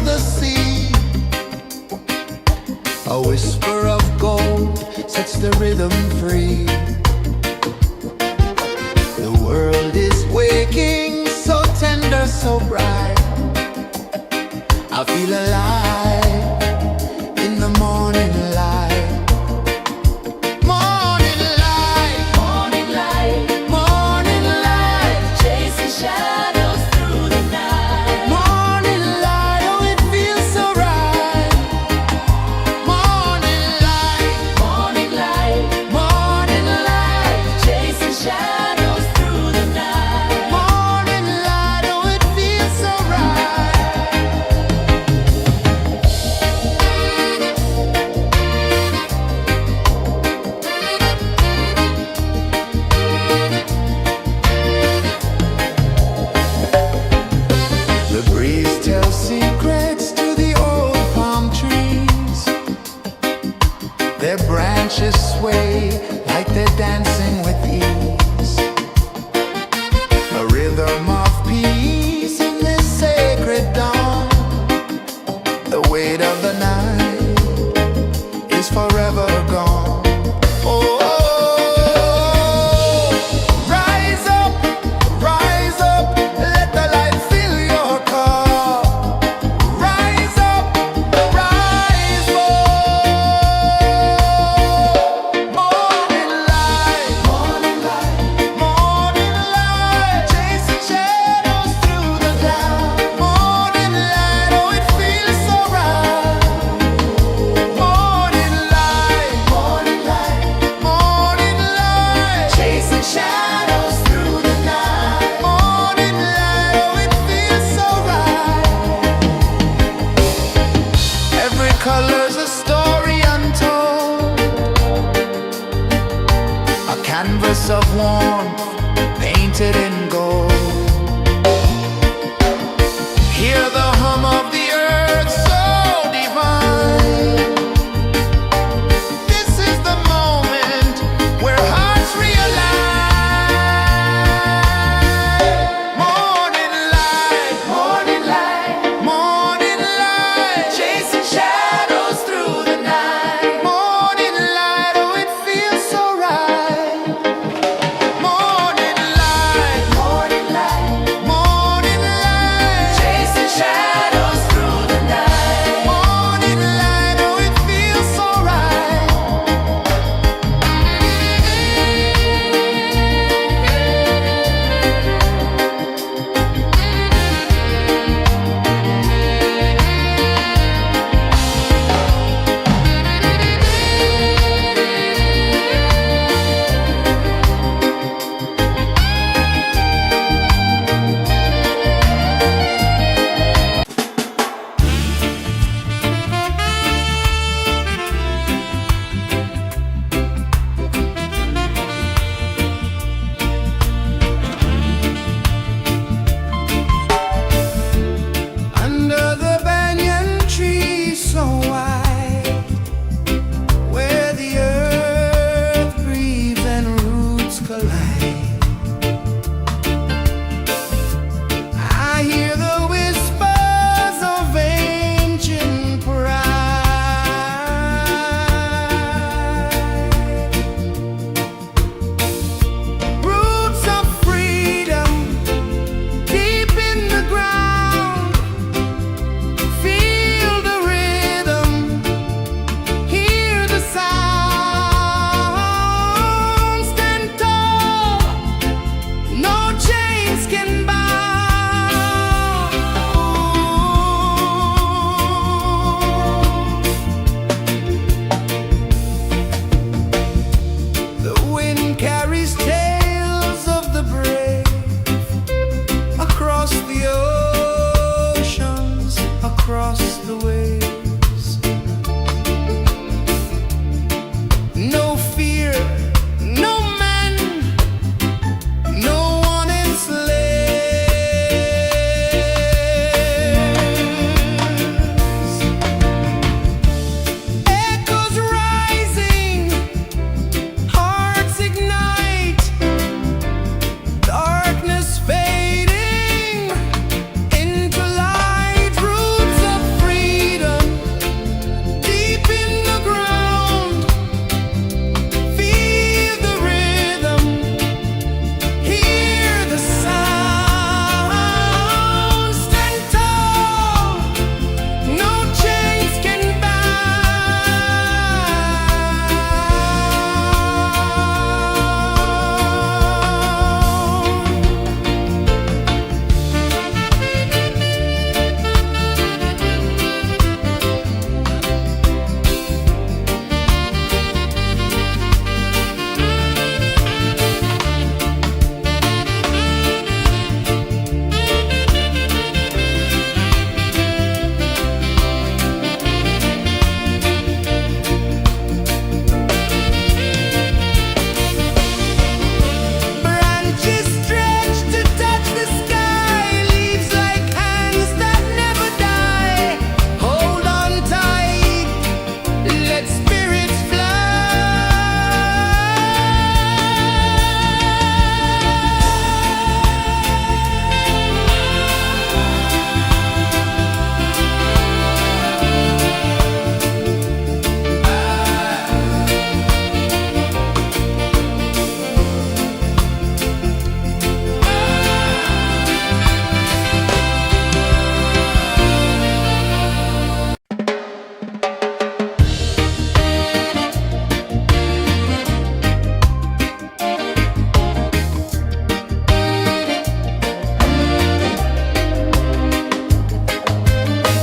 the sea. A whisper of gold sets the rhythm free. The world is waking, so tender, so bright. I feel alive in the morning light. Morning light, morning light, morning light, chasing shadows through the night. Morning light, oh it feels so right. Morning light, morning light, morning light, chasing shadows through the night. Morning light, oh it feels so right. The breeze tells secrets to the old palm trees. Their branches sway like they're dancing with ease. A rhythm of peace in this sacred dawn. The weight of the night is forever gone. Oh, rise up, let the light fill your cup. Rise up, rise more. Morning light, morning light, morning light, chasing shadows through the cloud. Morning light, oh it feels so right. Morning light, morning light, morning light, chasing shadows through the night. Morning light, oh it feels so right. Every color's a story untold, a canvas of warmth painted in gold. Hear the hum of the earth so divine. This is the moment where hearts realign. Morning light, morning light, morning light, chasing shadows through the night. Morning light, oh it feels so right. Morning light, morning light, morning light, chasing shadows through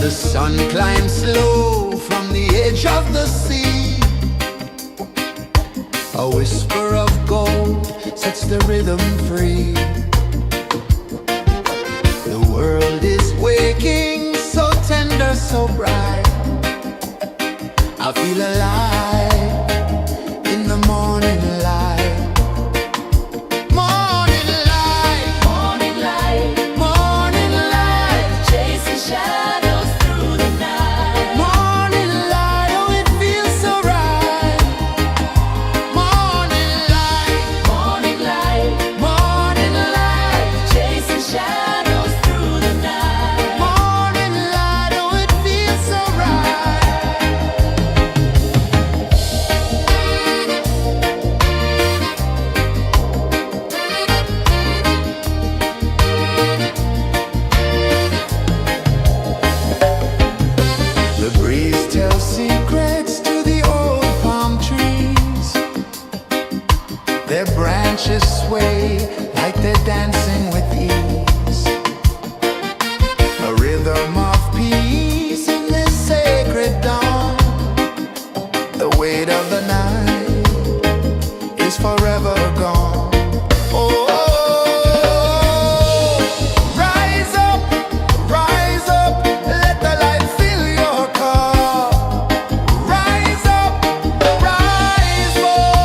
The sun climbs slow from the edge of the sea. A whisper of gold sets the rhythm free. The world is waking, so tender, so bright. I feel alive in the morning light. Morning light, morning light, morning light, chasing shadows through the night. Morning light, oh it feels so right. Morning light, morning light, morning light, chasing shadows through the night. Morning light, oh it feels so right. The breeze tells secrets to the old palm trees. Their branches sway like they're dancing with ease. A rhythm of peace in this sacred dawn. The weight of the night is forever gone. Oh, rise up, let the light fill your cup. Rise up, rise more.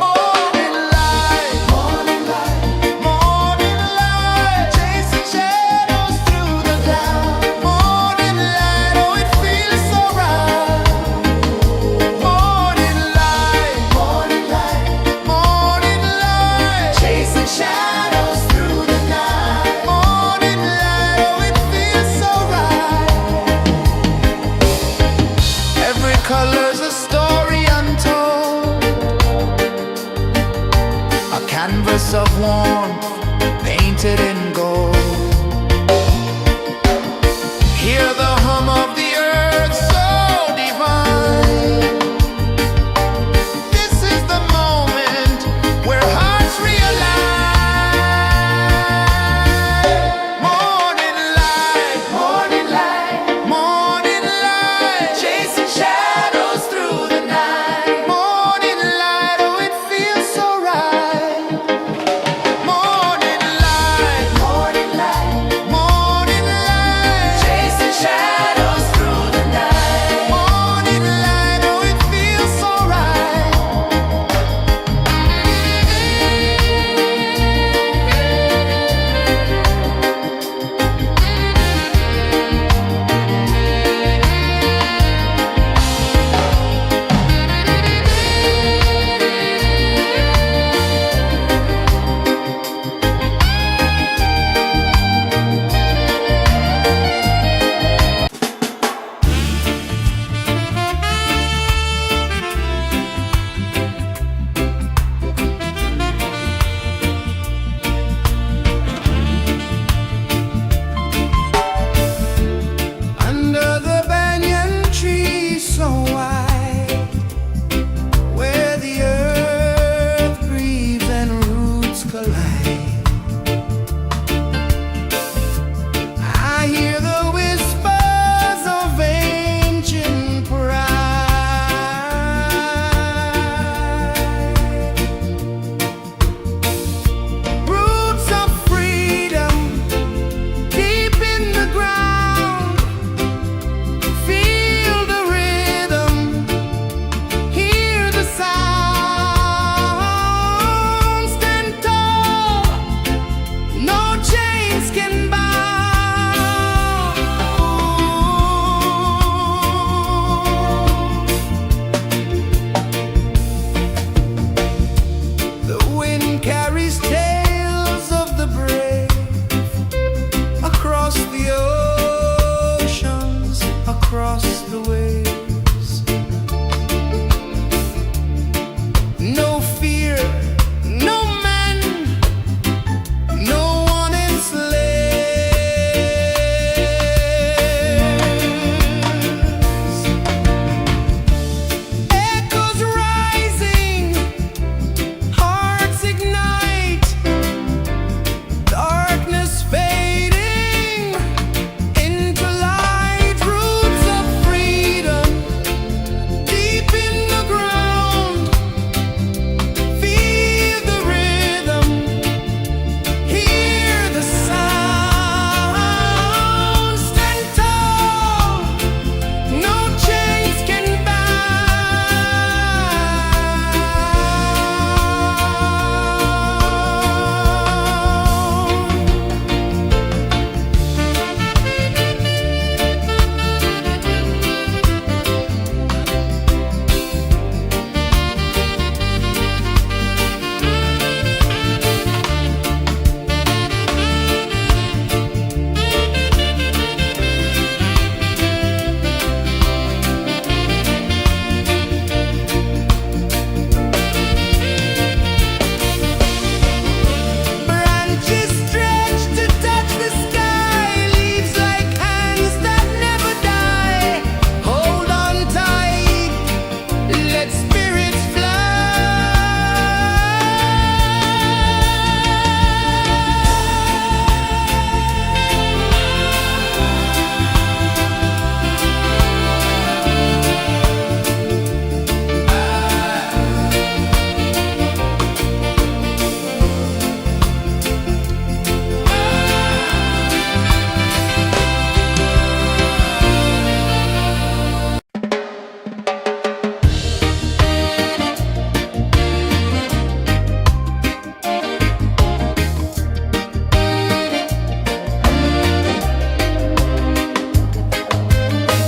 Morning light, morning light, morning light, chasing shadows through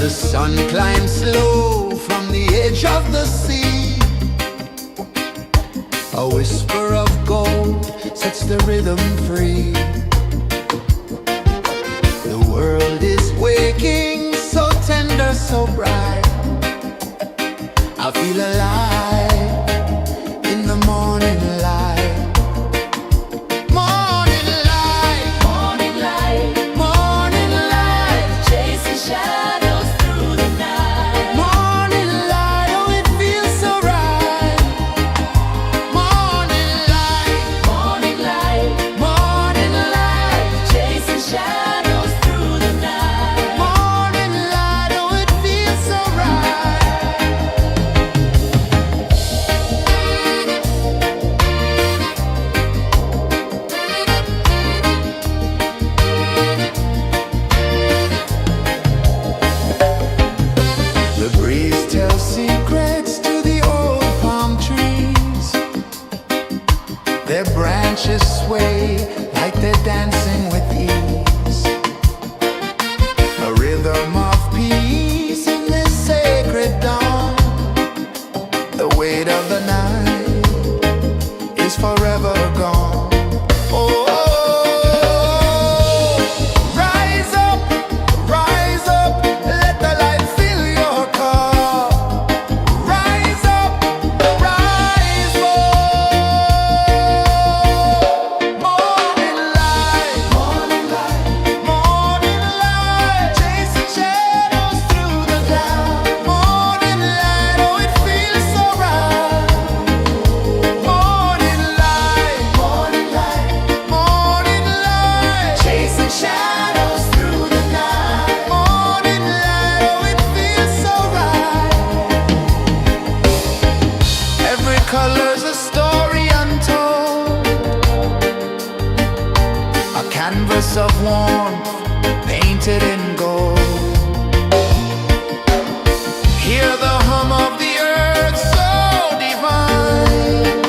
The sun climbs slow from the edge of the sea. A whisper of gold sets the rhythm free. The world is waking, so tender, so bright. I feel alive in the morning light. Morning light, morning light, morning light, chasing shadows through the night. Morning light, oh it feels so right. Morning light, morning light, morning light, chasing shadows through the night. Morning light, oh it feels so right. The breeze tells secrets to the old palm trees. Their branches sway like they're dancing with ease. A rhythm of peace in this sacred dawn. The weight of the night is forever gone. Oh, rise up, let the light fill your cup. Rise up, rise up. Morning light, morning light, morning light, chasing shadows through the cloud. Morning light, oh it feels so right. Morning light, morning light, morning light, chasing shadows through the night. Morning light, oh it feels so right. Every color's a story untold, a canvas of warmth painted in gold. Hear the hum of the earth so divine.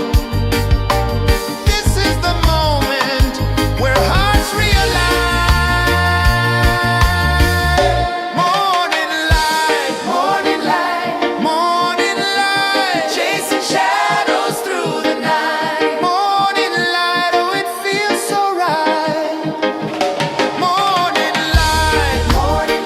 This is the moment where hearts realign. Morning light, morning light, morning light, chasing shadows through the night. Morning light, oh it feels so right. Morning light, morning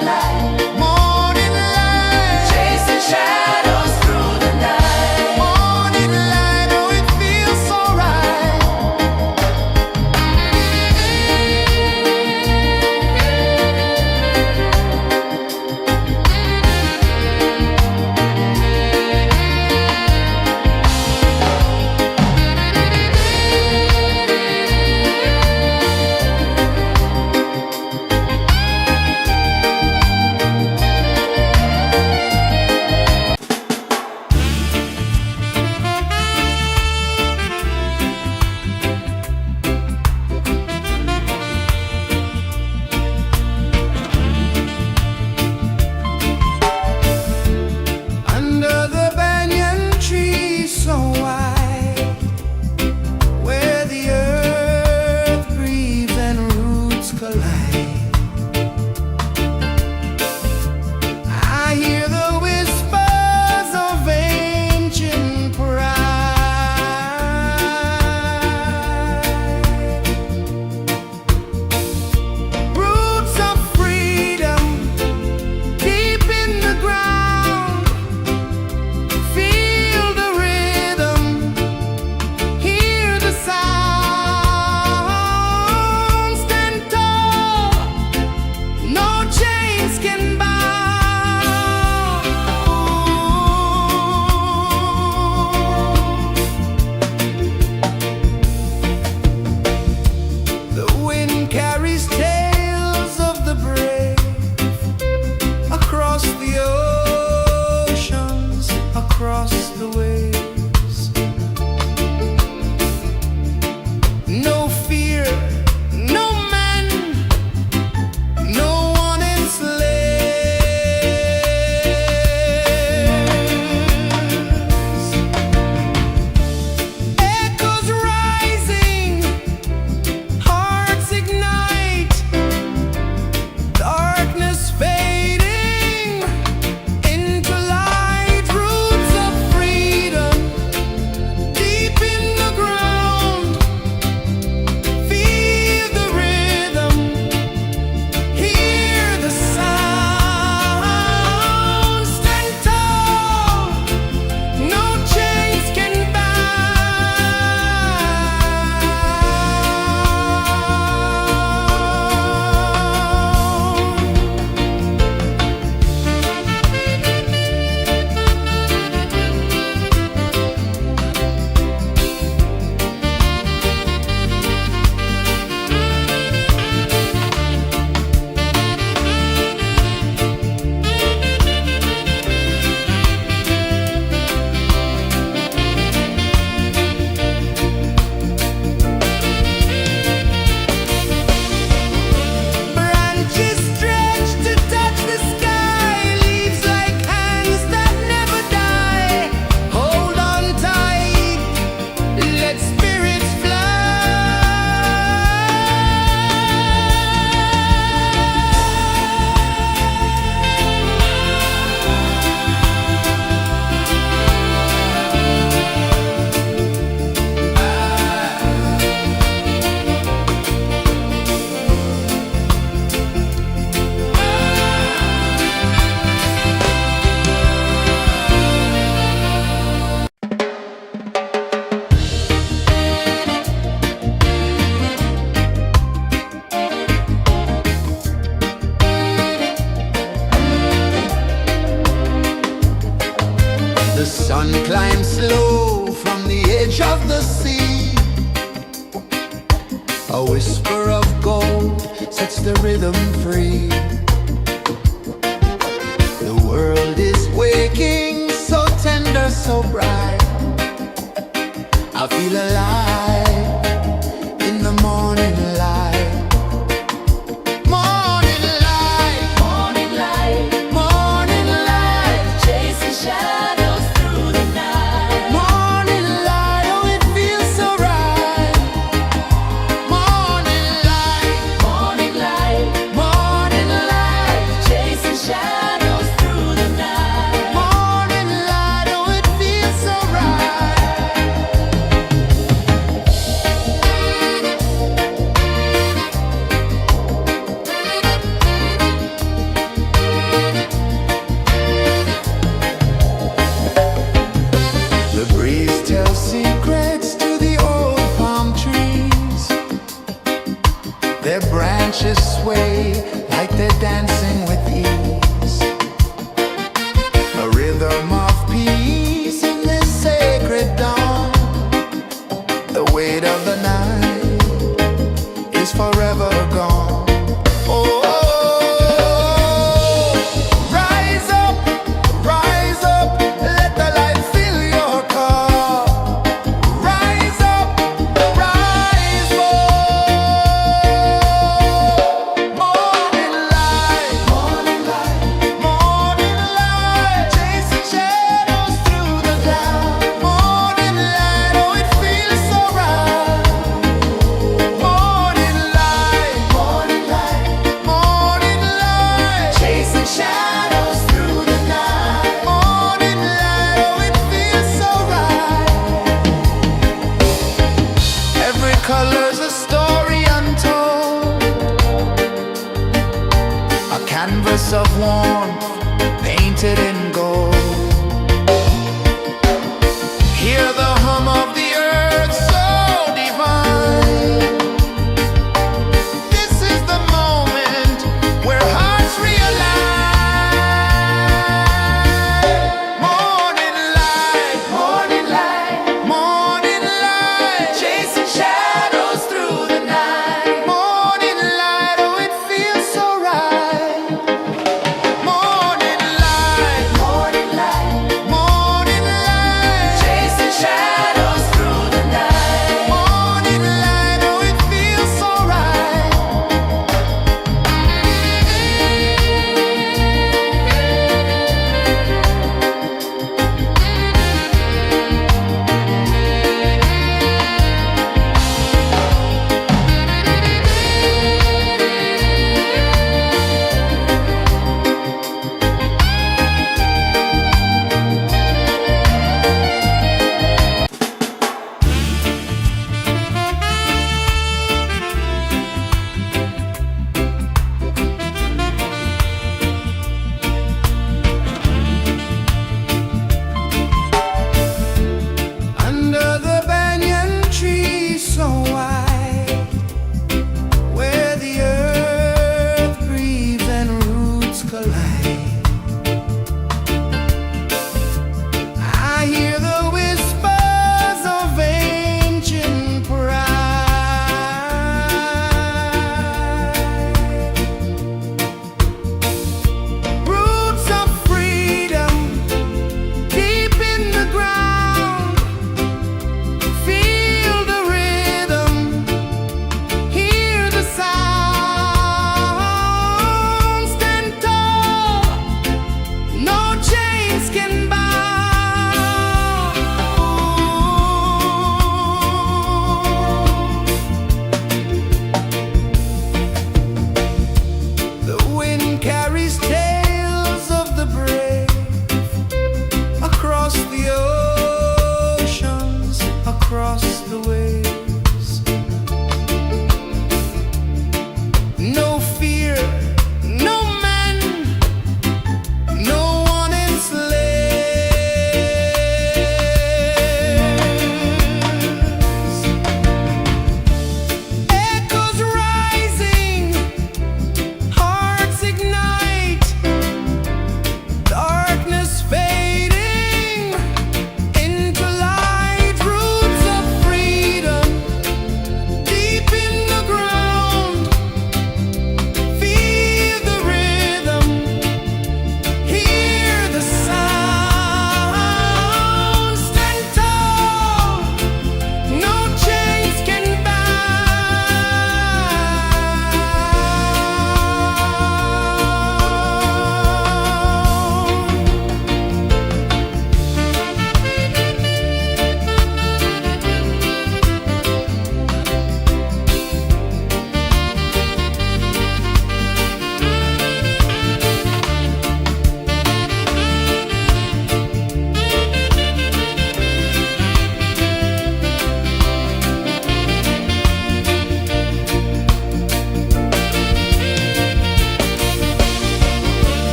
sun climbs slow from the edge of the sea. A whisper of gold sets the rhythm free. The world is waking, so tender, so bright. I feel alive in the morning light. Morning light, Morning light, morning light, chasing shadows through the night. morning light, oh it feels so right. Morning light, Morning light, morning light, chasing shadows through the night. morning light, oh it feels so right. The breeze tells secrets to the old palm trees. Their branches sway like they're dancing with ease. A rhythm of peace in this sacred dawn. The weight of the night is forever gone. Oh, rise up, let the light fill your cup. Rise up, rise up. Morning light, morning light, morning light, chasing shadows through the cloud. Morning light, oh it feels so right. Morning light, morning light, morning light, chasing shadows through the night. Morning light, oh it feels so right. Every color's a story untold, a canvas of warmth painted in gold. Hear the hum of the earth so divine. This is the moment where hearts realign. Morning light, morning light, morning light, chasing shadows through the night. Morning light, oh it feels so right. Morning light, morning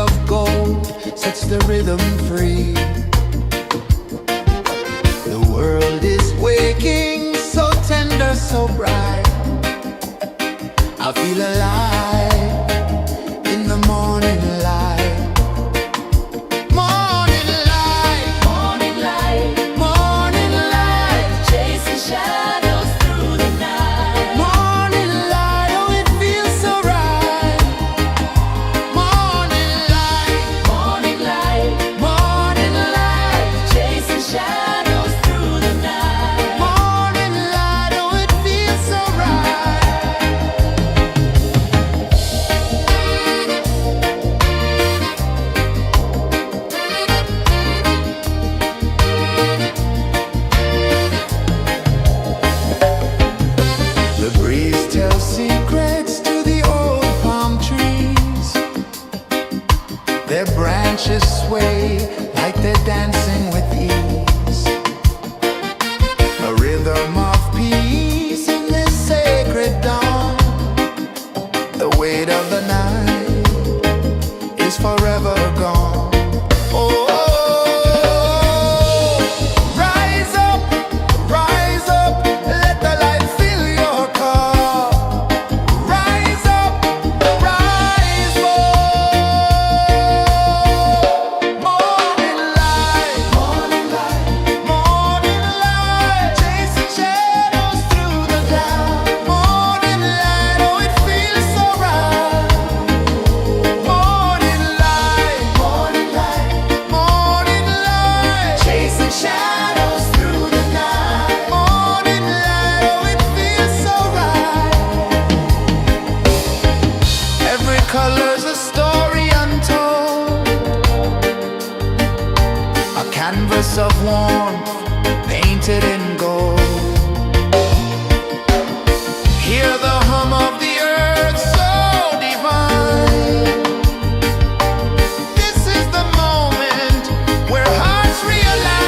of gold sets the rhythm free. The world is waking, so tender, so bright. I feel alive in the morning light. Morning light, Morning light, morning light, chasing shadows through the night. morning light, oh it feels so right. Morning light, Morning light, morning light, chasing shadows through the night. morning light, oh it feels so right. The breeze tells secrets to the old palm trees. Their branches sway like they're dancing with ease. A rhythm of peace in this sacred dawn. The weight of the night is forever gone. Oh, rise up, let the light fill your cup. Rise up, rise up. Morning light, morning light, morning light, chasing shadows through the cloud. Morning light, oh it feels so right. Morning light, morning light, morning light, chasing shadows through the night. Morning light, oh it feels so right. Every color's a story untold, a canvas of warmth painted in gold. Hear the hum of the earth so divine. This is the moment where hearts realign.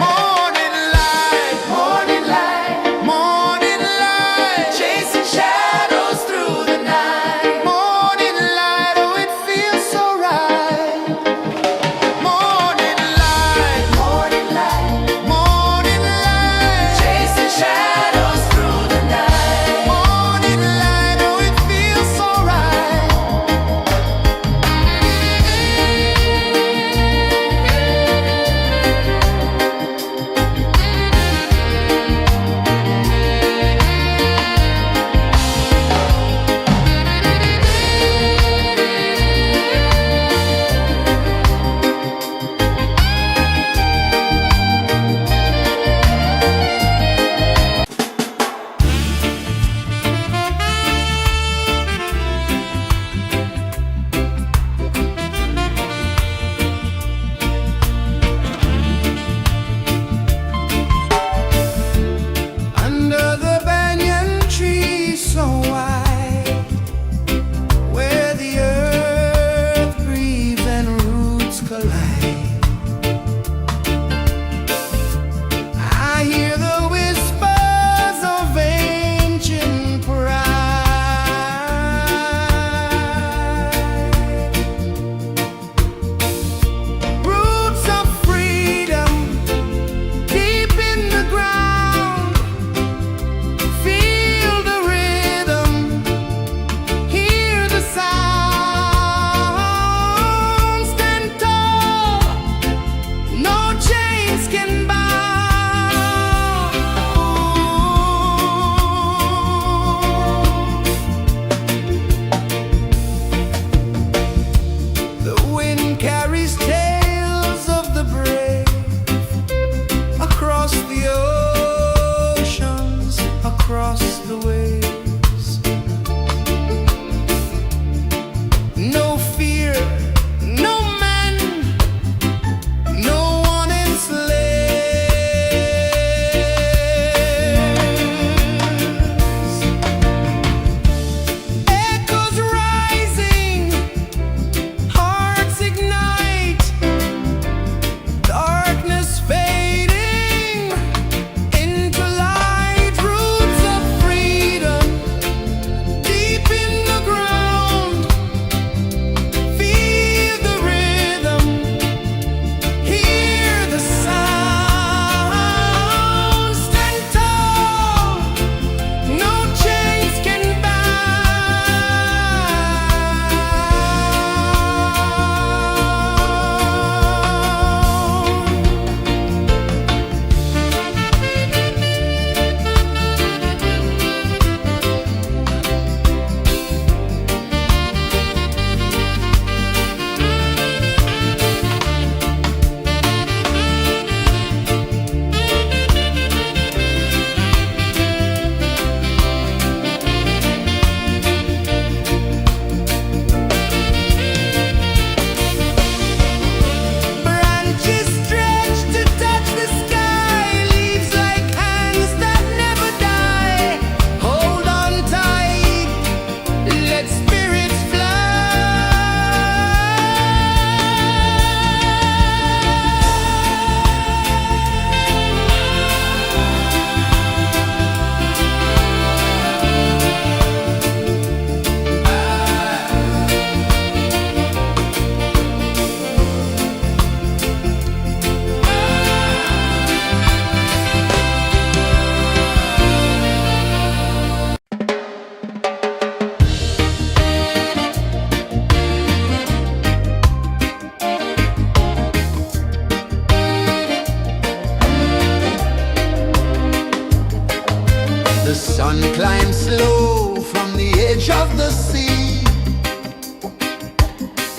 Morning light, morning light, morning light, chasing shadows through the night. Morning light, oh it feels so right. Morning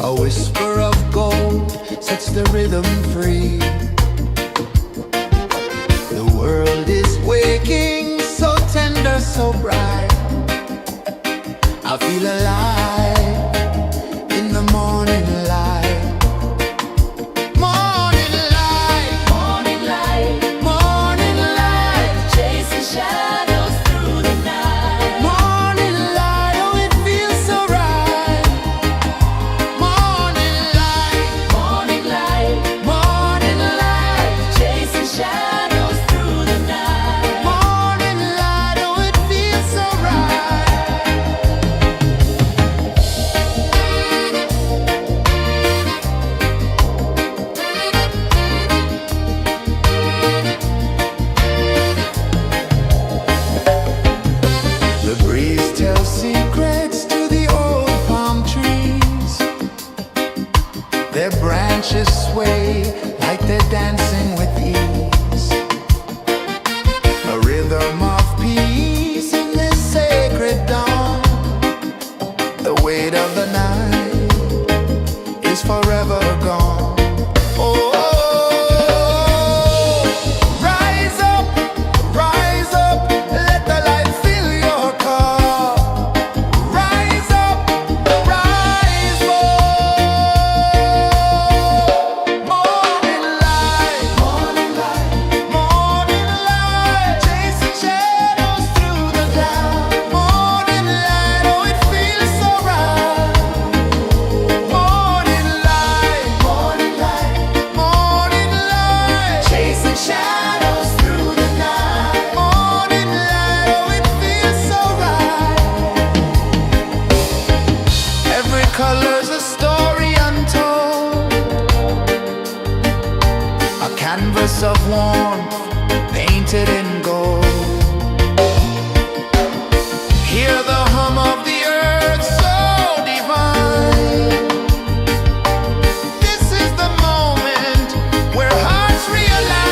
A whisper of gold sets the rhythm free. The world is waking, so tender, so bright. I feel alive in the morning light. Morning light, Morning light, morning light, chasing shadows through the night. morning light, oh it feels so right. Morning light, Morning light, morning light, chasing shadows through the night. morning light, oh it feels so right. The breeze tells secrets to the old palm trees. Their branches sway like they're dancing with ease. A rhythm of peace in this sacred dawn. The weight of the night is forever gone. Oh, rise up, let the light fill your cup. Rise up, rise up. Morning light, morning light, morning light, chasing shadows through the cloud. Morning light, oh it feels so right. Morning light, morning light, morning light, chasing shadows through the night. Morning light, oh it feels so right. Every color's a story untold, a canvas of warmth painted in gold. Hear the hum of the earth so divine. This is the moment where hearts realign.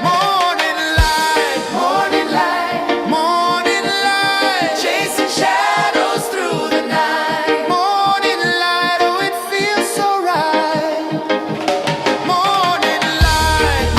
Morning light, morning light, morning light, chasing shadows through the night. Morning light, oh it feels so right. Morning light,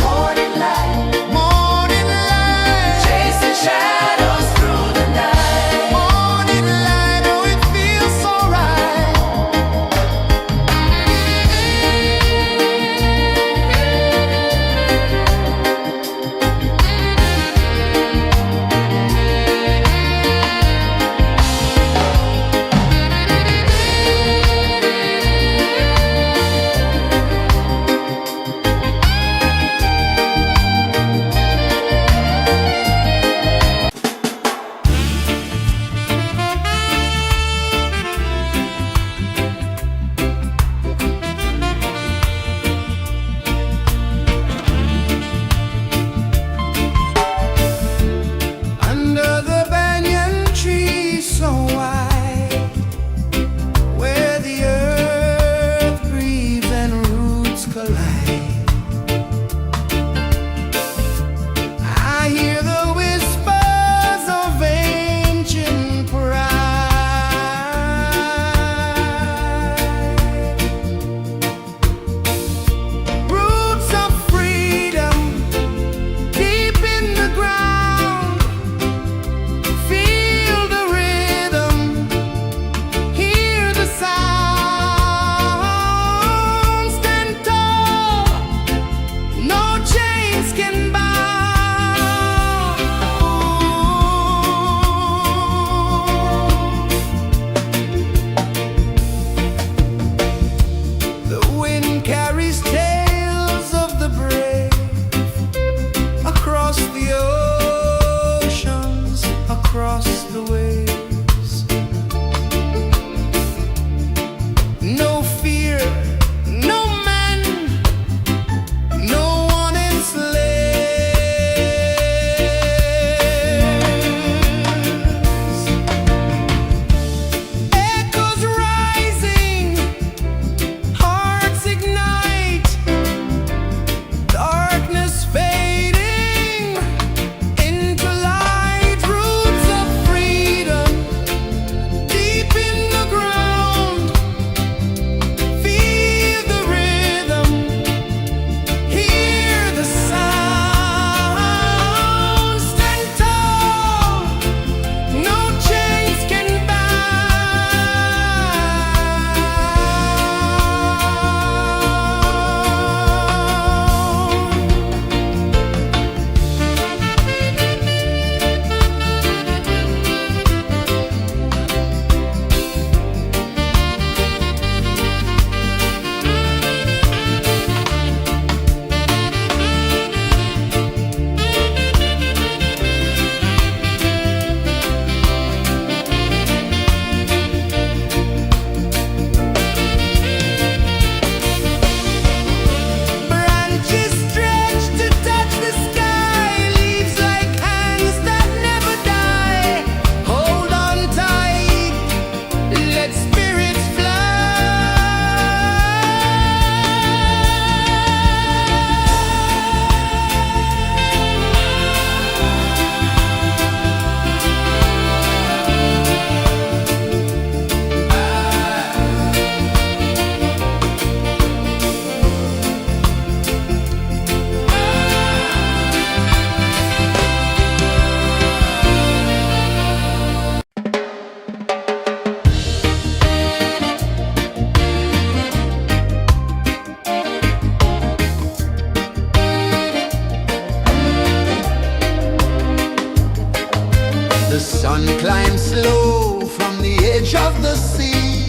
of the sea.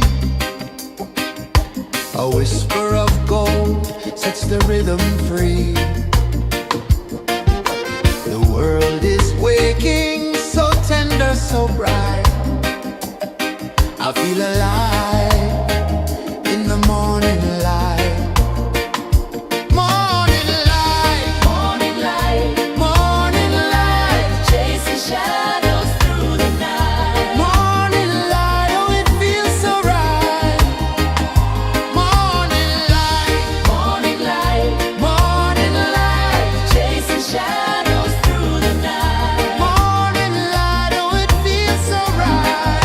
A whisper of gold sets the rhythm free. The world is waking, so tender, so bright. I feel alive in the morning light. Morning light, Morning light, morning light, chasing shadows through the night. morning light, oh it feels so right. Morning light, Morning light, morning light, chasing shadows through the night. morning light, oh it feels so right.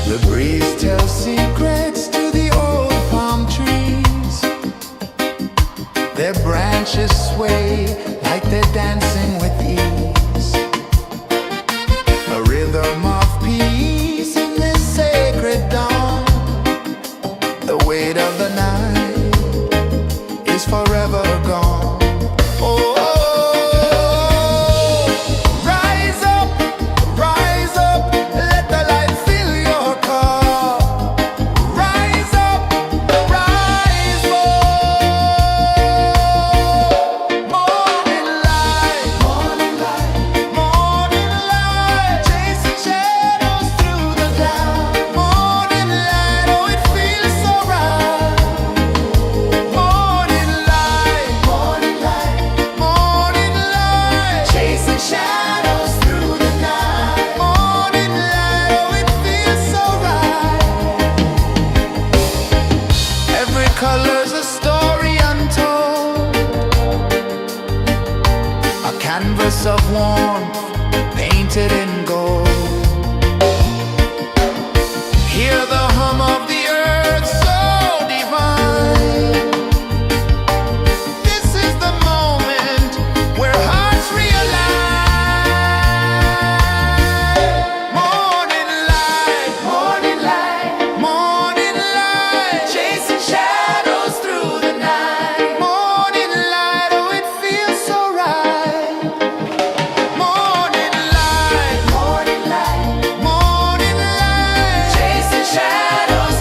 The breeze tells secrets to the old palm trees. Their branches sway like they're dancing with ease. A rhythm of peace in this sacred dawn. The weight of the night is forever gone. Oh, rise up, let the light fill your cup. Rise up, rise more. Morning light, morning light, morning light, chasing shadows through the cloud. Morning light, oh it feels so right. Morning light, morning light, morning light, chasing shadows through the night. Morning light, oh it feels so right. Every color's a story untold, a canvas of warmth painted in gold. Hear the hum of the earth so divine. This is the moment where hearts realign. Morning light, morning light, morning light, chasing shadows through the night. Morning light, oh it feels so right. Morning light, morning light, morning light, chasing shadows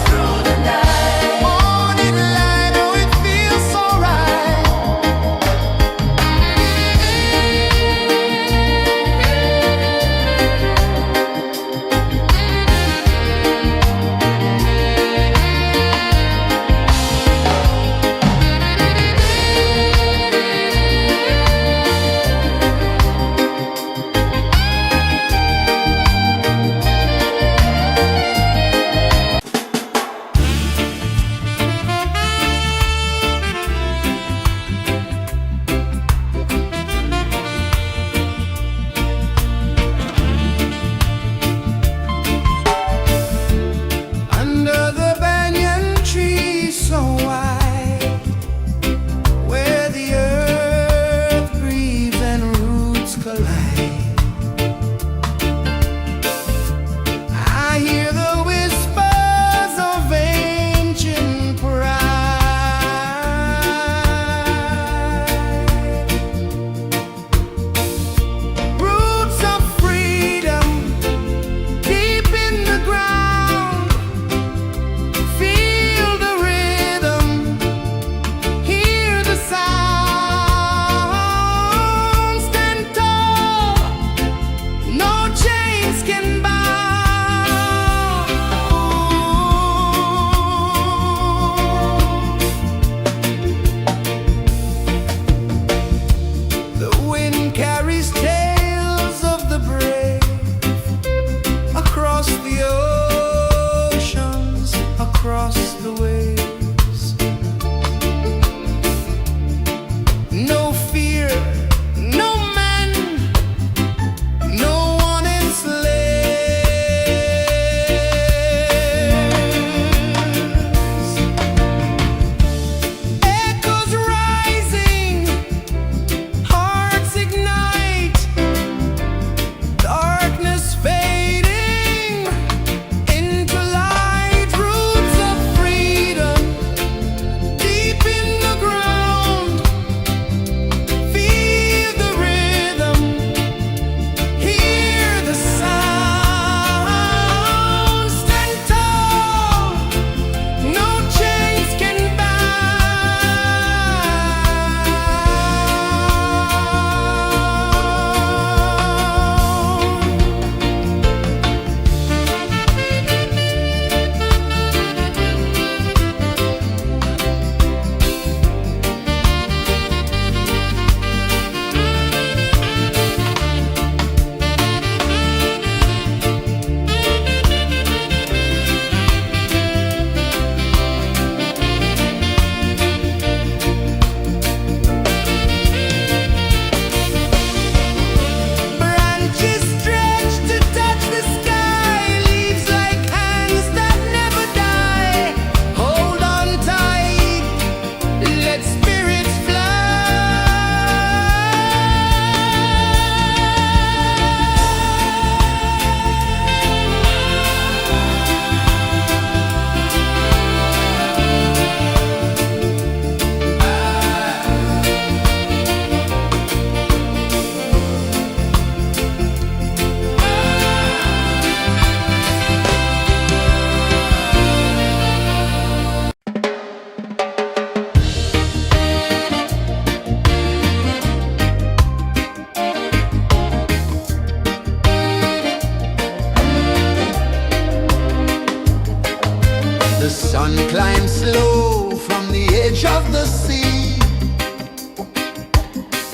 The sun climbs slow from the edge of the sea.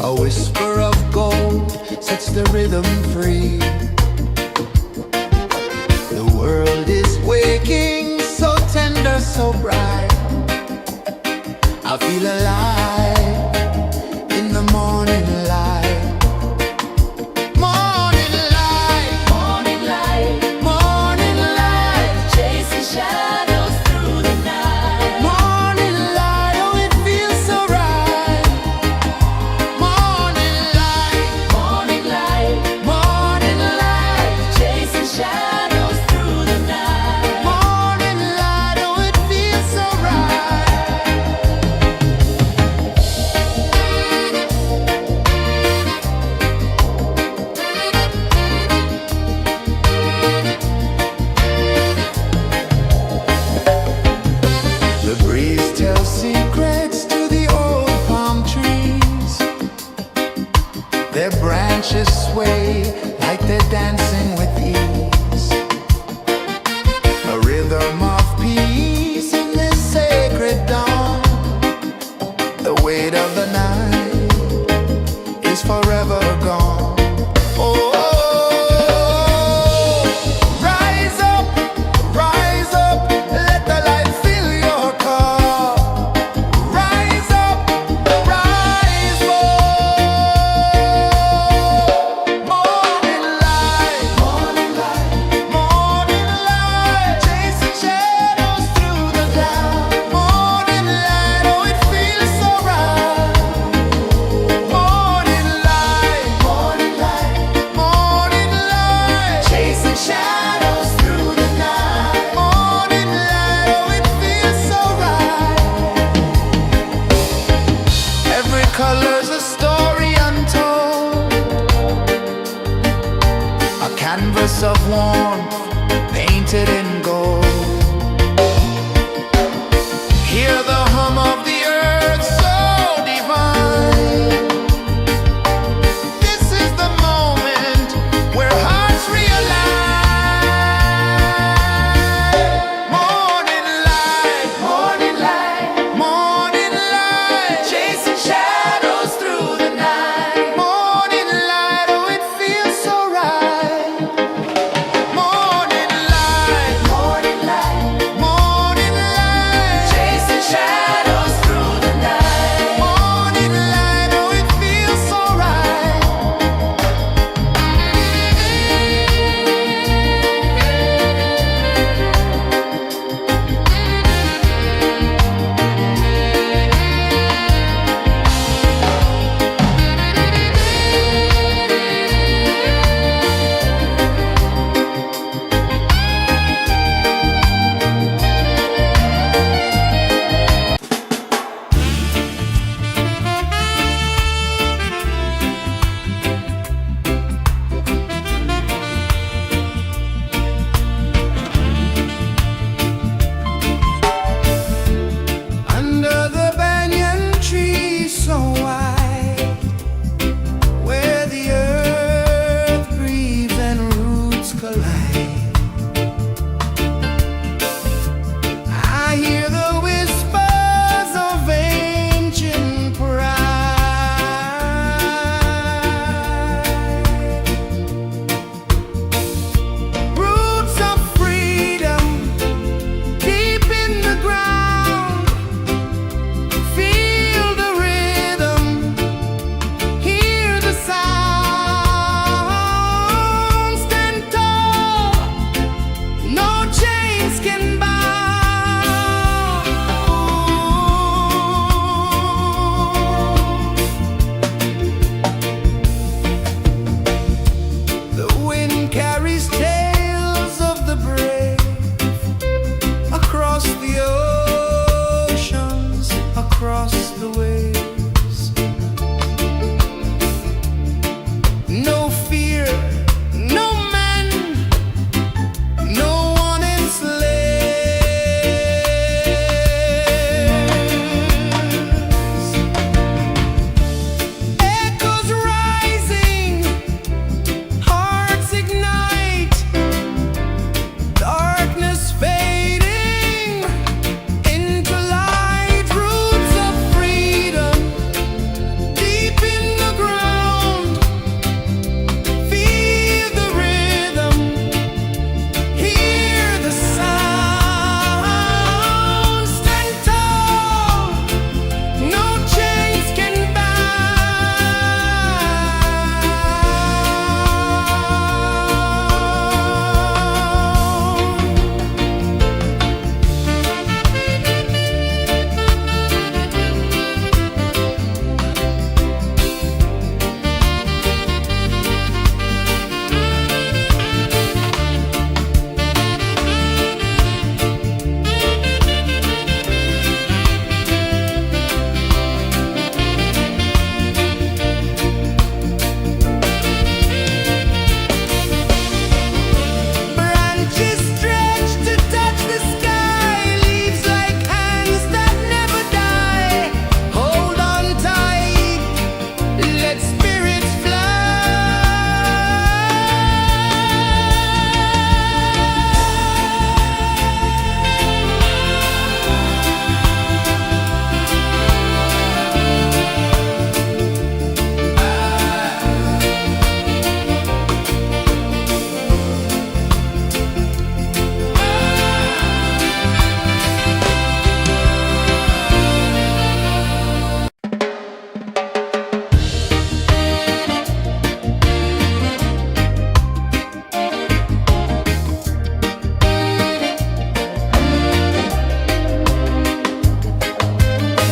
A whisper of gold sets the rhythm free. The world is waking, so tender, so bright. I feel alive in the morning light. Morning light, Morning light, morning light, chasing shadows through the night. morning light, oh it feels so right. Morning light, Morning light, morning light, chasing shadows through the night. morning light, oh it feels so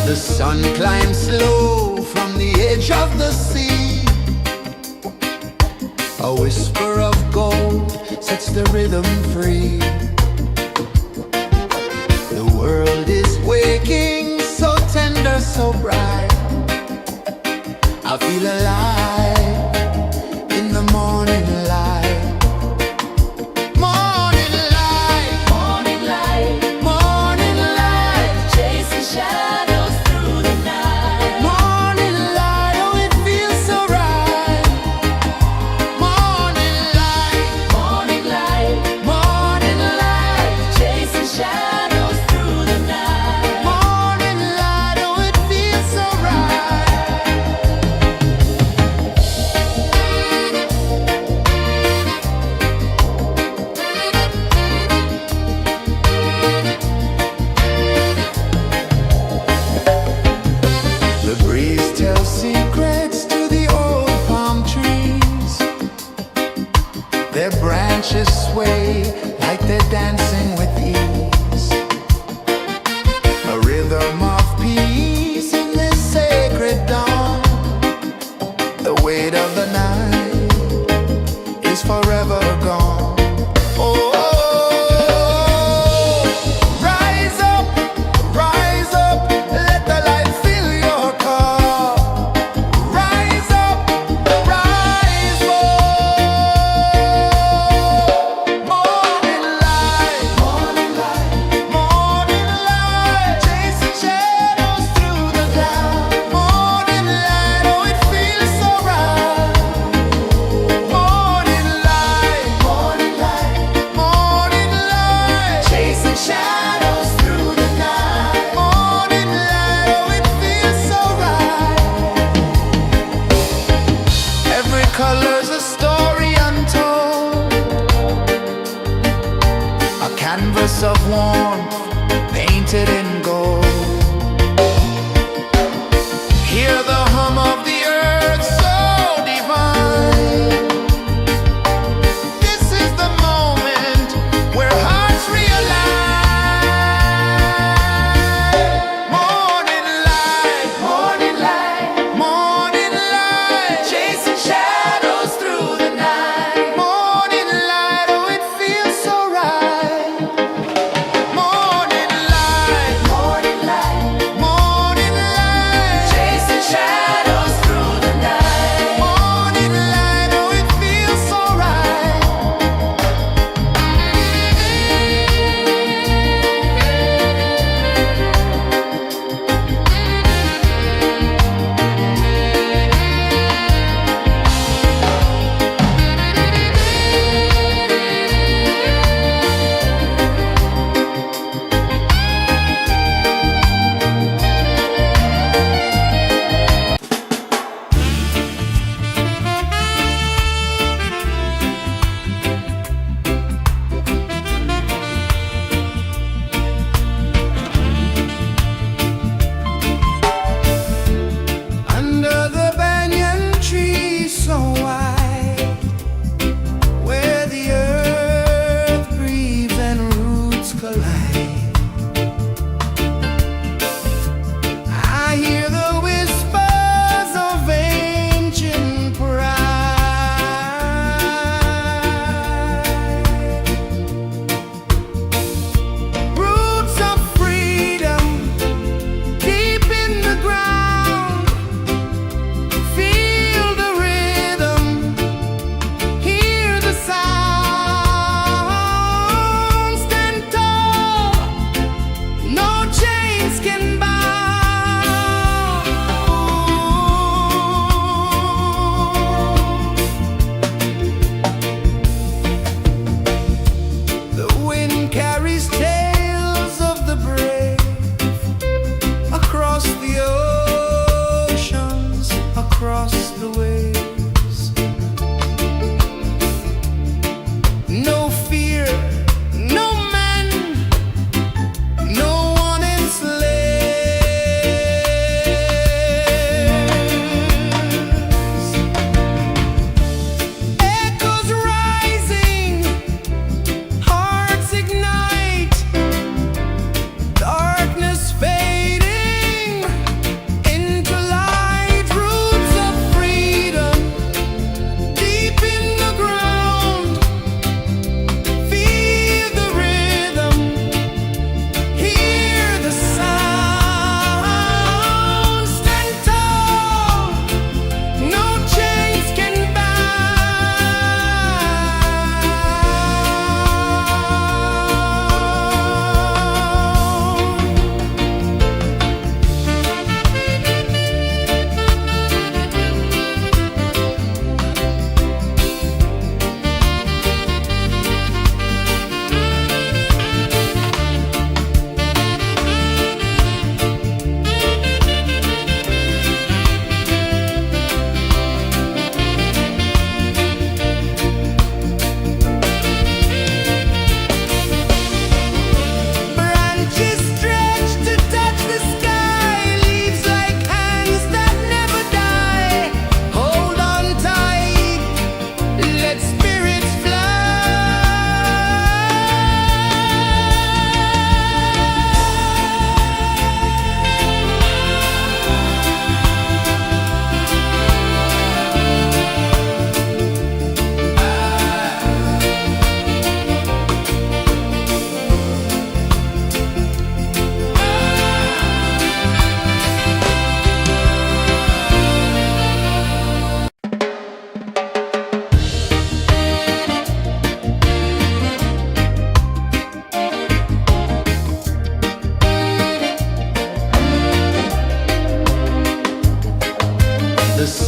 The sun climbs slow from the edge of the sea. A whisper of gold sets the rhythm free. The world is waking, so tender, so bright. I feel alive in the morning light. Morning light, Morning light, morning light, chasing shadows through the night. morning light, oh it feels so right. Morning light, Morning light, morning light, chasing shadows through the night. morning light, oh it feels so right.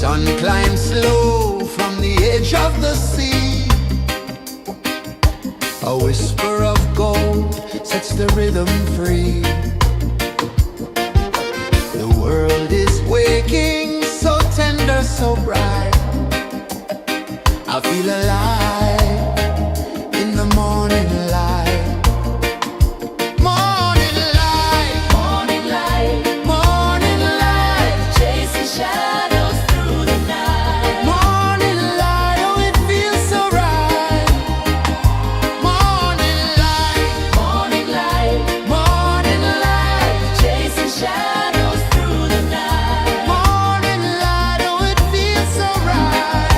sun climbs slow from the edge of the sea. A whisper of gold sets the rhythm free. The world is waking, so tender, so bright. I feel alive in the morning light. Morning light, Morning light, morning light, chasing shadows through the night. morning light, oh it feels so right. Morning light, Morning light, morning light, chasing shadows through the night. morning light, oh it feels so right.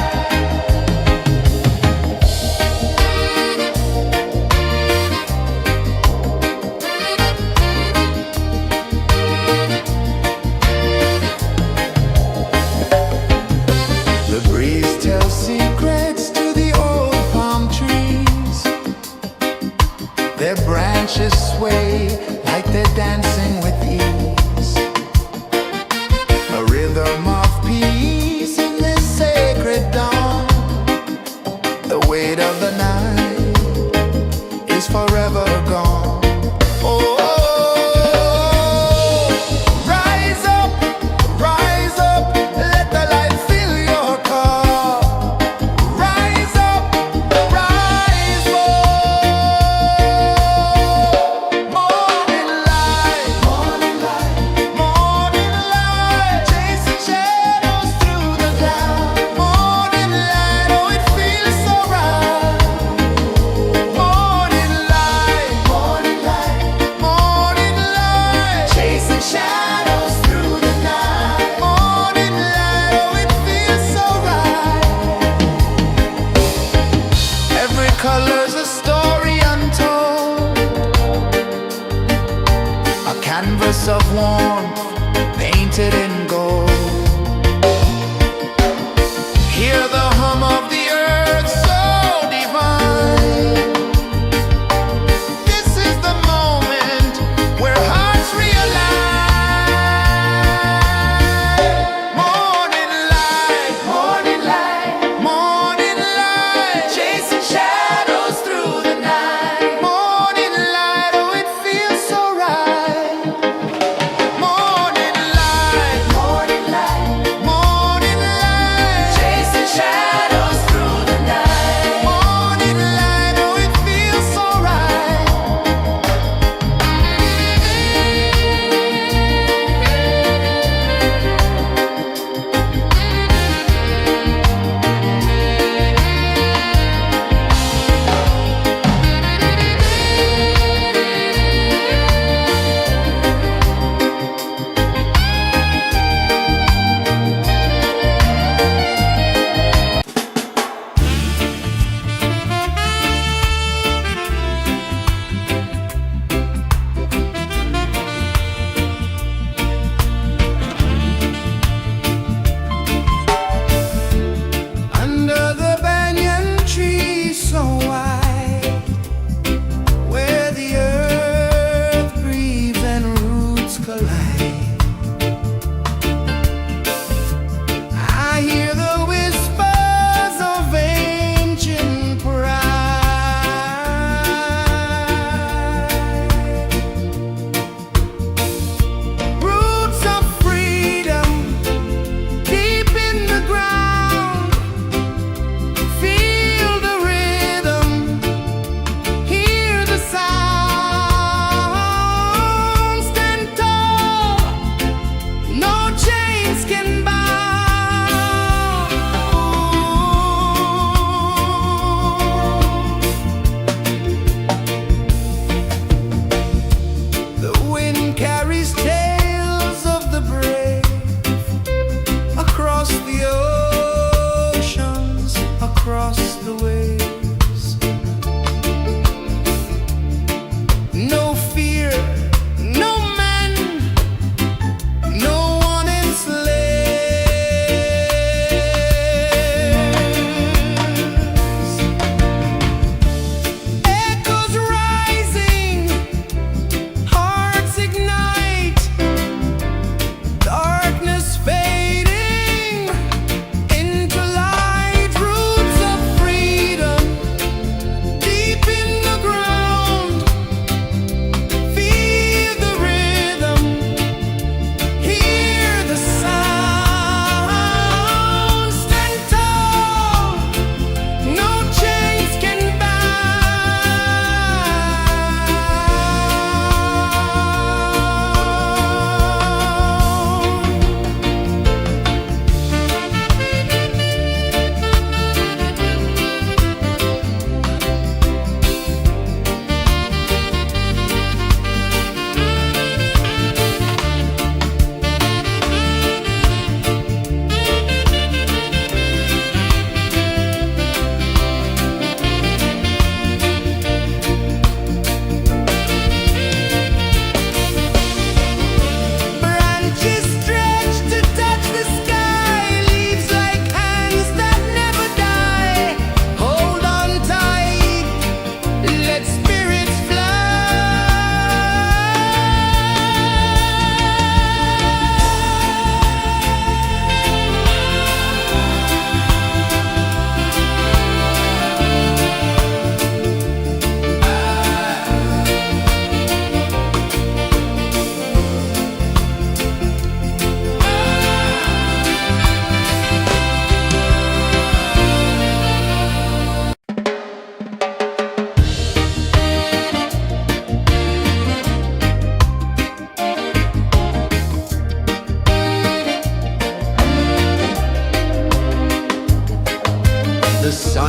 The breeze tells secrets to the old palm trees. Their branches sway like they're dancing with ease. A rhythm of peace in this sacred dawn. The weight of the night is forever gone. Oh, rise up, let the light fill your cup. Rise up, rise up. Morning light, morning light, chasing shadows through the cloud. Morning light, oh it feels so right. Morning light, chasing shadows through the night. Morning light, oh it feels so right. Every color's a story untold, a canvas of warmth painted in gold. Hear the hum of the earth so divine. This is the moment where hearts realign. Morning light, morning light, chasing shadows through the night. Morning light, oh it feels so right. Morning light,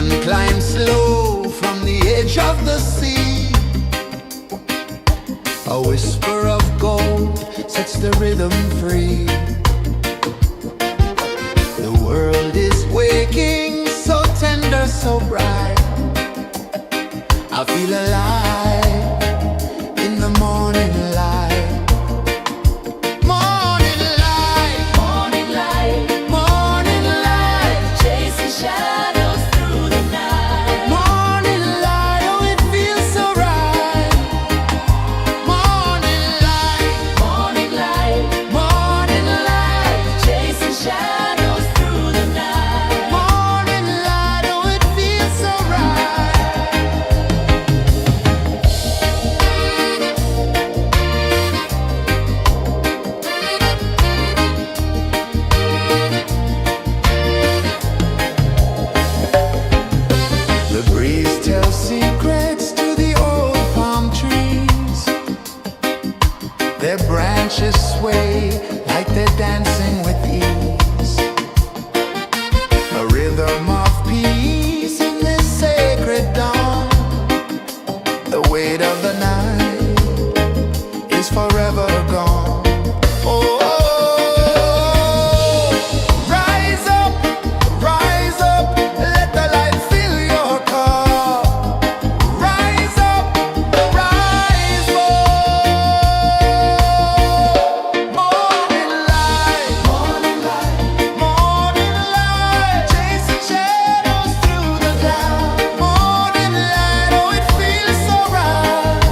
One climbs slow from the edge of the sea. A whisper of gold sets the rhythm free. The world is waking, so tender, so bright. I feel alive in the morning light. Morning light, Morning light, morning light, chasing shadows through the night. morning light, oh it feels so right. Morning light, Morning light, morning light, chasing shadows through the night. morning light, oh it feels so right. The breeze tells secrets to the old palm trees. Their branches sway like they're dancing with ease. A rhythm of peace in this sacred dawn. The weight of the night is forever gone. Oh, rise up, let the light fill your cup. Rise up, rise up. Morning light, morning light, chasing shadows through the cloud. Morning light, oh it feels so right.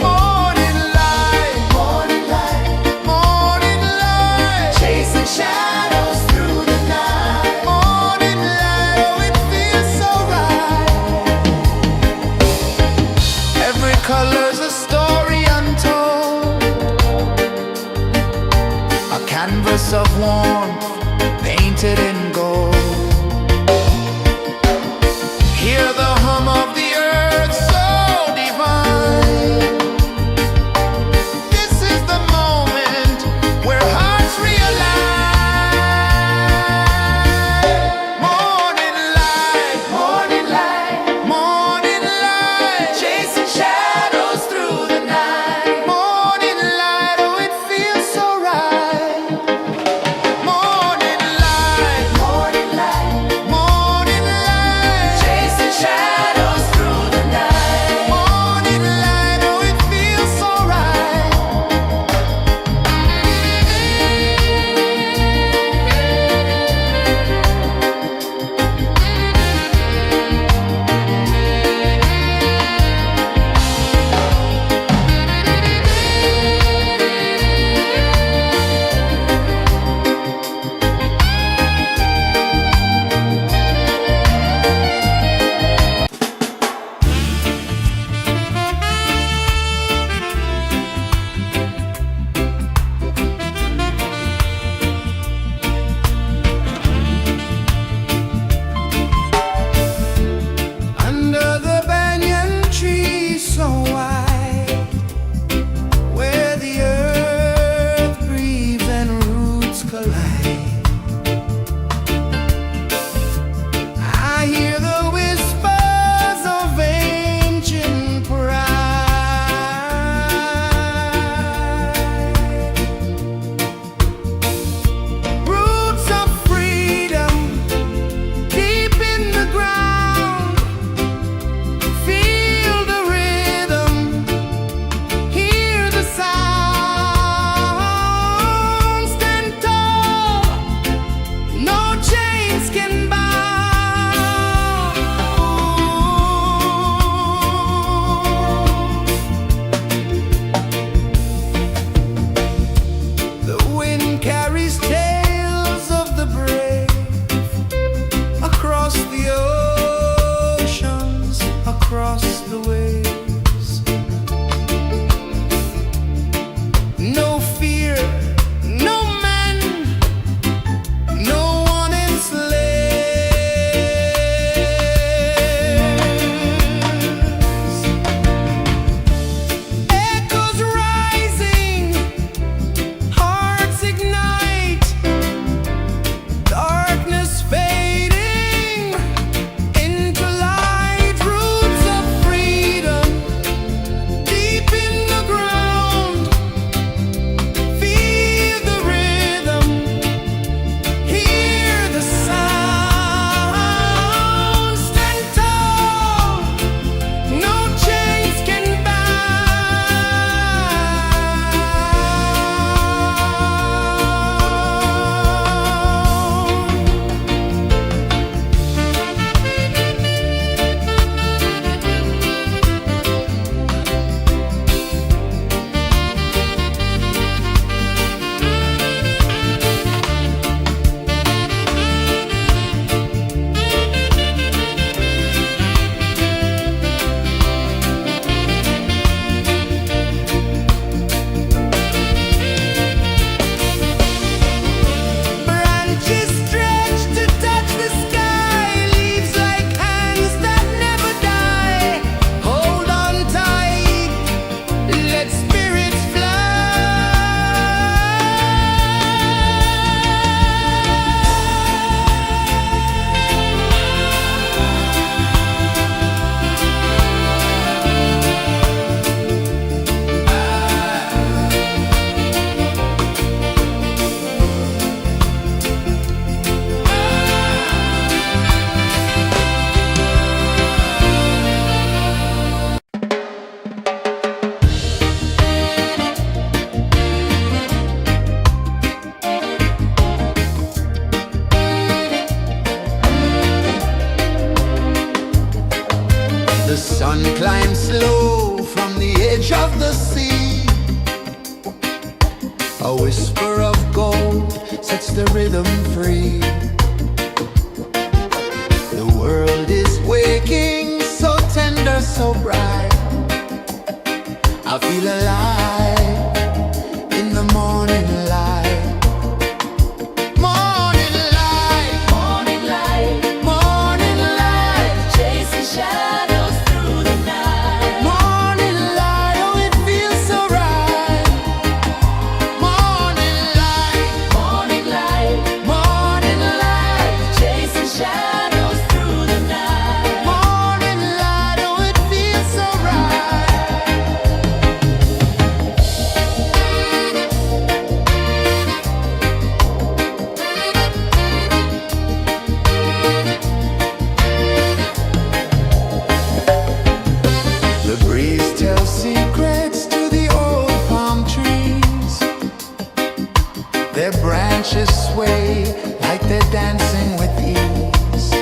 Morning light, morning light, chasing shadows through the night. Morning light, oh it feels so right. Every color's a story untold, a canvas of warmth painted in gold. Hear the hum of the earth so divine. This is the moment where hearts realign. Morning light, morning light, chasing shadows through the night. Morning light, oh it feels so right. A whisper of gold sets the rhythm free. The world is waking, so tender, so bright. I feel alive in the morning light. Morning light, Morning light, morning light, chasing shadows through the night. morning light, oh it feels so right. Morning light, Morning light, morning light, chasing shadows through the night. morning light, oh it feels so right. The breeze tells secrets to the old palm trees. Their branches sway like they're dancing with ease.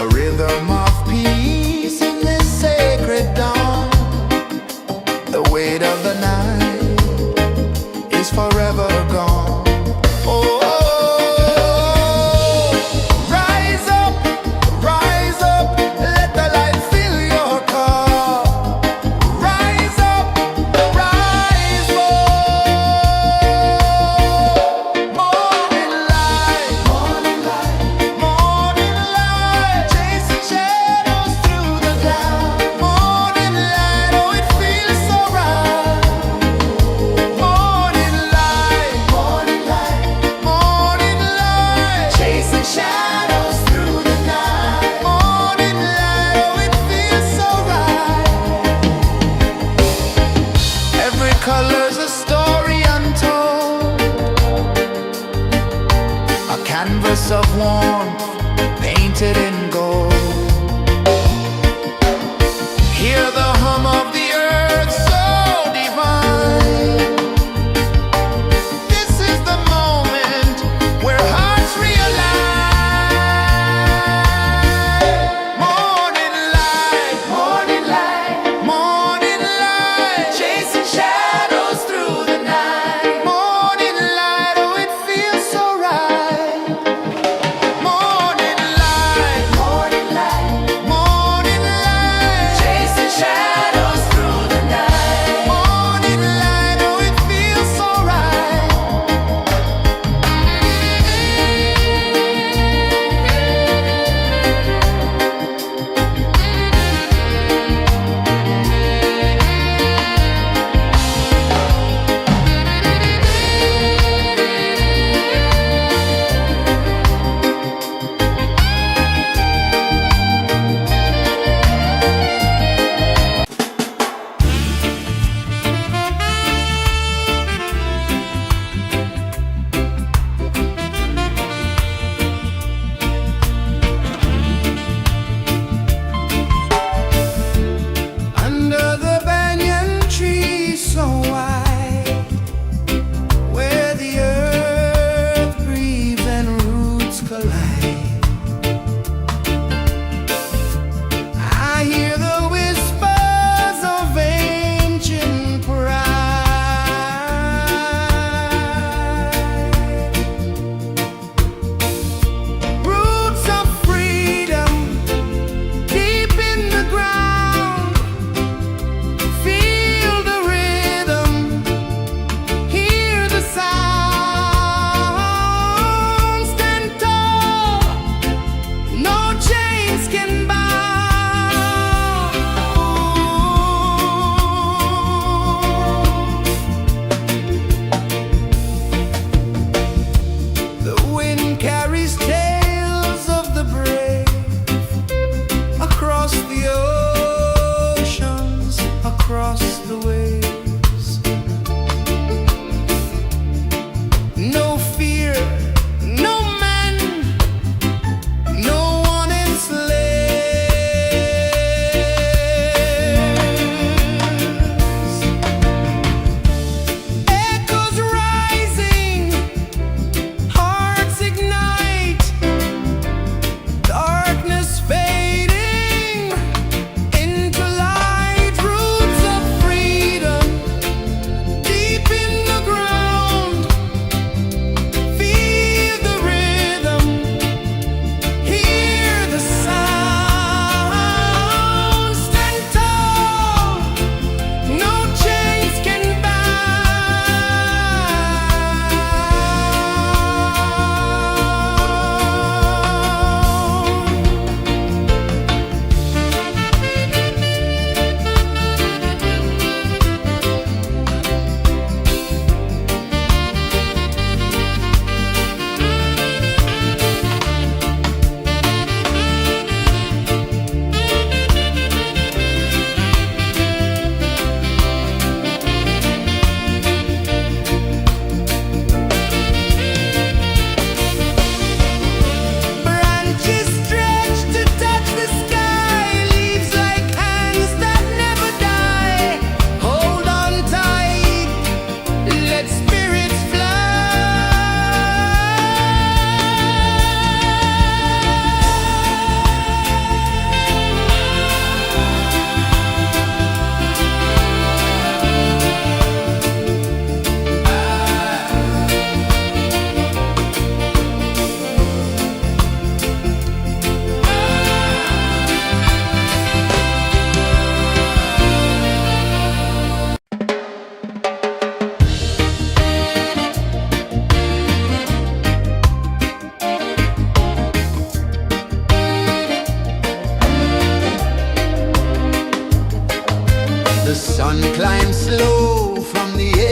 A rhythm of peace in this sacred dawn. The weight of the night is forever gone. Oh, rise up, let the light fill your cup. Rise up, rise up. Morning light, morning light, chasing shadows through the cloud. Morning light, oh it feels so right. Morning light, morning light, chasing shadows through the night. Morning light, oh it feels so right. Every color's a story untold, a canvas of warmth painted in gold. Hear the hum of the earth so divine. This is the moment where hearts realign. Morning light, morning light, chasing shadows through the night. Morning light, oh it feels so right. Morning light, morning light, Chasing shadows through the night. morning light, oh it feels so right. Under the banyan tree so wide, where the earth breathes and roots collide, I hear the whispers of ancient pride. Roots of freedom deep in the ground. Feel the rhythm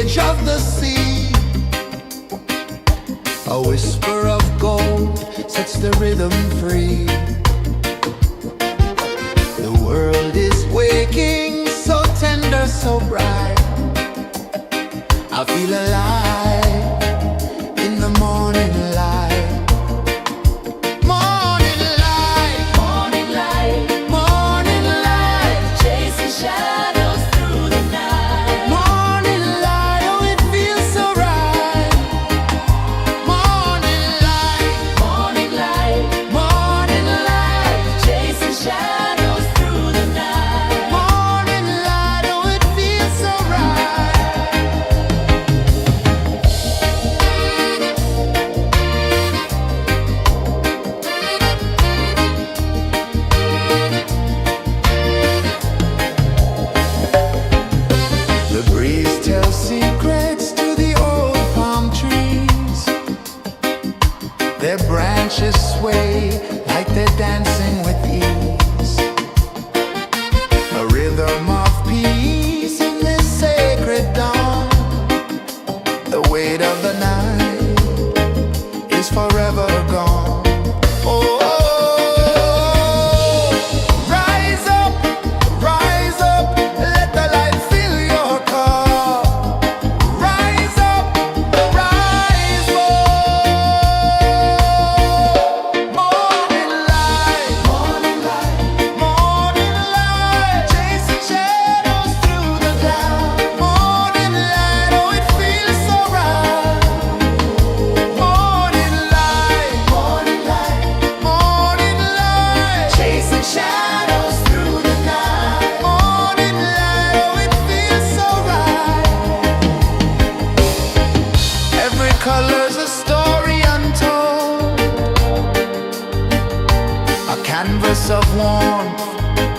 edge of the sea. A whisper of gold sets the rhythm free. The world is waking, so tender, so bright. I feel alive in the morning light. Morning light, Morning light, morning light, chasing shadows through the night. morning light, oh it feels so right. Morning light, Morning light, morning light, chasing shadows through the night. morning light, oh it feels so right. The breeze tells secrets to the old palm trees. Their branches sway like they're dancing with ease. A rhythm of peace in this sacred dawn. The weight of the night is forever gone. Oh, rise up, let the light fill your cup. Rise up, rise up. Morning light, morning light, morning light, chasing shadows through the cloud. Morning light, oh it feels so right. Morning light, morning light, morning light, chasing shadows through the night. Morning light, oh it feels so right. Every color's a story untold, a canvas of warmth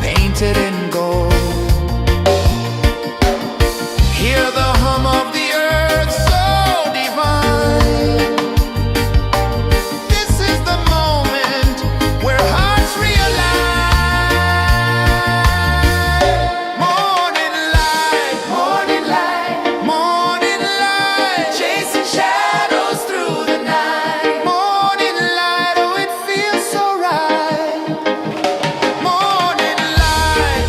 painted in gold. Hear the hum of the earth so divine. This is the moment where hearts realign. Morning light, morning light, morning light, chasing shadows through the night. Morning light, oh it feels so right. Morning light,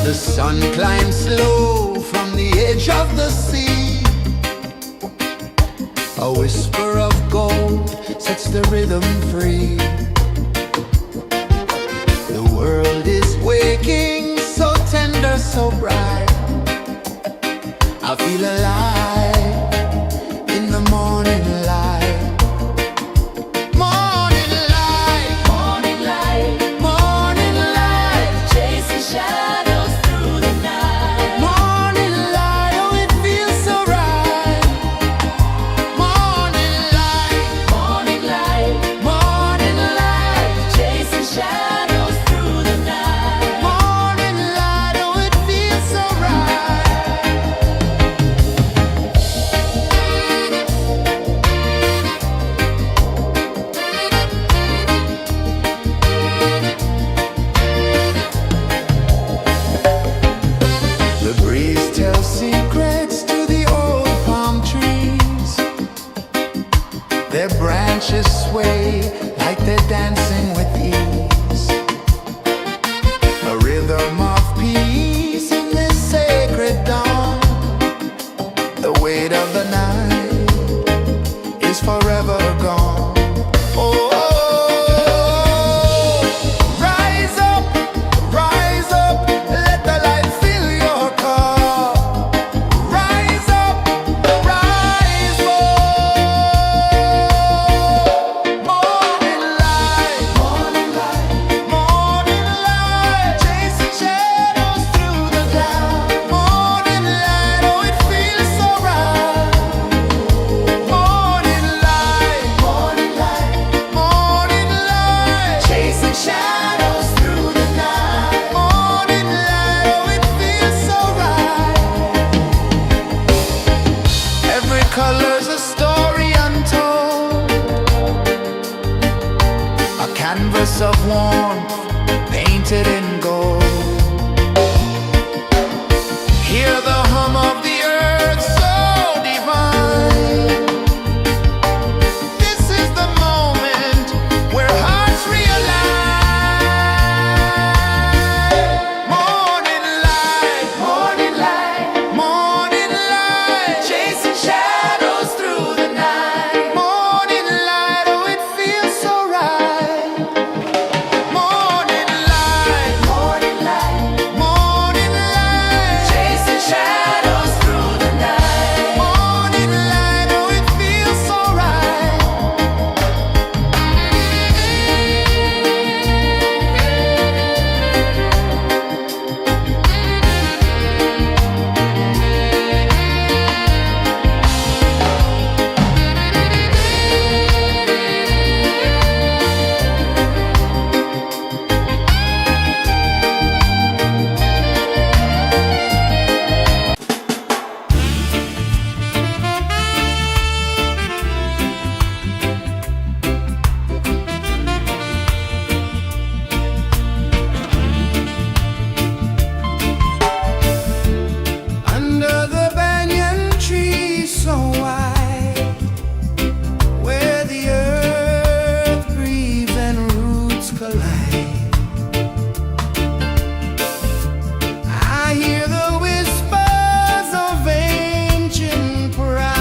The sun climbs slow from the edge of the sea. A whisper of gold sets the rhythm free. The world is waking, so tender, so bright. I feel alive in the morning light. Morning light, Morning light, morning light, chasing shadows through the night. morning light, oh it feels so right. Morning light, Morning light, morning light, chasing shadows through the night. morning light, oh it feels so right. The breeze tells secrets to the old palm trees. Their branches sway like they're dancing with ease. A rhythm of peace in this sacred dawn. The weight of the night is forever gone. Oh, rise up, let the light fill your car. Rise up, rise up. Morning light, morning light, morning light, chasing shadows through the cloud. Morning light, oh it feels so right. Morning light, morning light, morning light, chasing shadows through the night. Morning light, oh it feels so right. Every color's a story untold, a canvas of warmth painted in gold. Hear the hum of the earth so divine. This is the moment where hearts realign. Morning light, morning light, morning light, chasing shadows through the night. Morning light, oh it feels so right. Morning light, morning light, morning light, chasing shadows through the night. Morning light, oh it feels so right. Under the banyan tree so wide, where the earth breathes and roots collide, I hear the whispers of ancient pride.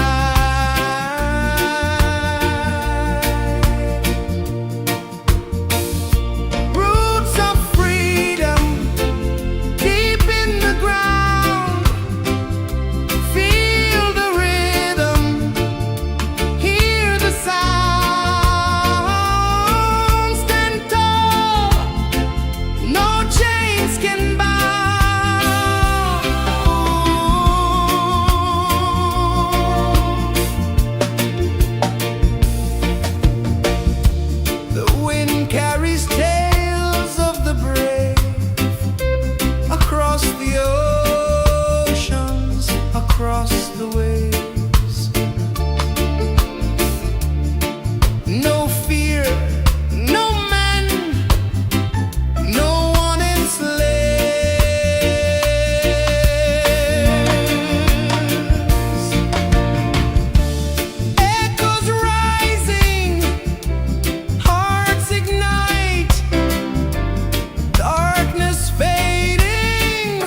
Roots of freedom deep in the ground. Feel the rhythm, hear the sound. Stand tall, no chains can bound. The wind carries tales of the brave across the oceans, across the waves. No fear, no man, no one enslaves. Echoes rising, hearts ignite, darkness fading,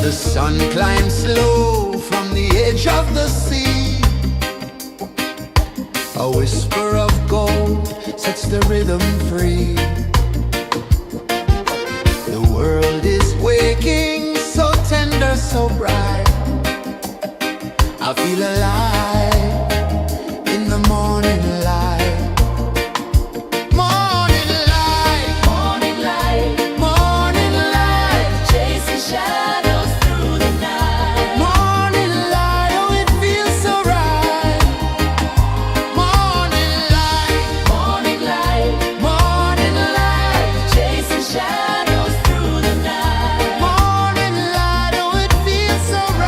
The sun climbs slow from the edge of the sea. A whisper of gold sets the rhythm free. The world is waking, so tender, so bright. I feel alive in the morning light. Morning light, Morning light, morning light, chasing shadows through the night. morning light, oh it feels so right. Morning light, Morning light, morning light, chasing shadows through the night. morning light, oh it feels so right.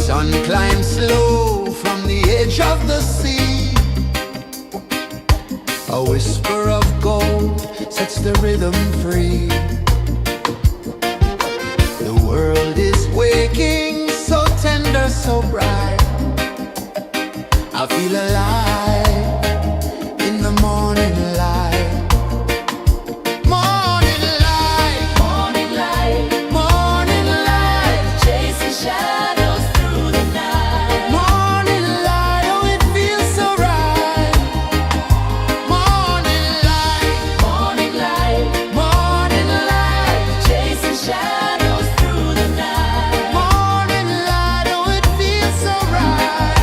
Sun climbs slow from the edge of the sea. A whisper of gold sets the rhythm free. The world is waking, so tender, so bright. I feel alive in the morning light. Morning light, Morning light, morning light, chasing shadows through the night. morning light, oh it feels so right. Morning light, Morning light, morning light, chasing shadows through the night. morning light, oh it feels so right.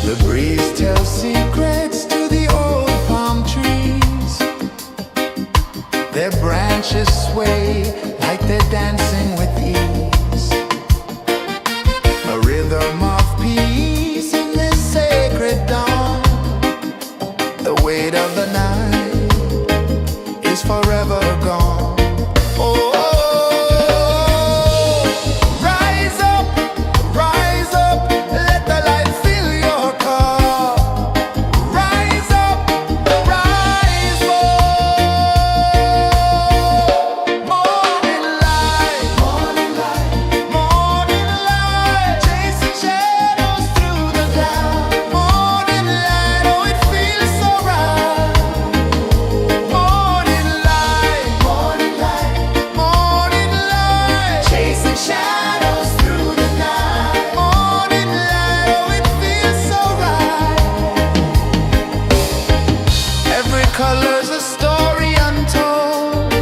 The breeze tells secrets to the old palm trees. Their branches sway like they're dancing with ease. A rhythm of peace in this sacred dawn. The weight of the night is forever gone. Oh, rise up, let the light fill your cup. Rise up, rise up. Morning light, morning light, morning light, chasing shadows through the cloud. Morning light, oh it feels so right. Morning light, morning light, morning light, chasing shadows through the night. Morning light, oh it feels so right. Every color's a story untold,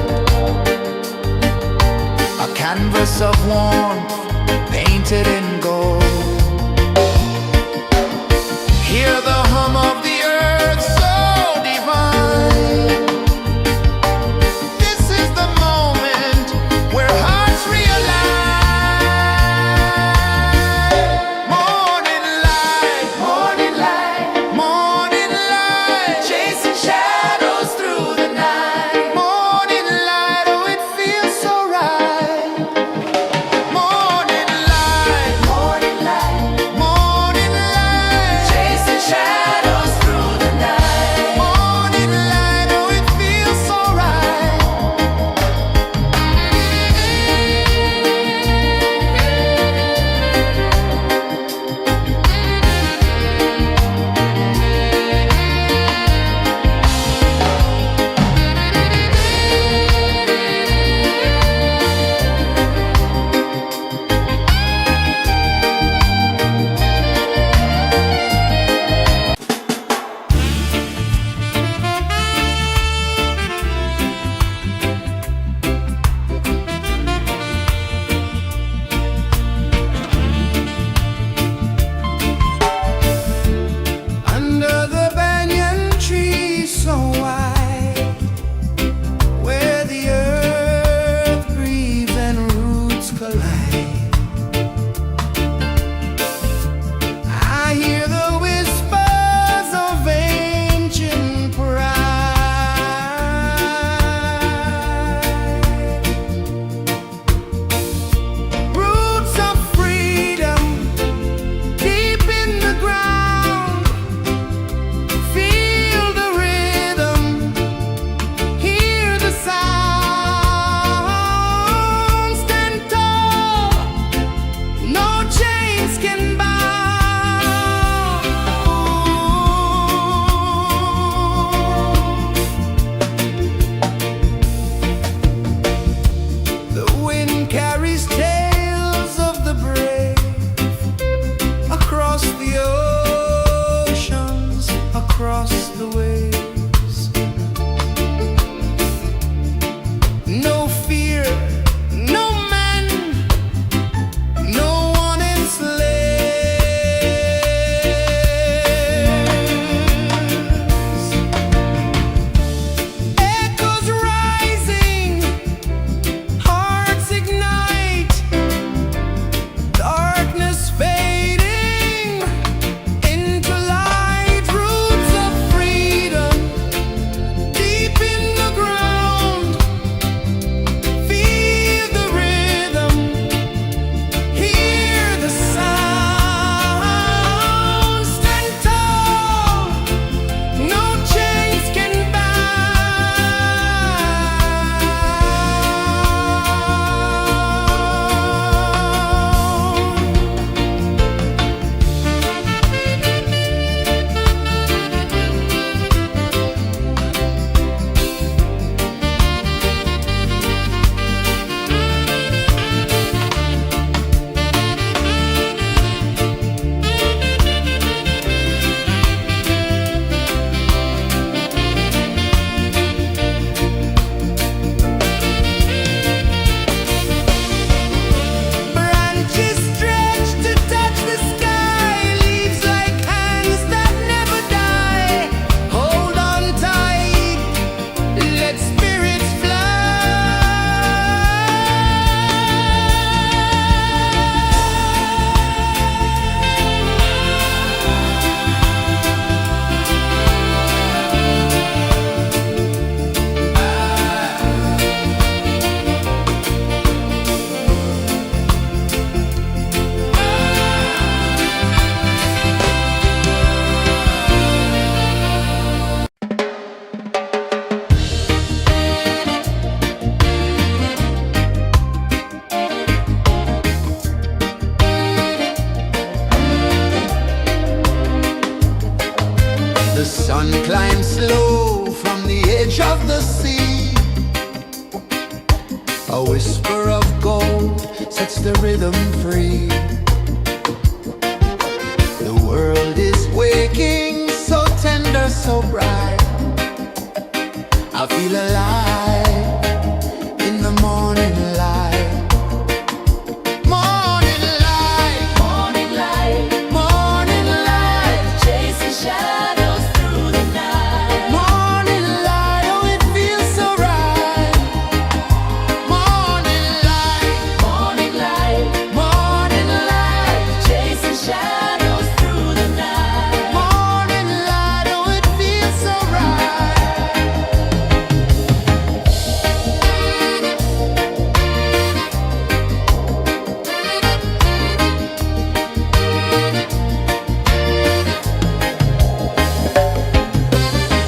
a canvas of warmth painted in gold. Hear the hum of the earth so divine. This is the moment where hearts realign. Morning light, morning light, morning light, chasing shadows through the night. Morning light, oh it feels so right. Morning light, morning light, morning light, chasing shadows through the night. Morning light, oh it feels so right. Under the banyan tree so wide, where the earth breathes and roots collide, I hear the whispers of ancient pride. Roots of freedom deep in the ground. Feel the rhythm, hear the sound. Stand tall, no chains can bound. The wind carries tales of the brave across the oceans, across the waves. No fear, no man, no one enslaves. Echoes rising, hearts ignite. whisper of gold sets the rhythm free. The world is waking, so tender, so bright. I feel alive in the morning light. Morning light, Morning light, morning light, chasing shadows through the night. morning light, oh it feels so right. Morning light, Morning light, morning light, chasing shadows through the night. morning light, oh it feels so right.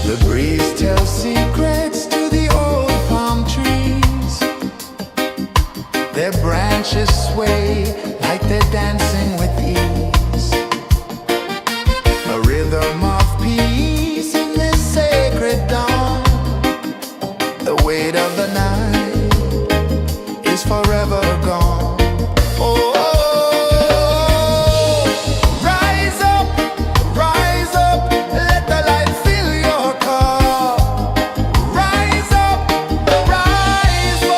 The breeze tells secrets to the old palm trees. Their branches sway like they're dancing with ease. A rhythm of peace in this sacred dawn. The weight of the night is forever gone. Oh, rise up, let the light fill your cup. Rise up, rise up.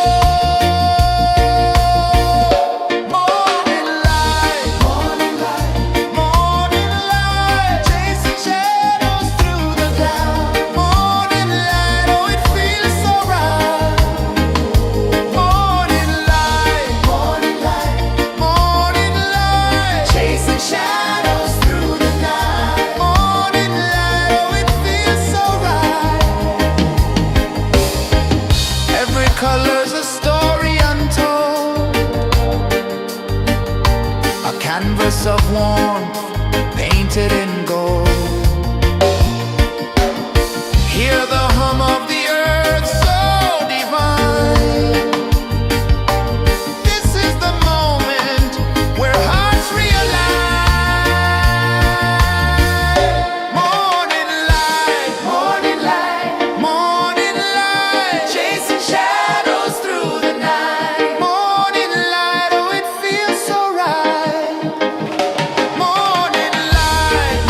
Morning light, morning light, morning light, chasing shadows through the cloud. Morning light, oh it feels so right. Morning light, morning light, morning light, chasing shadows through the night. Morning light, oh it feels so right. Every color's a story untold, a canvas of warmth painted in gold. Hear the hum of the earth so divine. This is the moment where hearts realign. Morning light, morning light, morning light, chasing shadows through the night. Morning light, oh it feels so right. Morning light,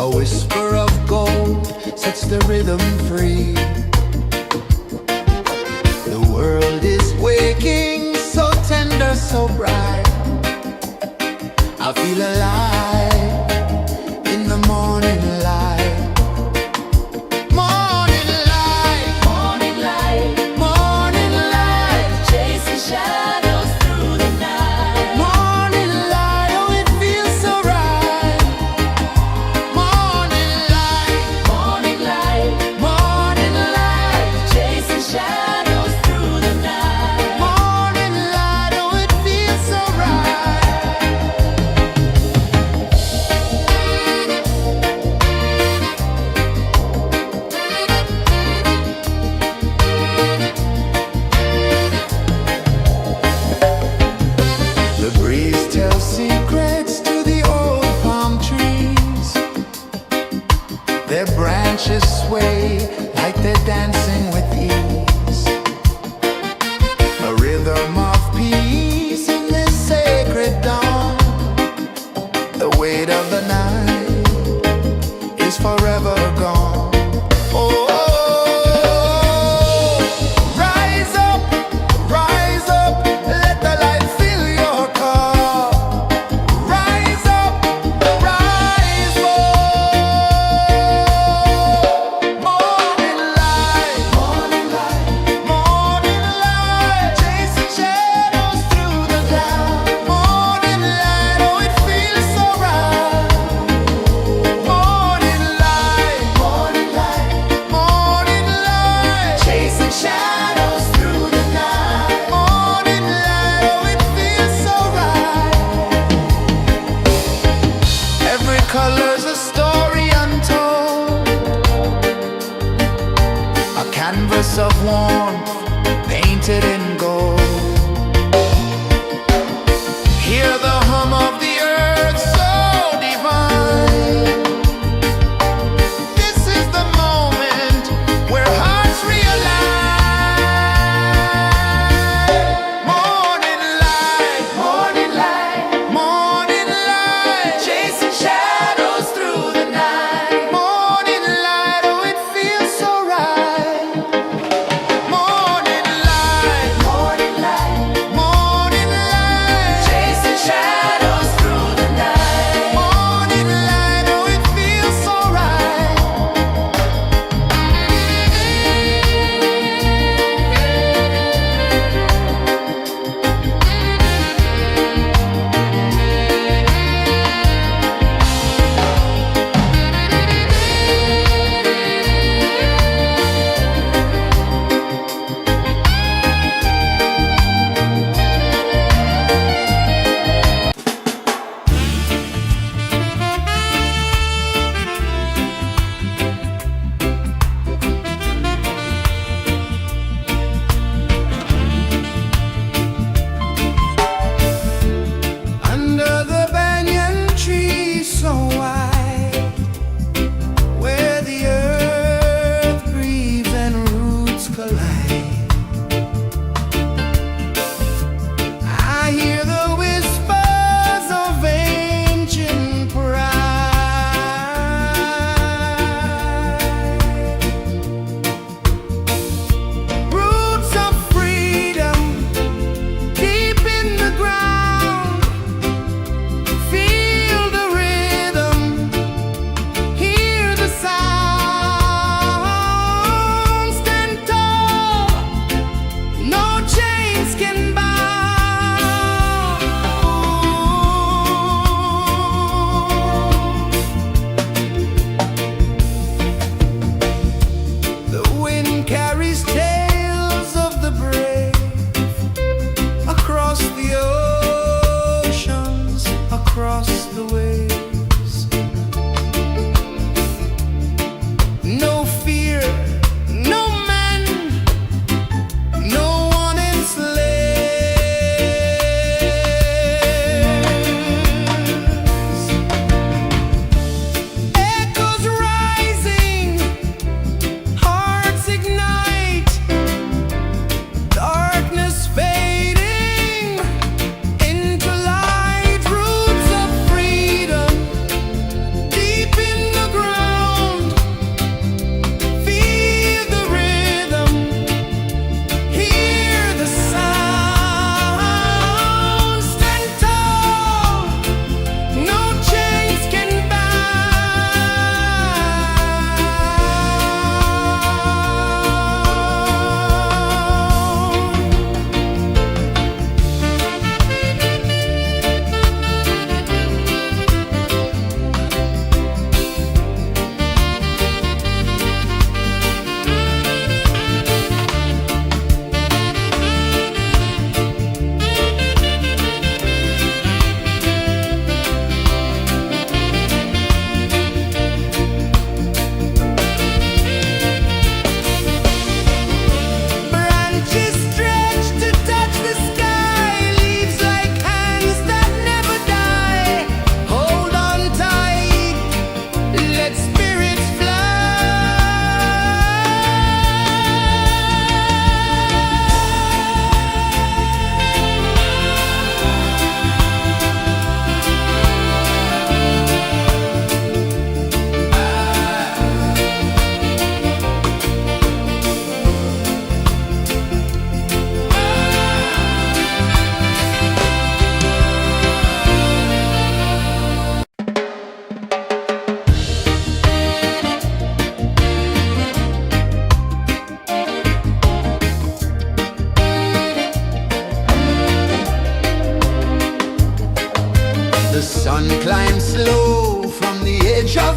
A whisper of gold sets the rhythm free. The world is waking, so tender, so bright. I feel alive in the morning light. Morning light, Morning light, morning light, chasing shadows through the night. morning light, oh it feels so right. Morning light, Morning light, morning light, chasing shadows through the night. morning light, oh it feels so right. The breeze tells secrets to the old palm trees. Their branches sway like they're dancing with ease. A rhythm of peace in this sacred dawn. The weight of the night is forever gone. Oh, rise up, let the light fill your cup. Rise up, rise up. Morning light, morning light, morning light, chasing shadows through the cloud. Morning light, oh it feels so right. Morning light, morning light, morning light, chasing shadows through the night. Morning light, oh it feels so right. Every color's a story untold, a canvas of warmth painted in gold. Hear the hum of the earth so divine. This is the moment where hearts realign. Morning light, morning light, morning light, chasing shadows through the night. Morning light, oh it feels so right. Morning light,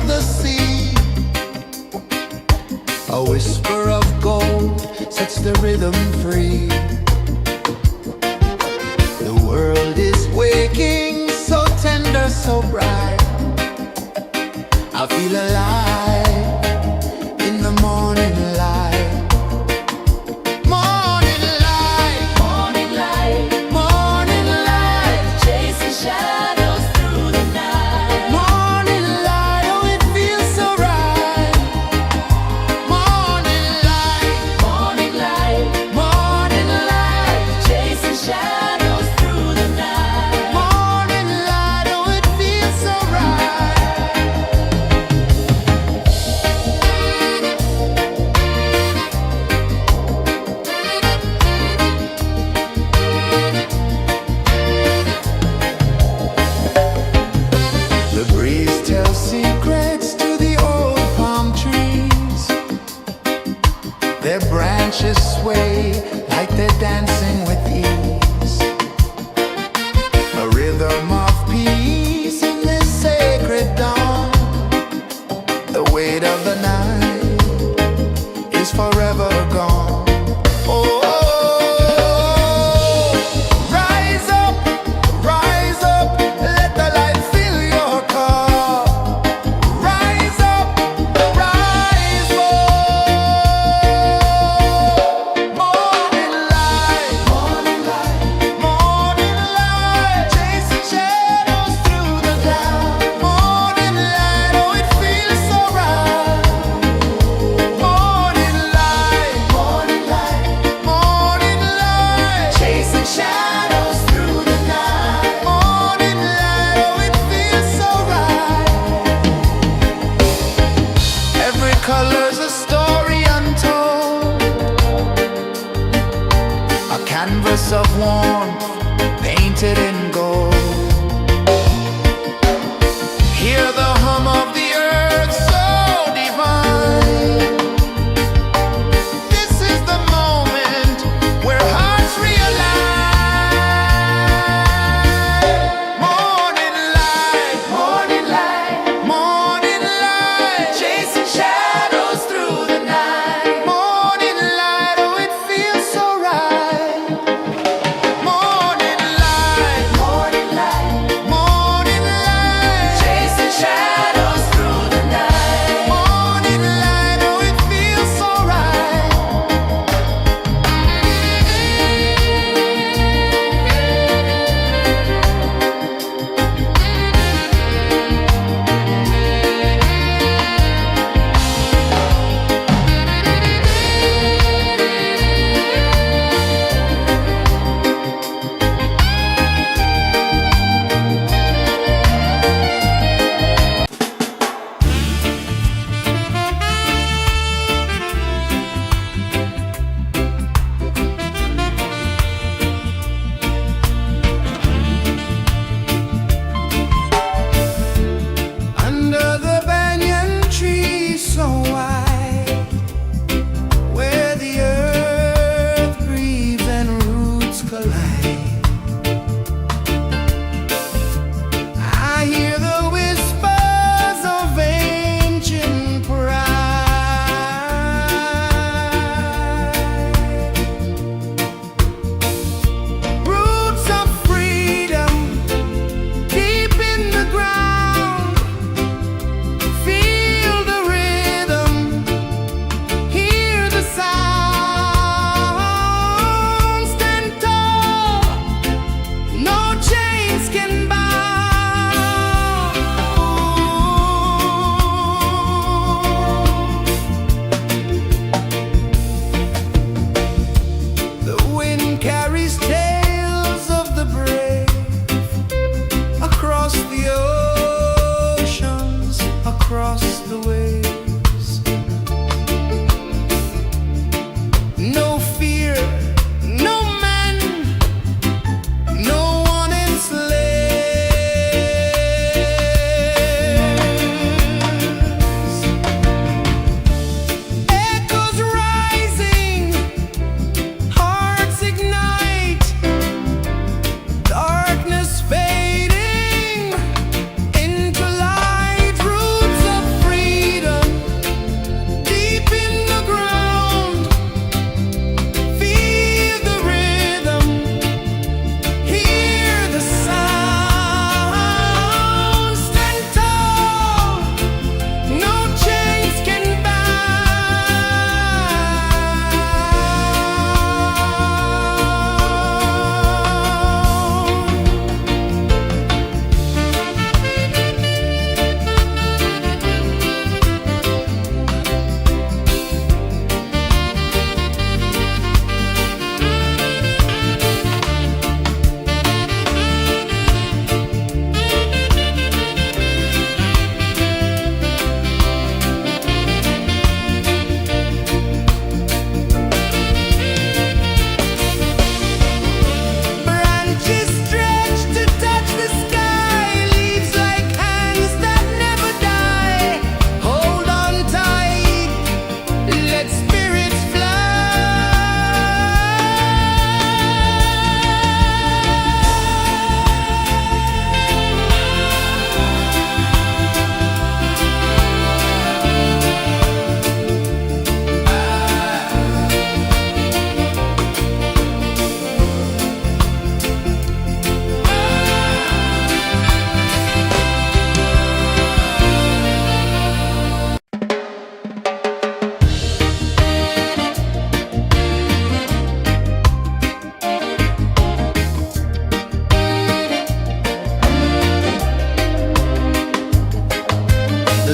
the sea. A whisper of gold sets the rhythm free. The world is waking, so tender, so bright. I feel alive in the morning light. Morning light, Morning light, morning light, chasing shadows through the night. morning light, oh it feels so right. Morning light, Morning light, morning light, chasing shadows through the night. morning light, oh it feels so right. The breeze tells secrets to the old palm trees. Their branches sway like they're dancing with ease. A rhythm of peace in this sacred dawn. The weight of the night is forever gone. Oh, rise up, let the light fill your cup. Rise up, rise up. Morning light, morning light, chasing shadows through the cloud. Morning light, oh it feels so right. Morning light, chasing shadows through the night. Morning light, oh it feels so right. Every color's a story untold, a canvas of warmth painted in gold. Hear the hum of the earth so divine. This is the moment where hearts realign. Morning light, morning light, chasing shadows through the night. Morning light, oh it feels so right. Morning light,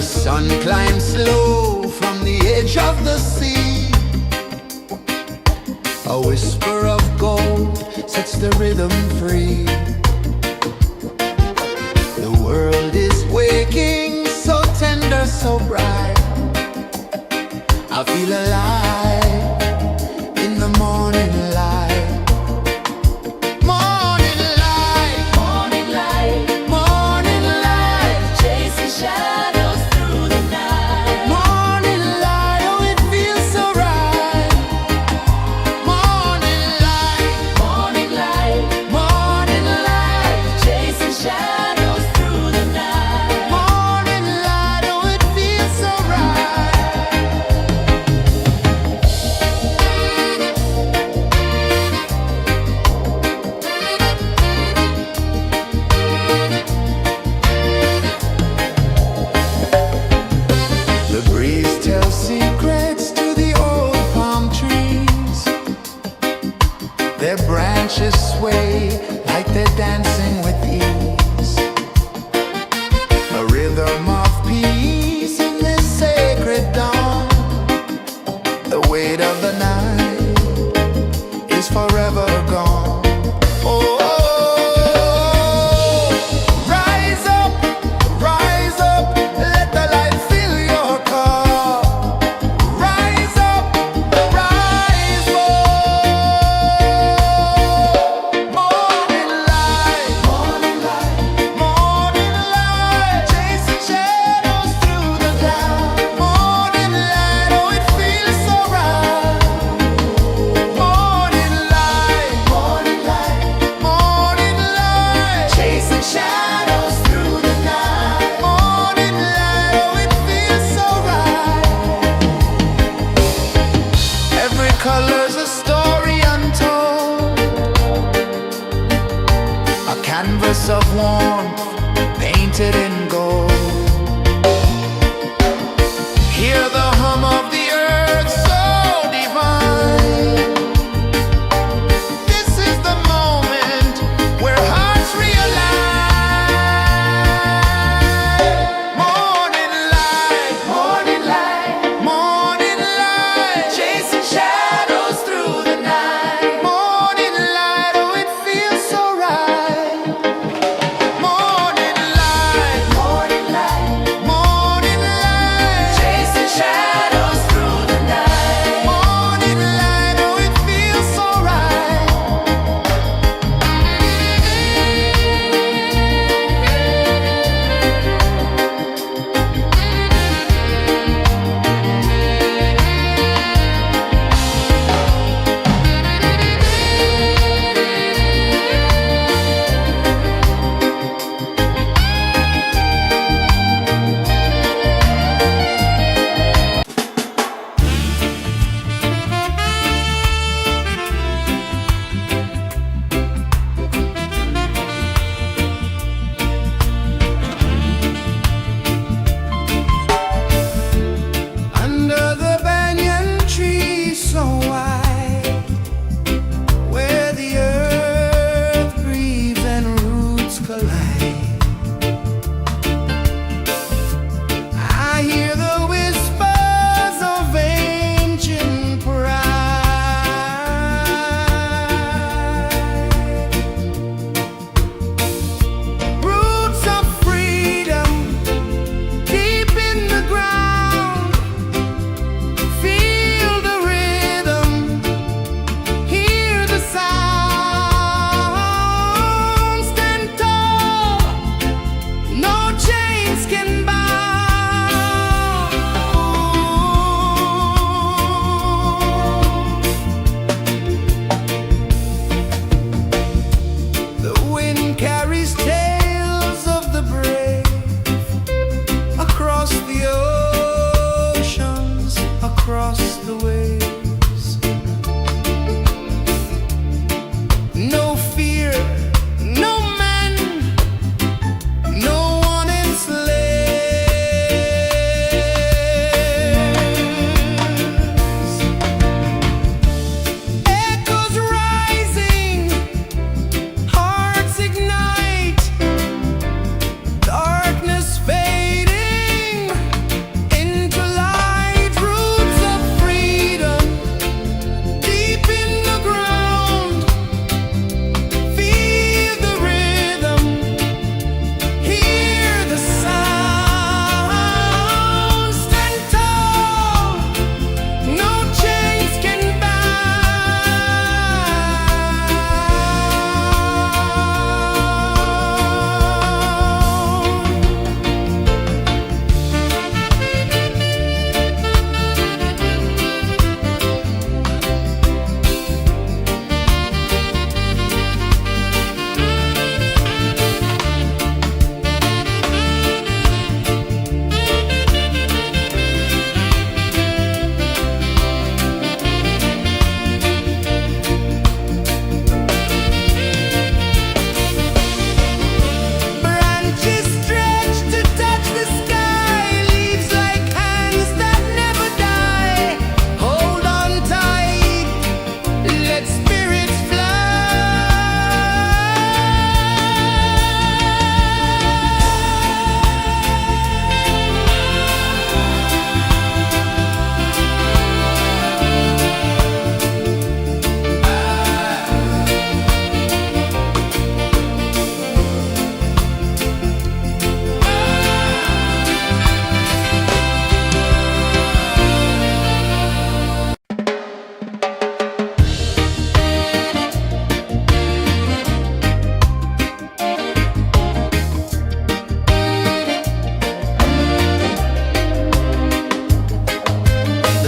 The sun climbs slow from the edge of the sea. A whisper of gold sets the rhythm free. The world is waking, so tender, so bright. I feel alive in the morning light. Morning light, Morning light, morning light, chasing shadows through the night. morning light, oh it feels so right. Morning light, Morning light, morning light.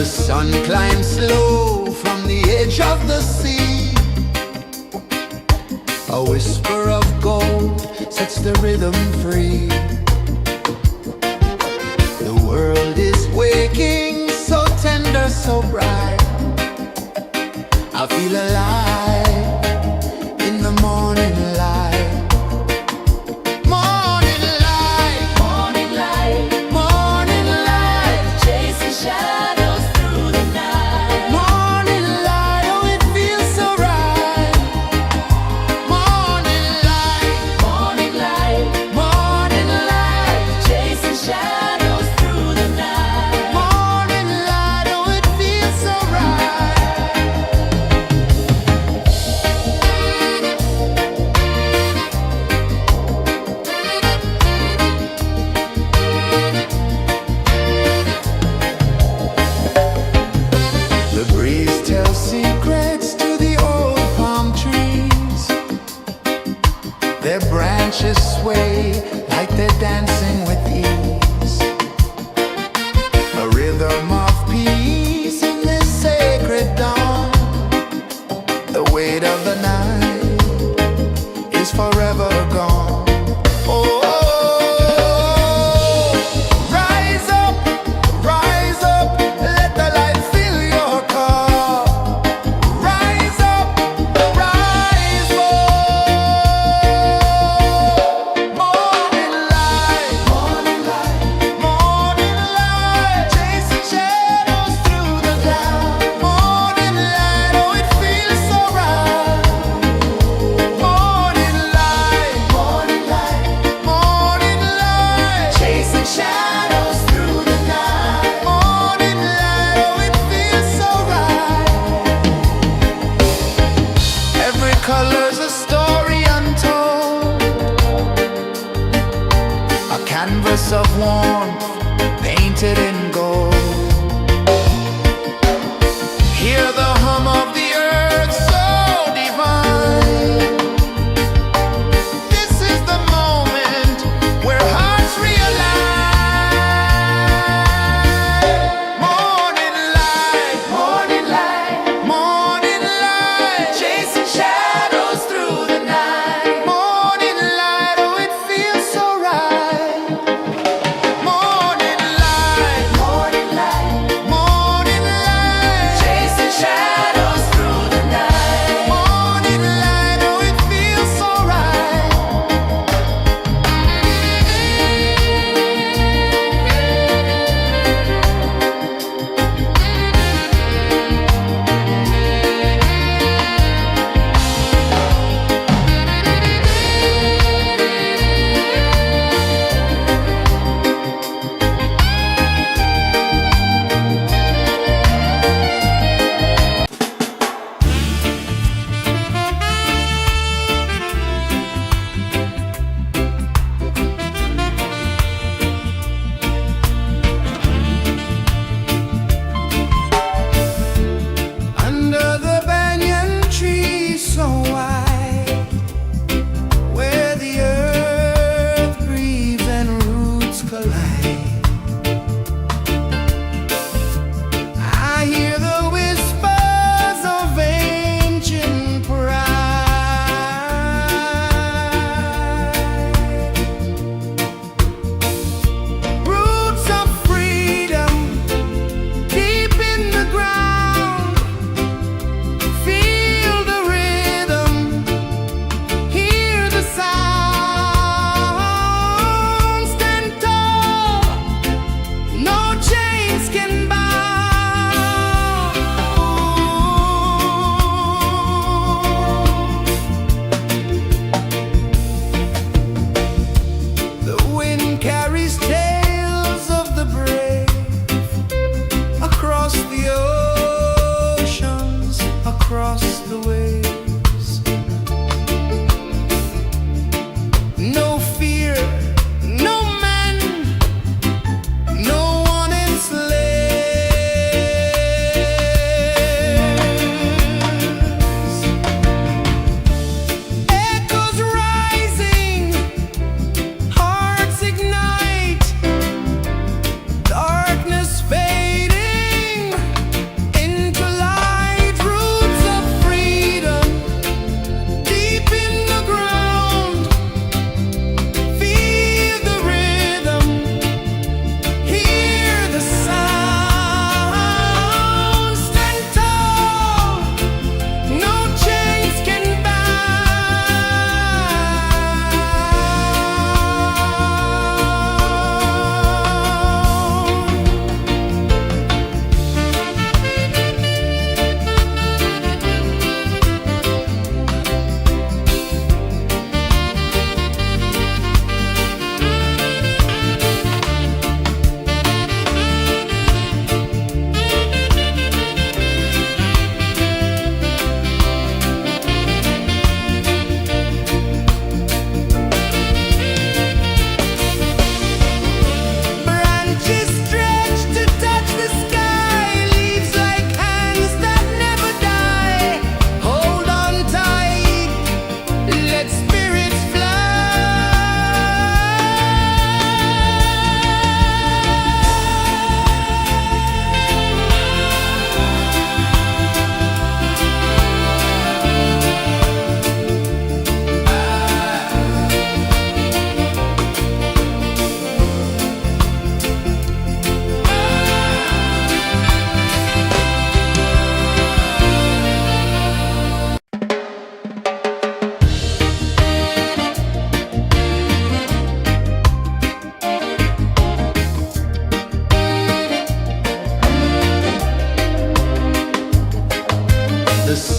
The sun climbs slow from the edge of the sea. A whisper of gold sets the rhythm free. The world is waking, so tender, so bright. I feel alive in the morning light. Morning light, Morning light, morning light, chasing shadows through the night. morning light, oh it feels so right. Morning light, Morning light, morning light, chasing shadows through the night. morning light, oh it feels so right. The breeze tells secrets to the old palm trees. Their branches sway like they're dancing with ease. A rhythm of peace in this sacred dawn. The weight of the night is forever gone. Oh, rise up, let the light fill your cup. Rise up, rise up. Morning light, morning light, chasing shadows through the cloud. Morning light, oh it feels so right. Morning light, morning light, chasing shadows through the night. Morning light, oh it feels so right. Every color's a story untold, a canvas of warmth painted in gold. Hear the hum of the earth so divine. This is the moment where hearts realign. Morning light, morning light, chasing shadows through the night. Morning light, oh it feels so right. Morning light,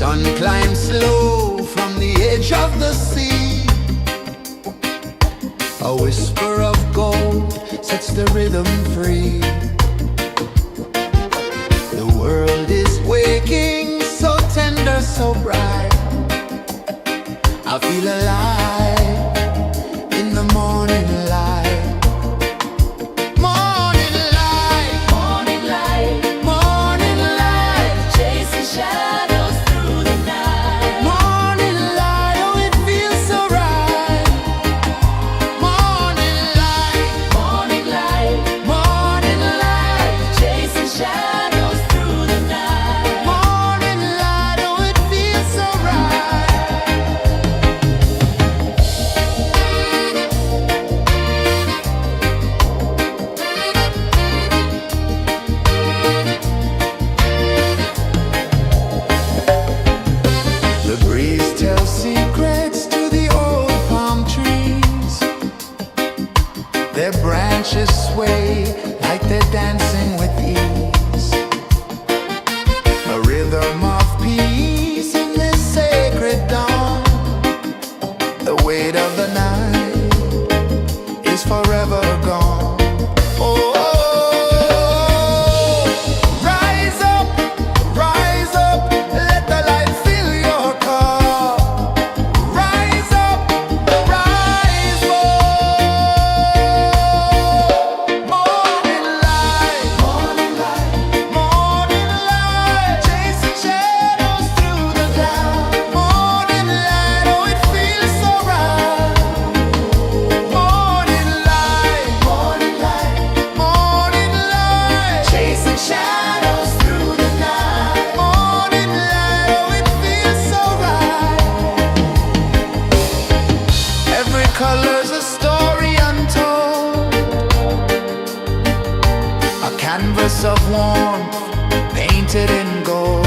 sun climbs slow from the edge of the sea. A whisper of gold sets the rhythm free. The world is waking, so tender, so bright. I feel alive in the morning light. Morning light, Morning light, morning light, chasing shadows through the night. morning light, oh it feels so right. Morning light, Morning light, morning light, chasing shadows through the night. morning light, oh it feels so right. The breeze tells secrets to the old palm trees. Their branches sway like they're dancing with ease. A rhythm of peace in this sacred dawn. The weight of the night is forever gone. Oh, rise up, let the light fill your cup. Rise up, rise up. Morning light, morning light, morning light, chasing shadows through the cloud. Morning light, oh it feels so right. Morning light, morning light, morning light, chasing shadows through the night. Morning light, oh it feels so right. Every color's a story untold, a canvas of warmth painted in gold.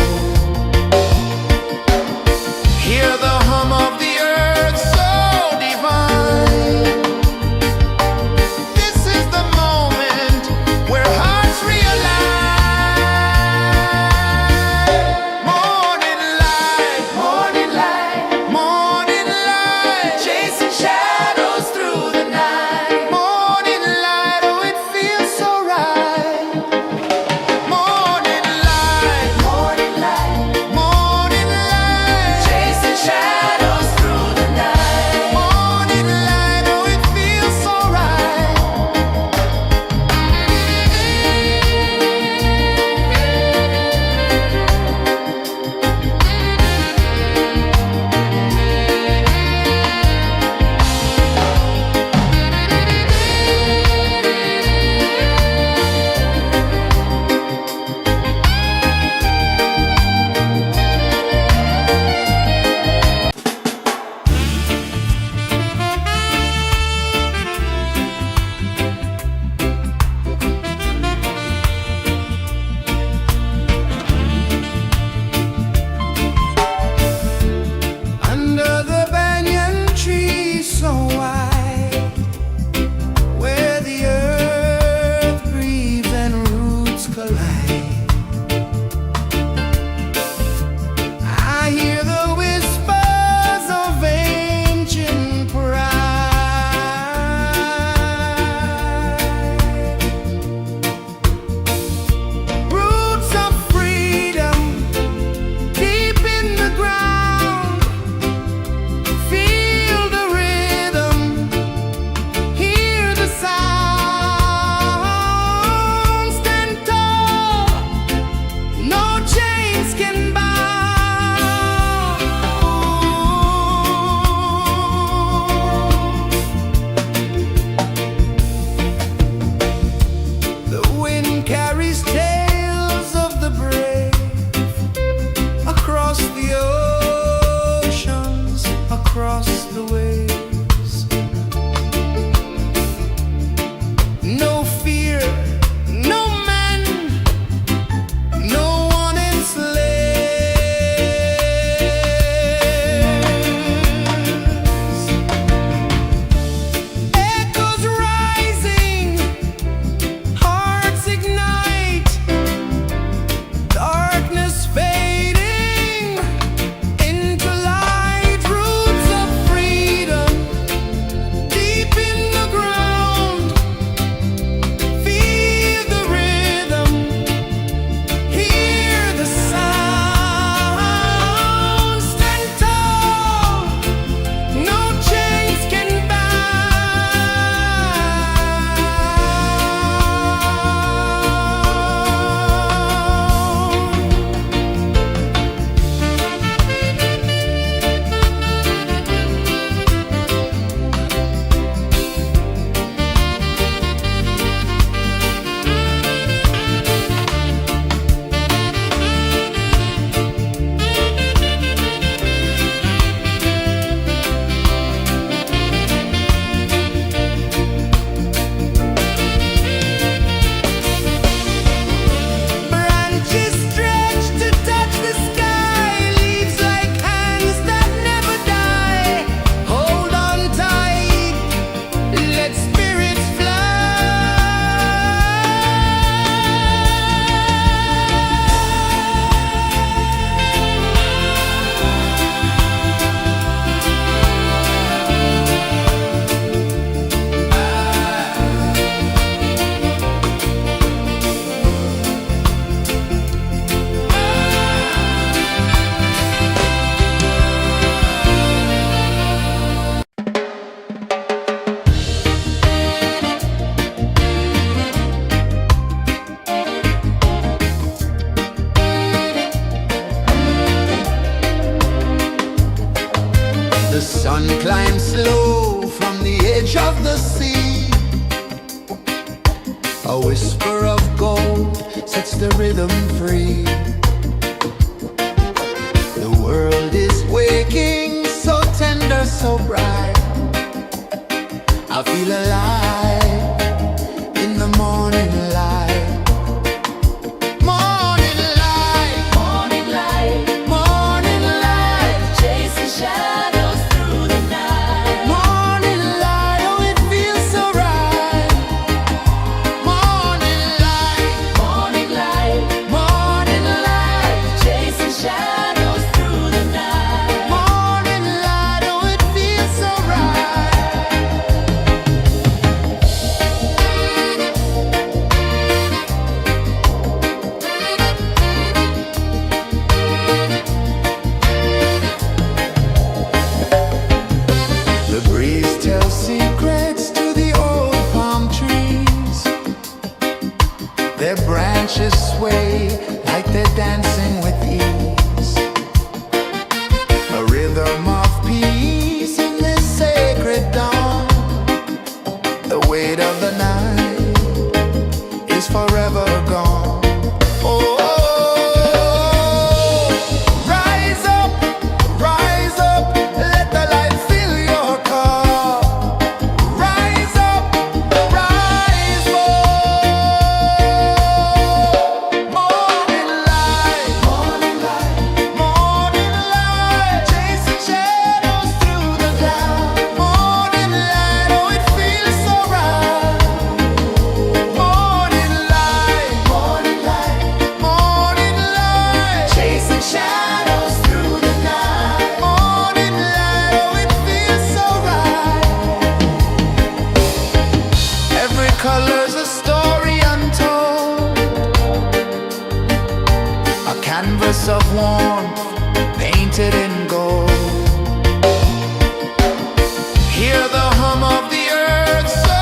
Hear the hum of the earth so divine. This is the moment where hearts realign. Morning light, morning light, morning light, chasing shadows through the night. Morning light, oh it feels so right. Morning light, morning light, morning light, chasing shadows through the night. Morning light, oh it feels so right. Under the banyan tree so wide, where the earth breathes and roots collide, I hear the whispers of ancient pride. Roots of freedom deep in the ground. Feel the rhythm, hear the sound. Stand tall, no chains can bound. The wind carries tales of the brave across the oceans, across the waves. No fear, no man, no one enslaves. Echoes rising, hearts ignite. of the sea. A whisper of gold sets the rhythm free. The world is waking, so tender, so bright. I feel alive in the morning light. Morning light, Morning light, morning light, chasing shadows through the night. morning light, oh it feels so right. Morning light, Morning light, morning light, chasing shadows through the night. morning light, oh it feels so right. The breeze tells secrets to the old palm trees. Their branches sway like they're dancing with ease. A rhythm of peace in this sacred dawn. The weight of the night is forever gone. Oh, rise up, let the light fill your cup. Rise up, rise up. Morning light, morning light, morning light, chasing shadows through the cloud. Morning light, oh it feels so right. Morning light, morning light, morning light, chasing shadows through the night. Morning light, oh it feels so right. Every color's a story untold, a canvas of warmth painted in gold. Hear the hum of the earth so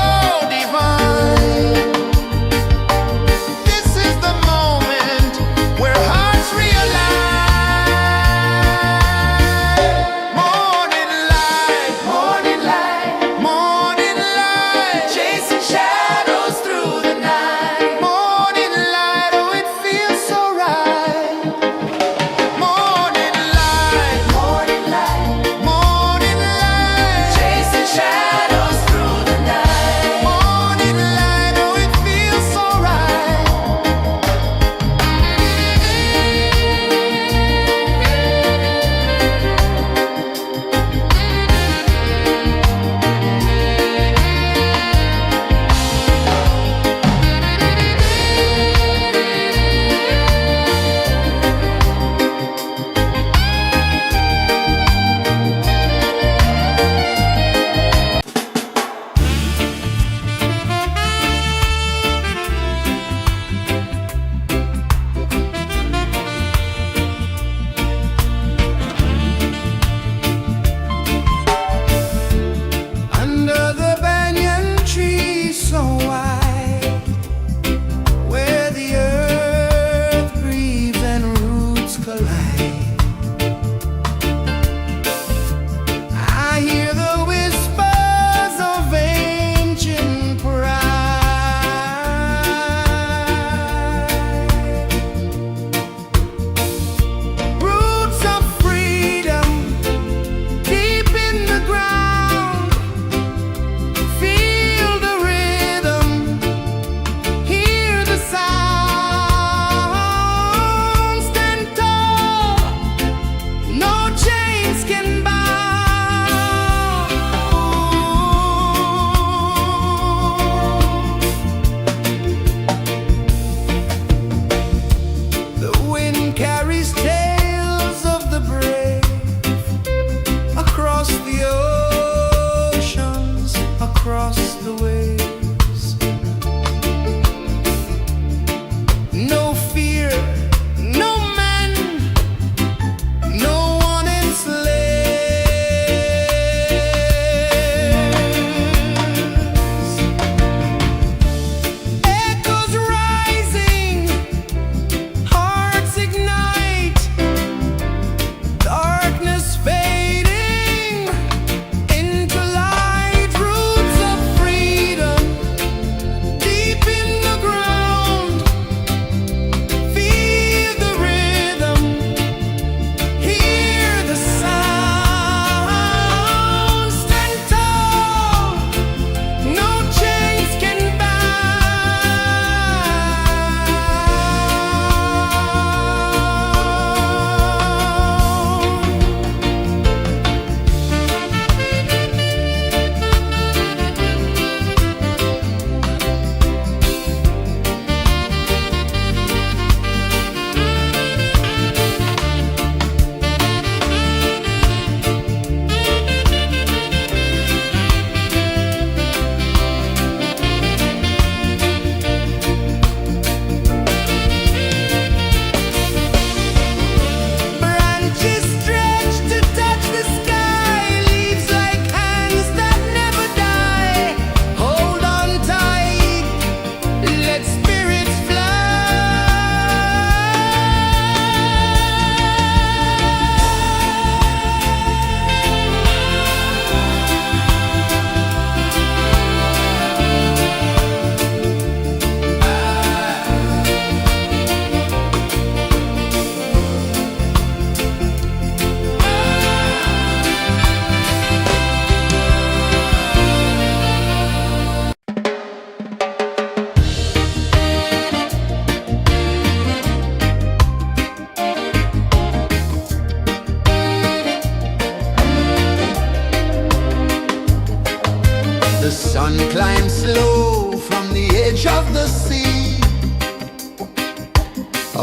divine. This is the moment where hearts realign. Morning light, morning light, morning light, chasing shadows through the night. Morning light, oh it feels so right. Morning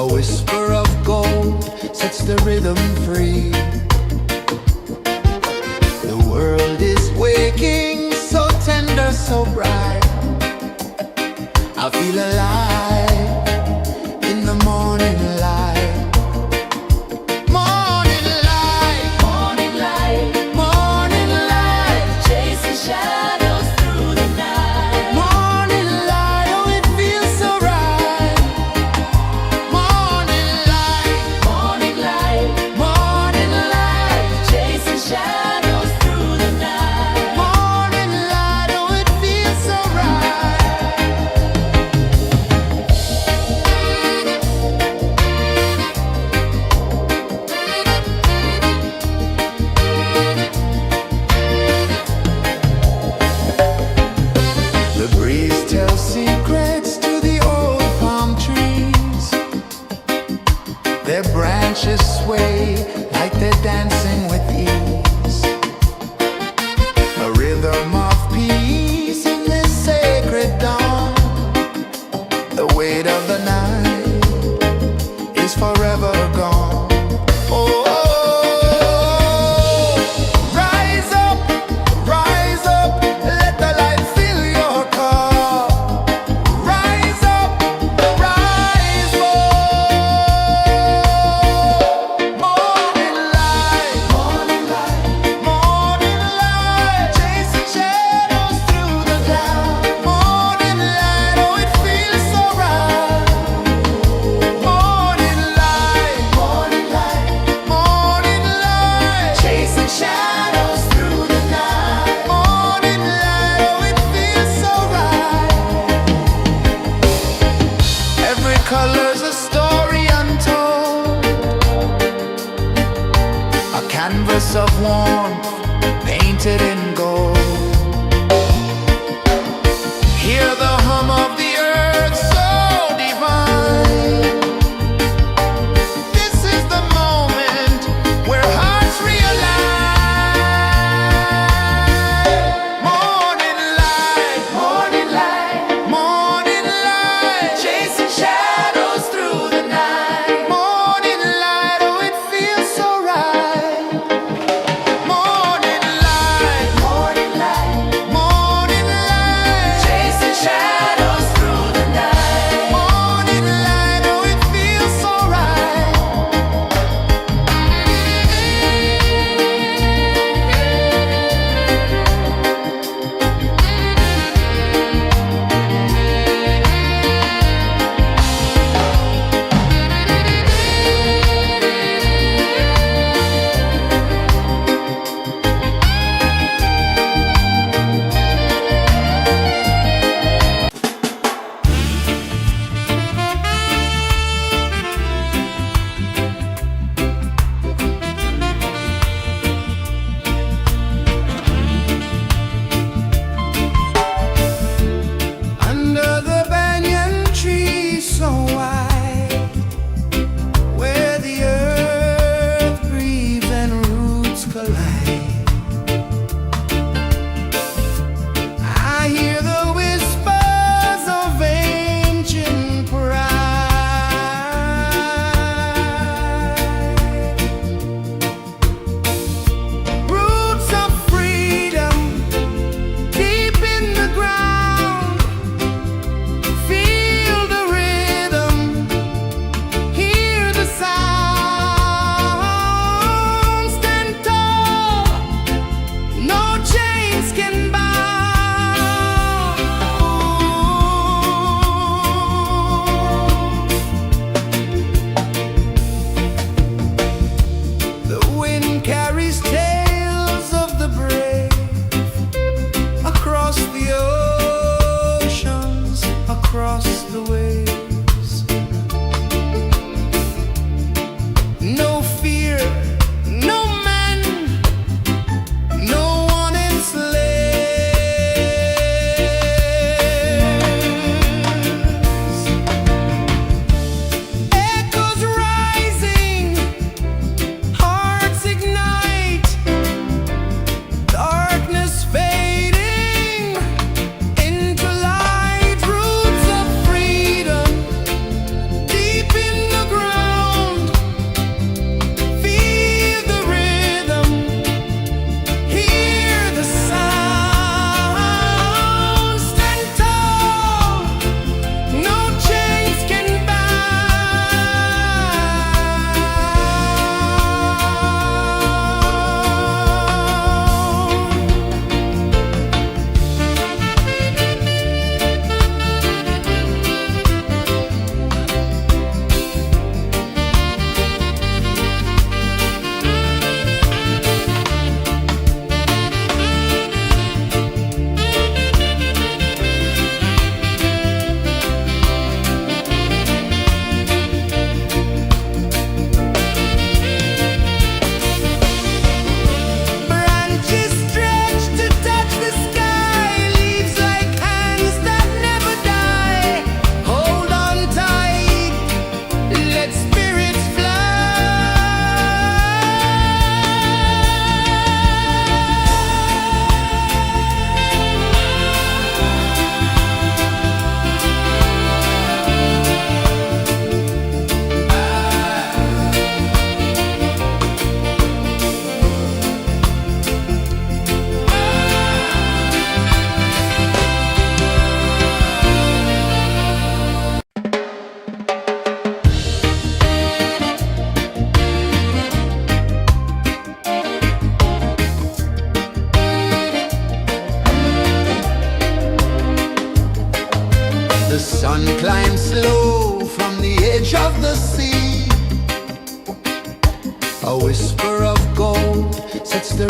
A whisper of gold sets the rhythm free. The world is waking, so tender, so bright. I feel alive in the morning light. Morning light, Morning light, morning light, chasing shadows through the night. morning light, oh it feels so right. Morning light, Morning light, morning light, chasing shadows through the night. morning light, oh it feels so right. The breeze tells secrets to the old palm trees. Their branches sway like they're dancing with ease. A rhythm of peace in this sacred dawn. The weight of the night is forever gone. Oh, rise up, let the light fill your cup. Rise up, rise up. Morning light, morning light, morning light, chasing shadows through the cloud. Morning light, oh it feels so right. Morning light, morning light, morning light, chasing shadows through the night. Morning light, oh it feels so right. Every color's a story untold, a canvas of warmth painted in gold. Hear the hum of the earth so divine. This is the moment where hearts realign. Morning light, morning light, morning light, chasing shadows through the night. Morning light, oh it feels so right. Morning light,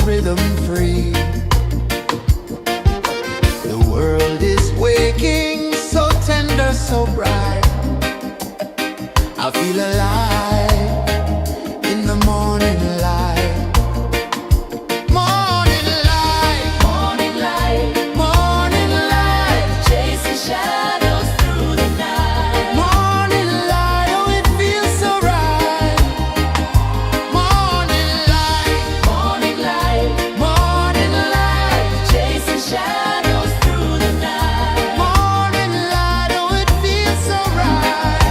rhythm free. The world is waking, so tender, so bright. I feel alive in the morning light. Morning light, Morning light, morning light, chasing shadows through the night. morning light. Oh, it feels so right. Morning light, Morning light, morning light, chasing shadows through the night. morning light. Oh, it feels so right.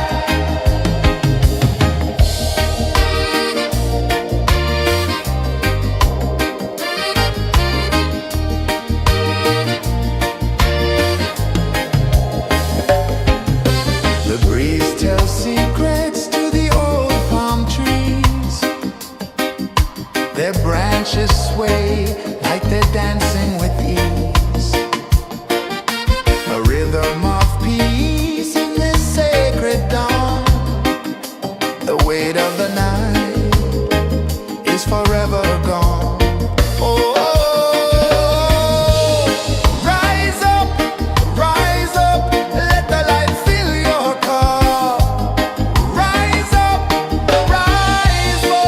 The breeze tells secrets to the old palm trees. Their branches sway like they're dancing with ease. A rhythm of peace in this sacred dawn. The weight of the night is forever gone. Oh, rise up, let the light fill your car. Rise up, rise up.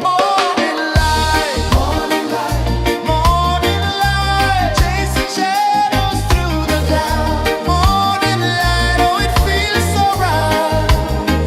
Morning light, morning light, morning light, chasing shadows through the cloud. Morning light, oh, it feels so right.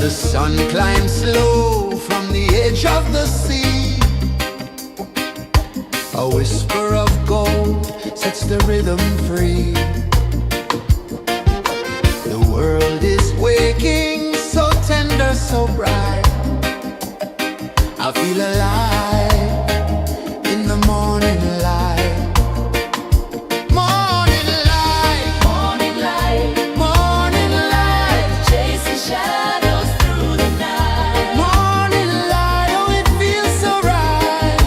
The sun climbs slow from the edge of the sea. A whisper of gold sets the rhythm free. The world is waking, so tender, so bright. I feel alive in the morning light. Morning light, Morning light, morning light, chasing shadows through the night. morning light, oh it feels so right.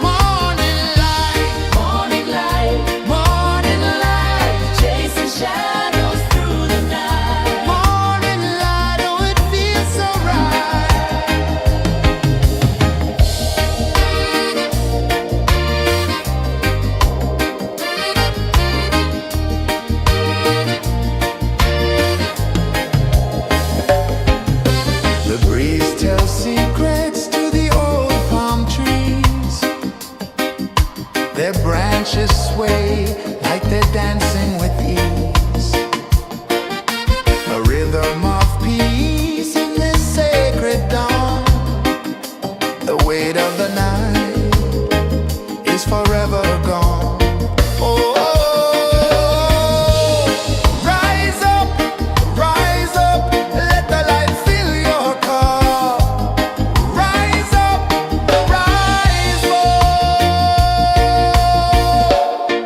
Morning light, Morning light, morning light, chasing shadows through the night. morning light, oh it feels so right. The breeze tells secrets to the old palm trees. Their branches sway like they're dancing with ease. A rhythm of peace in this sacred dawn. The weight of the night is forever gone. Oh, rise up, let the light fill your cup. Rise up, rise up.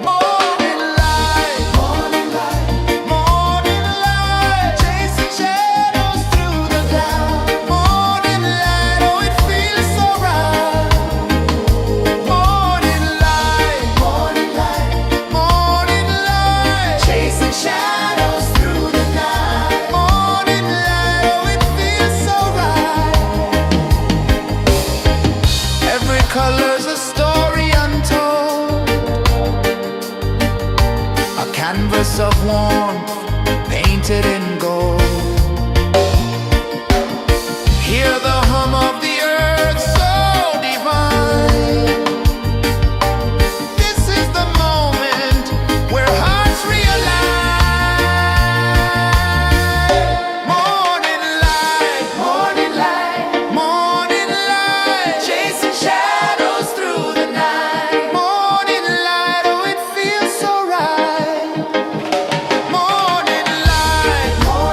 Morning light, morning light, morning light, chasing shadows through the cloud. Morning light, oh it feels so right. Morning light, morning light, morning light, chasing shadows through the night. Morning light, oh it feels so right. Every color's a story untold, a canvas of warmth painted in gold. Hear the hum of the earth so divine. This is the moment where hearts realign. Morning light, morning light, morning light, chasing shadows through the night. Morning light, oh it feels so right. Morning light, morning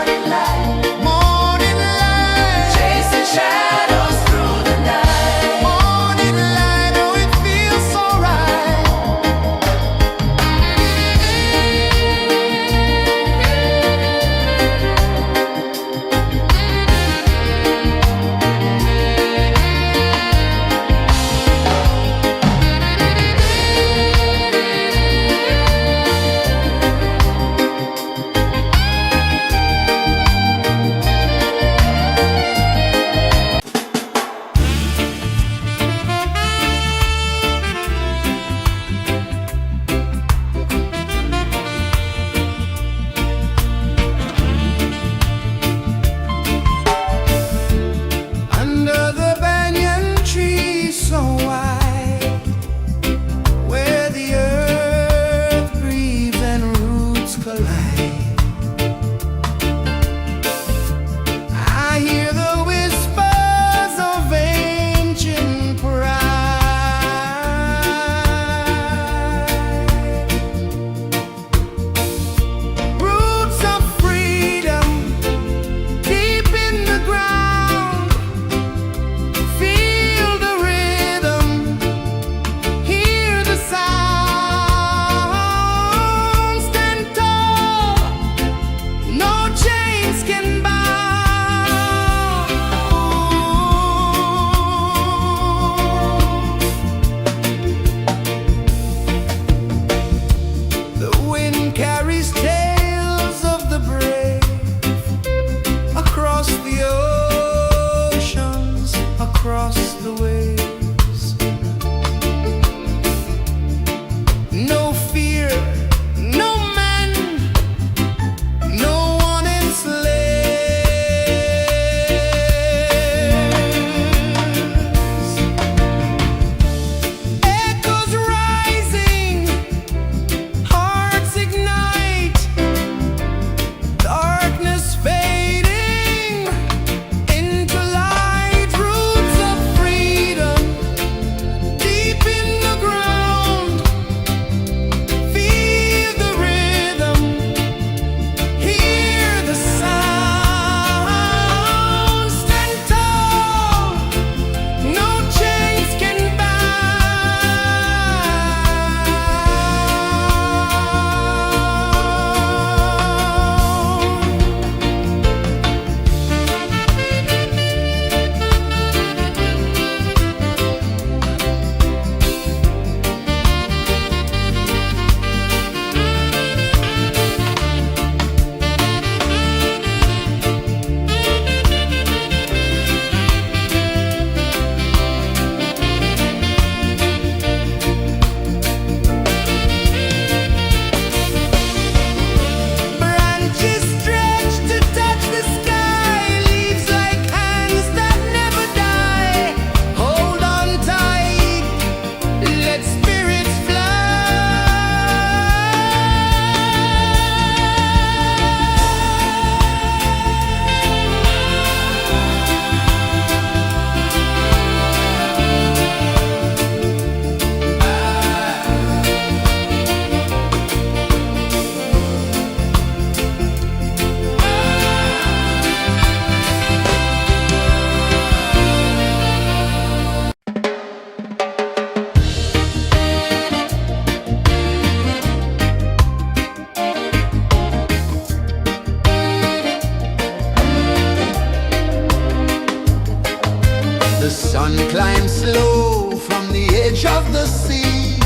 The sun climbs slow from the edge of the sea.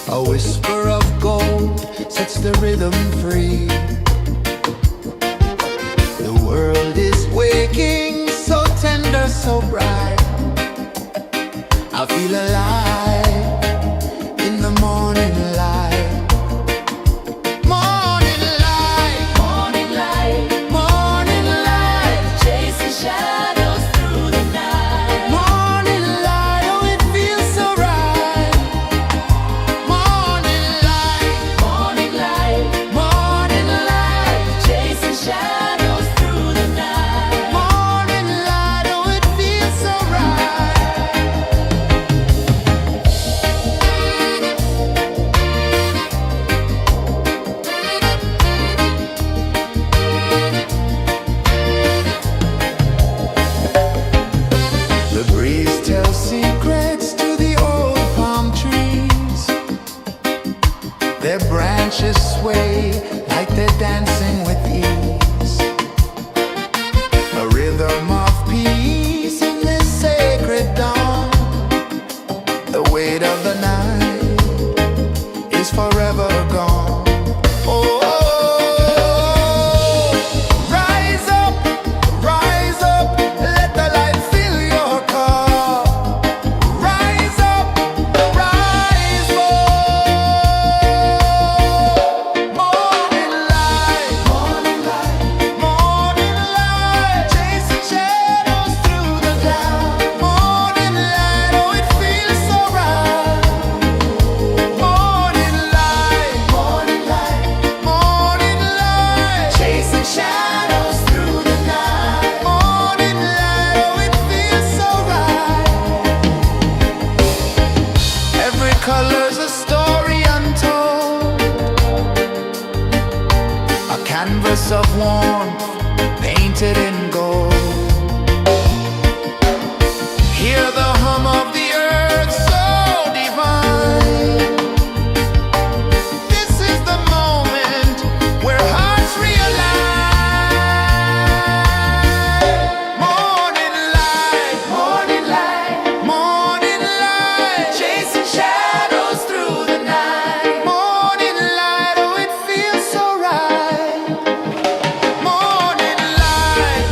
A whisper of gold sets the rhythm free. The world is waking, so tender, so bright. I feel alive in the morning light. Morning light, Morning light, morning light, chasing shadows through the night. morning light, oh it feels so right. Morning light, Morning light, morning light, chasing shadows through the night. morning light, oh it feels so right. The breeze tells secrets to the old palm trees. Their branches sway like they're dancing with ease. A rhythm of peace in this sacred dawn. The weight of the night is forever gone. Oh, rise up, let the light fill your cup. Rise up, rise up. Morning light, morning light, morning light, chasing shadows through the cloud. Morning light, oh it feels so right. Morning light, morning light, morning light, chasing shadows through the night. Morning light, oh it feels so right. Every color's a story untold, a canvas of warmth painted in gold. Hear the hum of the earth so divine. This is the moment where hearts realign. Morning light, morning light, morning light, chasing shadows through the night. Morning light, oh it feels so right. Morning light,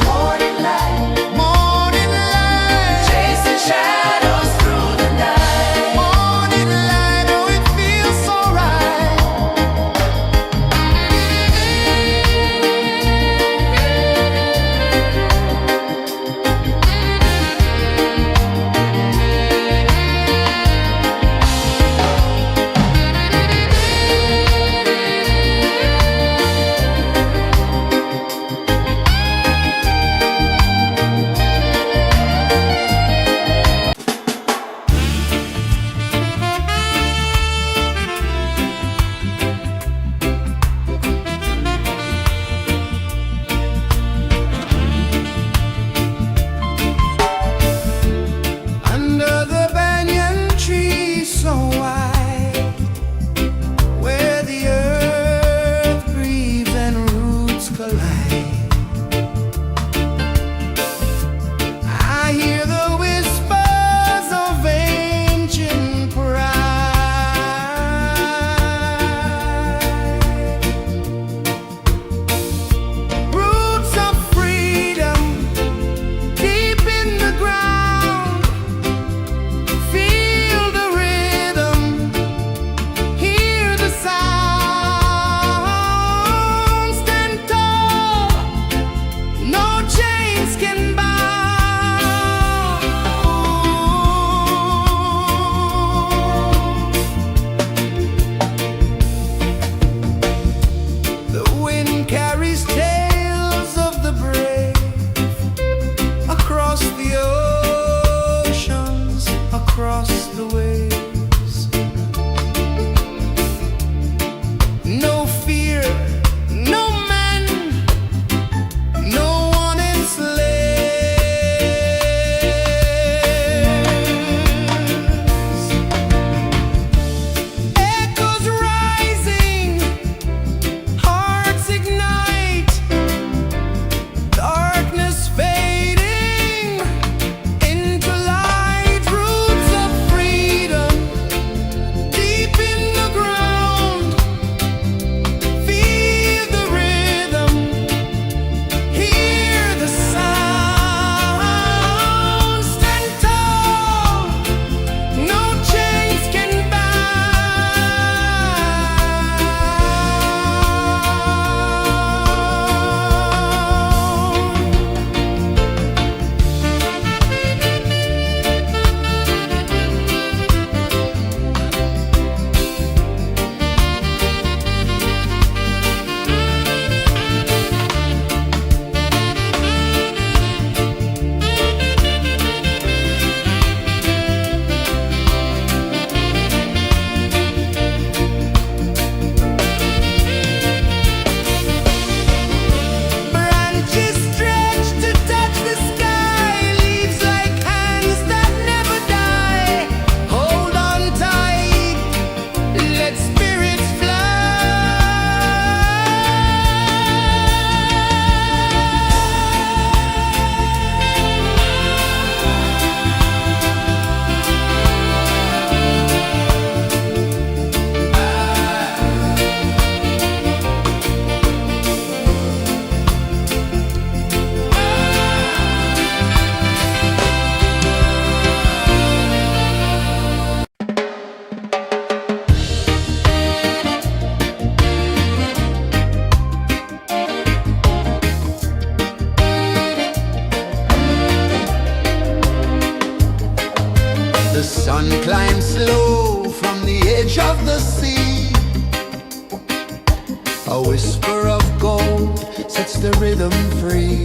free.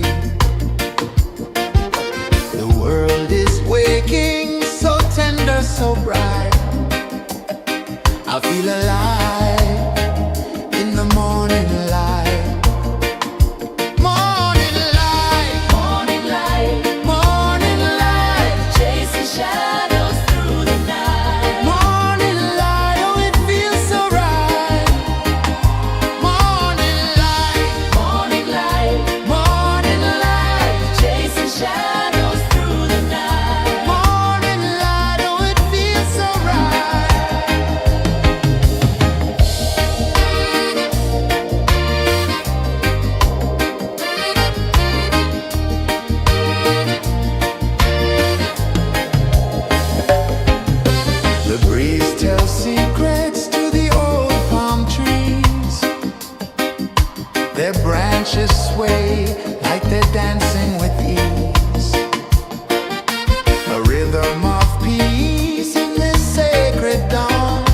The world is waking, so tender, so bright. I feel alive in the morning light. Morning light, Morning light, morning light, chasing shadows through the night. morning light. Oh, it feels so right. Morning light, Morning light, morning light, chasing shadows through the night. morning light. Oh, it feels so right. The breeze tells secrets to the old palm trees. Their branches sway like they're dancing with ease. A rhythm of peace in this sacred dawn.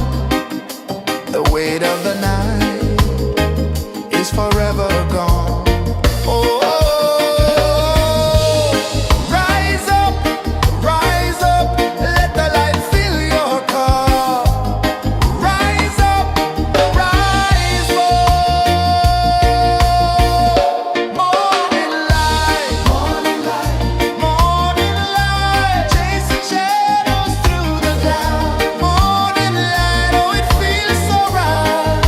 The weight of the night is forever gone. Oh, rise up, let the light fill your cup. Rise up, rise up. Morning light, morning light, morning light, chasing shadows through the cloud. Morning light, oh, it feels so right.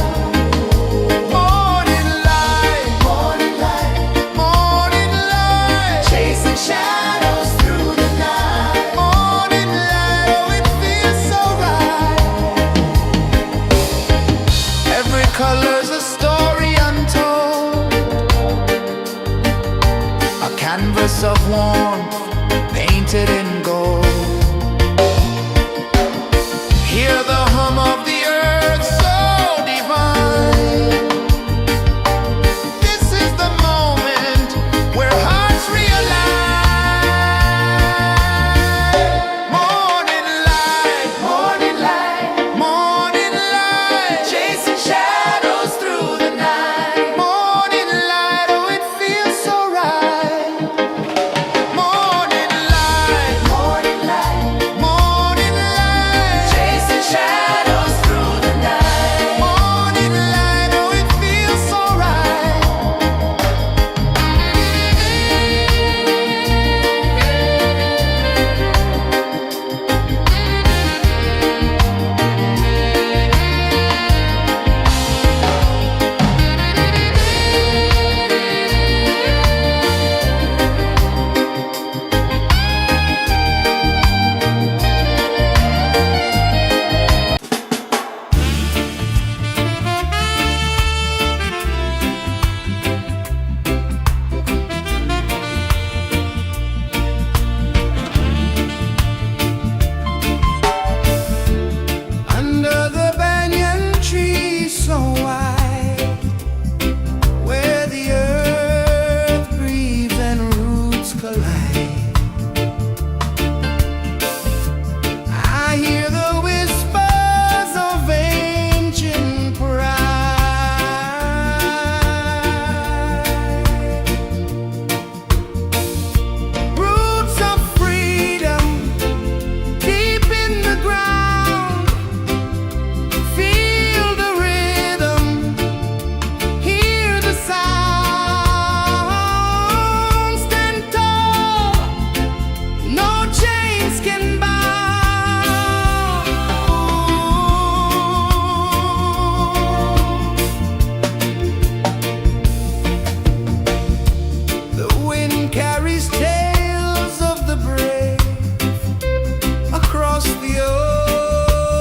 Morning light, morning light, morning light, chasing shadows through the night. Morning light, oh, it feels so right. Every color's a story untold, a canvas of warmth painted in gold. Hear the hum of the earth so divine. This is the moment where hearts realign. Morning light, morning light, morning light, chasing shadows through the night. Morning light, oh, it feels so right. Morning light, morning light, morning light, chasing shadows through the night. Morning light, oh, it feels so right. Under the banyan tree so wide, where the earth breathes and roots collide, I hear the whispers of ancient pride. Roots of freedom deep in the ground. Feel the rhythm, hear the sound. Stand tall, no chains can bound. The wind carries tales of the brave across the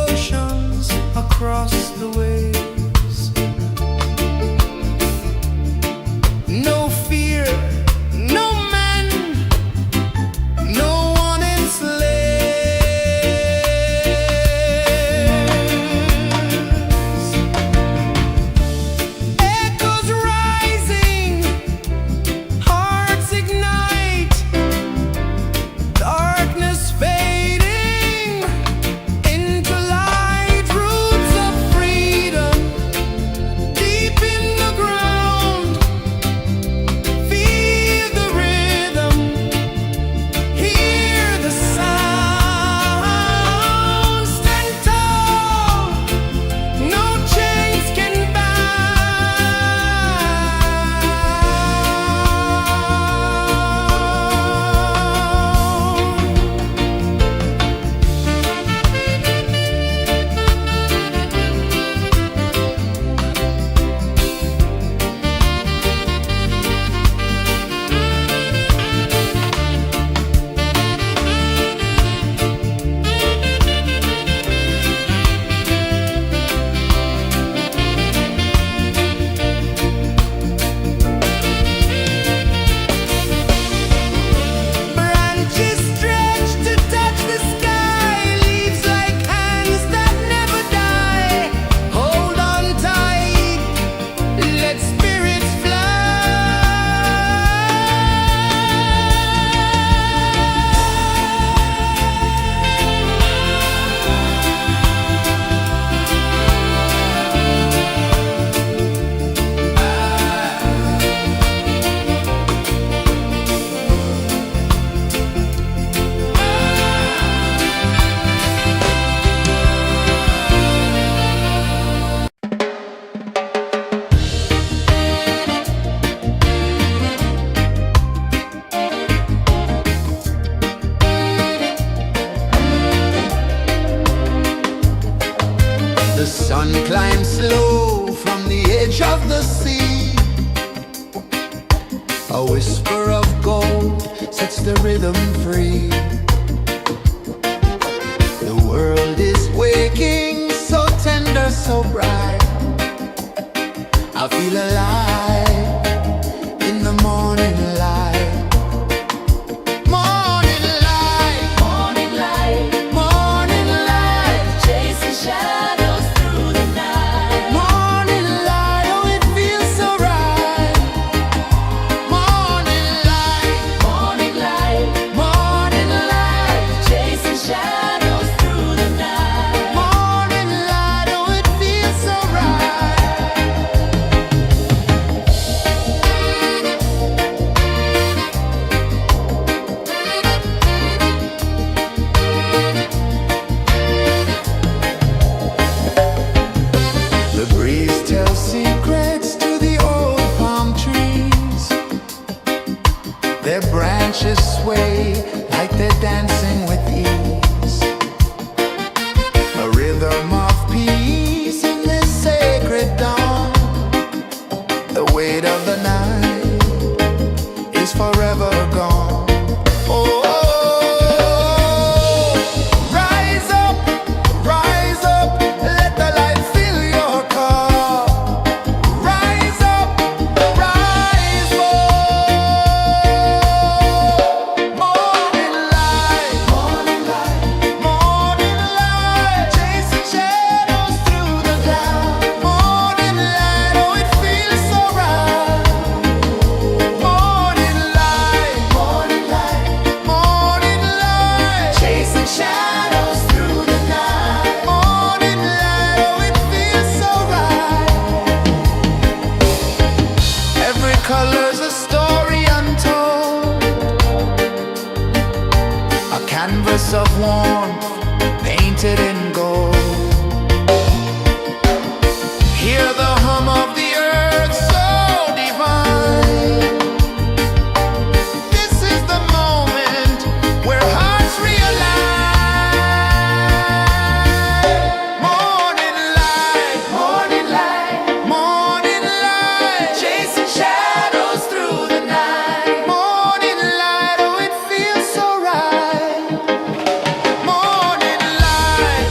oceans, across the waves. No fear, no man, no one enslaves. Echoes rising, hearts ignite. sun climbs slow from the edge of the sea. A whisper of gold sets the rhythm free. The world is waking, so tender, so bright. I feel alive in the morning light. Morning light, Morning light, morning light, chasing shadows through the night. morning light, oh it feels so right. Morning light, Morning light, morning light, chasing shadows through the night. morning light, oh it feels so right. The breeze tells secrets to the old palm trees. Their branches sway like they're dancing with ease. A rhythm of peace in this sacred dawn. The weight of the night is forever gone. Oh, rise up, let the light fill your cup. Rise up, rise up. Morning light, morning light, morning light, chasing shadows through the cloud. Morning light, oh it feels so right. Morning light, morning light, morning light, chasing shadows through the night. Morning light, oh it feels so right. Every color's a story untold, a canvas of warmth painted in gold. Hear the hum of the earth so divine. This is the moment where hearts realign. Morning light, morning light, morning light, chasing shadows through the night. Morning light, oh it feels so right. Morning light,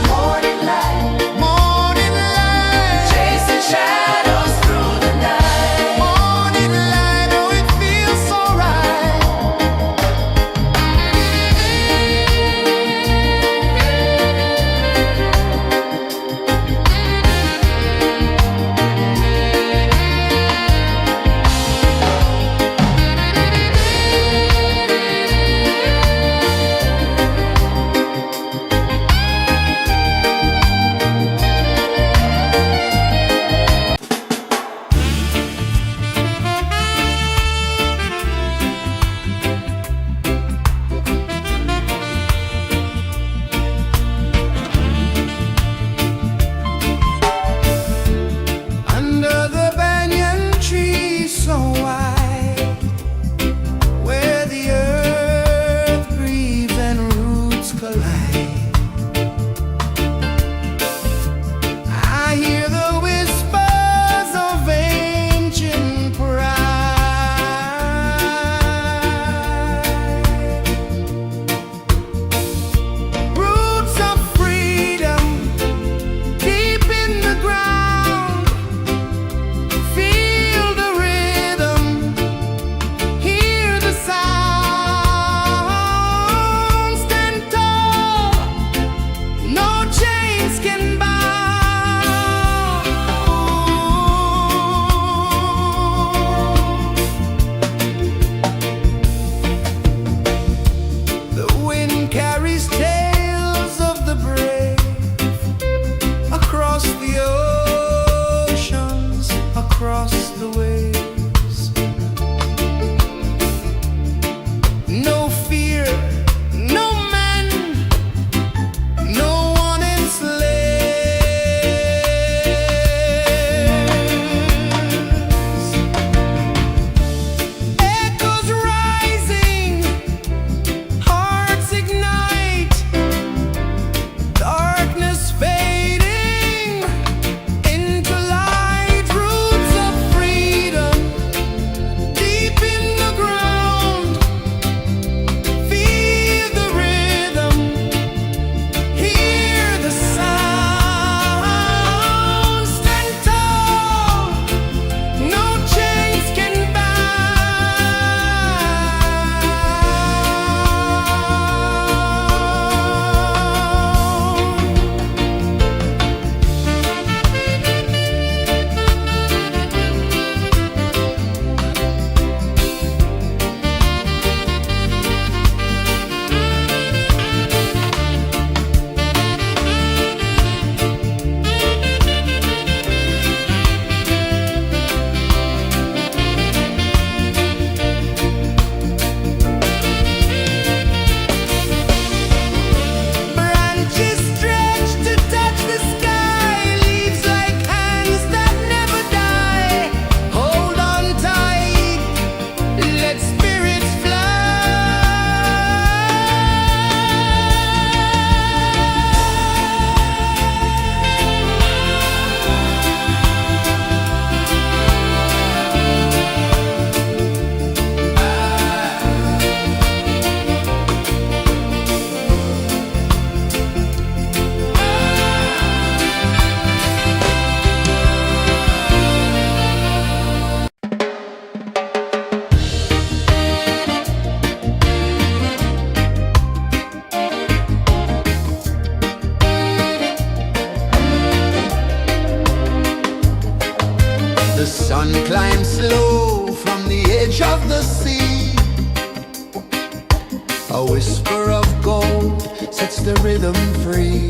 A whisper of gold sets the rhythm free.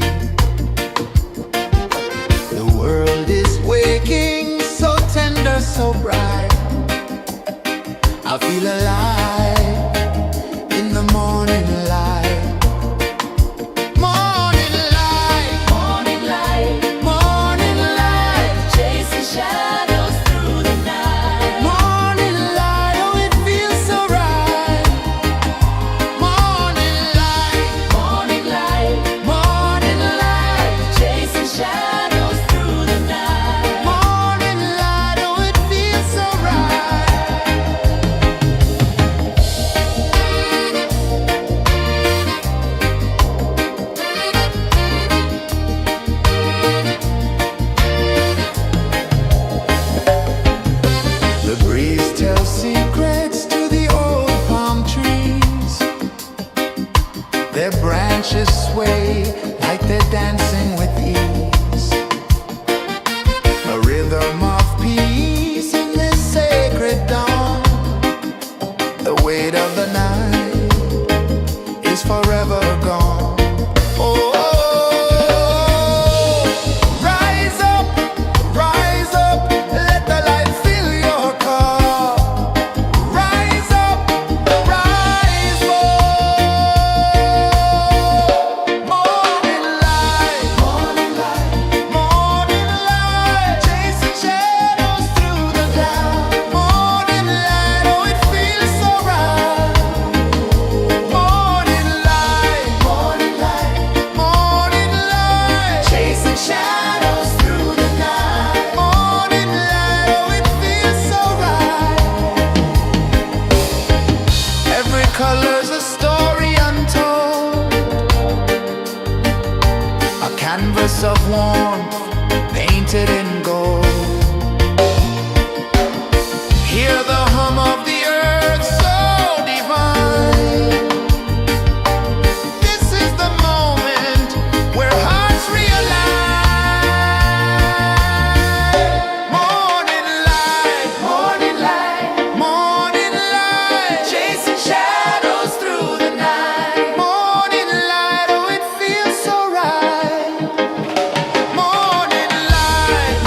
The world is waking, so tender, so bright. I feel alive in the morning light. Morning light, Morning light, morning light, chasing shadows through the night. morning light. Oh, it feels so right. Morning light, Morning light, morning light, chasing shadows through the night. morning light. Oh, it feels so right. The breeze tells secrets to the old palm trees. Their branches sway like they're dancing with ease. A rhythm of peace in this sacred dawn. The weight of the night is forever gone. Oh, rise up, let the light fill your cup. Rise up, rise up. Morning light, morning light, chasing shadows through the cloud. Morning light, oh, it feels so right. Morning light, morning light, chasing shadows through the night. Morning light, oh, it feels so right. Every color's a story untold, a canvas of warmth painted in gold. Hear the hum of the earth so divine. This is the moment where hearts realign. Morning light, morning light, chasing shadows through the night. Morning light, oh, it feels so right. Morning light,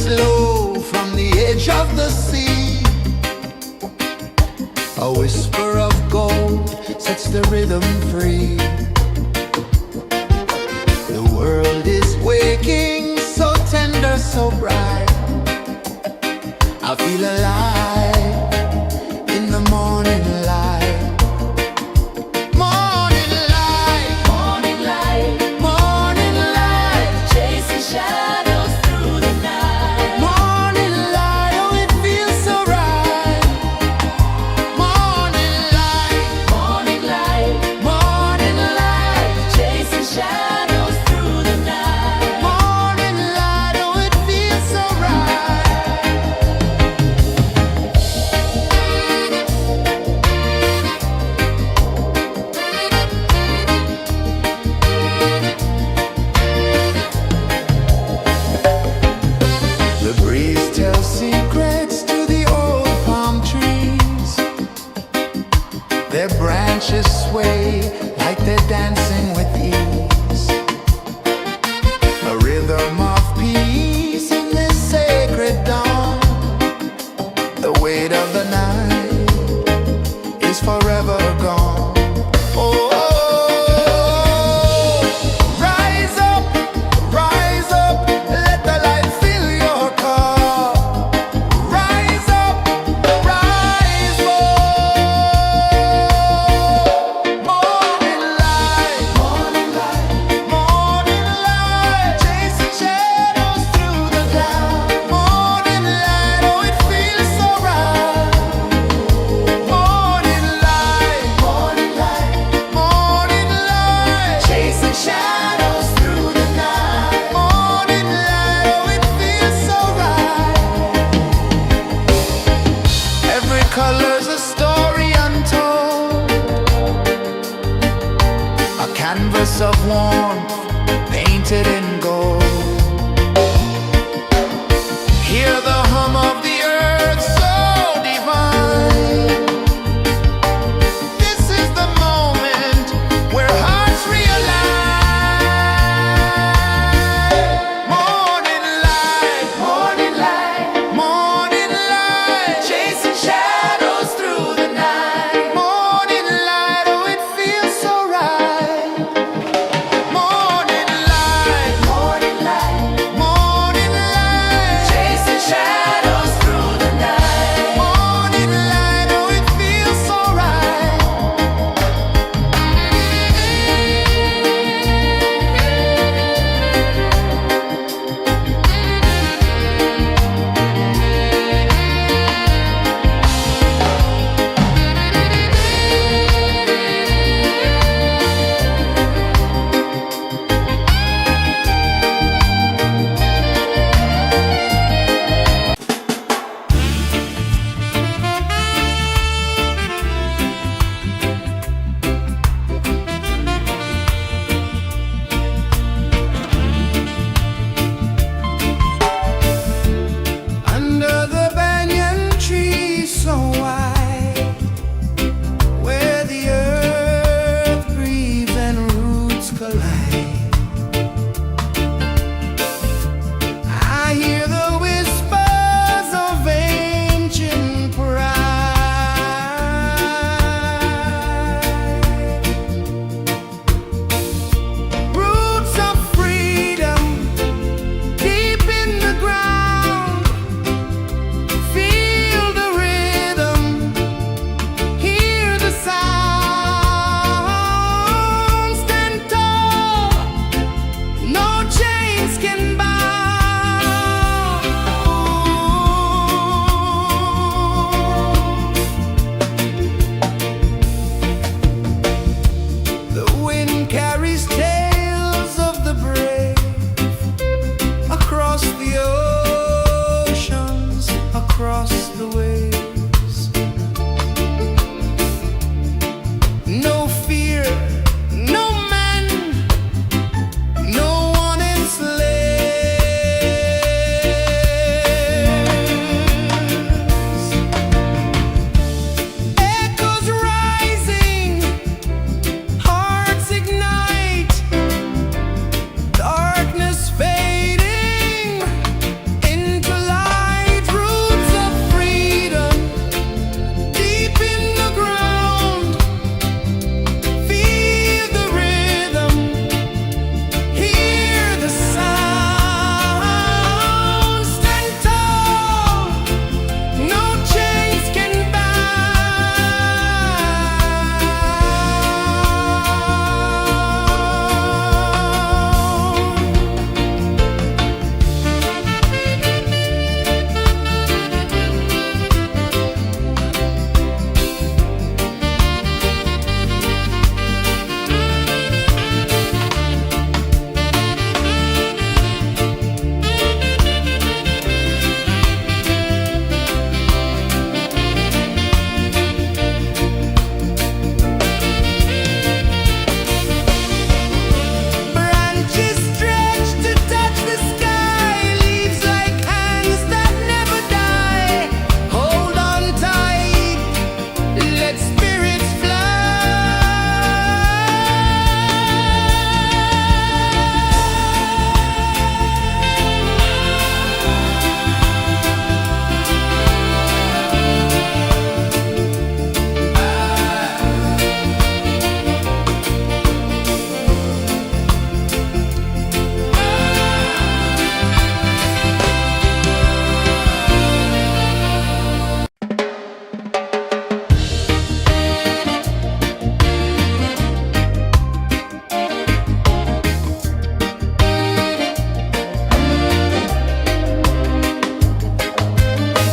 slow from the edge of the sea. A whisper of gold sets the rhythm free. The world is waking, so tender, so bright. I feel alive in the morning light. Morning light, Morning light, morning light, chasing shadows through the night. morning light, oh it feels so right. Morning light, Morning light, morning light, chasing shadows through the night. morning light, oh it feels so right. The breeze tells secrets to the old palm trees. Their branches sway like they're dancing with ease. A rhythm of peace in this sacred dawn. The weight of the night is forever gone. Oh, rise up, let the light fill your cup. Rise up, rise up. Morning light, morning light, morning light, chasing shadows through the cloud. Morning light, oh it feels so right. Morning light, morning light, morning light, chasing shadows through the night. Morning light, oh it feels so right. Every color's a story untold, a canvas of warmth painted in gold. Hear the hum of the earth so divine. This is the moment where hearts realign. Morning light, morning light, morning light, chasing shadows through the night. Morning light, oh it feels so right. Morning light, morning light, morning light, chasing shadows through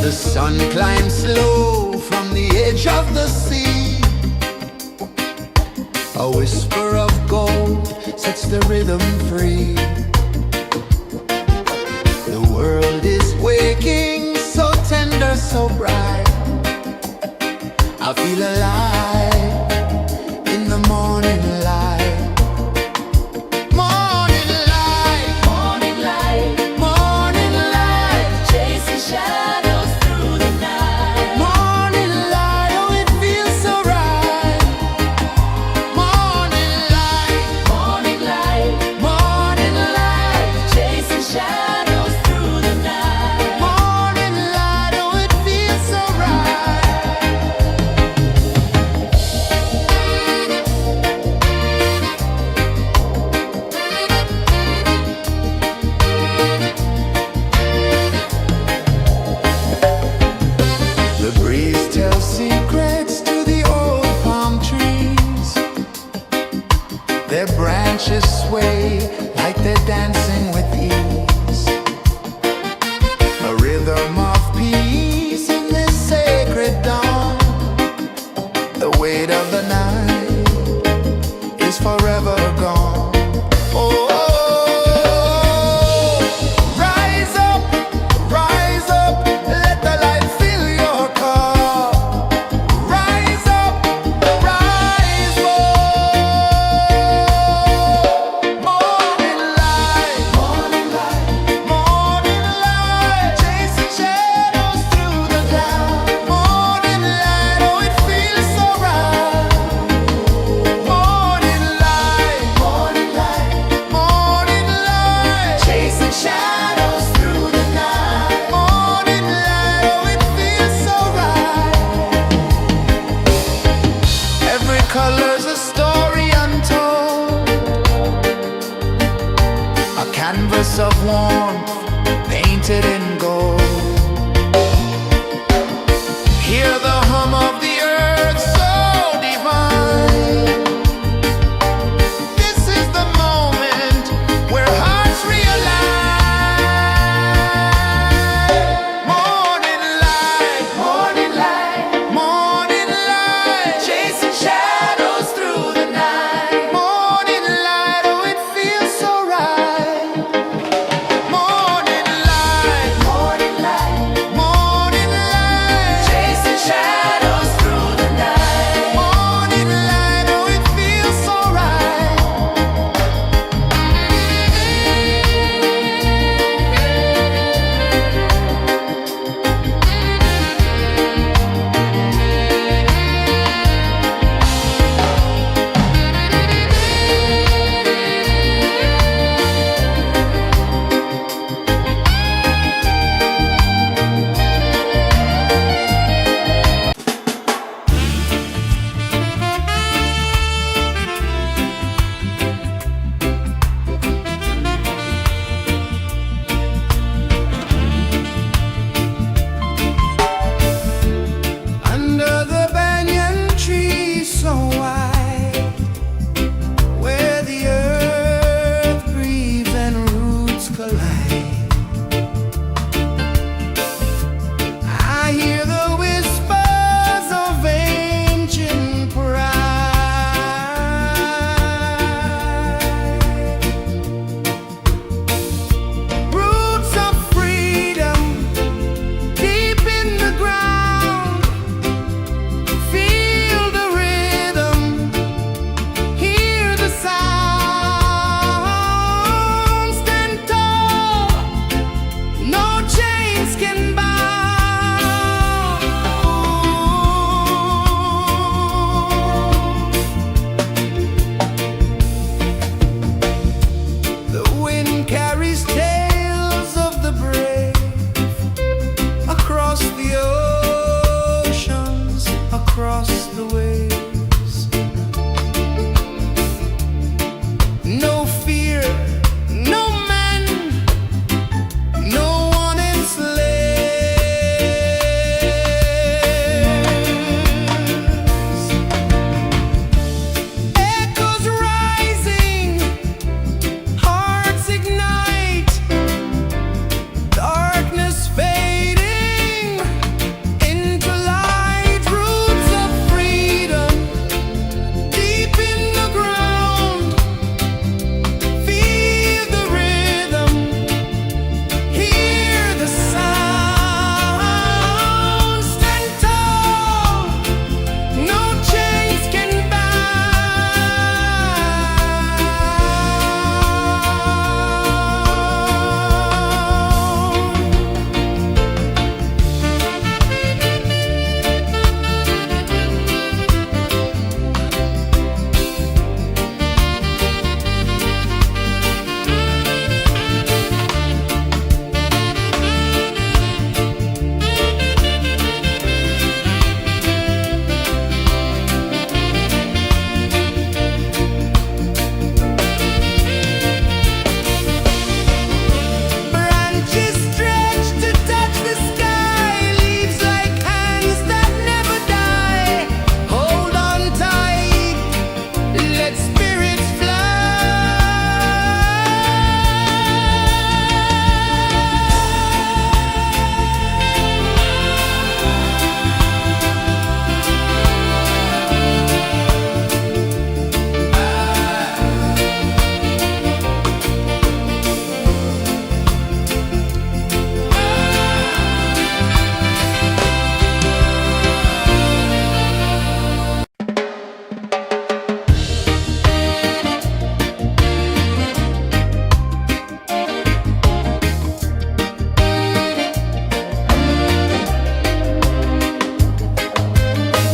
The sun climbs slow from the edge of the sea. A whisper of gold sets the rhythm free. The world is waking, so tender, so bright. I feel alive in the morning light. Morning light, Morning light, morning light, chasing shadows through the night. morning light, oh it feels so right. Morning light, Morning light, morning light, chasing shadows through the night. morning light, oh it feels so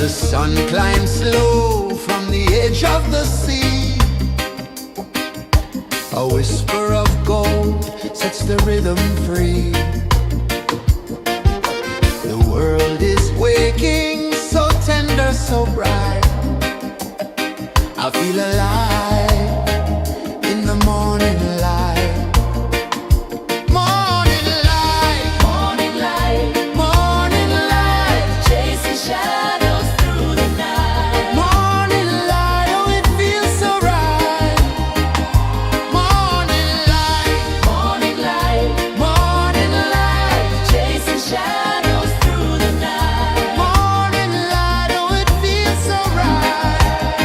The sun climbs slow from the edge of the sea. A whisper of gold sets the rhythm free. The world is waking, so tender, so bright. I feel alive in the morning light. Morning light, Morning light, morning light, chasing shadows through the night. morning light, oh it feels so right. Morning light, Morning light, morning light, chasing shadows through the night. morning light, oh it feels so right.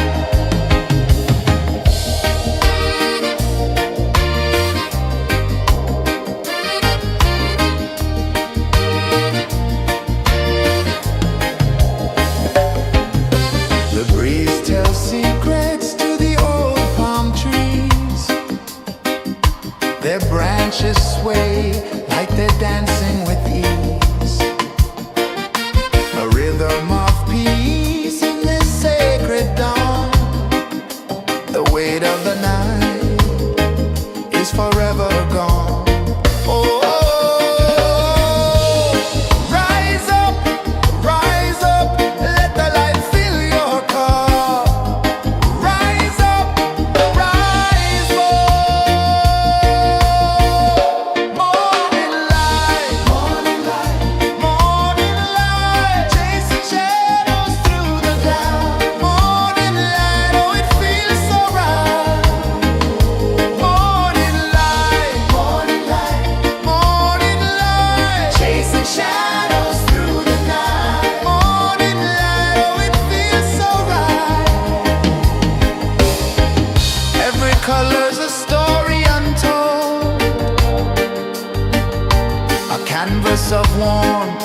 The breeze tells secrets to the old palm trees. Their branches sway like they're dancing with ease. A rhythm of peace in this sacred dawn. The weight of the night is forever gone. Oh, rise up, let the light fill your cup. Rise up, rise more. Morning light, morning light, chasing shadows through the cloud. Morning light, oh it feels so right. Morning light, chasing shadows through the night. Morning light, oh it feels so right. Every color's a story untold, a canvas of warmth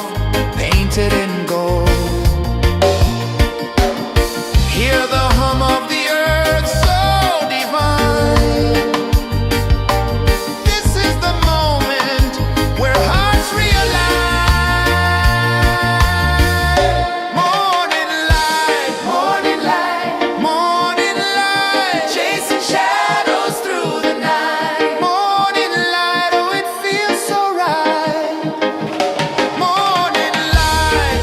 painted in gold. Hear the hum of the earth so divine. This is the moment where hearts realign. Morning light, morning light, chasing shadows through the night. Morning light, oh it feels so right. Morning light,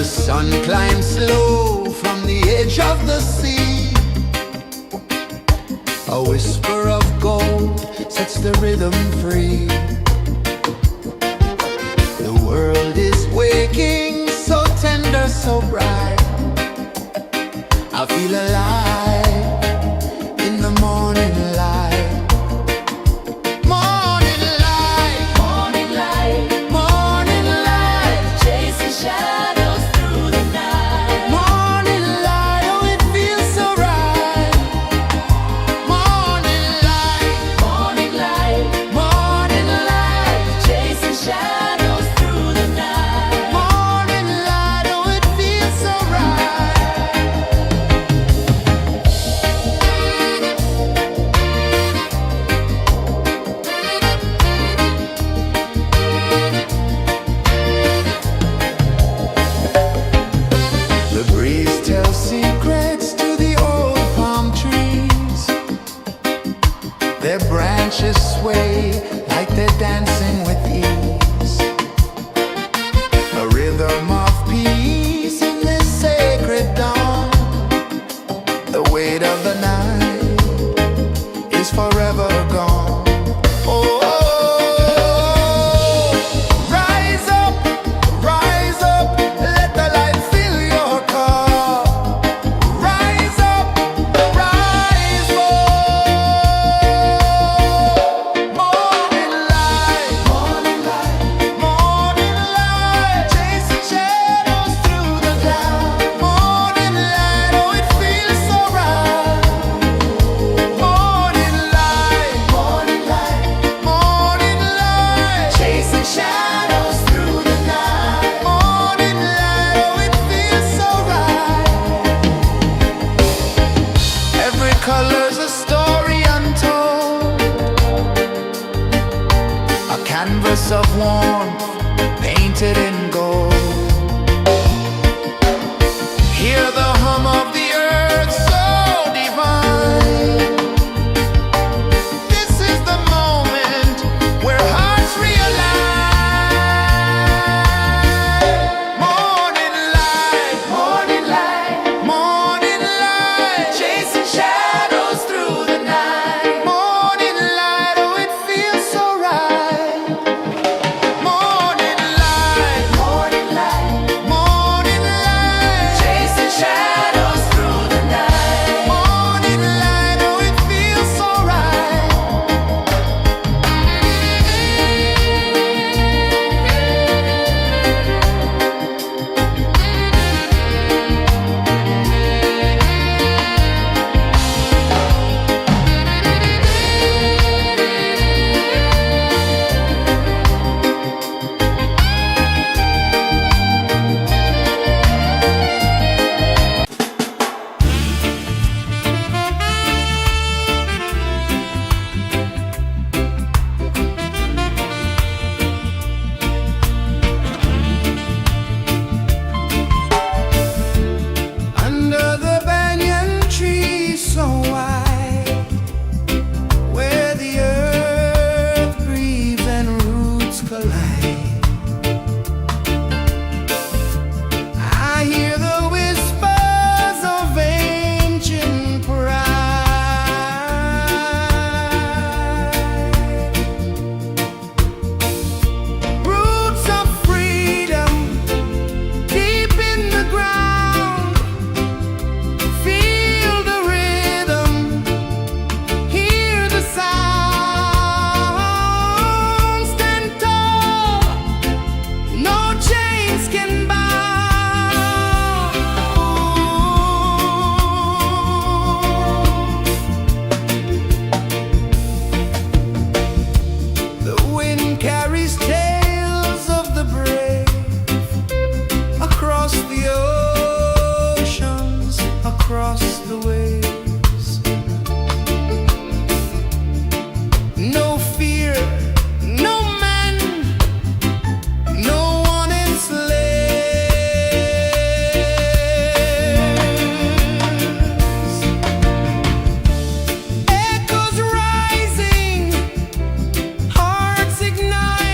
sun climbs slow from the edge of the sea. A whisper of gold sets the rhythm free. The world is waking, so tender, so bright. I feel alive in the morning light. Morning light, Morning light, morning light, chasing shadows through the night. morning light, oh it feels so right. Morning light, Morning light, morning light, chasing shadows through the night. morning light, oh it feels so right. The breeze tells secrets to the old palm trees. Their branches sway like they're dancing with ease. A rhythm of peace in this sacred dawn. The weight of the night is forever gone. Oh, rise up, let the light fill your cup. Rise up, rise up. Morning light, morning light, morning light, chasing shadows through the cloud. Morning light, oh it feels so right. Morning light, morning light, morning light, chasing shadows through the night. Morning light, oh it feels so right. Every color's a story untold, a canvas of warmth painted in gold. Hear the hum of the earth so divine. This is the moment where hearts realign. Morning light, morning light, morning light, chasing shadows through the night. Morning light, oh it feels so right. Morning light, morning light, morning light, chasing shadows through the night. Morning light, oh it feels so right. Under the banyan tree so wide, where the earth breathes and roots collide, I hear the whispers of ancient pride. Roots of freedom deep in the ground. Feel the rhythm, hear the sound. Stand tall, no chains can bound. The wind carries tales of the brave across the oceans, across the waves. No fear, no man, no one enslaves. Echoes rising, hearts ignite.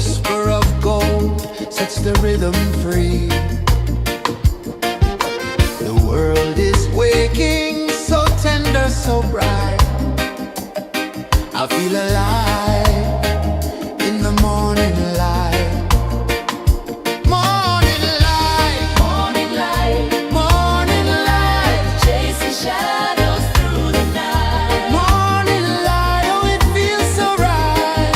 whisper of gold sets the rhythm free. The world is waking, so tender, so bright. I feel alive in the morning light. Morning light, Morning light, morning light, chasing shadows through the night. morning light, oh it feels so right.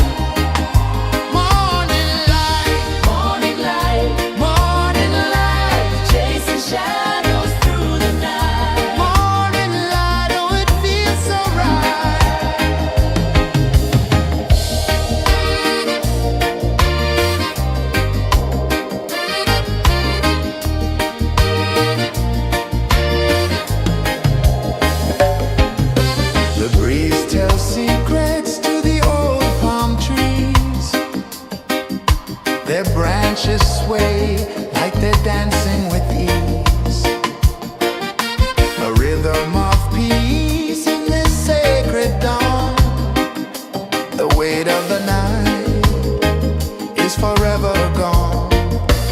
Morning light, Morning light, morning light, chasing shadows through the night. morning light, oh it feels so right. The breeze tells secrets to the old palm trees. Their branches sway like they're dancing with ease. A rhythm of peace in this sacred dawn. The weight of the night is forever gone.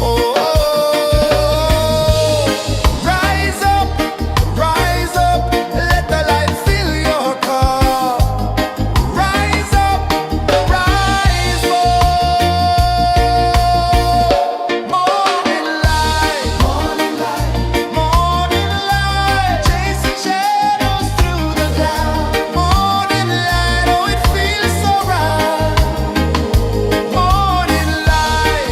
Oh, rise up, let the light fill your cup. Rise up, rise up. Morning light, morning light, chasing shadows through the cloud. Morning light, oh it feels so right. Morning light,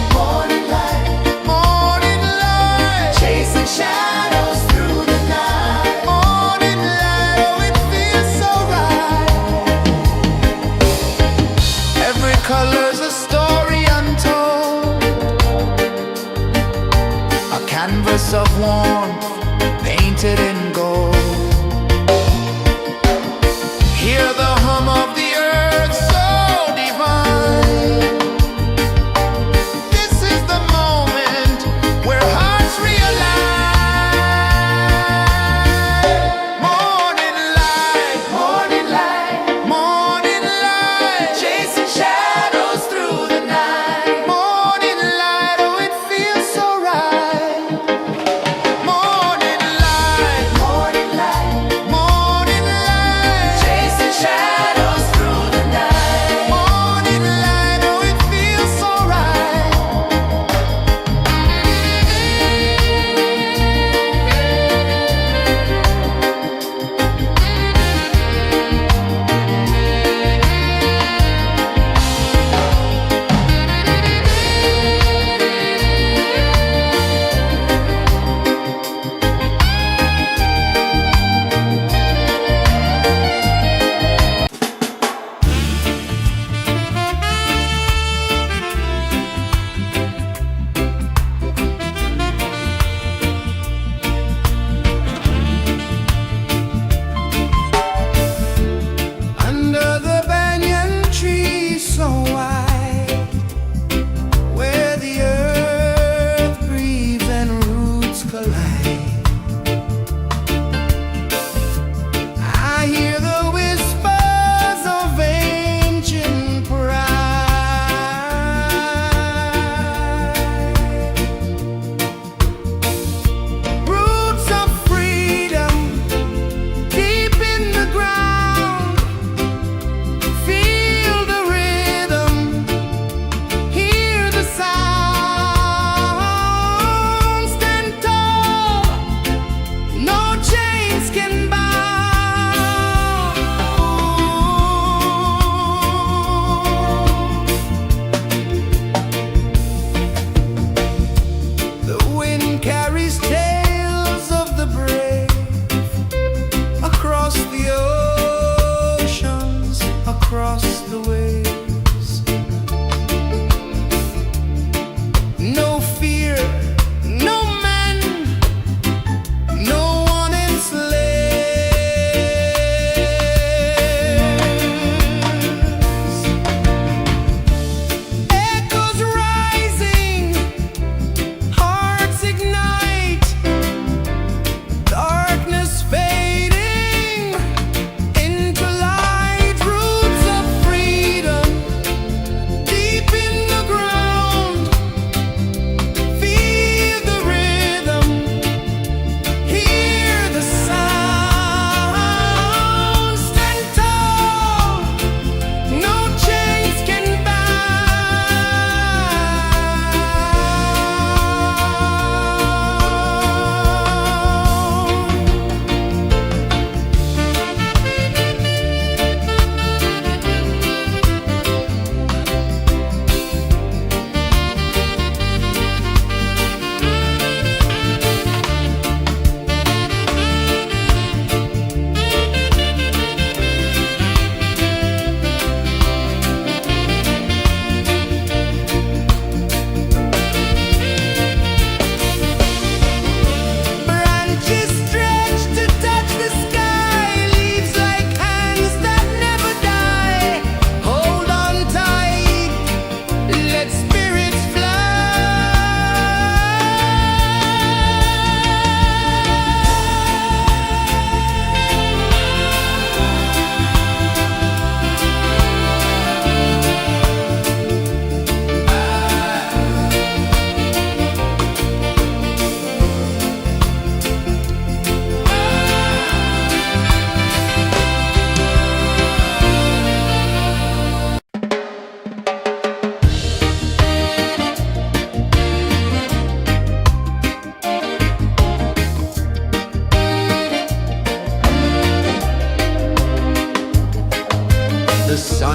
morning light, chasing shadows through the night. Morning light, oh it feels so right. Every color's a story untold, a canvas of warmth painted in gold. Hear the hum of the earth so divine. This is the moment where hearts realign. Morning light, morning light, chasing shadows through the night. Morning light, oh it feels so right. Morning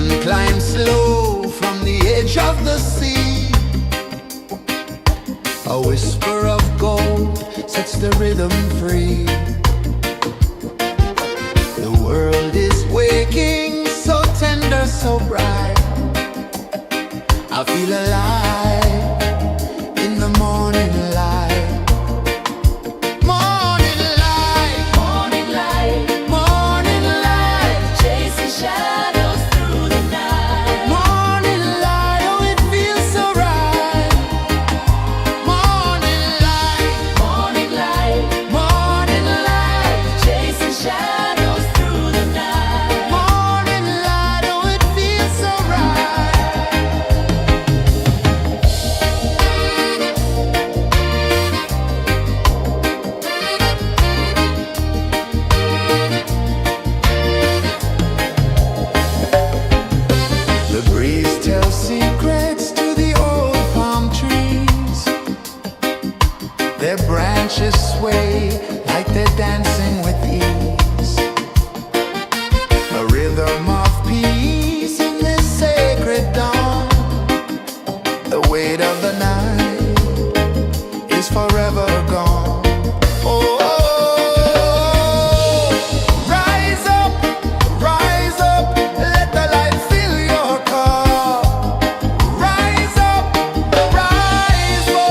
Sun climbs slow from the edge of the sea. A whisper of gold sets the rhythm free. The world is waking, so tender, so bright. I feel alive in the morning light. Morning light, Morning light, morning light, chasing shadows through the night. morning light, oh it feels so right. Morning light, Morning light, morning light, chasing shadows through the night. morning light, oh it feels so right. The breeze tells secrets to the old palm trees. Their branches sway like they're dancing with ease. A rhythm of peace in this sacred dawn. The weight of the night is forever gone. Oh, rise up, let the light fill your cup. Rise up, rise up.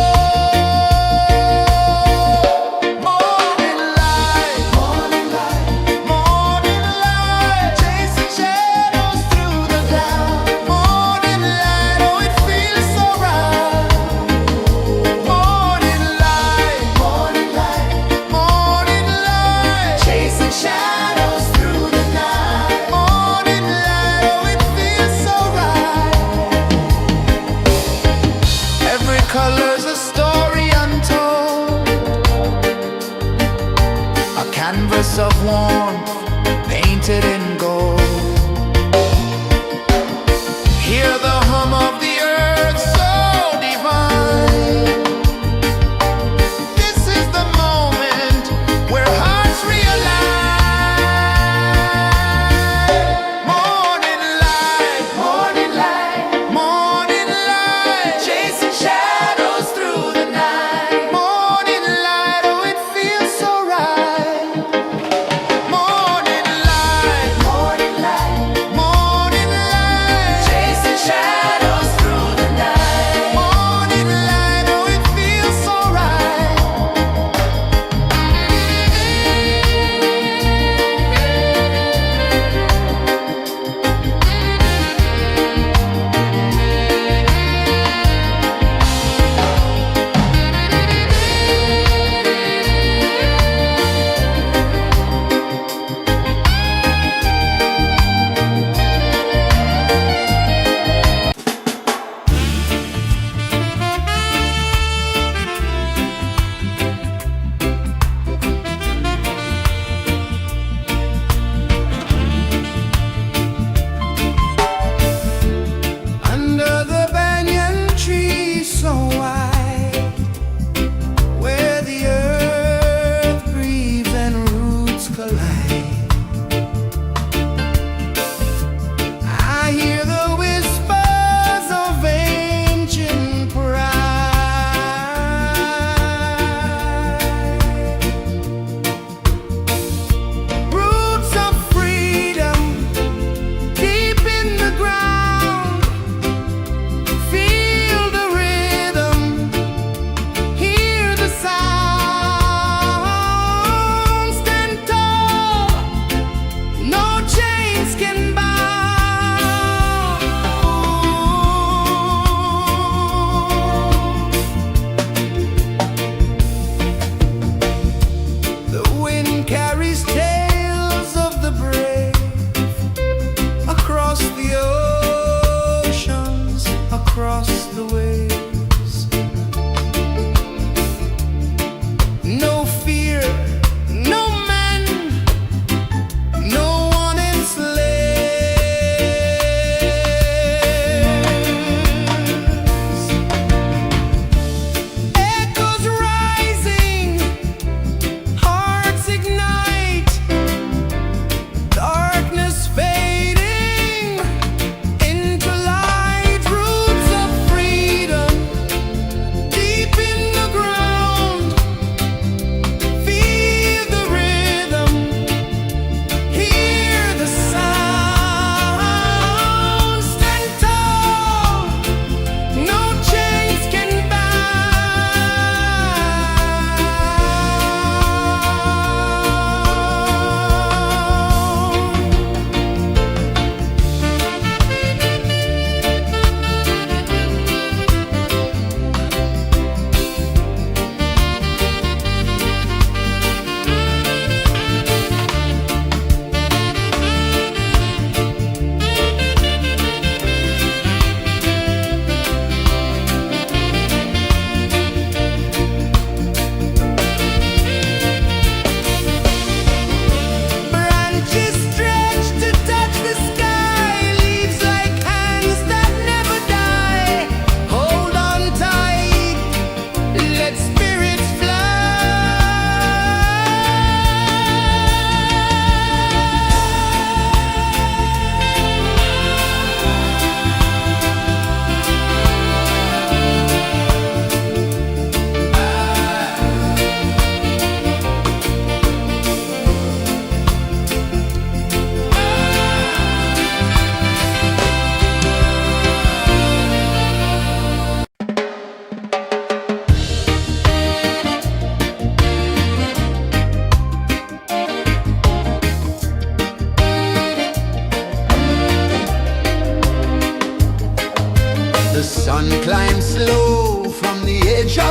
Morning light, morning light, chasing shadows through the cloud. Morning light, oh it feels so right. Morning light, morning light, chasing shadows through the night. Morning light, oh it feels so right. Every color's a story untold, a canvas of warmth painted in gold. Hear the hum of the earth so divine. This is the moment where hearts realign. Morning light, morning light, chasing shadows through the night. Morning light, oh it feels so right. Morning light,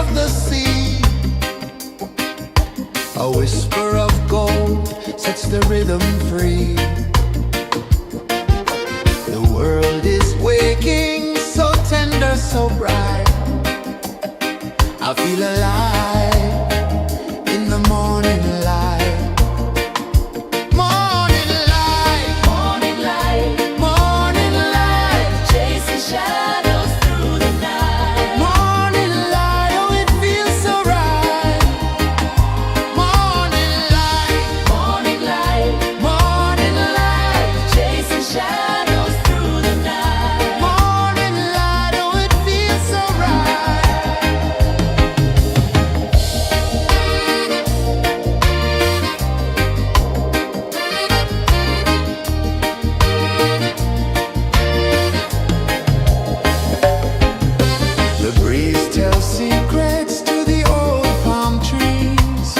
of the sea. A whisper of gold sets the rhythm free. The world is waking, so tender, so bright. I feel alive in the morning light. Morning light, Morning light, morning light, chasing shadows through the night. morning light, oh it feels so right. Morning light, Morning light, morning light, chasing shadows through the night. morning light, oh it feels so right. The breeze tells secrets to the old palm trees.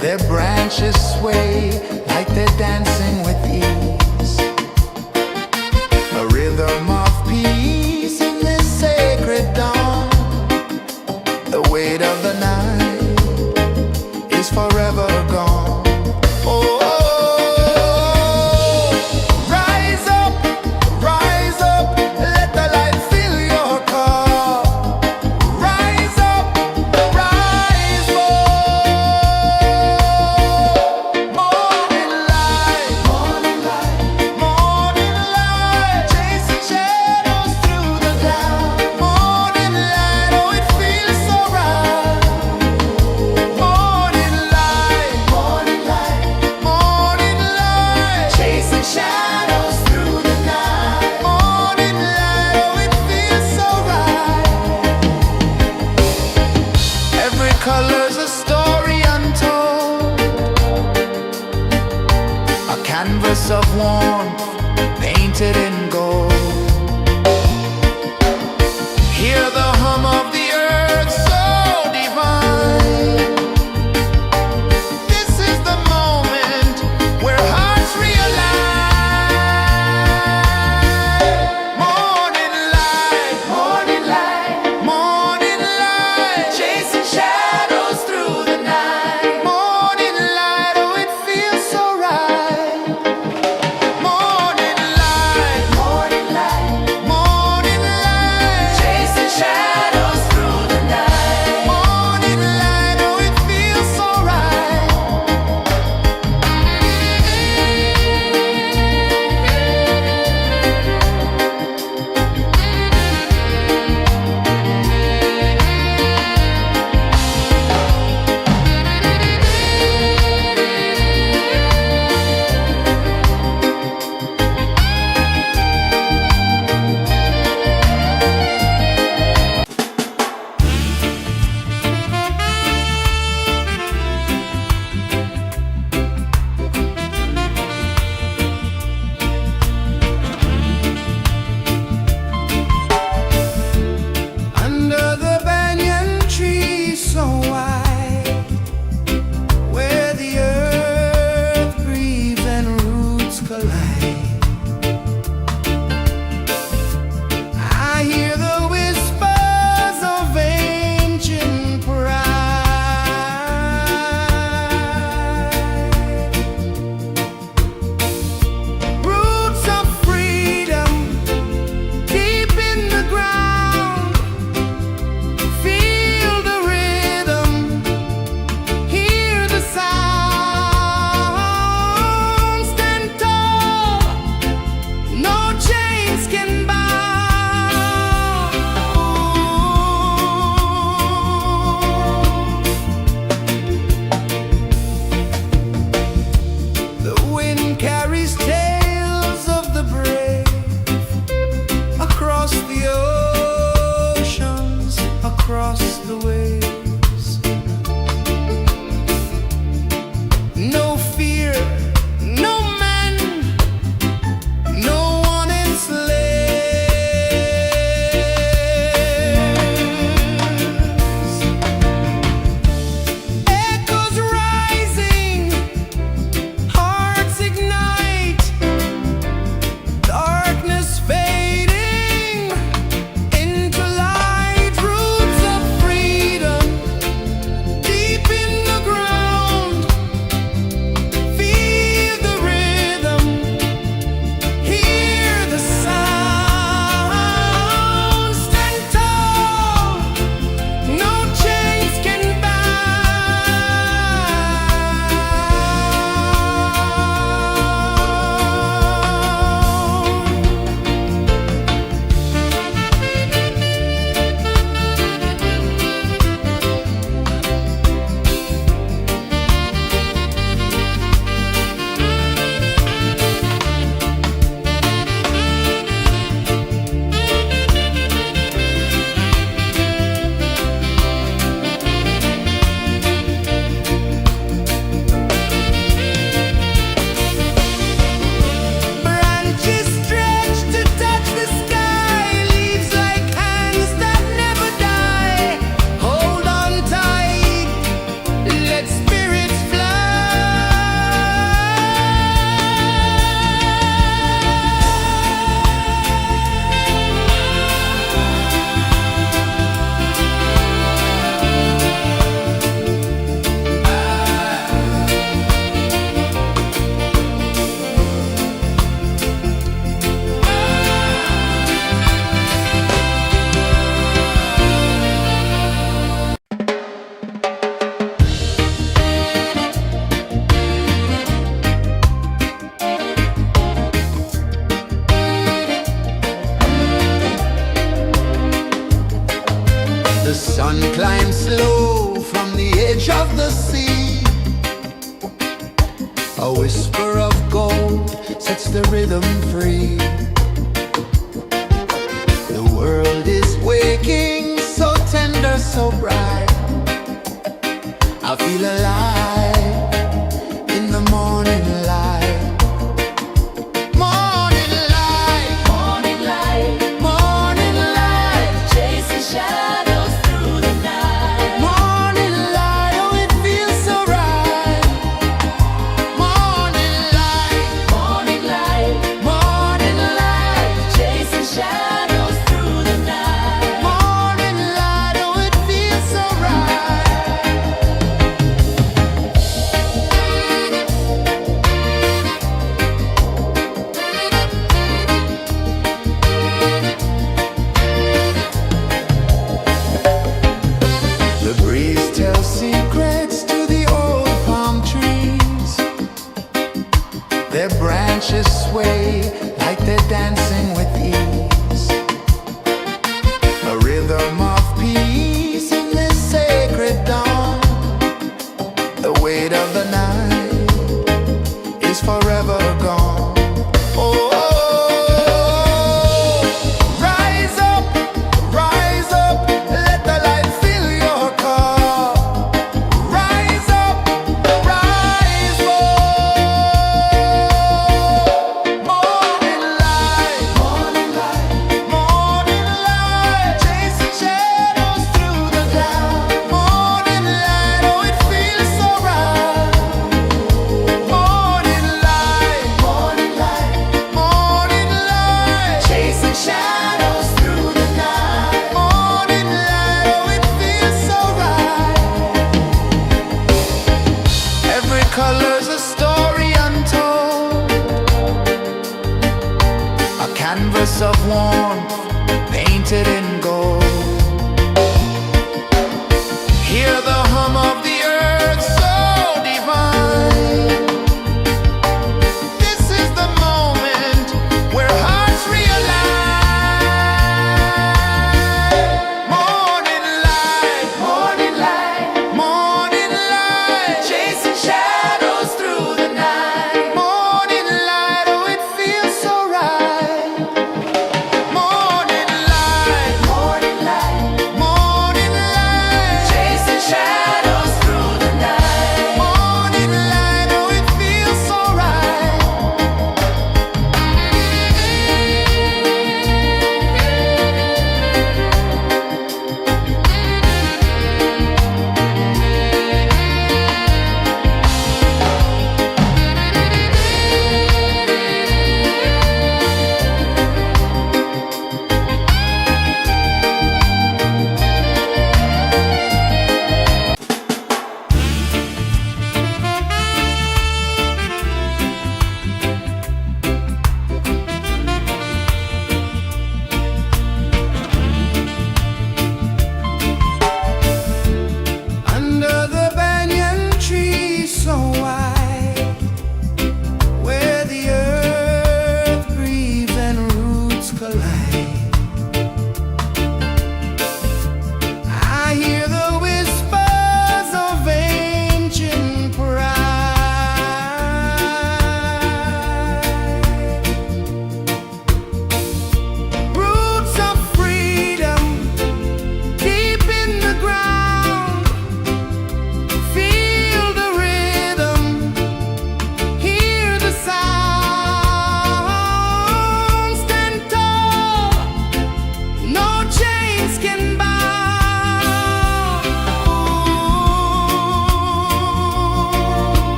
Their branches sway like they're dancing with ease. A rhythm of peace in this sacred dawn. The weight of the night is forever gone. Oh, rise up, let the light fill your cup. Rise up, rise up. Morning light, morning light, chasing shadows through the cloud. Morning light, oh it feels so right. Morning light, chasing shadows through the night. Morning light, oh it feels so right. Every color's a story untold, a canvas of warmth painted in gold. Hear the hum of the earth so divine. This is the moment where hearts realign. Morning light, morning light, chasing shadows through the night. Morning light, oh it feels so right. Morning light, chasing shadows. The sun climbs slow from the edge of the sea. A whisper of gold sets the rhythm free. The world is waking, so tender, so bright. I feel alive in the morning light. Morning light, Morning light, morning light, chasing shadows through the night. morning light, oh it feels so right. Morning light, Morning light, morning light, chasing shadows through the night. morning light, oh it feels so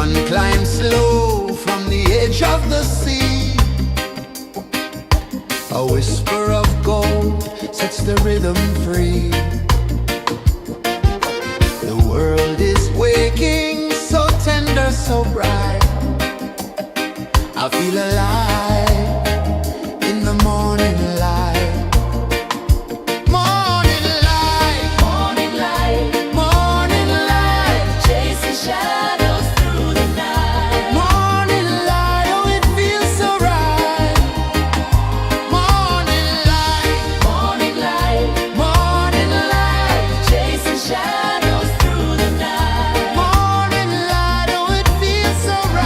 sun climbs slow from the edge of the sea. A whisper of gold sets the rhythm free. The world is waking, so tender, so bright. I feel alive in the morning light. Morning light, Morning light, morning light, chasing shadows through the night. morning light, oh it feels so right. Morning light, Morning light, morning light, chasing shadows through the night. morning light, oh it feels so right.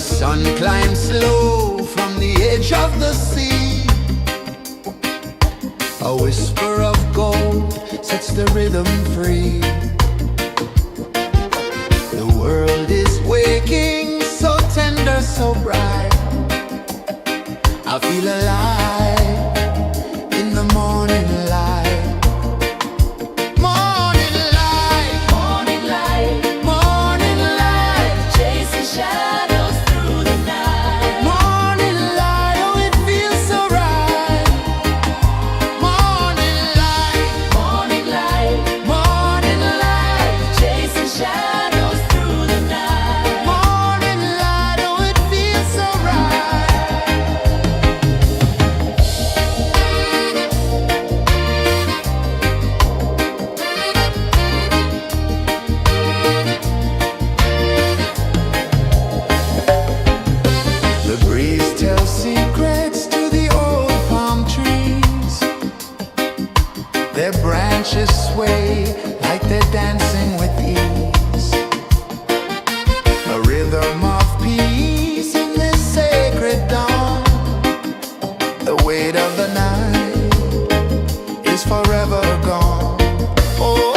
sun climbs slow from the edge of the sea. A whisper of gold sets the rhythm free. The world is waking, so tender, so bright. I feel alive in the morning light. Morning light, Morning light, morning light, chasing shadows through the night. morning light, oh it feels so right. Morning light, Morning light, morning light, chasing shadows through the night. morning light, oh it feels so right. The breeze tells secrets to the old palm trees. Their branches sway like they're dancing with ease. A rhythm of peace in this sacred dawn. The weight of the night is forever gone. Oh,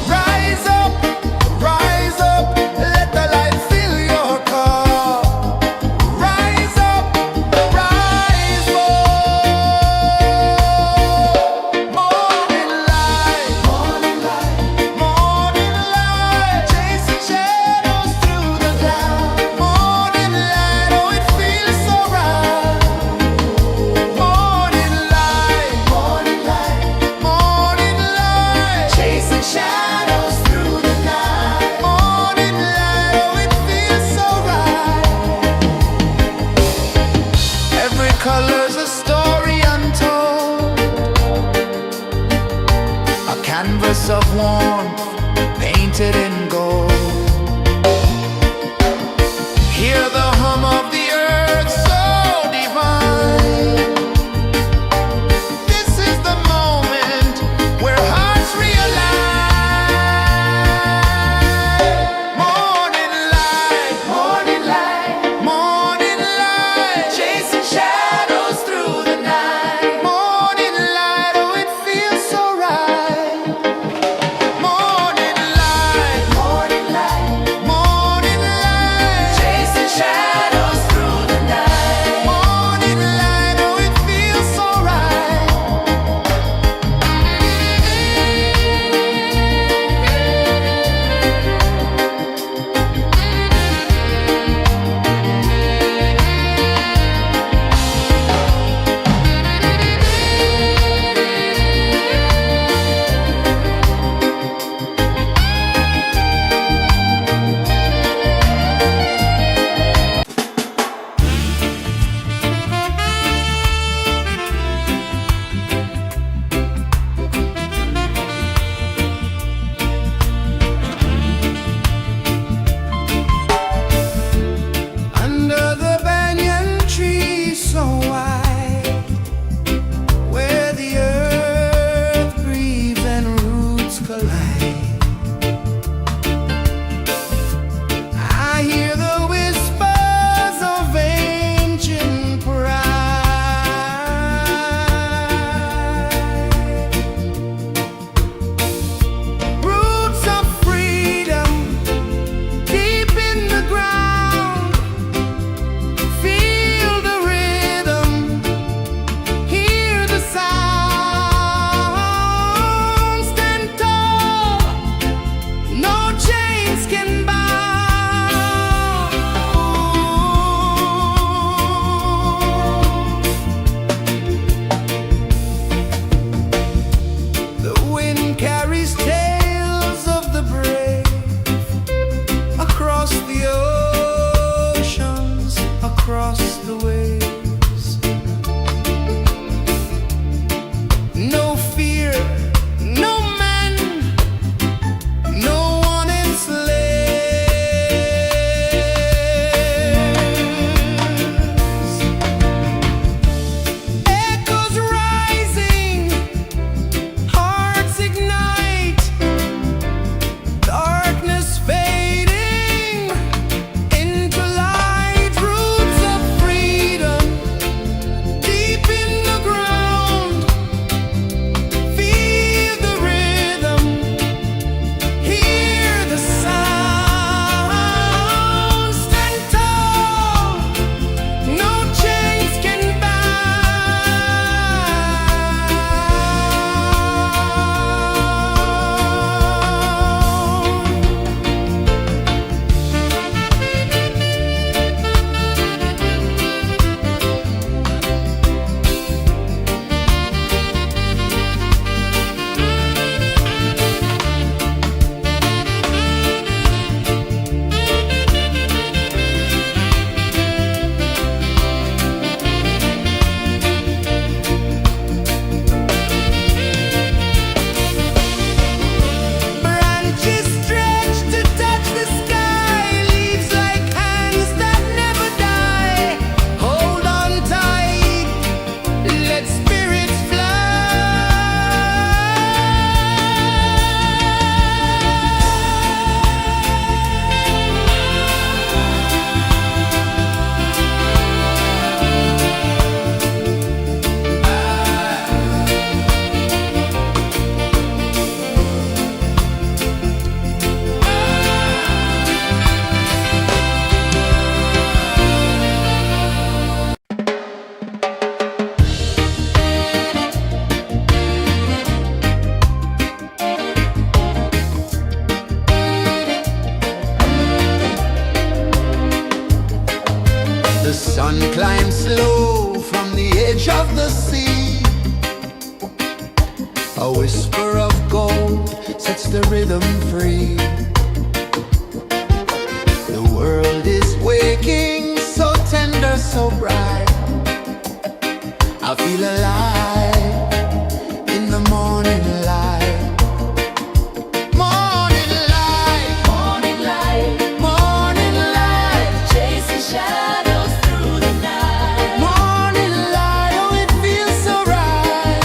rise up, let the light fill your car. Rise up, rise up. Morning light, morning light, morning light, chasing shadows through the cloud. Morning light, oh it feels so right. Morning light, morning light, morning light, chasing shadows through the night. Morning light, oh it feels so right. Every color's a story untold, a canvas of warmth painted in gold. Hear the hum of the earth so divine. This is the moment where hearts realign. Morning light, morning light, morning light, chasing shadows through the night. Morning light, oh it feels so right. Morning light, morning light, morning light, chasing shadows through the night. Morning light, oh it feels so right. A whisper of gold sets the rhythm free. The world is waking, so tender, so bright. I feel alive in the morning light. Morning light, Morning light, morning light, chasing shadows through the night. morning light, oh it feels so right.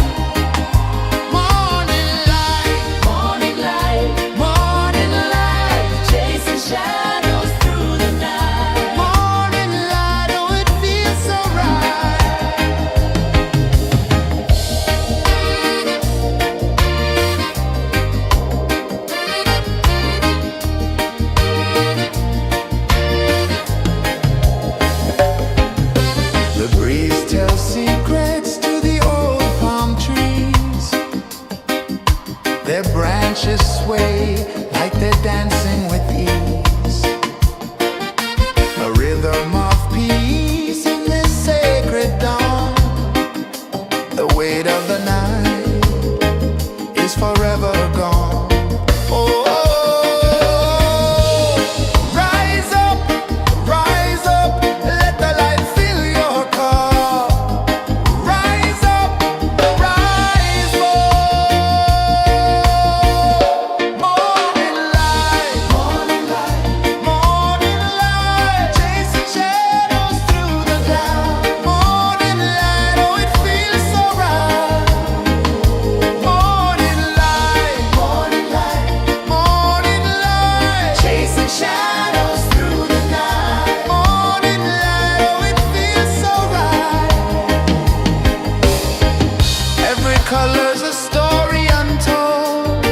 Morning light, Morning light, morning light, chasing shadows through the night. morning light, oh it feels so right. The breeze tells secrets to the old palm trees. Their branches sway like they're dancing with ease. A rhythm of peace in this sacred dawn. The weight of the night is forever gone. Oh, rise up, let the light fill your cup. Rise up, rise up. Morning light, morning light, morning light, chasing shadows through the cloud. Morning light, oh it feels so right. Morning light, morning light, morning light, chasing shadows through the night. Morning light, oh it feels so right. Every color's a story untold,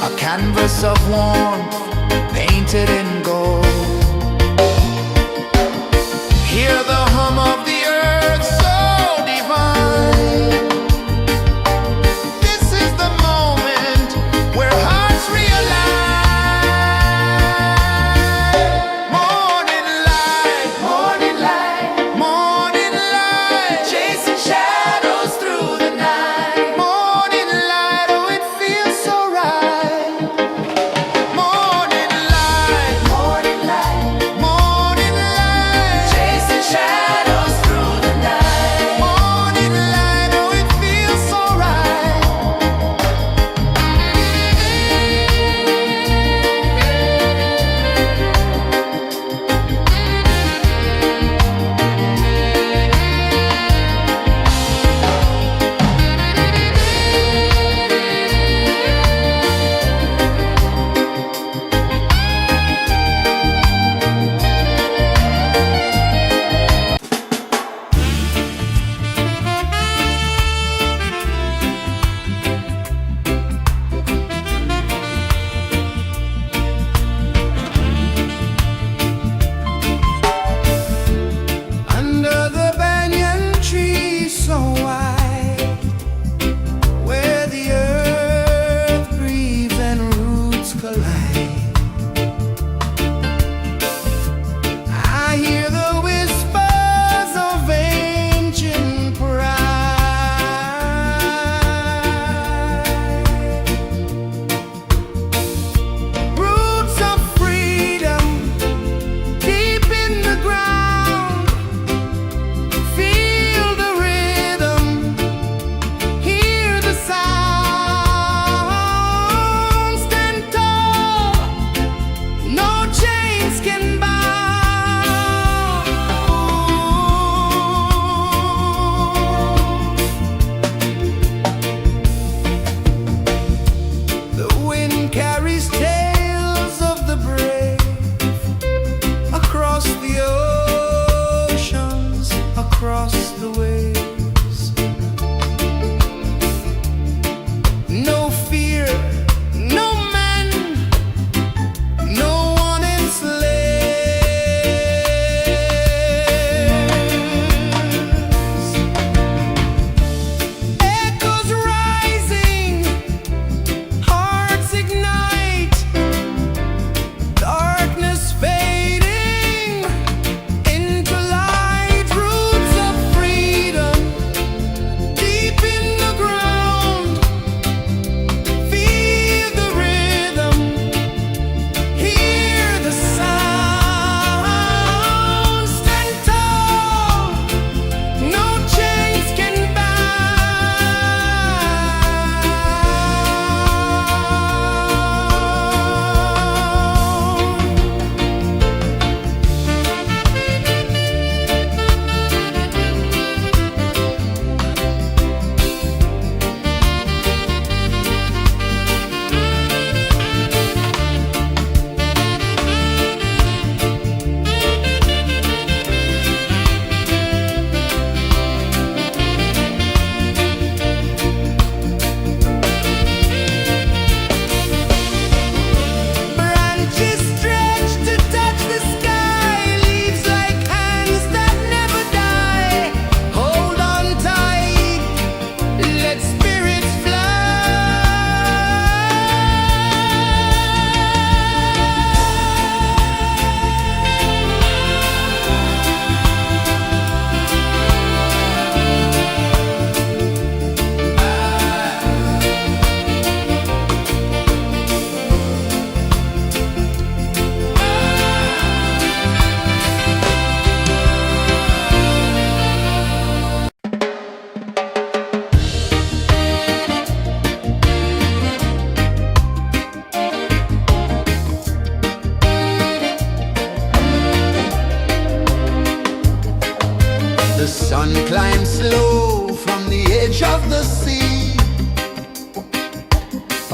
a canvas of warmth painted in gold. Hear the hum of the earth so divine. This is the moment where hearts realign. Morning light, morning light, morning light, chasing shadows through the night. Morning light, oh it feels so right. Morning light,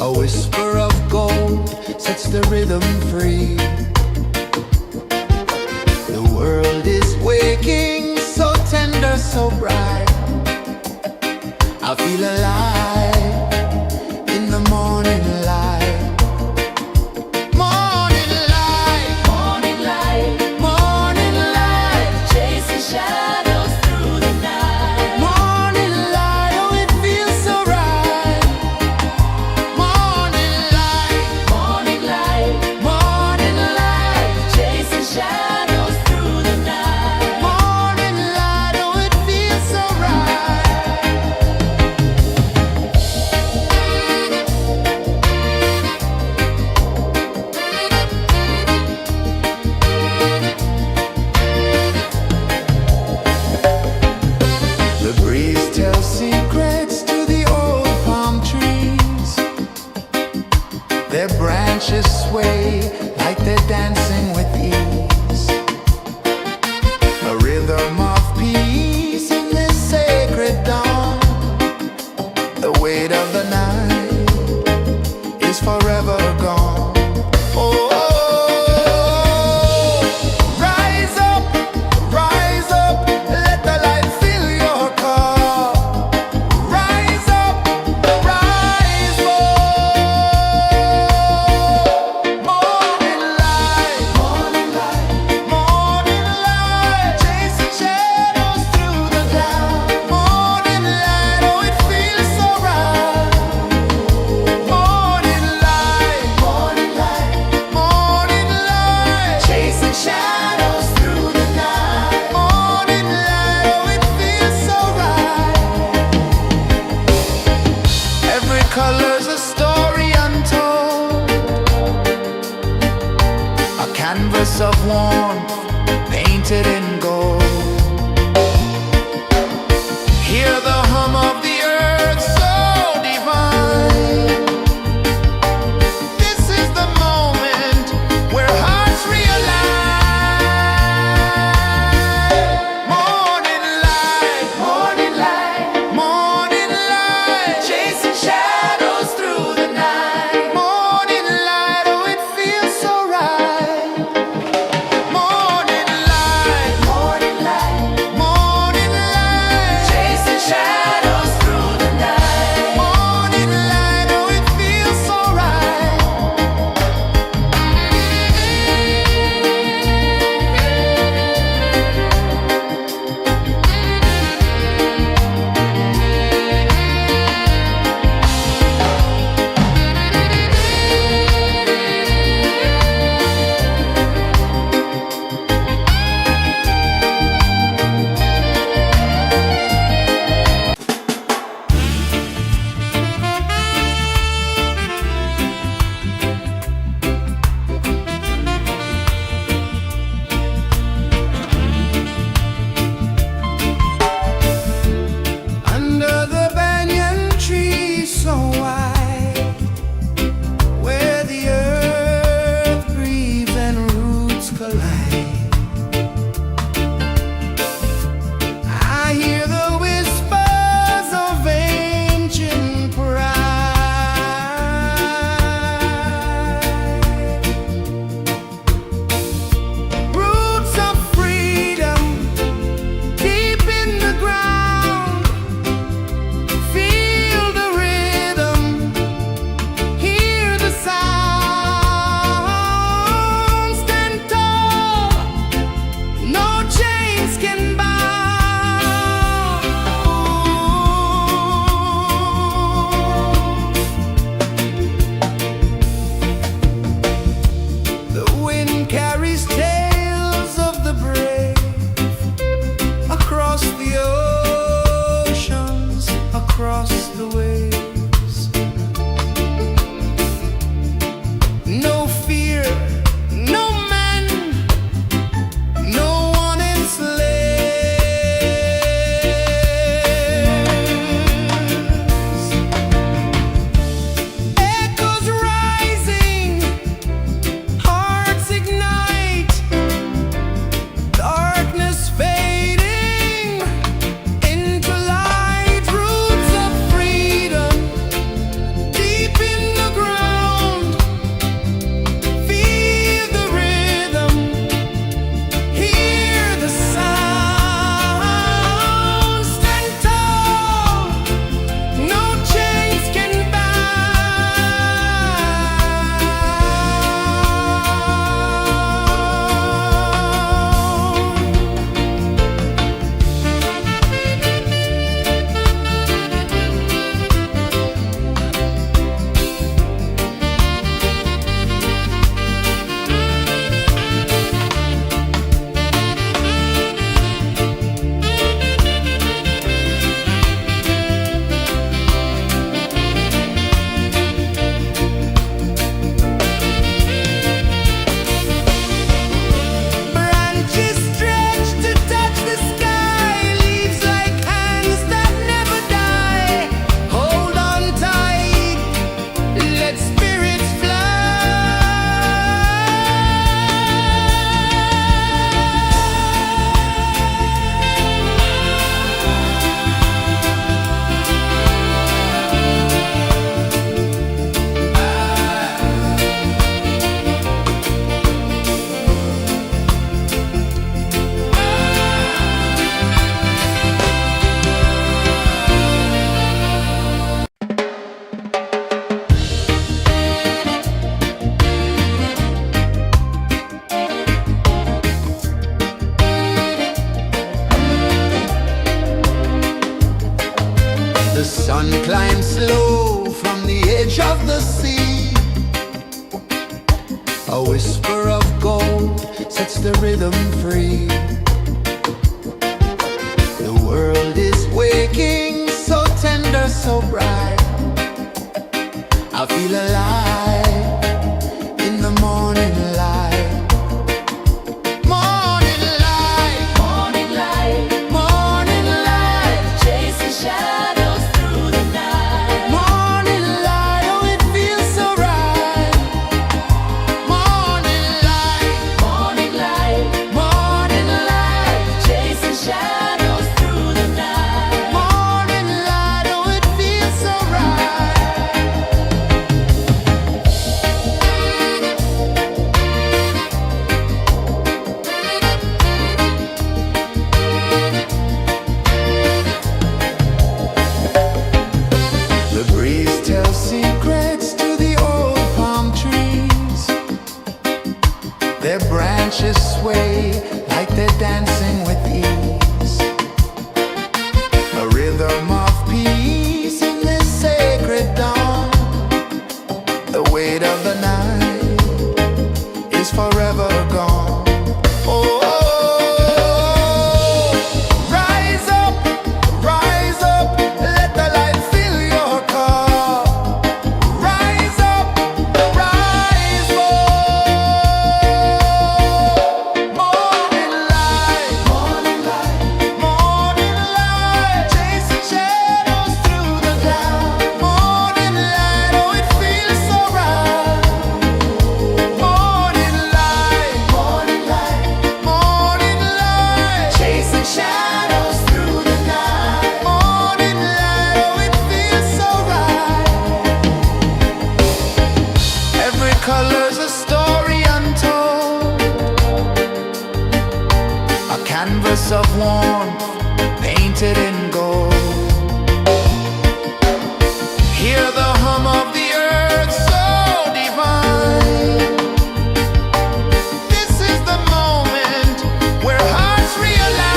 A whisper of gold sets the rhythm free. The world is waking, so tender, so bright. I feel alive in the morning light. Morning light, Morning light, morning light, chasing shadows through the night. morning light. Oh, it feels so right. Morning light, Morning light, morning light, chasing shadows through the night. morning light. Oh, it feels so right. The breeze tells secrets to the old palm trees. Their branches sway like they're dancing with ease. A rhythm of peace in this sacred dawn. The weight of the night is forever gone. Oh, rise up, let the light fill your cup. Rise up, rise up. Morning light, morning light, morning light, chasing shadows through the cloud. Morning light, oh, it feels so right. Morning light, morning light, morning light, chasing shadows through the night. Morning light, oh, it feels so right. Every color's a story untold, a canvas of warmth painted in gold. Hear the hum of the earth so divine. This is the moment where hearts realign. Morning light, morning light, morning light, chasing shadows through the night. Morning light, oh, it feels so right. Morning light, of the sea. A whisper of gold sets the rhythm free. The world is waking, so tender, so bright. I feel alive in the morning light. Morning light, Morning light, morning light, chasing shadows through the night. morning light, oh it feels so right. Morning light, Morning light, morning light, chasing shadows through the night. morning light, oh it feels so right. The breeze tells secrets to the old palm trees. Their branches sway like they're dancing with ease. A rhythm of peace in this sacred dawn. The weight of the night is forever gone. Oh, rise up, let the light fill your cup. Rise up, rise up. Morning light, morning light, morning light, chasing shadows through the cloud. Morning light, oh it feels so right. Morning light, morning light, morning light, chasing shadows through the night. Morning light, oh it feels so right. Every color's a story untold, a canvas of warmth painted in gold. Hear the hum of the earth so divine. This is the moment where hearts realign.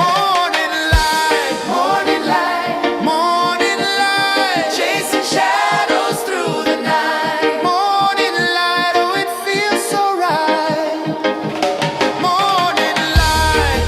Morning light, morning light, morning light, chasing shadows through the night. Morning light, oh it feels so right. Morning light,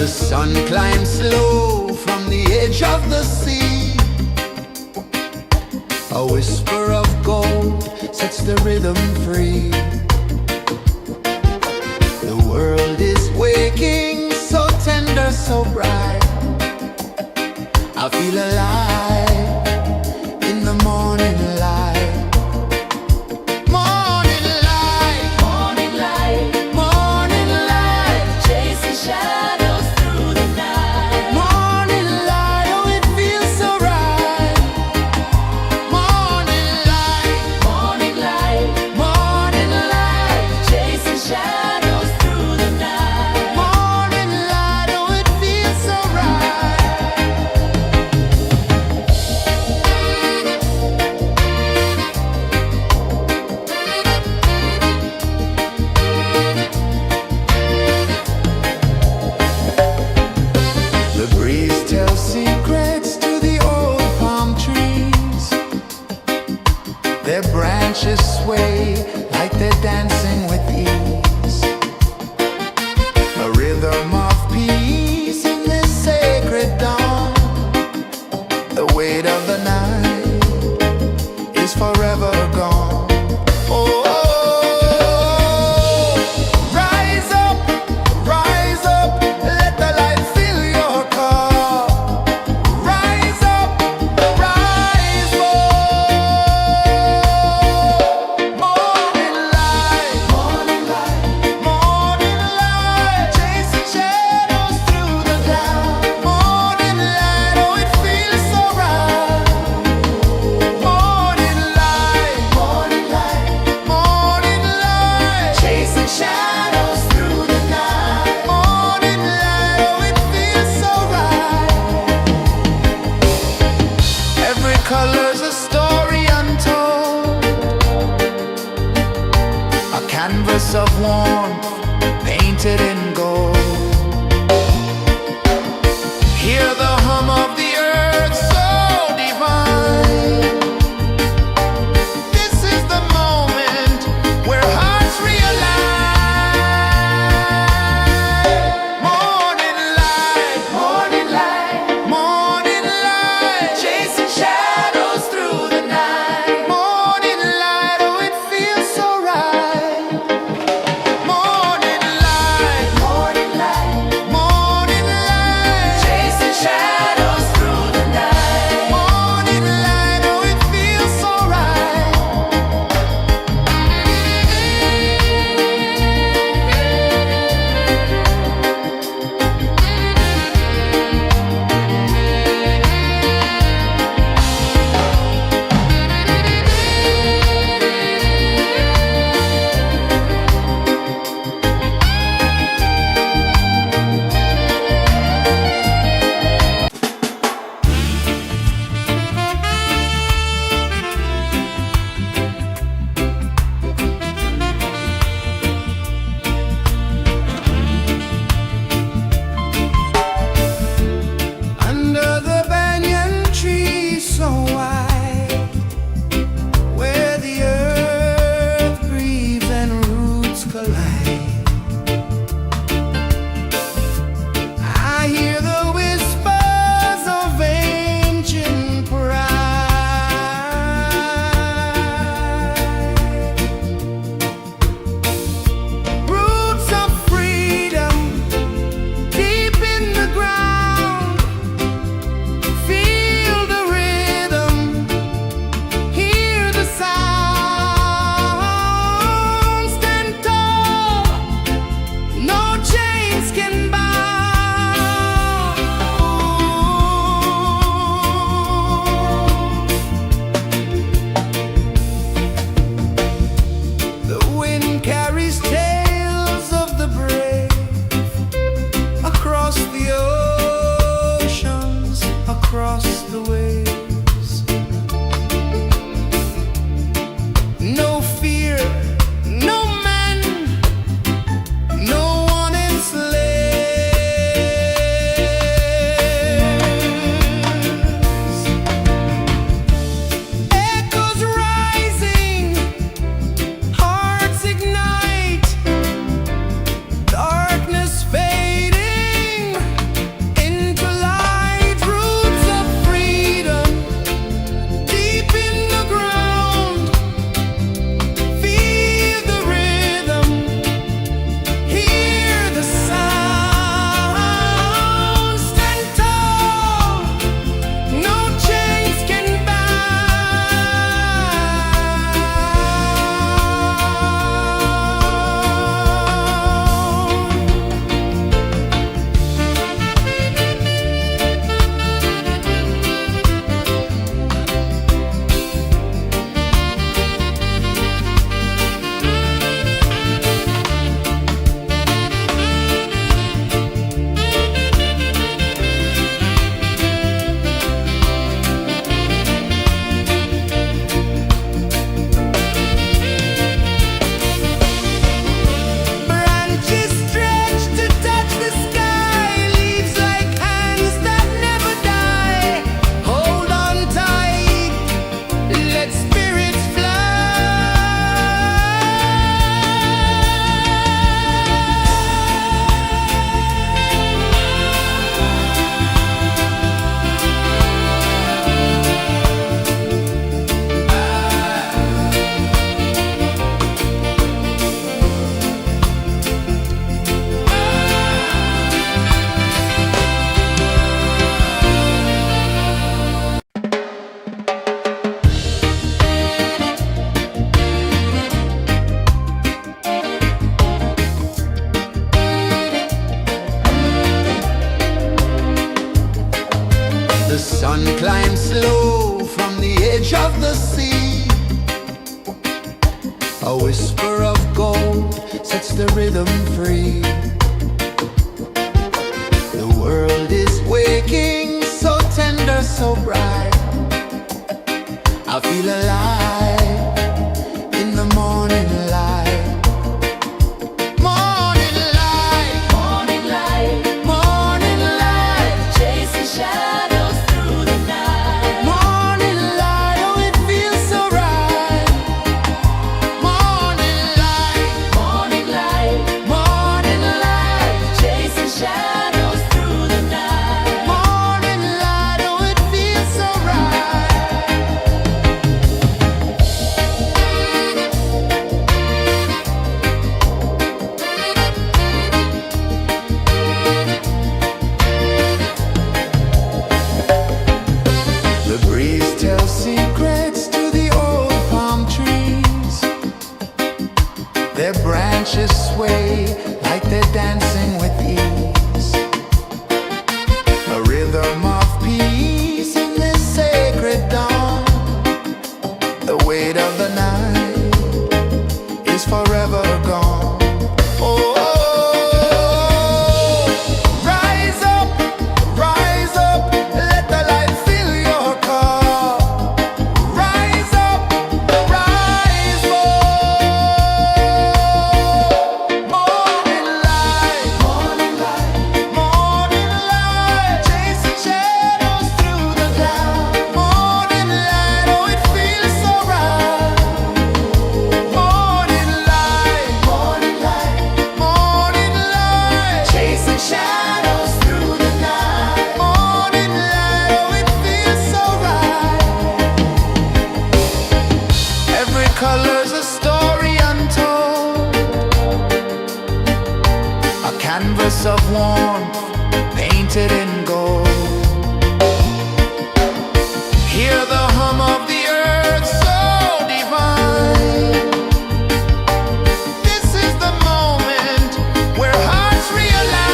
The sun climbs slow from the edge of the sea. A whisper of gold sets the rhythm free. The world is waking, so tender, so bright. I feel alive in the morning light. Morning light, Morning light, morning light, chasing shadows through the night. morning light, oh it feels so right. Morning light, Morning light, morning light, chasing shadows through the night. morning light, oh it feels so right. The breeze tells secrets to the old palm trees. Their branches sway like they're dancing with ease. A rhythm of peace in this sacred dawn. The weight of the night is forever gone. Oh, rise up, let the light fill your cup. Rise up, rise up. Morning light, morning light, morning light, chasing shadows through the cloud. Morning light, oh it feels so right. Morning light, morning light, morning light, chasing shadows through the night. Morning light, oh it feels so right. Every color's a story untold, a canvas of warmth painted in gold. Hear the hum of the earth so divine. This is the moment where hearts realign. Morning light, morning light, morning light, chasing shadows through the night. Morning light, oh it feels so right. Morning light, The sun climbs slow from the edge of the sea. A whisper of gold sets the rhythm free. The world is waking, so tender, so bright. I feel alive in the morning light. Morning light, Morning light, morning light, chasing shadows through the night. morning light, oh it feels so right. Morning light, Morning light, morning light, chasing shadows through the night. morning light, oh it feels so right. The breeze tells secrets to the old palm trees. Their branches sway like they're dancing with ease. A rhythm of peace in this sacred dawn. The weight of the night is forever gone. Oh, rise up, let the light fill your cup. Rise up, rise up. Morning light, morning light, chasing shadows through the cloud. Morning light, oh it feels so right. Morning light, morning light, chasing shadows through the night. Morning light, oh it feels so right. Every color's a story untold, a canvas of warmth painted in gold. Hear the hum of the earth so divine. This is the moment where hearts realign.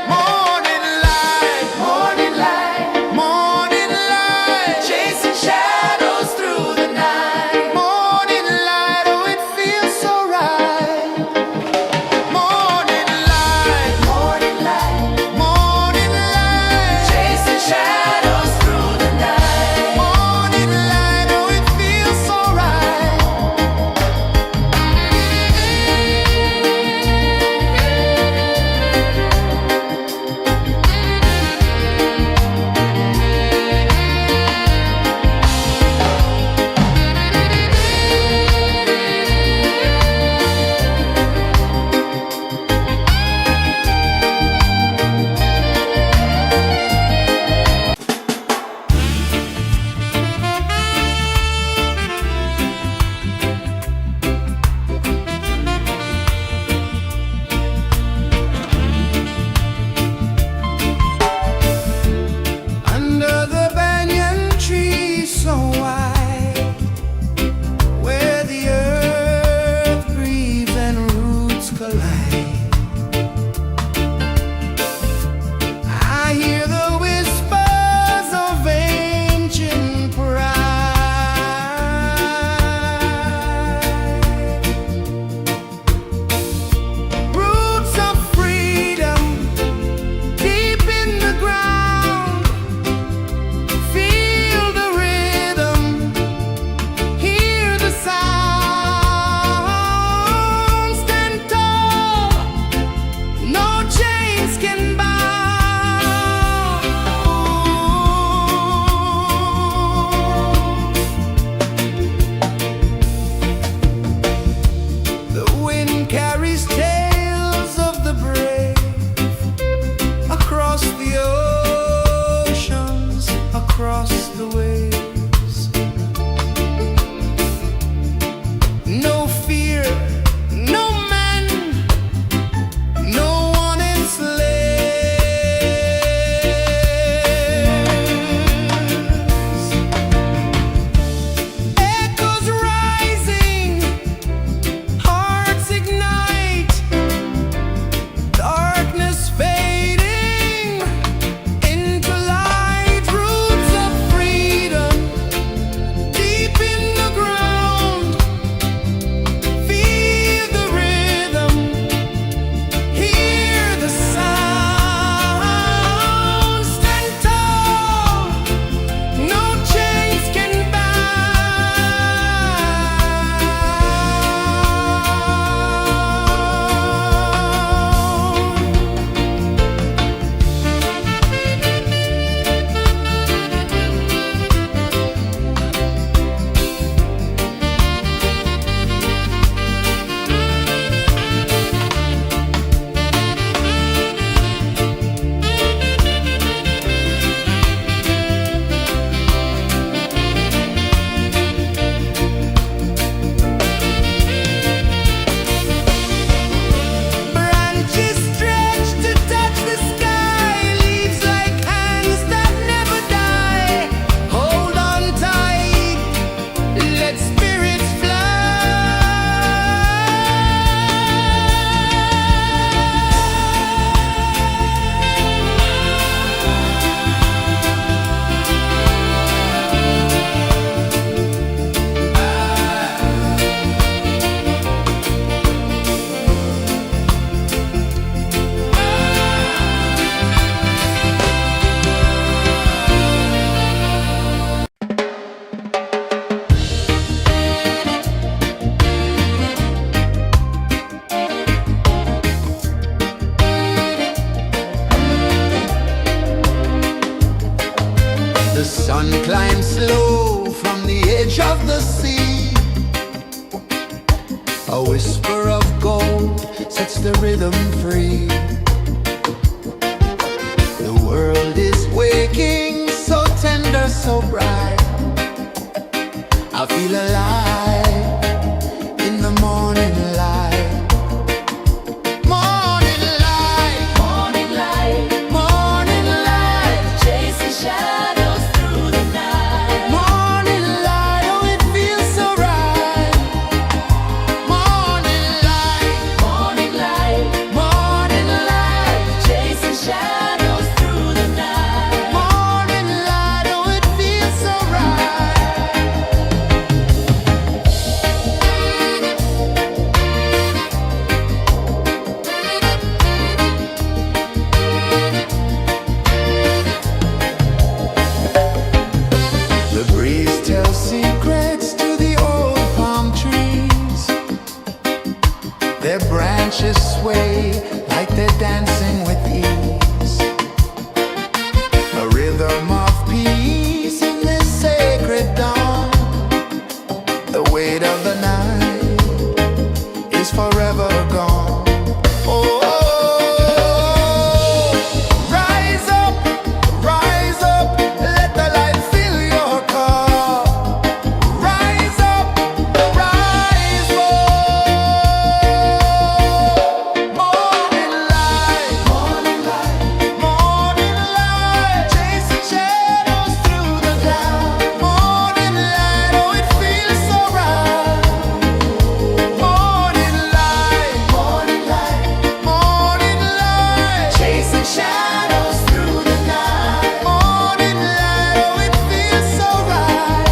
Morning light, morning light, chasing shadows through the night. Morning light, oh it feels so right. Morning light, sun climbs slow from the edge of the sea. A whisper of gold sets the rhythm free. The world is waking, so tender, so bright. I feel alive in the morning light. Morning light, Morning light, morning light, chasing shadows through the night. morning light, oh it feels so right. Morning light, Morning light, morning light, chasing shadows through the night. morning light, oh it feels so right. The breeze tells secrets to the old palm trees. Their branches sway like they're dancing with ease. A rhythm of peace in this sacred dawn. The weight of the night is forever gone. Oh, rise up, let the light fill your cup. Rise up, rise up. Morning light, morning light, chasing shadows through the cloud. Morning light, oh it feels so right. Morning light, morning light, chasing shadows through the night. Morning light, oh it feels so right.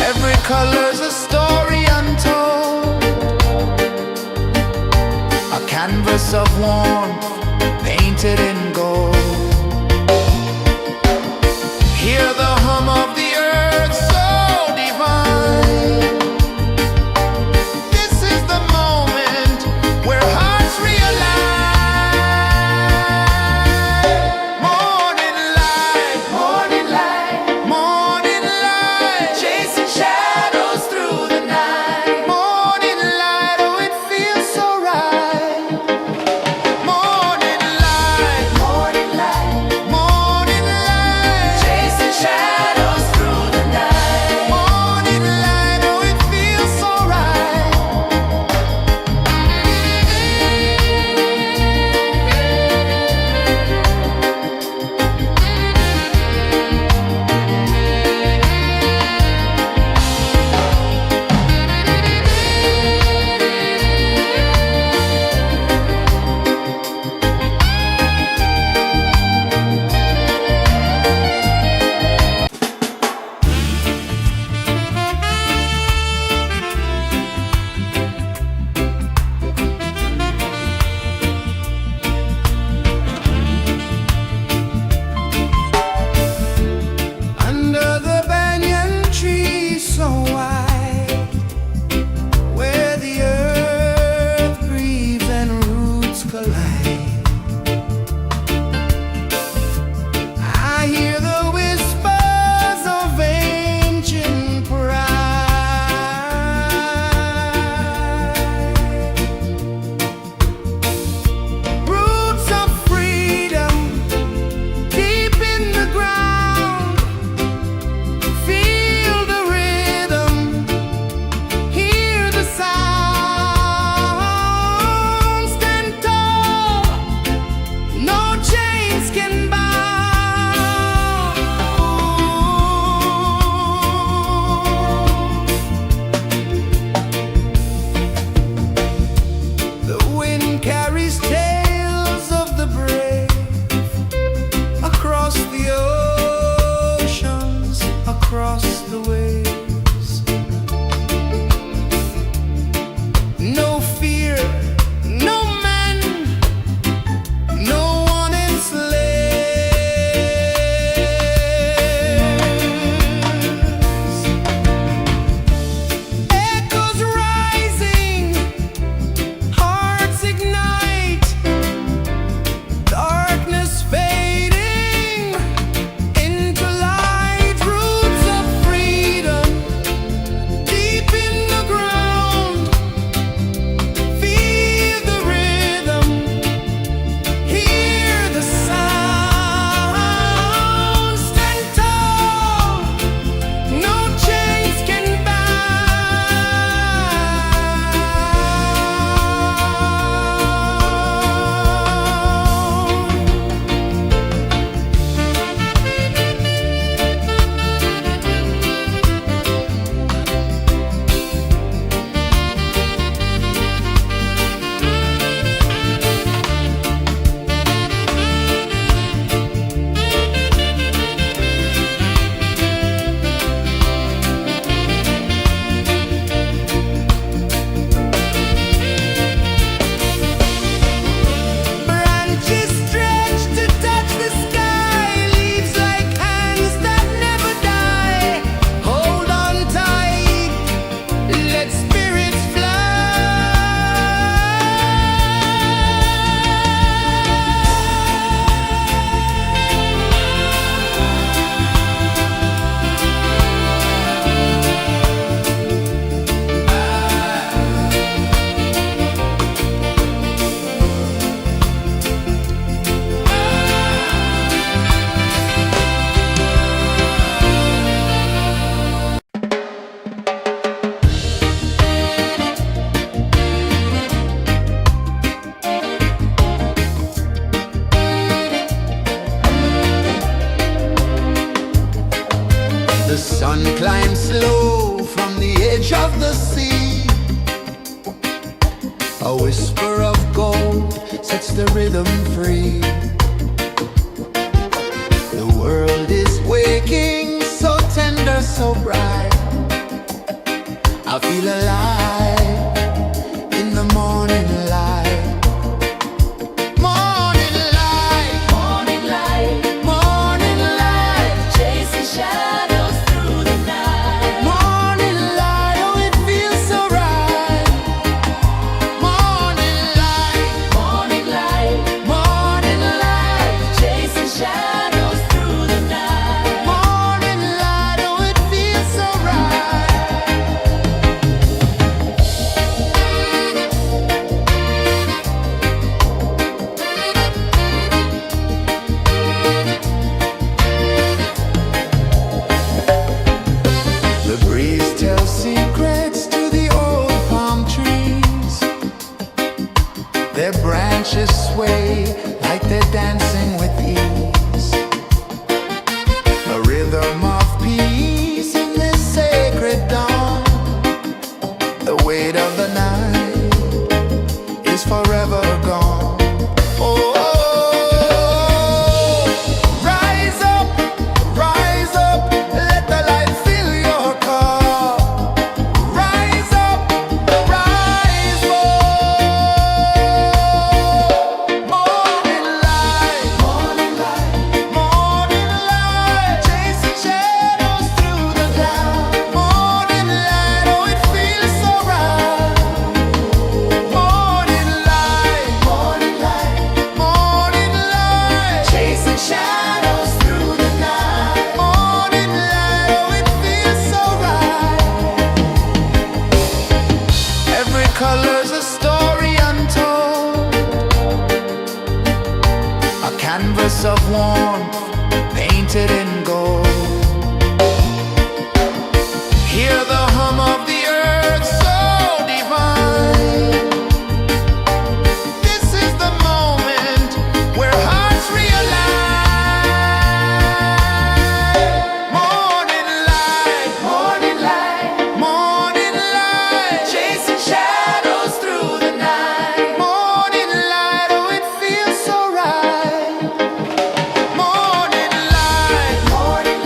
Every color's a story untold, a canvas of warmth painted in gold. Hear the hum of the earth so divine. This is the moment where hearts realign. Morning light, morning light, chasing shadows through the night. Morning light, oh it feels so right. Morning light, chasing shadows through the night. Morning light, oh it feels so right. Under the banyan tree so wide, where the earth breathes and roots collide, I hear the whispers of ancient pride. Roots of freedom deep in the ground. Feel the rhythm, hear the sound. Stand tall, no chains can bound. The wind carries tales of the brave across the oceans, across the waves. No fear, no man, no one enslaves. Echoes rising, hearts ignite. of the sea. A whisper of gold sets the rhythm free. The world is waking, so tender, so bright. I feel alive in the morning light. Morning light, Morning light, morning light, chasing shadows through the night. morning light, oh it feels so right. Morning light, Morning light, morning light, chasing shadows through the night. morning light, oh it feels so right. The breeze tells secrets to the old palm trees. Their branches sway like they're dancing with ease. A rhythm of peace in this sacred dawn. The weight of the night is forever gone. Oh, rise up, let the light fill your cup. Rise up, rise up. Morning light, morning light, morning light, chasing shadows through the cloud. Morning light, oh it feels so right. Morning light, morning light, morning light, chasing shadows through the night. Morning light, oh it feels so right. Every color's a story untold, a canvas of warmth painted in gold. Hear the hum of the earth so divine. This is the moment where hearts realign. Morning light, morning light, morning light, chasing shadows through the night. Morning light, oh it feels so right. Morning light, morning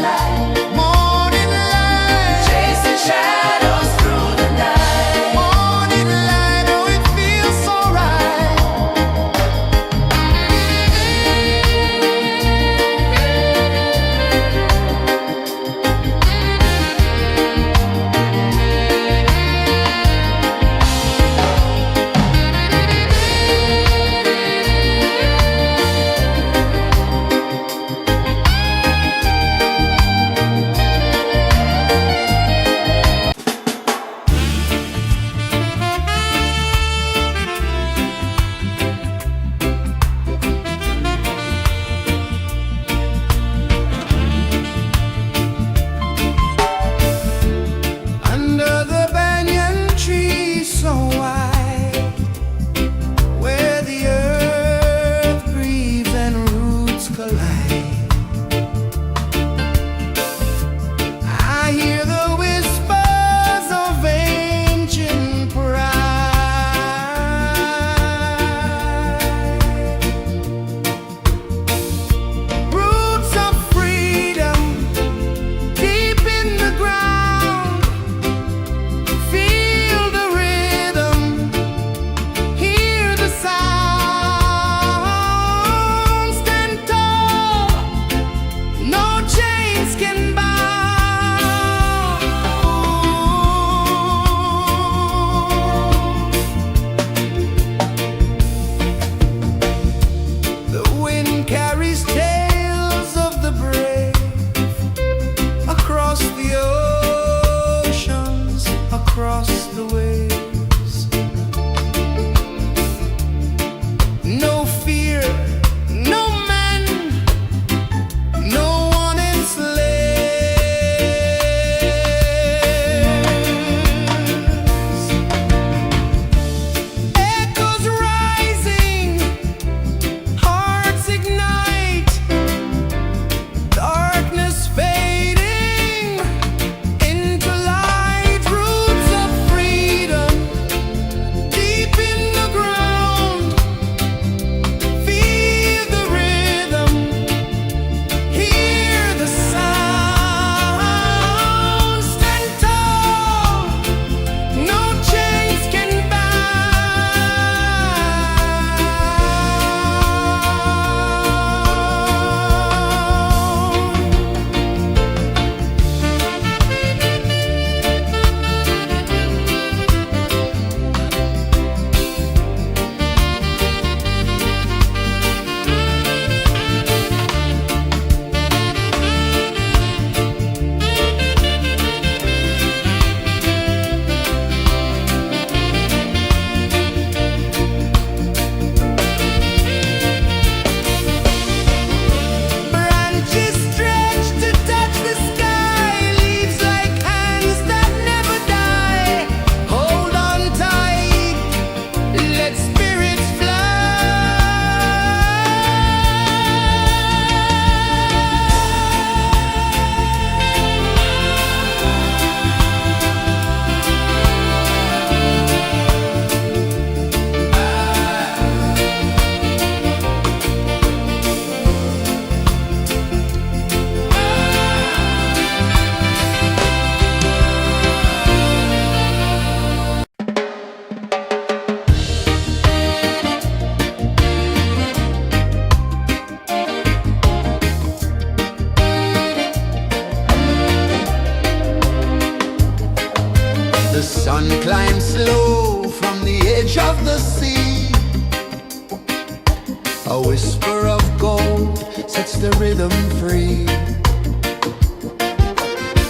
A whisper of gold sets the rhythm free.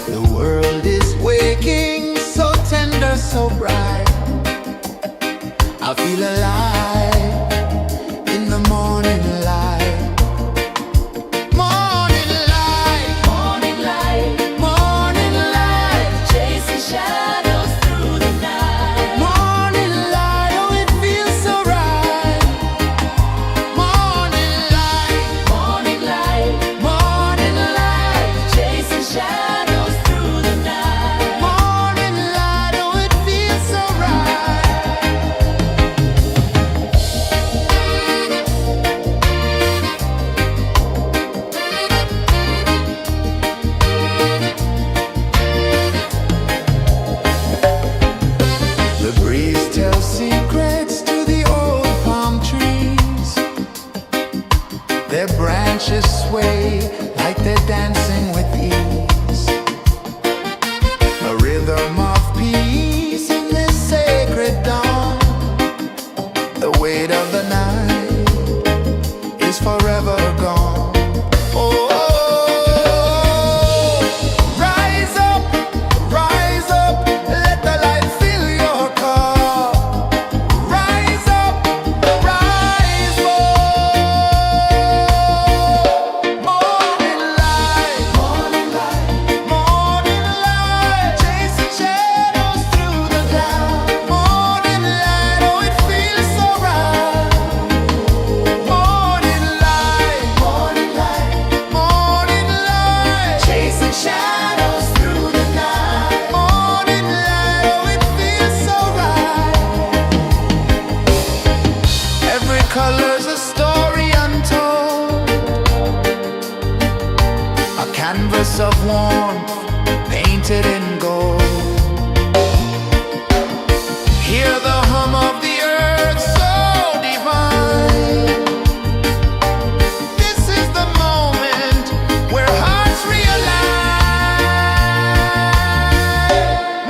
The world is waking, so tender, so bright. I feel alive in the morning light. Morning light, Morning light, morning light, chasing shadows through the night. morning light, oh it feels so right. Morning light, Morning light, morning light, chasing shadows through the night. morning light, oh it feels so right. The breeze tells secrets to the old palm trees. Their branches sway like they're dancing with ease. A rhythm of peace in this sacred dawn. The weight of the night is forever gone. Oh, rise up, let the light fill your car. Rise up, rise up. Morning light, morning light, morning light, chasing shadows through the cloud. Morning light, oh it feels so right. Morning light, morning light, morning light, chasing shadows through the night. Morning light, oh it feels so right. Every color's a story untold, a canvas of warmth painted in gold. Hear the hum of the earth so divine. This is the moment where hearts realign.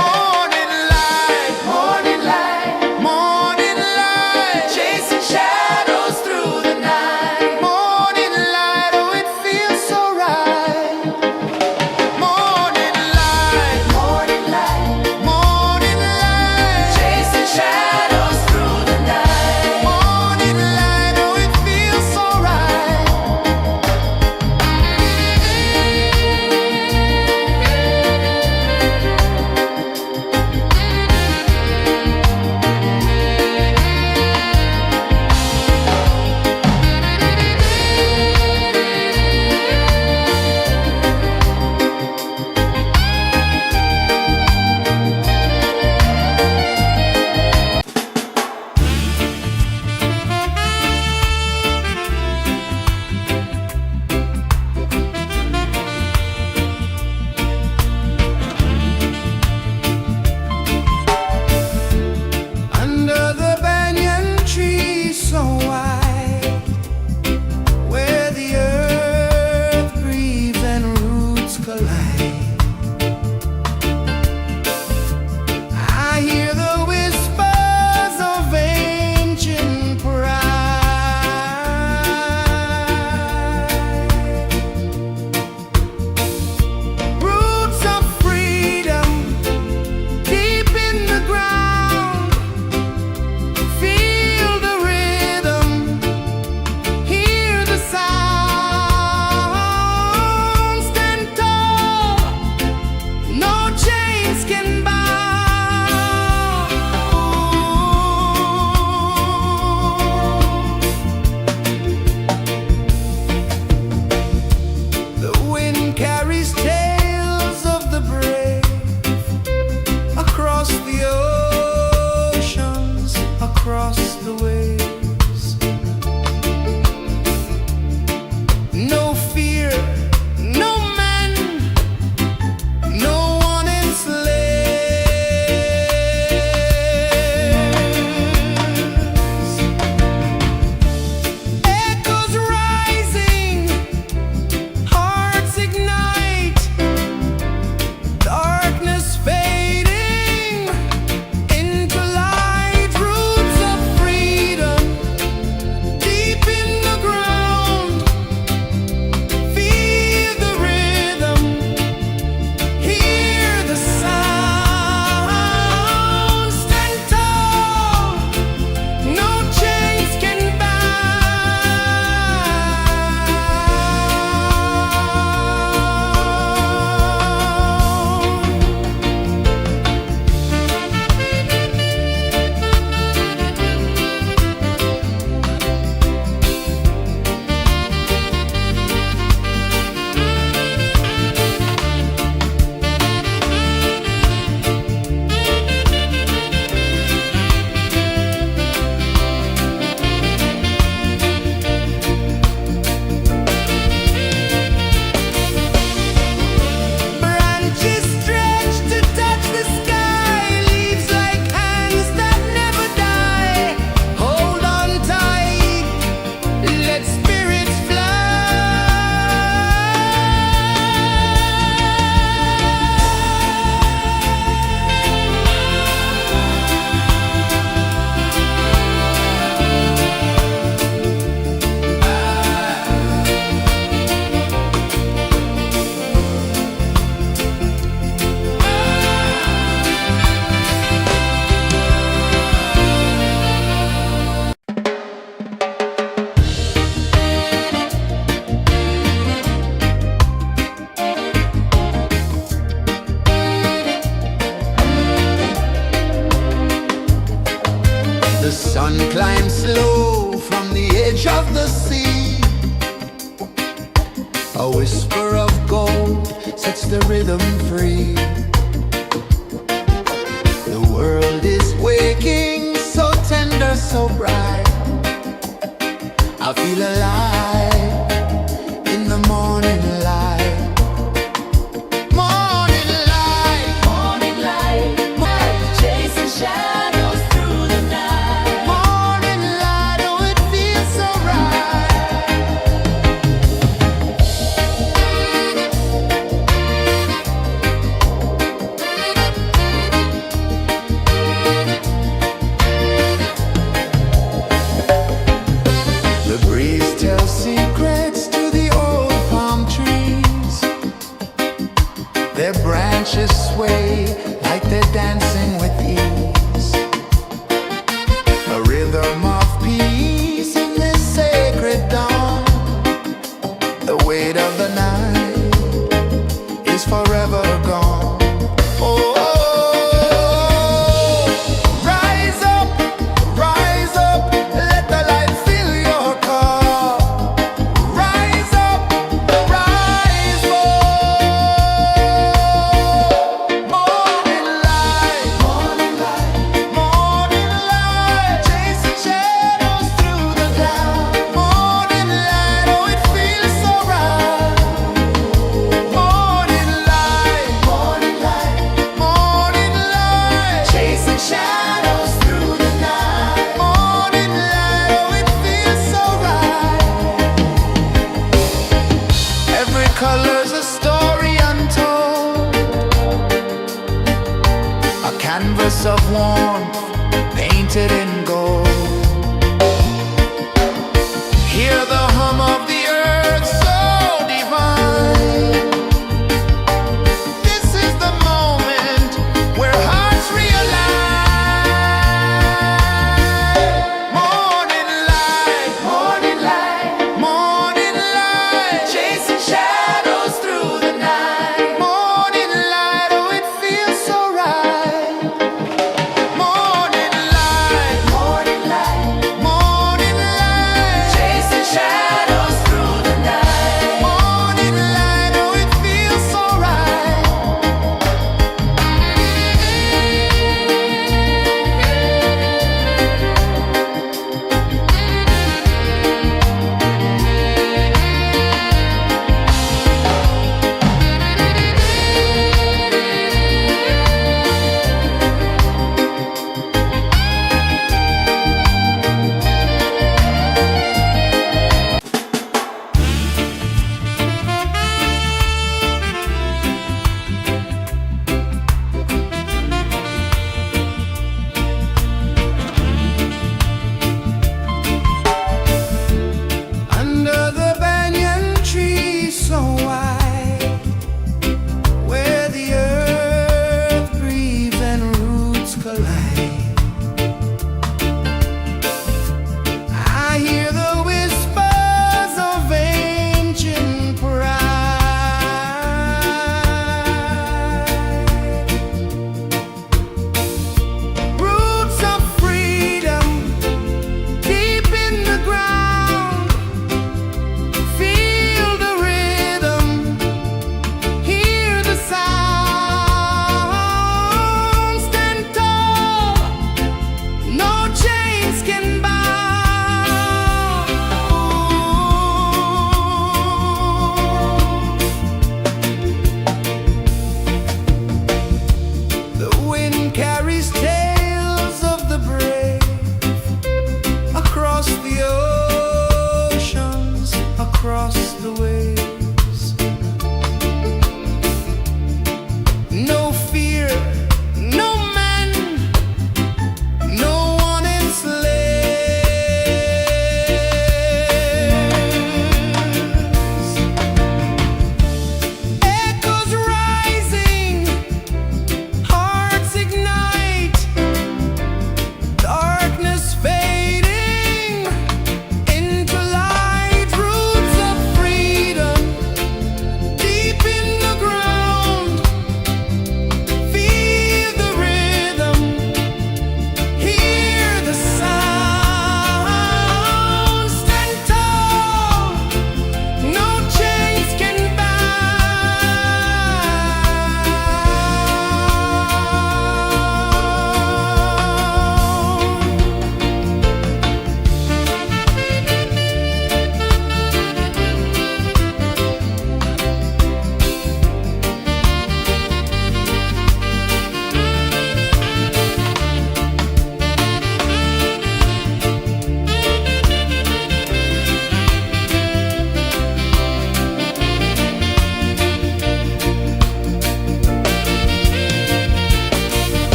Morning light, morning light, morning light, chasing shadows through the night. Morning light, oh it feels so right. Morning light, morning light, morning light, chasing shadows through the night. Morning light, oh it feels so right. Under the banyan tree so wide, where the earth breathes and roots collide, I hear the whispers of ancient pride. Roots of freedom deep in the ground. Feel the rhythm, hear the sound. Stand tall, no chains can bound. The wind carries tales of the brave across the oceans, across the waves. No fear, no man, no one enslaves. Echoes rising, hearts ignite, darkness fading into light. Roots of freedom free. The world is waking, so tender, so bright. I feel alive in the morning light. Morning light, Morning light, chasing shadows through the night. morning light, oh it feels so right.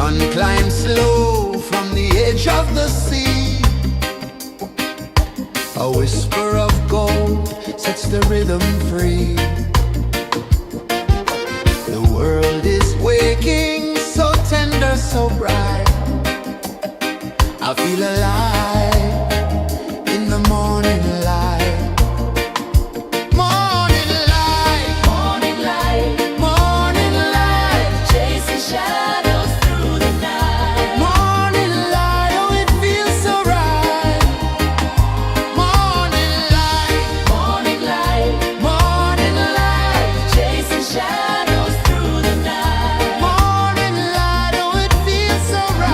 sun climbs slow from the edge of the sea. A whisper of gold sets the rhythm free. The world is waking, so tender, so bright. I feel alive in the morning light. Morning light, Morning light, morning light, chasing shadows through the night. morning light, oh it feels so right. Morning light, Morning light, morning light, chasing shadows through the night. morning light, oh it feels so right.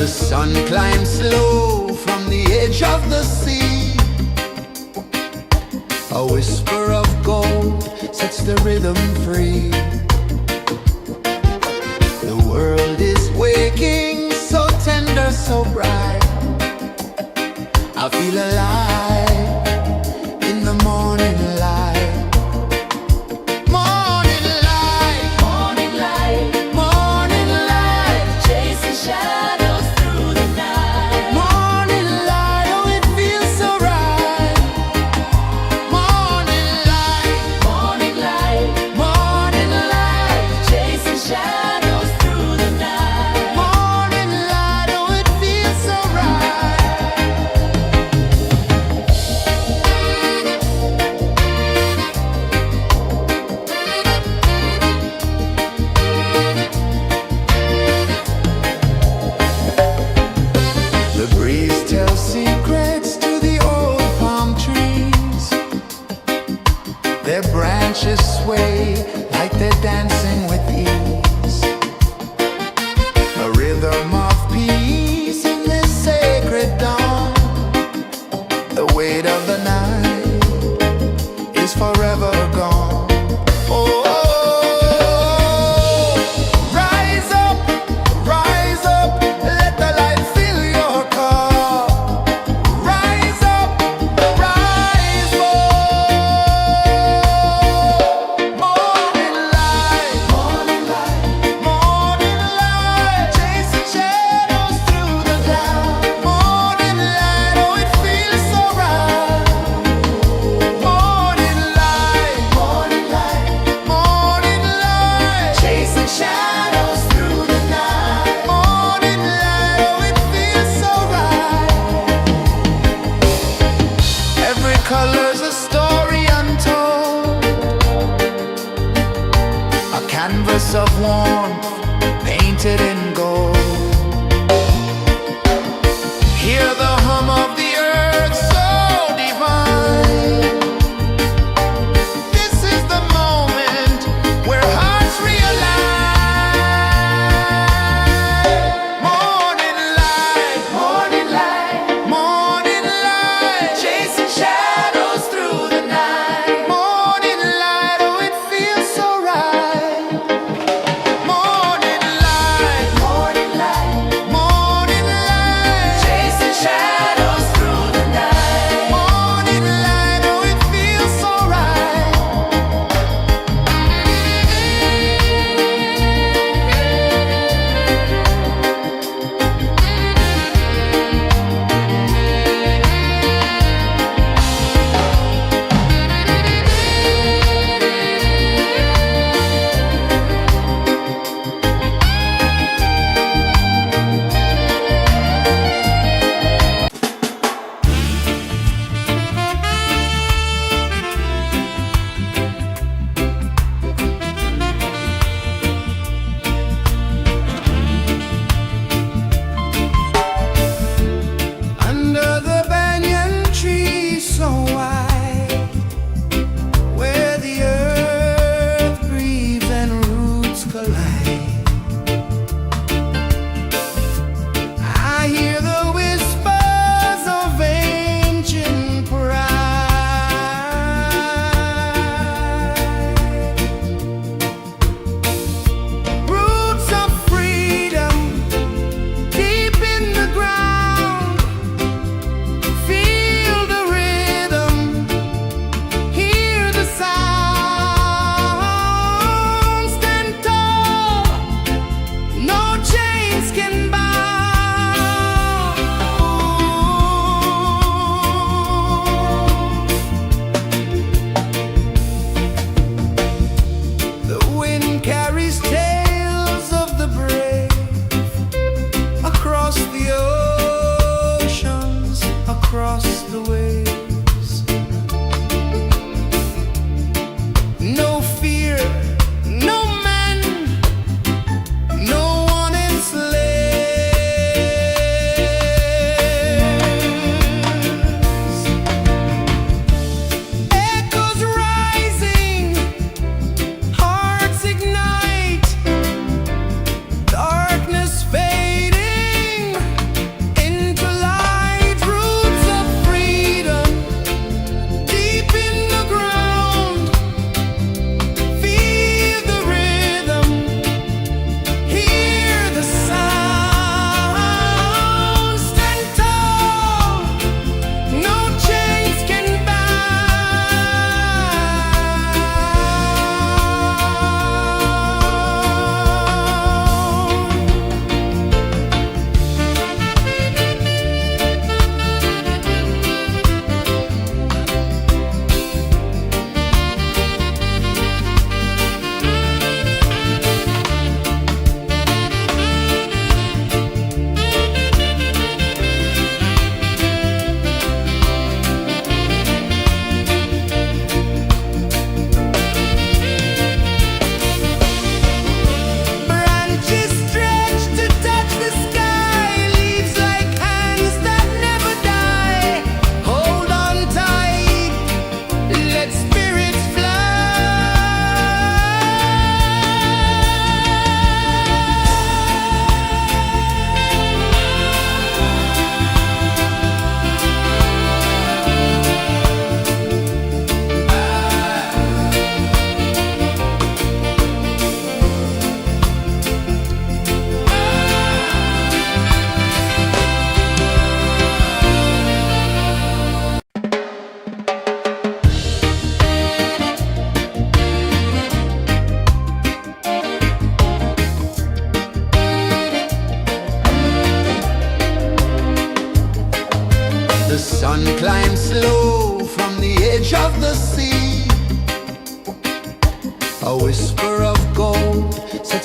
The sun climbs slow from the edge of the sea. A whisper of gold sets the rhythm free. The world is waking, so tender, so bright. I feel alive in the morning light. Morning light, Morning light, morning light, chasing shadows through the night. morning light, oh it feels so right. Morning light, Morning light, morning light, chasing shadows through the night. morning light, oh it feels so right. The breeze tells secrets to the old palm trees. Their branches sway like they're dancing with ease. A rhythm of peace in this sacred dawn. The weight of the night is forever gone. Oh, rise up, let the light fill your car. Rise up, rise up. Morning light, morning light, morning light, chasing shadows through the cloud. Morning light, oh it feels so right. Morning light, morning light, morning light, chasing shadows through the night. Morning light, oh it feels so right. Every color's a story untold, a canvas of warmth painted in gold. Hear the hum of the earth so divine. This is the moment where hearts realign. Morning light, morning light, morning light, chasing shadows through the night. Morning light, oh it feels so right. Morning light, morning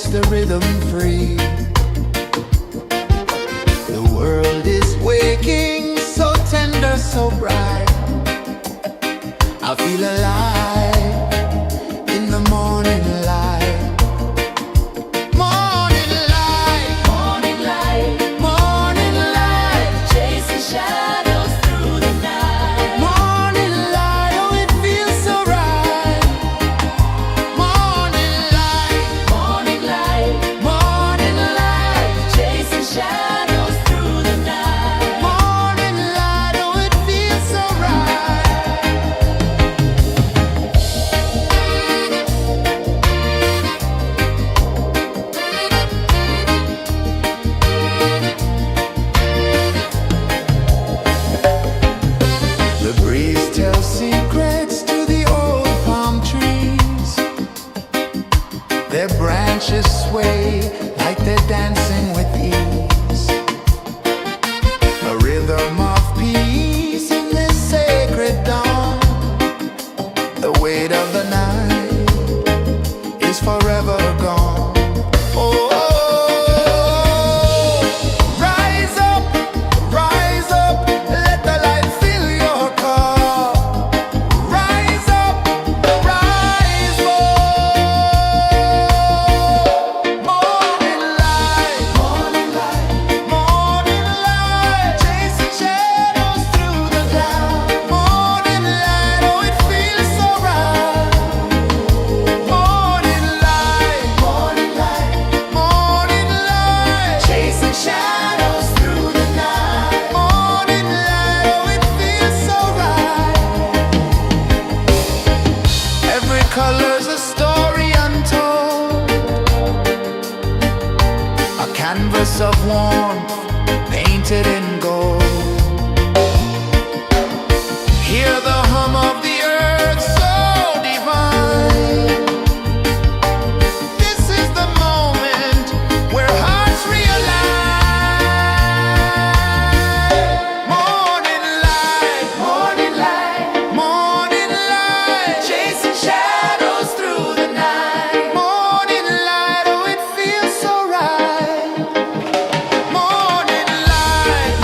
sets the rhythm free. The world is waking, so tender, so bright. I feel alive in the morning light. Morning light, Morning light, morning light, chasing shadows through the night. morning light, oh it feels so right. Morning light, Morning light, morning light, chasing shadows through the night. morning light, oh it feels so right. The breeze tells secrets to the old palm trees. Their branches sway like they're dancing with ease. A rhythm of peace in this sacred dawn. The weight of the night is forever gone. Oh, rise up, let the light fill your car. Rise up, rise up. Morning light, morning light, morning light, chasing shadows through the cloud. Morning light, oh it feels so right. Morning light, morning light, morning light, chasing shadows through the night. Morning light, oh it feels so right. Every color's a story untold, a canvas of warmth painted in gold. Hear the hum of the earth so divine. This is the moment where hearts realign. Morning light, morning light, morning light, chasing shadows through the night. Morning light, oh it feels so right. Morning light,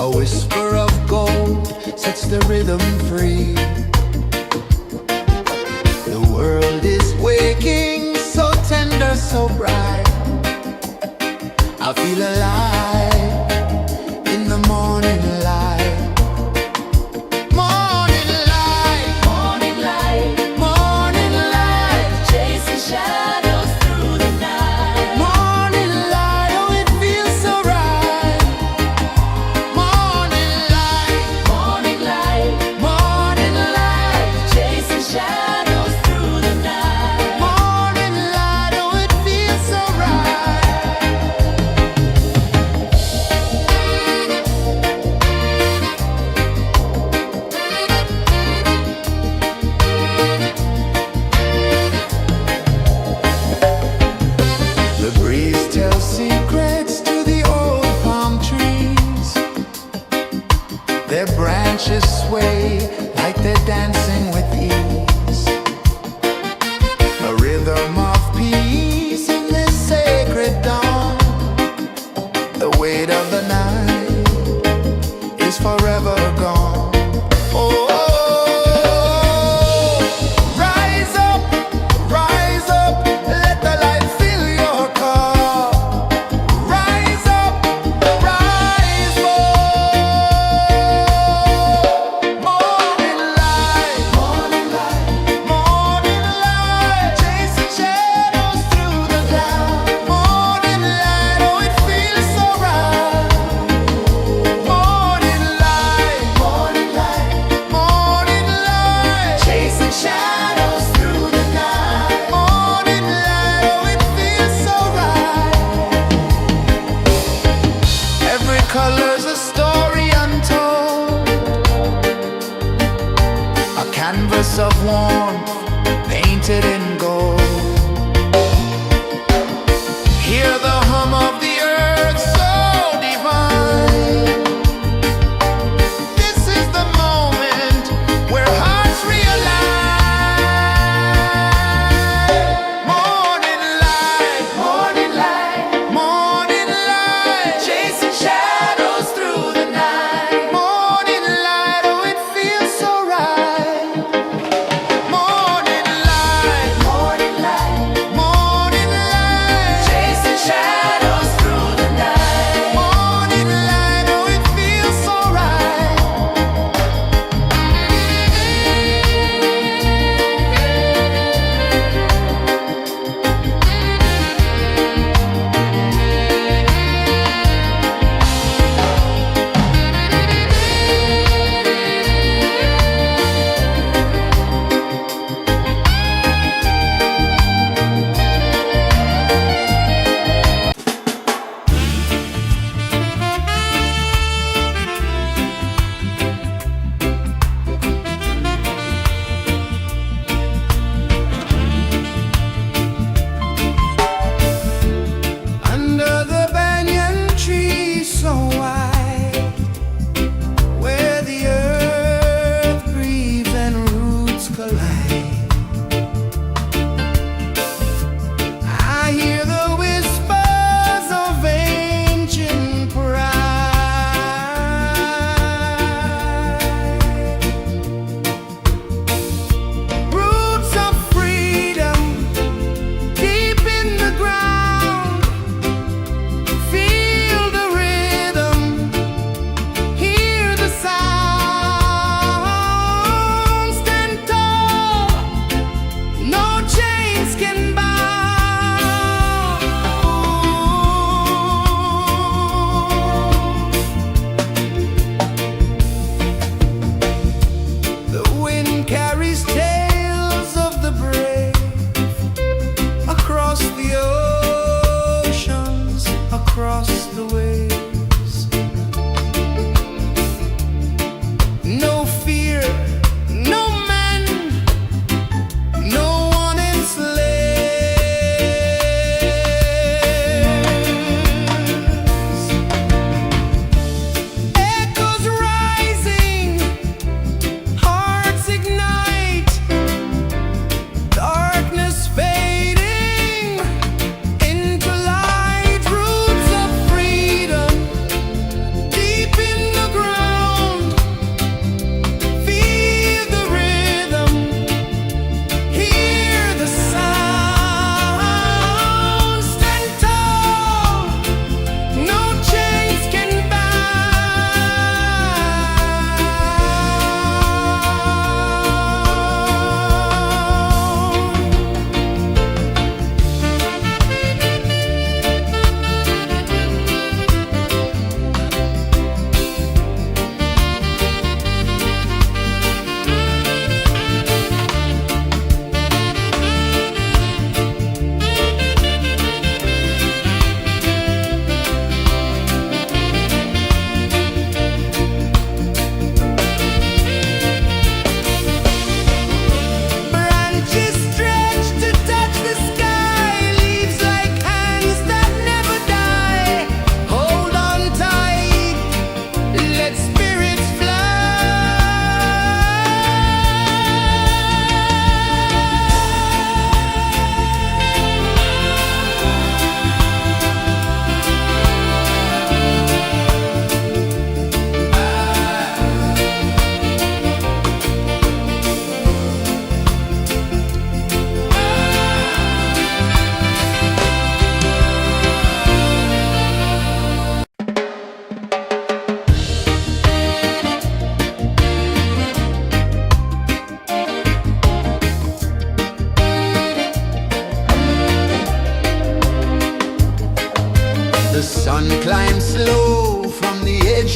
A whisper of gold sets the rhythm free. The world is waking, so tender, so bright. I feel alive in the morning light. Morning light, Morning light, morning light, chasing shadows through the night. morning light, oh it feels so right. Morning light, Morning light, morning light, chasing shadows through the night. morning light, oh it feels so right. The breeze tells secrets to the old palm trees. Their branches sway like they're dancing with ease. A rhythm of peace in this sacred dawn. The weight of the night is forever gone. Oh, rise up, let the light fill your cup. Rise up, rise up. Morning light, morning light, morning light, chasing shadows through the cloud. Morning light, oh it feels so right. Morning light, morning light, morning light, chasing shadows through the night. Morning light, oh it feels so right. Every color's a story untold, a canvas of warmth painted in gold. Hear the hum of the earth so divine. This is the moment where hearts realign. Morning light, morning light, morning light, chasing shadows through the night. Morning light, oh it feels so right. Morning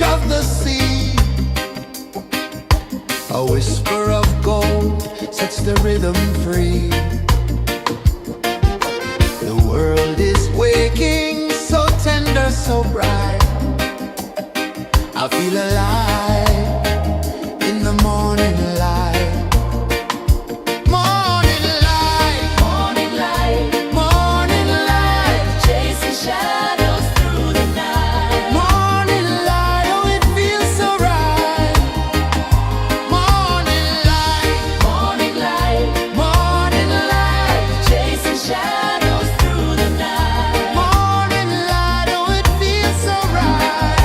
edge of the sea. A whisper of gold sets the rhythm free. The world is waking, so tender, so bright. I feel alive in the morning light. Morning light, Morning light, morning light, chasing shadows through the night. morning light, oh it feels so right. Morning light, Morning light, morning light, chasing shadows through the night. morning light, oh it feels so right.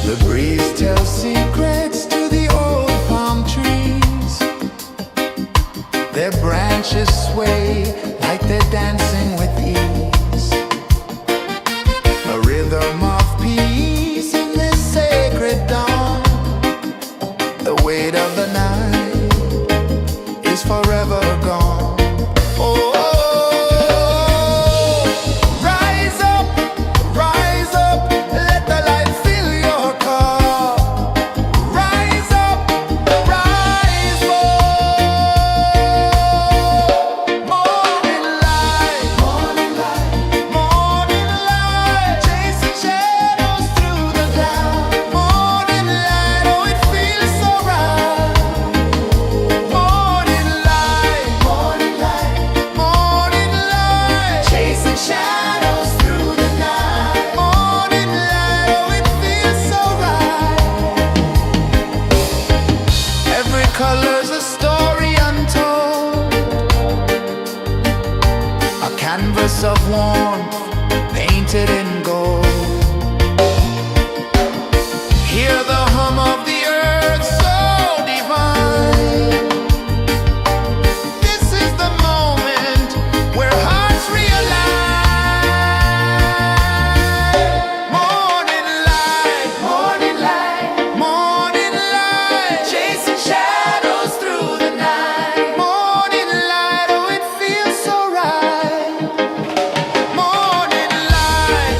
The breeze tells secrets to the old palm trees. Their branches sway like they're dancing with ease. A rhythm of peace in this sacred dawn. The weight of the night is forever gone. Oh, rise up, let the light fill your cup. Rise up, rise up. Morning light, morning light, morning light, chasing shadows through the cloud. Morning light, oh it feels so right. Morning light, morning light, morning light, chasing shadows through the night. Morning light, oh it feels so right. Every color's a story untold, a canvas of warmth painted in gold. Hear the hum of the earth so divine. This is the moment where hearts realign. Morning light, morning light, morning light, chasing shadows through the night. Morning light, oh it feels so right. Morning light,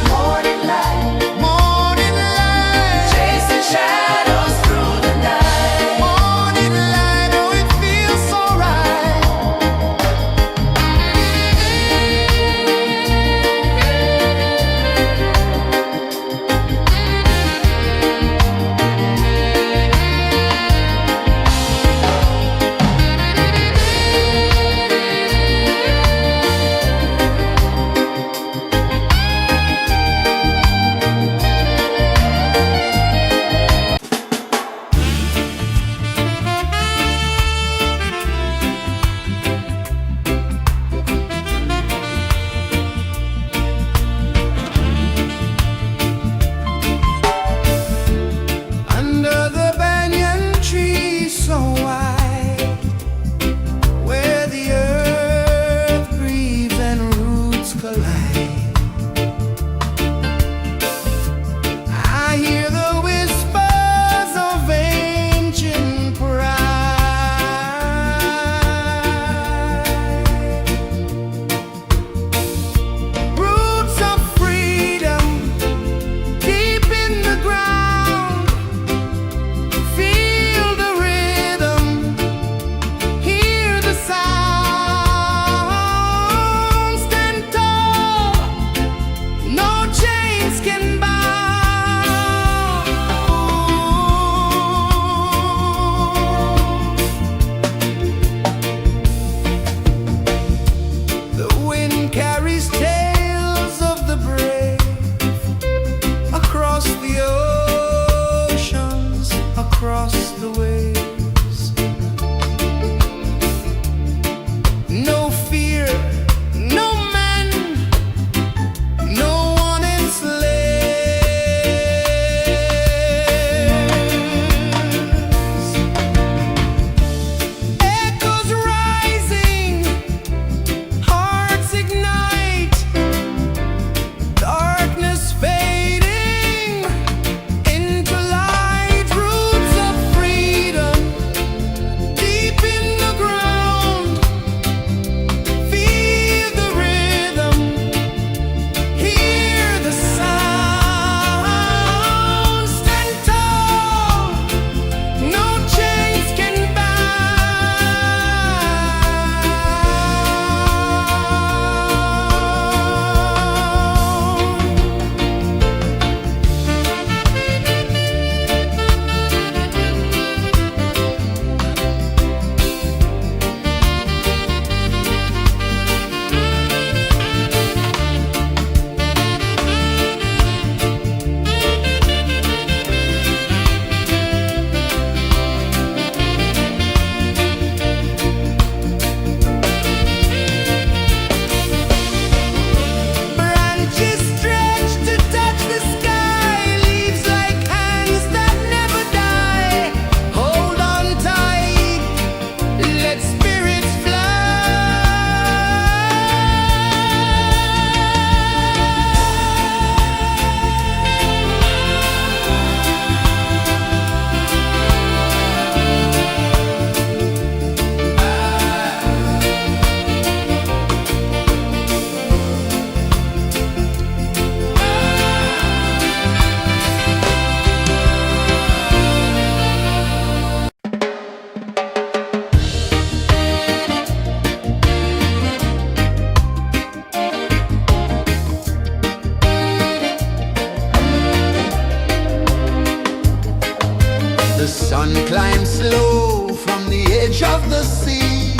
sun climbs slow from the edge of the sea.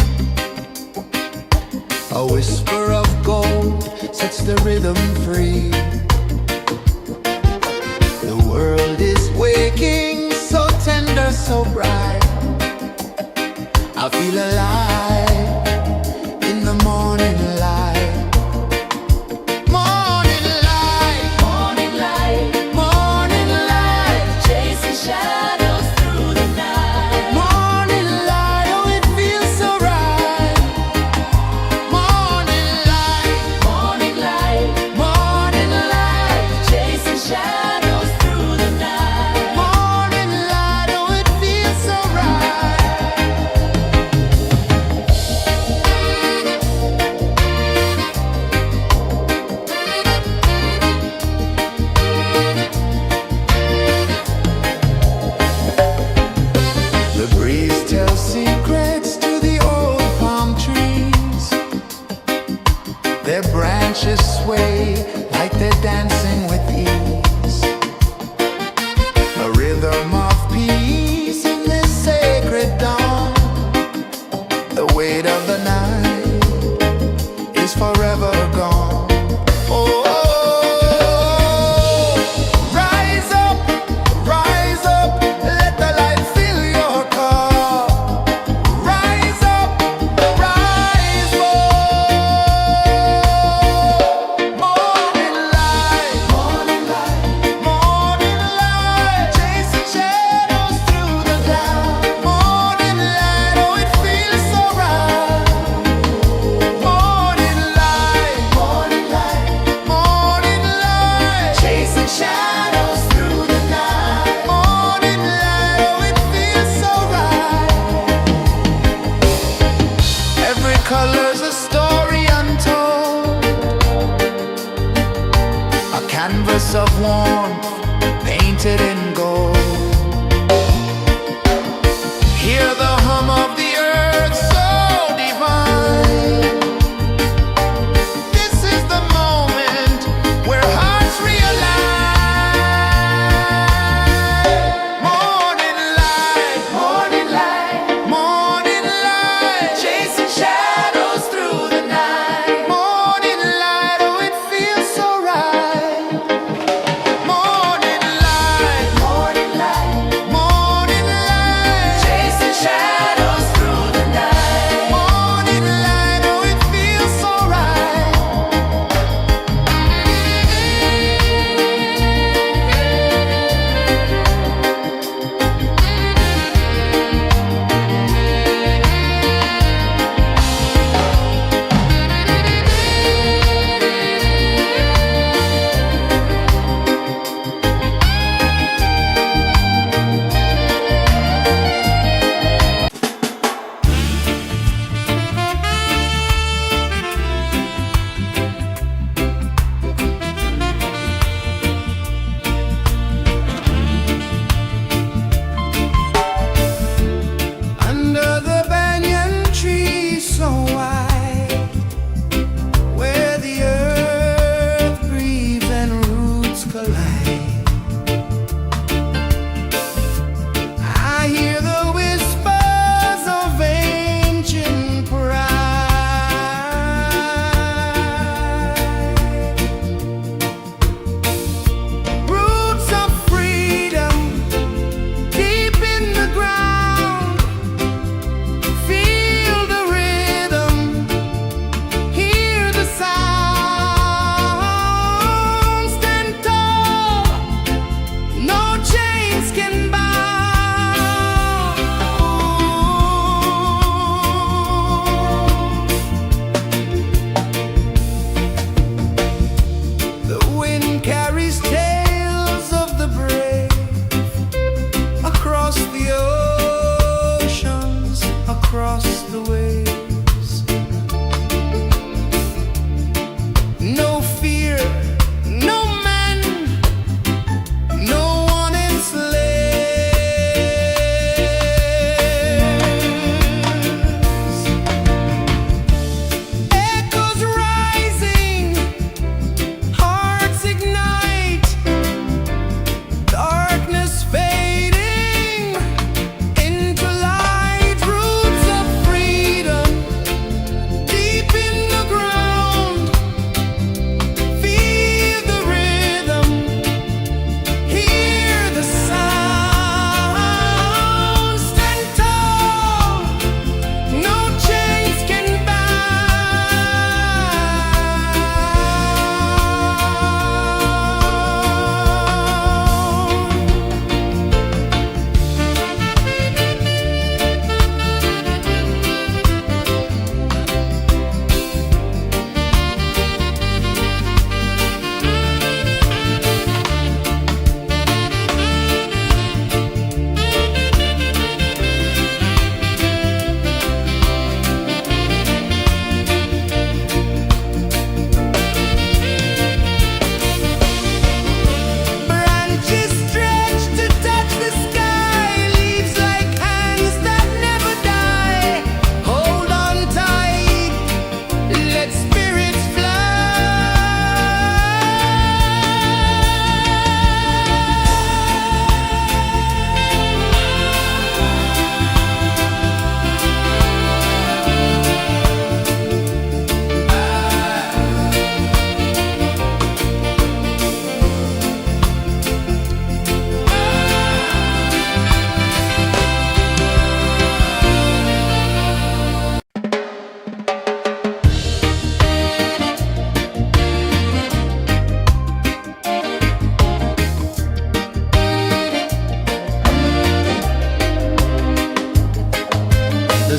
A whisper of gold sets the rhythm free. The world is waking, so tender, so bright. I feel alive in the morning light. Morning light, Morning light, morning light, chasing shadows through the night. morning light, oh it feels so right. Morning light, Morning light, morning light, chasing shadows through the night. morning light, oh it feels so right.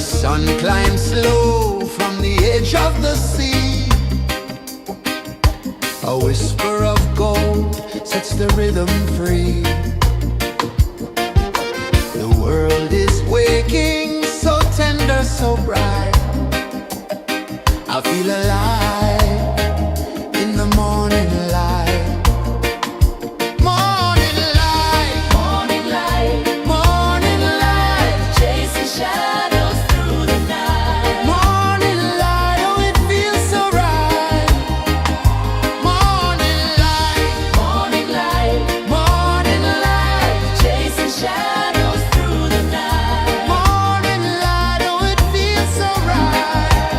sun climbs slow from the edge of the sea. A whisper of gold sets the rhythm free. The world is waking, so tender, so bright. I feel alive in the morning light. Morning light, Morning light, morning light, chasing shadows through the night. morning light, oh it feels so right. Morning light, Morning light, morning light, chasing shadows through the night. morning light, oh it feels so right.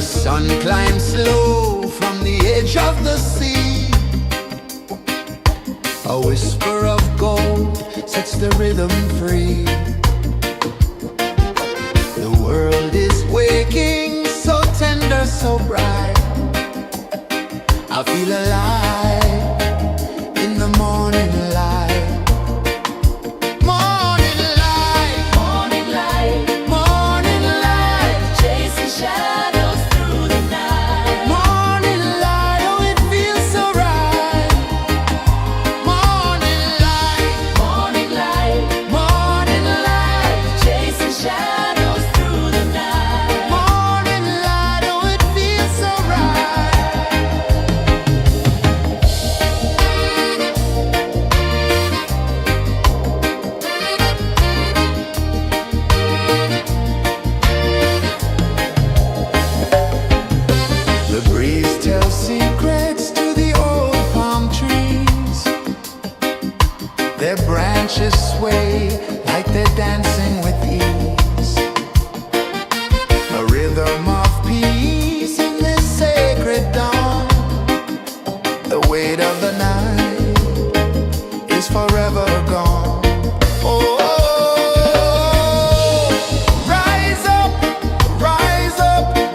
The sun climbs slow from the edge of the sea. A whisper of gold sets the rhythm free. The world is waking, so tender, so bright. I feel alive in the morning light. Morning light, Morning light, morning light, chasing shadows through the night. morning light, oh it feels so right. Morning light, Morning light, morning light, chasing shadows through the night. morning light, oh it feels so right. The breeze tells secrets to the old palm trees. Their branches sway like they're dancing with ease. A rhythm of peace in this sacred dawn. The weight of the night is forever gone. Oh, rise up,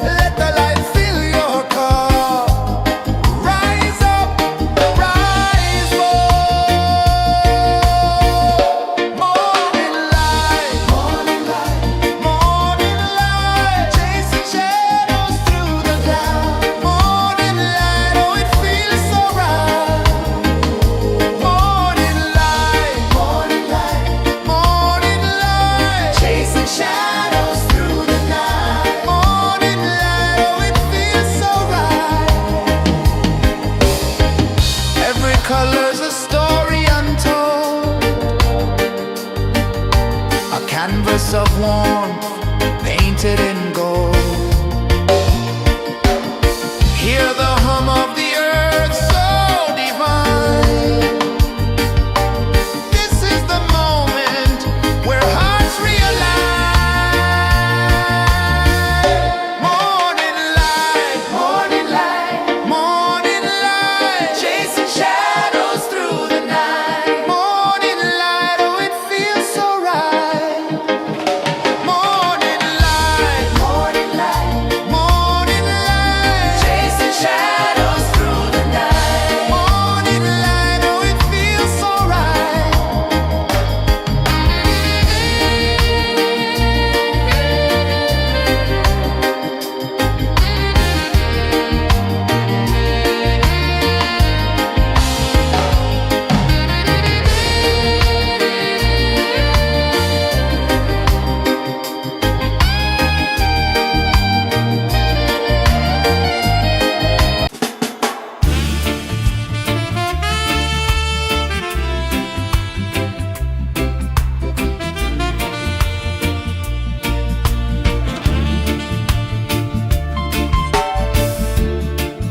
let the light fill your cup. Rise up, rise up. Morning light, morning light, morning light, chasing shadows through the cloud. Morning light, oh it feels so right. Morning light, morning light, morning light, chasing shadows through the night. Morning light, oh it feels so right. Every color's a story untold, a canvas of warmth painted in gold. Hear the hum of the earth so divine. This is the moment where hearts realign. Morning light, morning light, morning light, chasing shadows through the night. Morning light, oh it feels so right. Morning light, morning light, morning light, chasing shadows through the night. Morning light, oh it feels so right.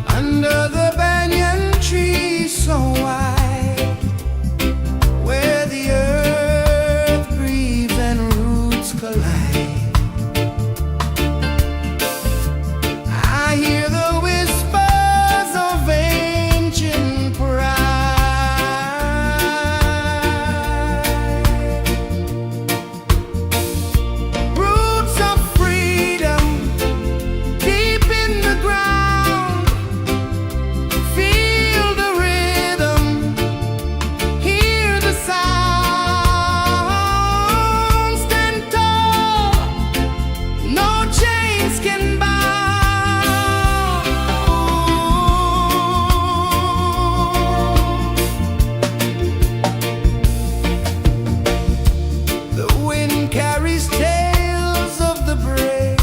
Under the banyan tree so wide, where the earth breathes and roots collide, I hear the whispers of ancient pride. Roots of freedom deep in the ground. Feel the rhythm, hear the sound. Stand tall, no chains can bound. The wind carries tales of the brave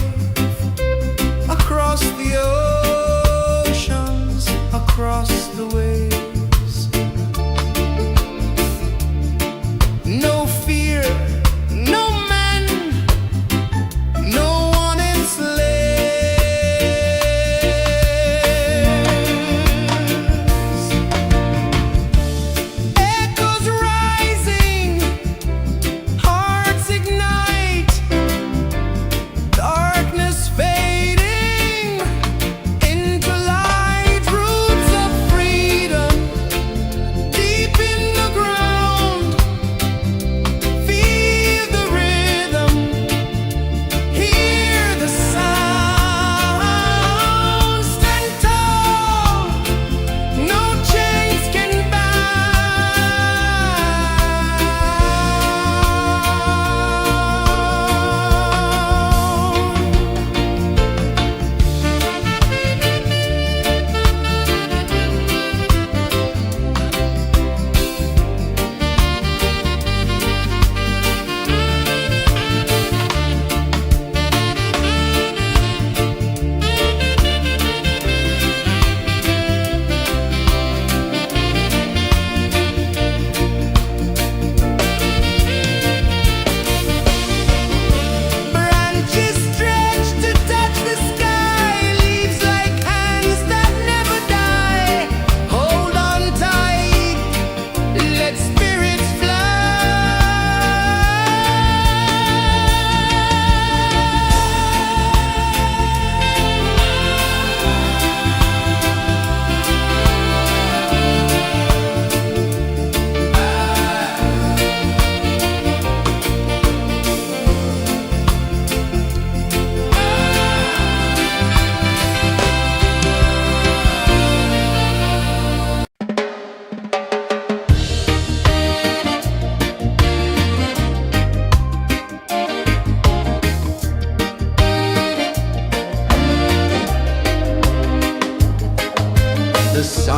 across the oceans, across the waves. No fear, no man, no one enslaves. Echoes rising, hearts ignite.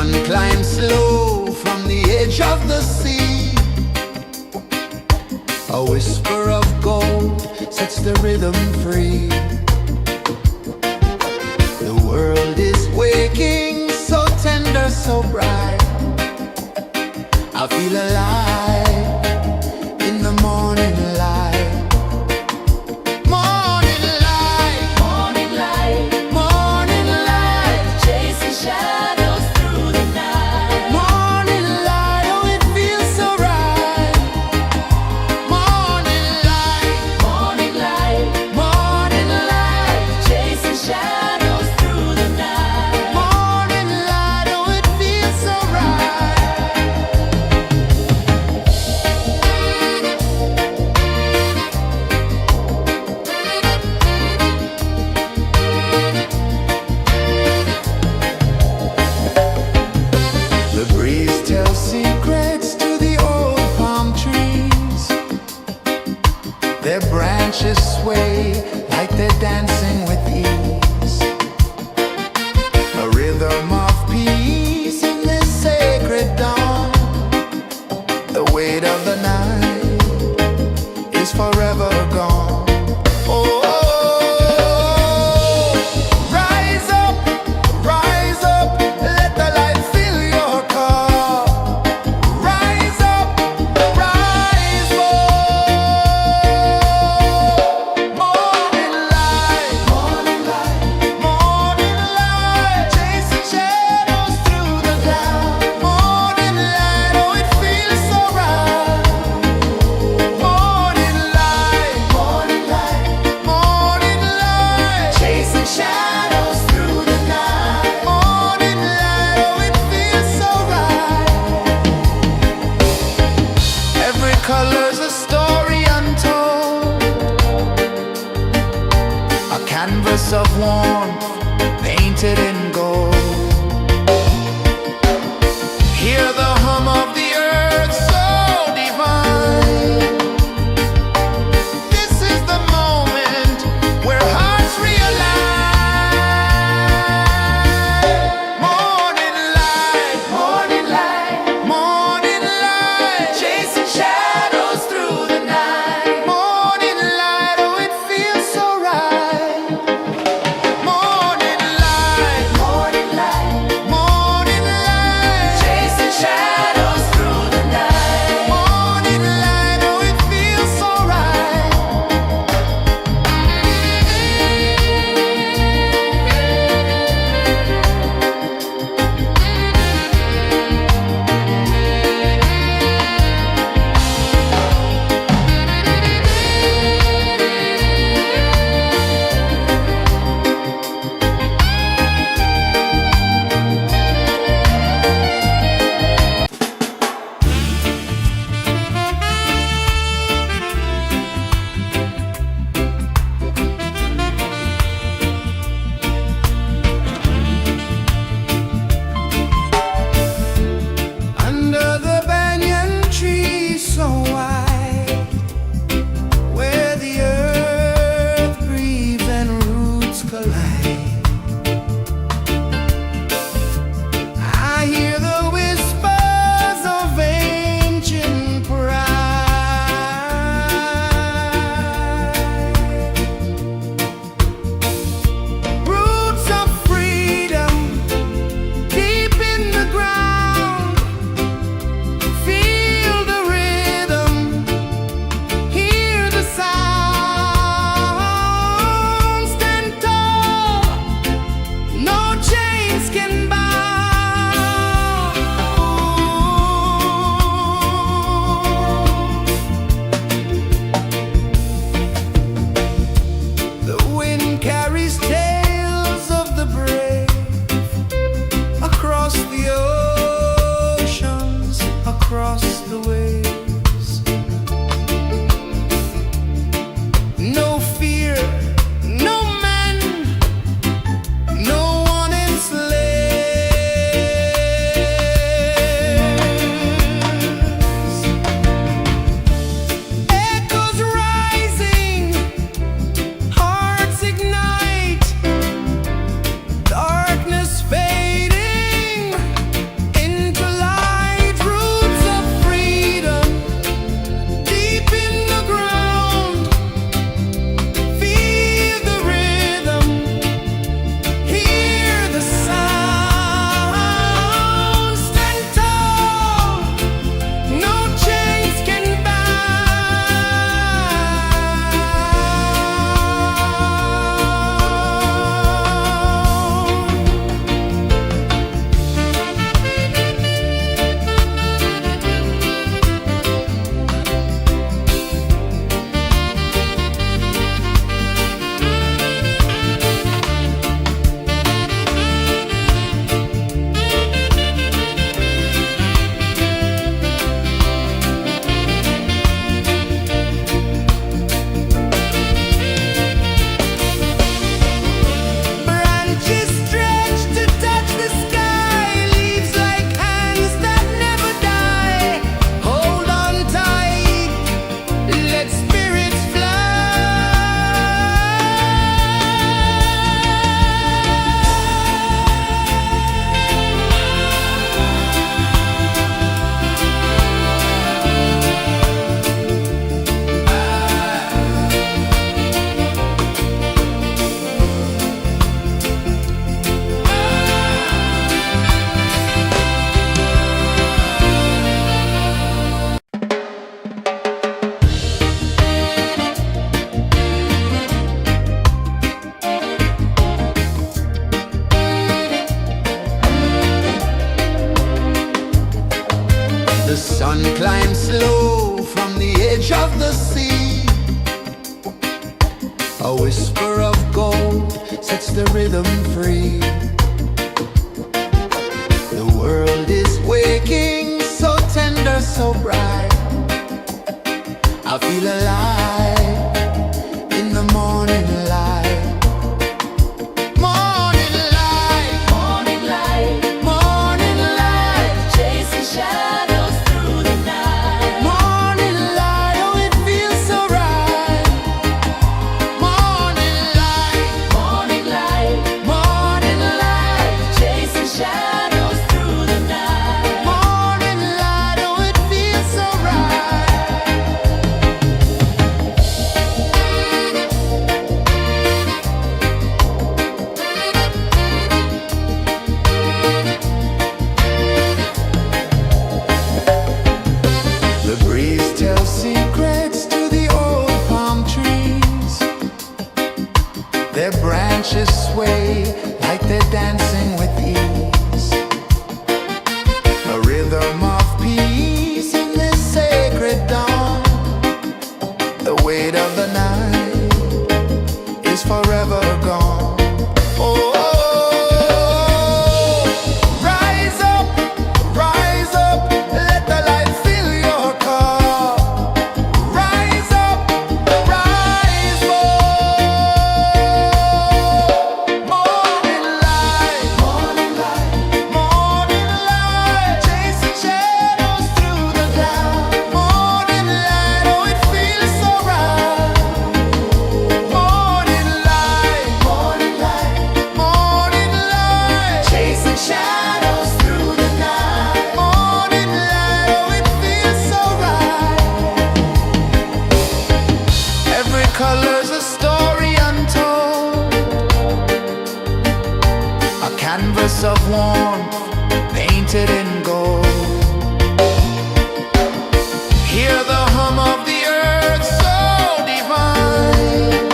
Sun climbs slow from the edge of the sea. A whisper of gold sets the rhythm free. The world is waking, so tender, so bright. I feel alive in the morning light. Morning light, Morning light, morning light, chasing shadows through the night. morning light, oh it feels so right. Morning light, Morning light, morning light, chasing shadows through the night. morning light, oh it feels so right. The breeze tells secrets to the old palm trees. Their branches sway like they're dancing with ease. A rhythm of peace in this sacred dawn. The weight of the night is forever gone. Oh, rise up, let the light fill your cup. Rise up, rise up. Morning light, morning light, chasing shadows through the cloud. Morning light, oh it feels so right. Morning light, morning light, chasing shadows through the night. Morning light, oh it feels so right. Every color's a story untold, a canvas of warmth painted in gold. Hear the hum of the earth so divine. This is the moment where hearts realign. Morning light, morning light, chasing shadows through the night. Morning light, oh it feels so right. Morning light, A whisper of gold sets the rhythm free. The world is waking, so tender, so bright. I feel alive in the morning light. Morning light, Morning light, morning light, chasing shadows through the night. morning light. Oh, it feels so right. Morning light, Morning light, morning light, chasing shadows through the night. morning light. Oh, it feels so right. The breeze tells secrets to the old palm trees. Their branches sway like they're dancing with ease. A rhythm of peace in this sacred dawn. The weight of the night is forever gone. Oh, rise up, let the light fill your cup. Rise up, rise up. Morning light, morning light, chasing shadows through the cloud. Morning light, oh, it feels so right. Morning light, morning light, chasing shadows through the night. Morning light, oh, it feels so right. Every color's a story untold, a canvas of warmth painted in gold. Hear the hum of the earth so divine.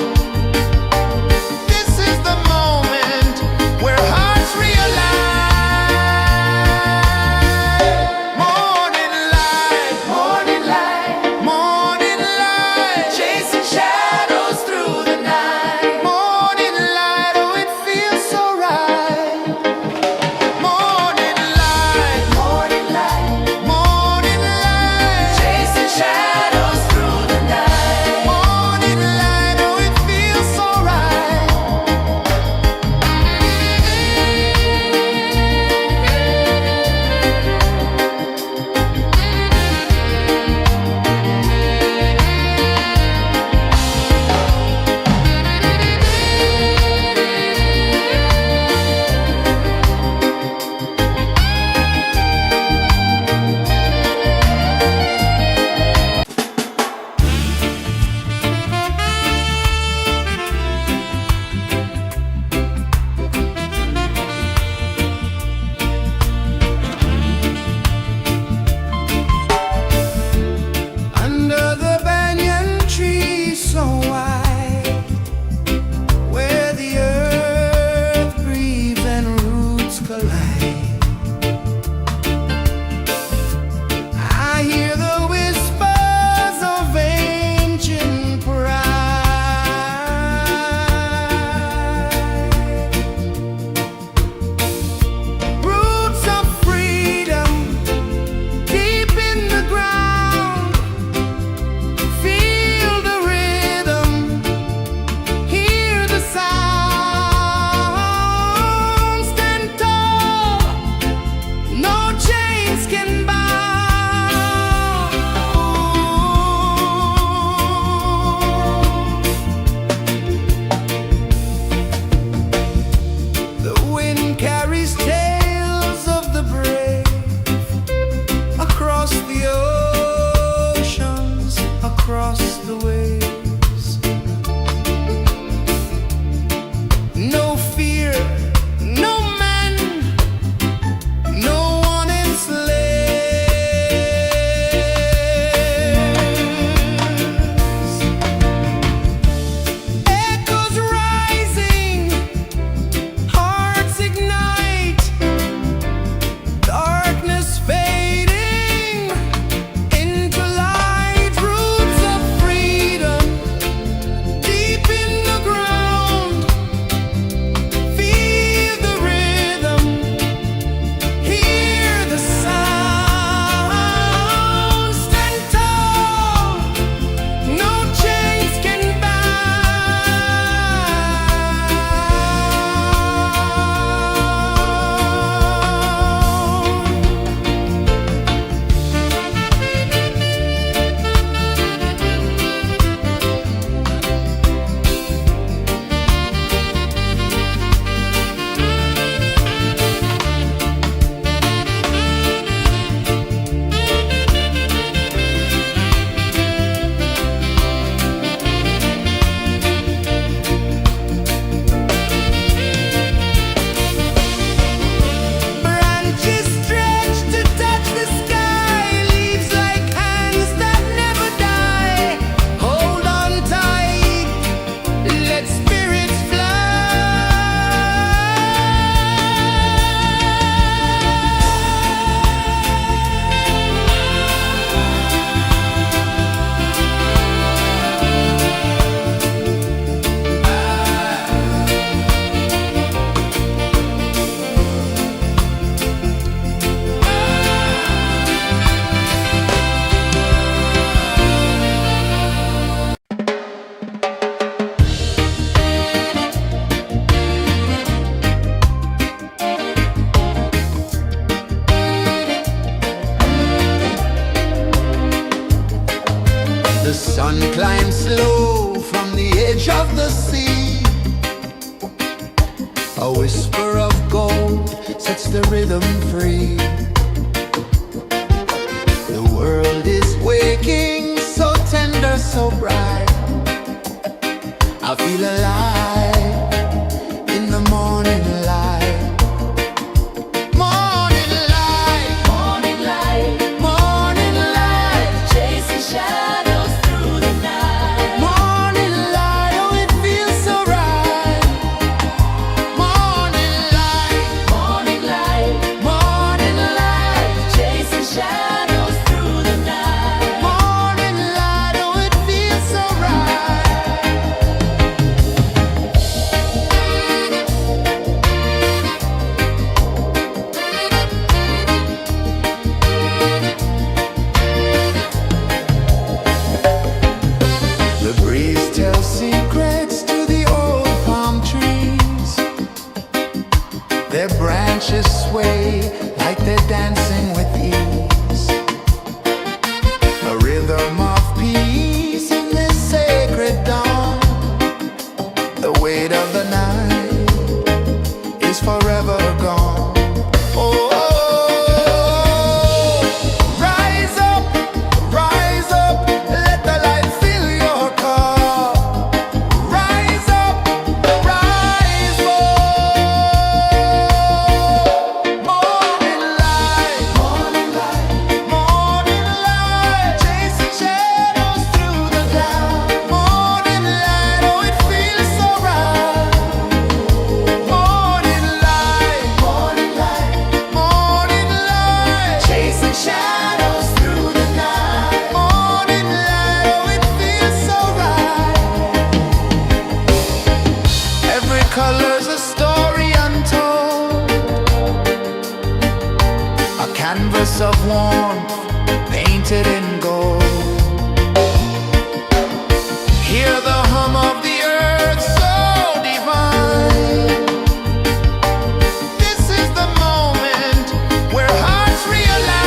This is the moment where hearts realign. Morning light, morning light, chasing shadows through the night. Morning light, oh, it feels so right. Morning light, edge of the sea. A whisper of gold sets the rhythm free. The world is waking, so tender, so bright. I feel alive in the morning light. Morning light, Morning light, morning light, chasing shadows through the night. morning light, oh it feels so right. Morning light, Morning light, morning light, chasing shadows through the night. morning light, oh it feels so right. The breeze tells secrets to the old palm trees. Their branches sway like they're dancing with ease. A rhythm of peace in this sacred dawn. The weight of the night is forever gone. Oh, rise up, let the light fill your cup. Rise up, rise up. Morning light, morning light, morning light, chasing shadows through the cloud. Morning light, oh it feels so right. Morning light, morning light, morning light, chasing shadows through the night. Morning light, oh it feels so right. Every color's a story untold, a canvas of warmth painted in gold. Hear the hum of the earth so divine. This is the moment where hearts realign.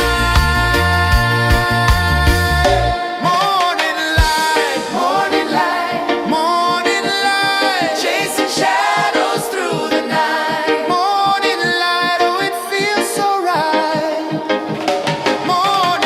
Morning light, morning light, morning light, chasing shadows through the night. Morning light, oh it feels so right. Morning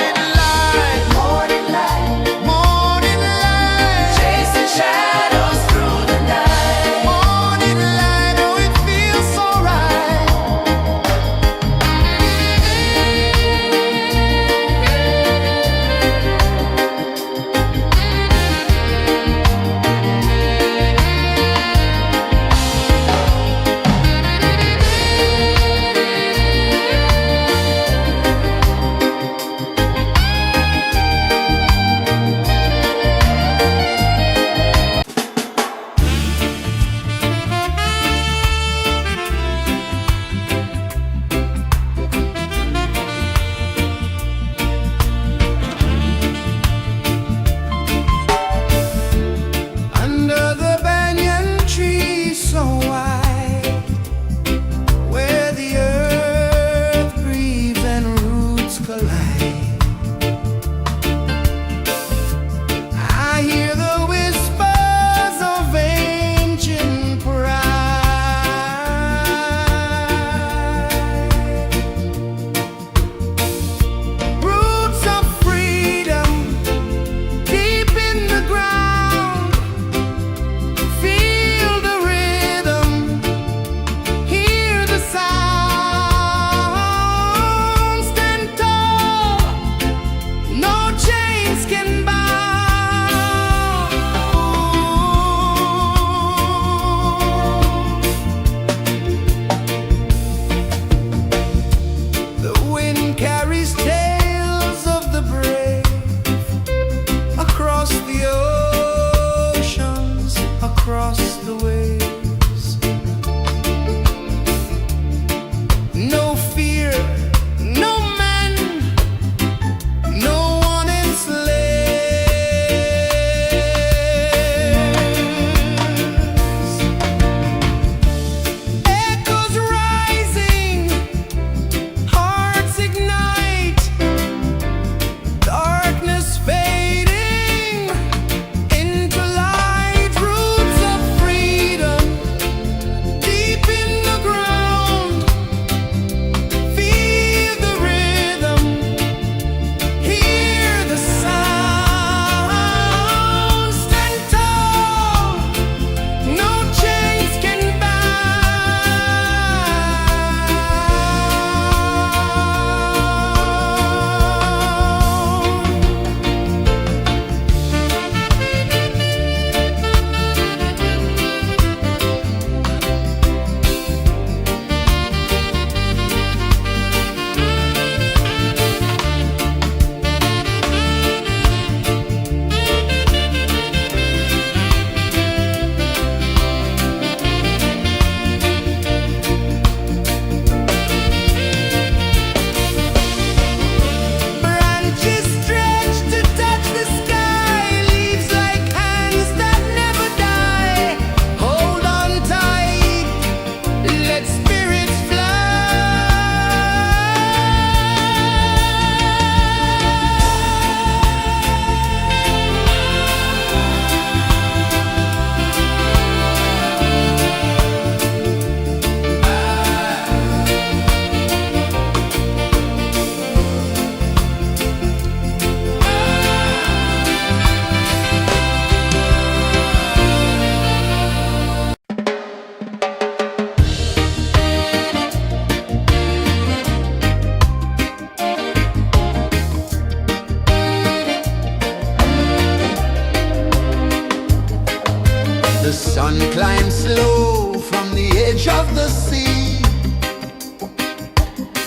The sun climbs slow from the edge of the sea.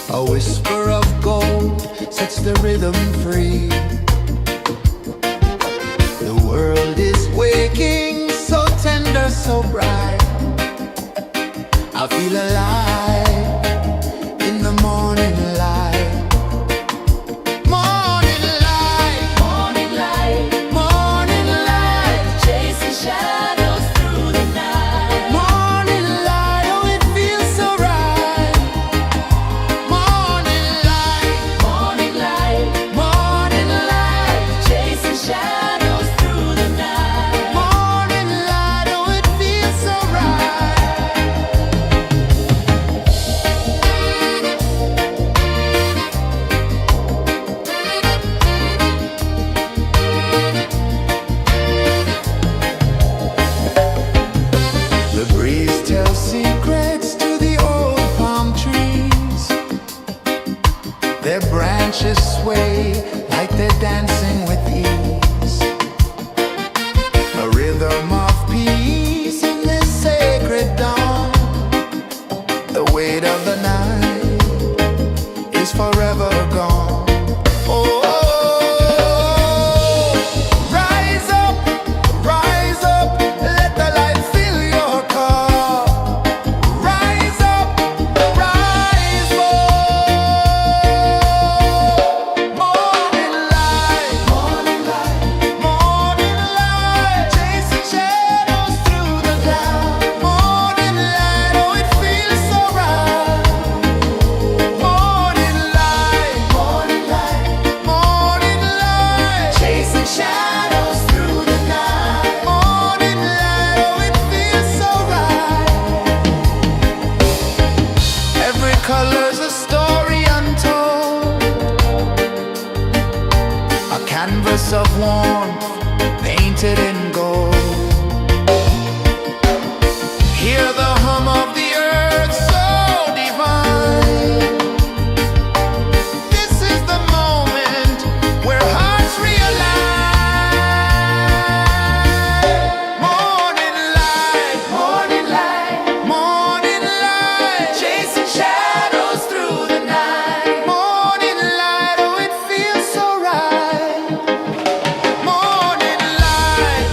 A whisper of gold sets the rhythm free. The world is waking, so tender, so bright. I feel alive in the morning light. Morning light, Morning light, morning light, chasing shadows through the night. morning light, oh it feels so right. Morning light, Morning light, morning light, chasing shadows through the night. morning light, oh it feels so right. The breeze tells secrets to the old palm trees. Their branches sway like they're dancing with ease. A rhythm of peace in this sacred dawn. The weight of the night is forever gone. Oh, rise up, let the light fill your car. Rise up, rise up. Morning light, morning light, morning light, chasing shadows through the cloud. Morning light, oh it feels so right. Morning light, morning light, morning light, chasing shadows through the night. Morning light, oh it feels so right. Every color's a story untold, a canvas of warmth painted in gold. Hear the hum of the earth so divine. This is the moment where hearts realign. Morning light, morning light, morning light, chasing shadows through the night. Morning light, oh it feels so right. Morning light,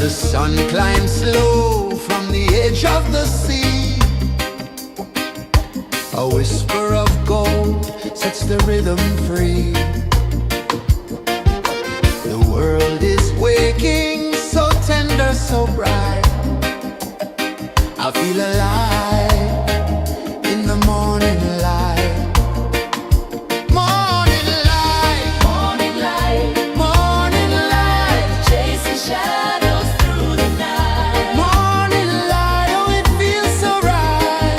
The sun climbs slow from the edge of the sea. A whisper of gold sets the rhythm free. The world is waking, so tender, so bright. I feel alive in the morning light. Morning light, Morning light, morning light, chasing shadows through the night. morning light, oh it feels so right.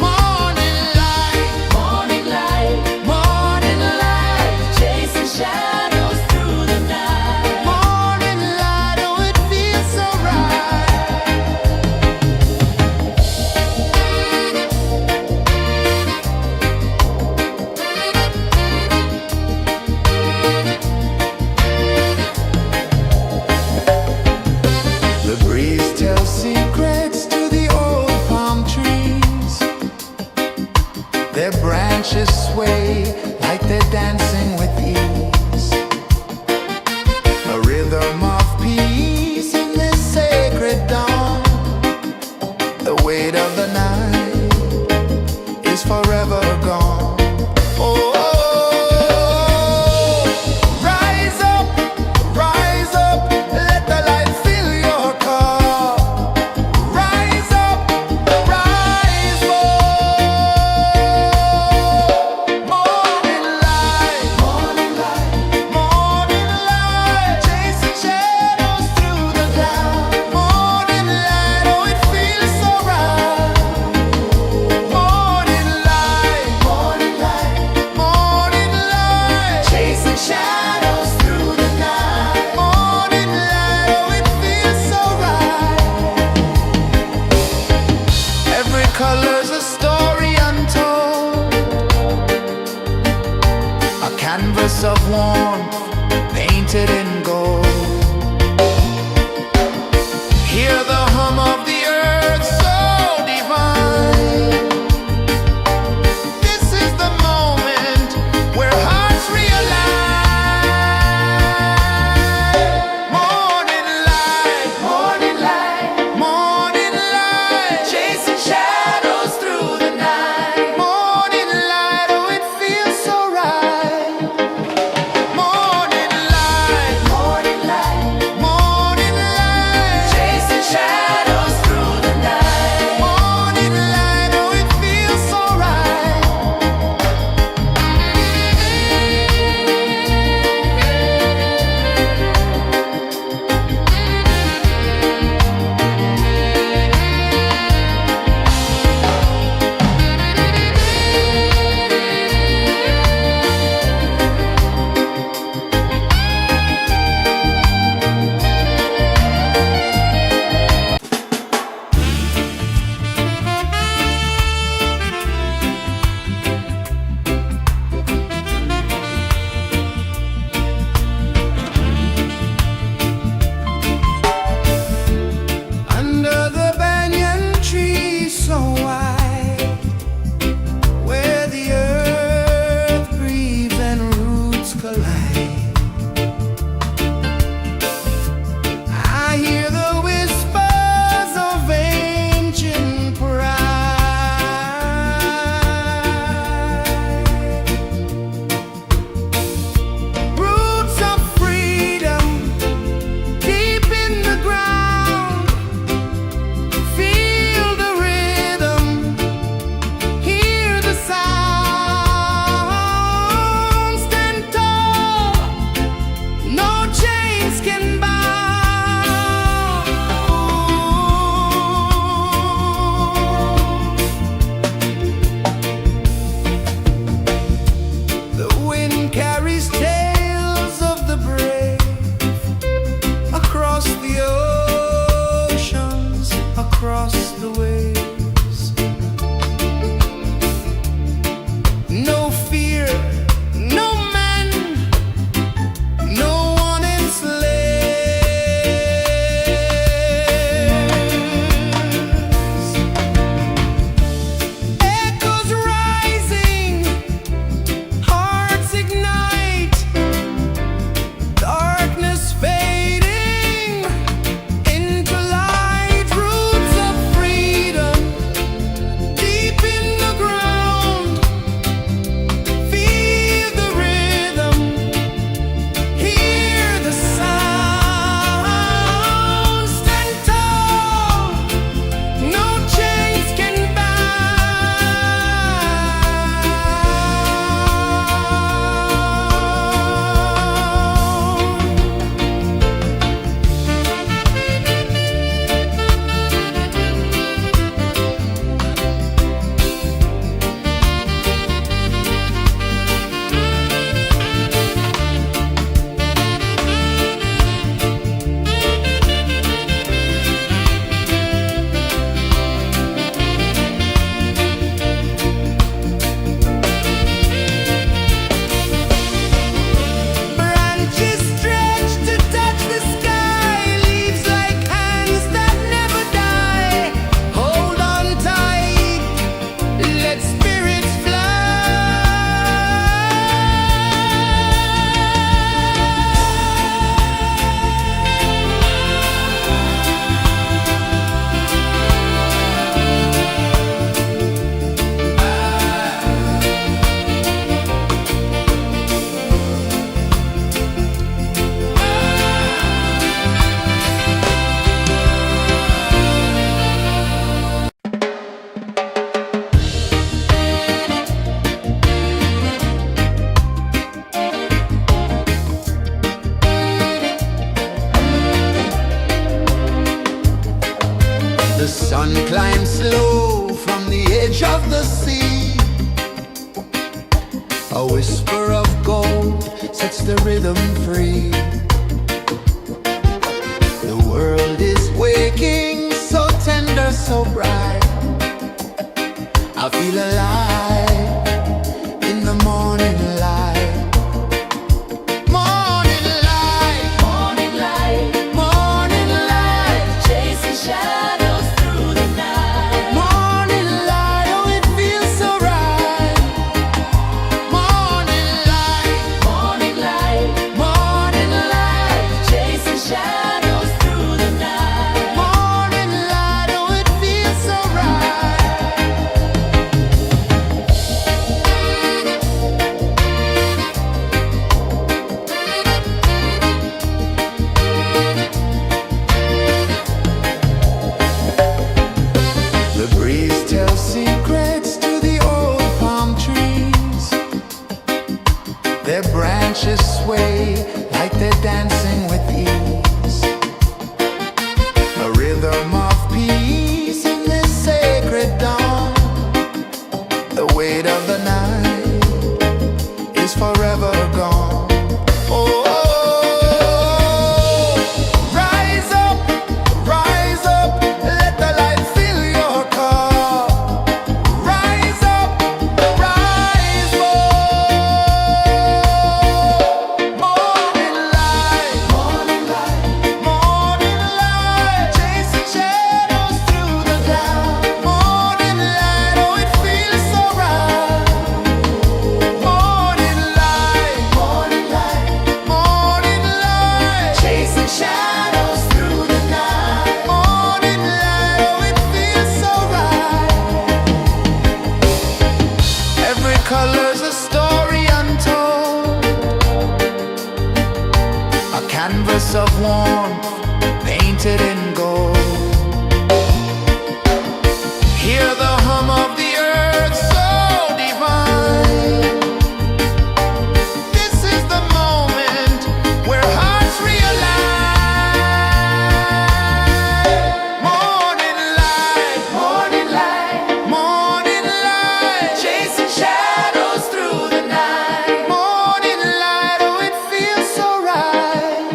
Morning light, Morning light, morning light, chasing shadows through the night. morning light, oh it feels so right. The breeze tells secrets to the old palm trees. Their branches sway like they're dancing with ease. A rhythm of peace in this sacred dawn. The weight of the night is forever gone. Oh, rise up, let the light fill your car. Rise up, rise up. Morning light, morning light, morning light, chasing shadows through the cloud. Morning light, oh it feels so right. Morning light, morning light, morning light, chasing shadows through the night. Morning light, oh it feels so right. Every color's a story untold, a canvas of warmth painted in gold. Hear the hum of the earth so divine. This is the moment where hearts realign. Morning light, morning light, morning light, chasing shadows through the night. Morning light, oh it feels so right. Morning light, sun climbs slow from the edge of the sea. A whisper of gold sets the rhythm free. The world is waking, so tender, so bright. I feel alive in the morning light. Morning light, Morning light, morning light, chasing shadows through the night. morning light, oh it feels so right. Morning light, Morning light, morning light, chasing shadows through the night. morning light, oh it feels so right. The breeze tells secrets to the old palm trees. Their branches sway like they're dancing with ease. A rhythm of peace in this sacred dawn. The weight of the night is forever gone. Oh, rise up, let the light fill your cup. Rise up, rise up. Morning light, morning light, morning light, chasing shadows through the cloud. Morning light, oh it feels so right. Morning light, morning light, morning light, chasing shadows through the night. Morning light, oh it feels so right. Every color's a story untold, a canvas of warmth painted in gold. Hear the hum of the earth so divine. This is the moment where hearts realign. Morning light, morning light, morning light, chasing shadows through the night. Morning light, oh it feels so right.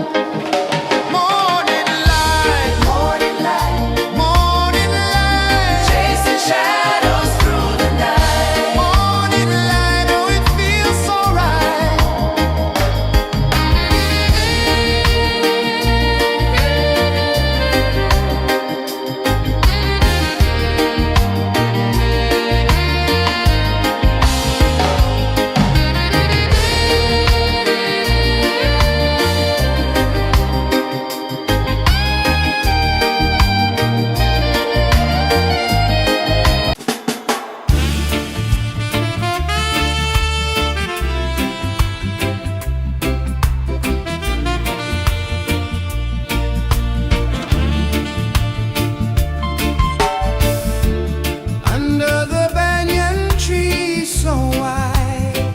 Morning light, morning light, morning light, chasing shadows through the night. Morning light, oh it feels so right. Under the banyan tree so wide,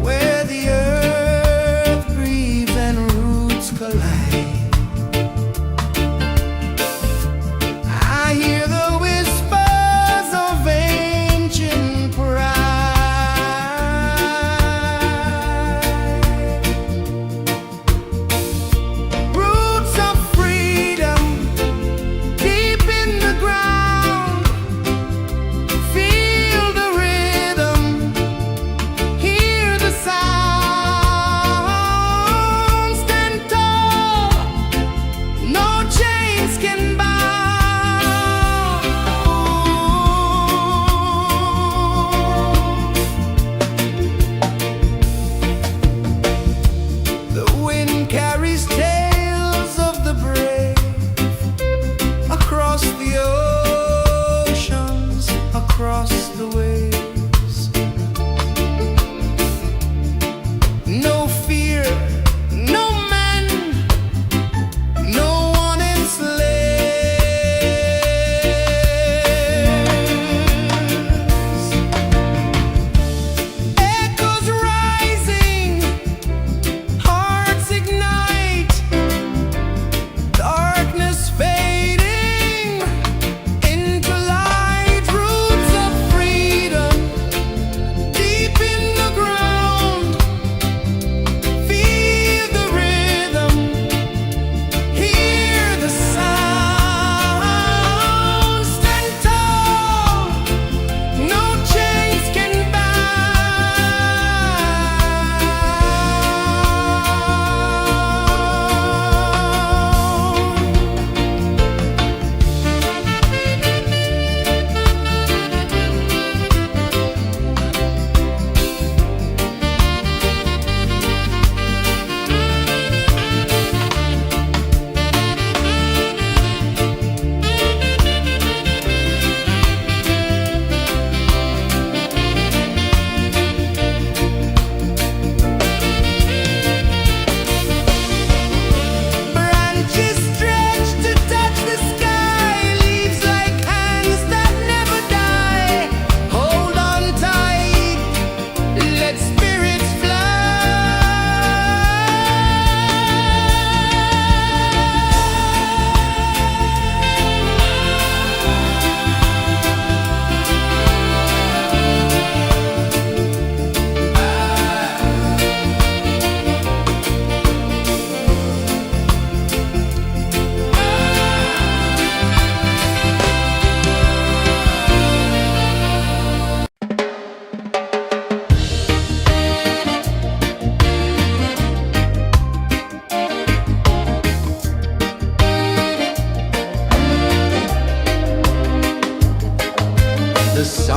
where the earth breathes and roots collide, I hear the whispers of ancient pride. Roots of freedom deep in the ground. Feel the rhythm, hear the sound. Stand tall, no chains can bound. The wind carries tales of the brave across the oceans, across the waves. No fear, no man, no one enslaves. Echoes rising, hearts ignite.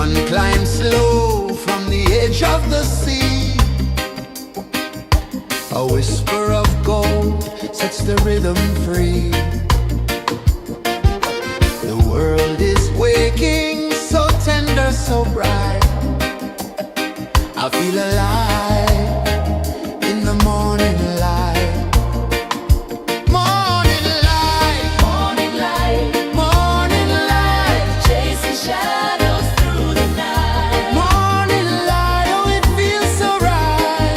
sun climbs slow from the edge of the sea. A whisper of gold sets the rhythm free. The world is waking, so tender, so bright. I feel alive in the morning light. Morning light, Morning light, morning light, chasing shadows through the night. morning light, oh it feels so right.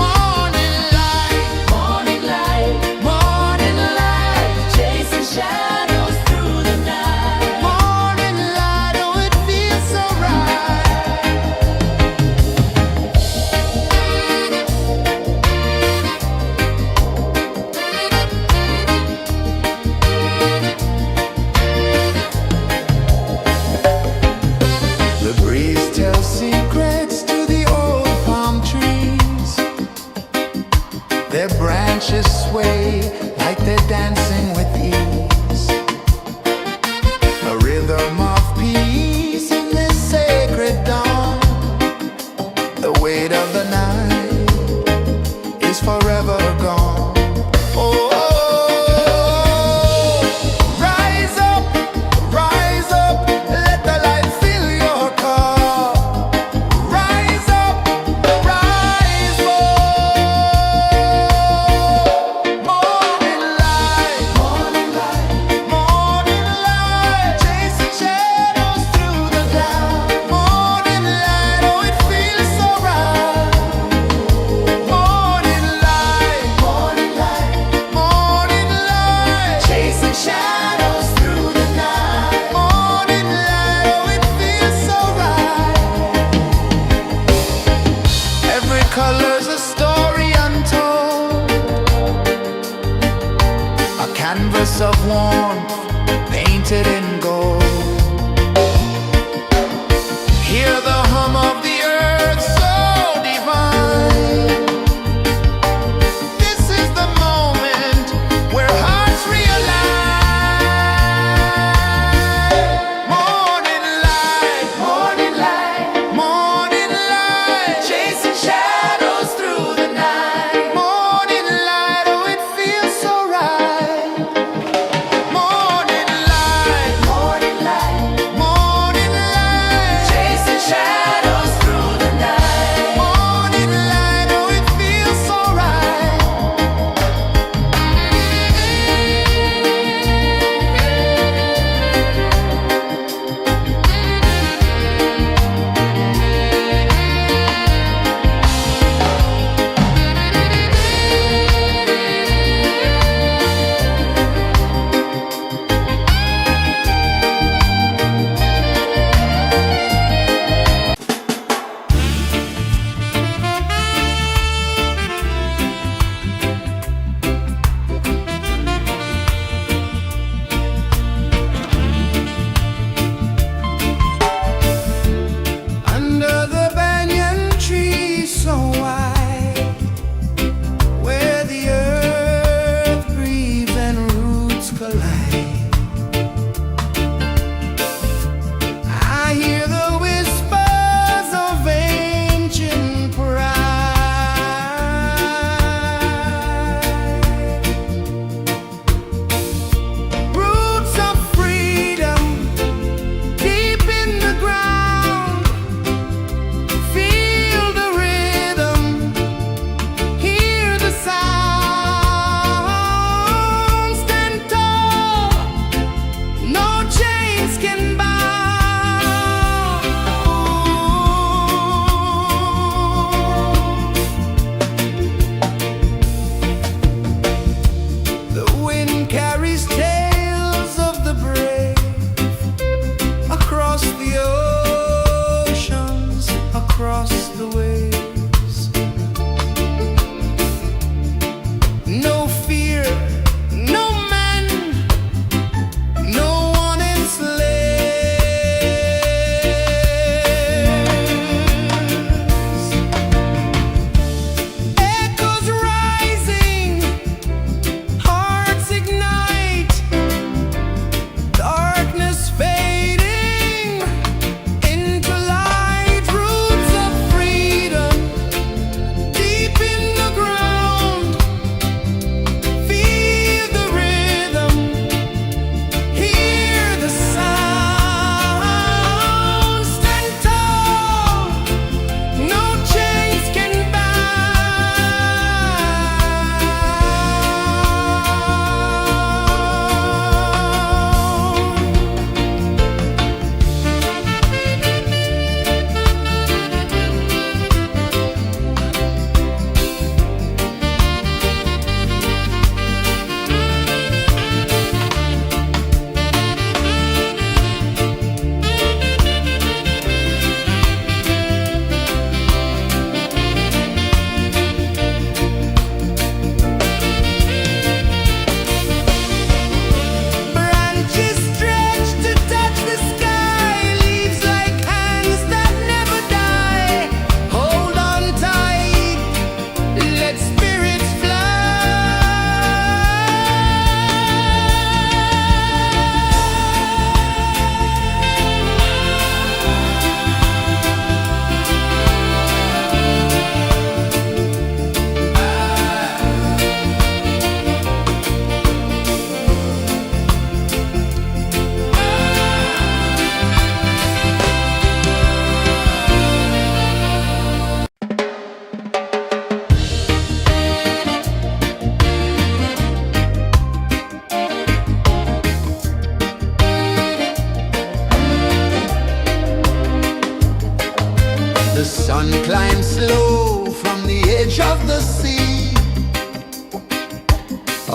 Morning light, Morning light, morning light, chasing shadows through the night. morning light, oh it feels so right. The breeze tells secrets to the old palm trees. Their branches sway like they're dancing with ease. A rhythm of peace in this sacred dawn. The weight of the night is forever gone. Oh, rise up, let the light fill your cup. Rise up, rise up. Morning light, morning light, morning light, chasing shadows through the cloud. Morning light, oh it feels so right. Morning light, morning light, morning light, chasing shadows through the night. Morning light, oh it feels so right. Every color's a story untold, a canvas of warmth painted in gold. Hear the hum of the earth so divine. This is the moment where hearts realign. Morning light, morning light, morning light, chasing shadows through the night. Morning light, oh it feels so right.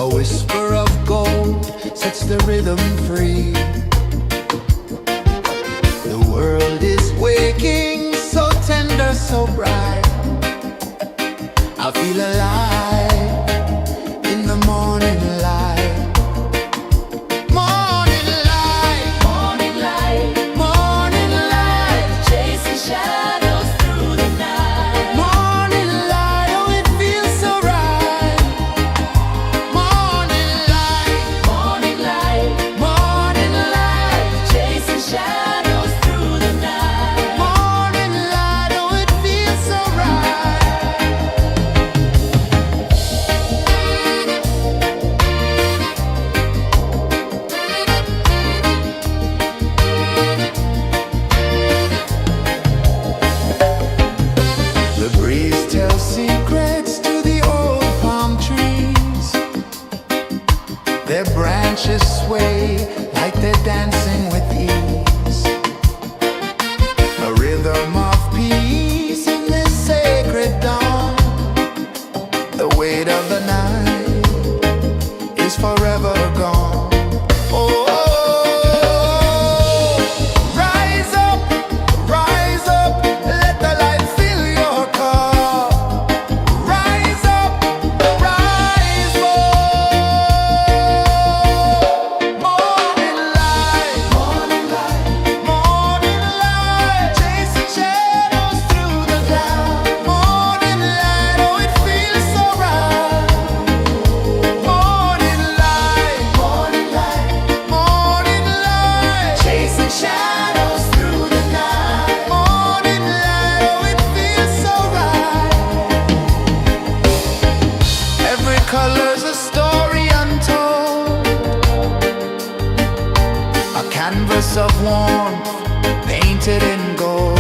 A whisper of gold sets the rhythm free. The world is waking, so tender, so bright. I feel alive in the morning light. Morning light, Morning light, morning light, chasing shadows through the night. morning light, oh it feels so right. Morning light, Morning light, morning light, chasing shadows through the night. morning light, oh it feels so right. The breeze tells secrets to the old palm trees. Their branches sway like they're dancing with ease. A rhythm of peace in this sacred dawn. The weight of the night is forever gone. Oh, rise up, let the light fill your cup. Rise up, rise more. Morning light, morning light, chasing shadows through the cloud. Morning light, oh it feels so right. Morning light, morning light, chasing shadows through the night. Morning light, oh it feels so right. Every color's a story untold, a canvas of warmth painted in gold.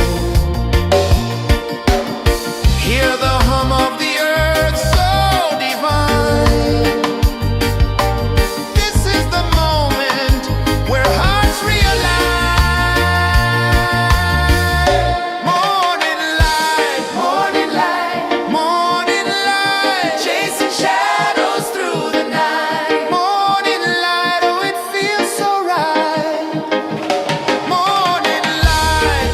Hear the hum of the earth so divine. This is the moment where hearts realign. Morning light, morning light, chasing shadows through the night. Morning light, oh it feels so right. Morning light,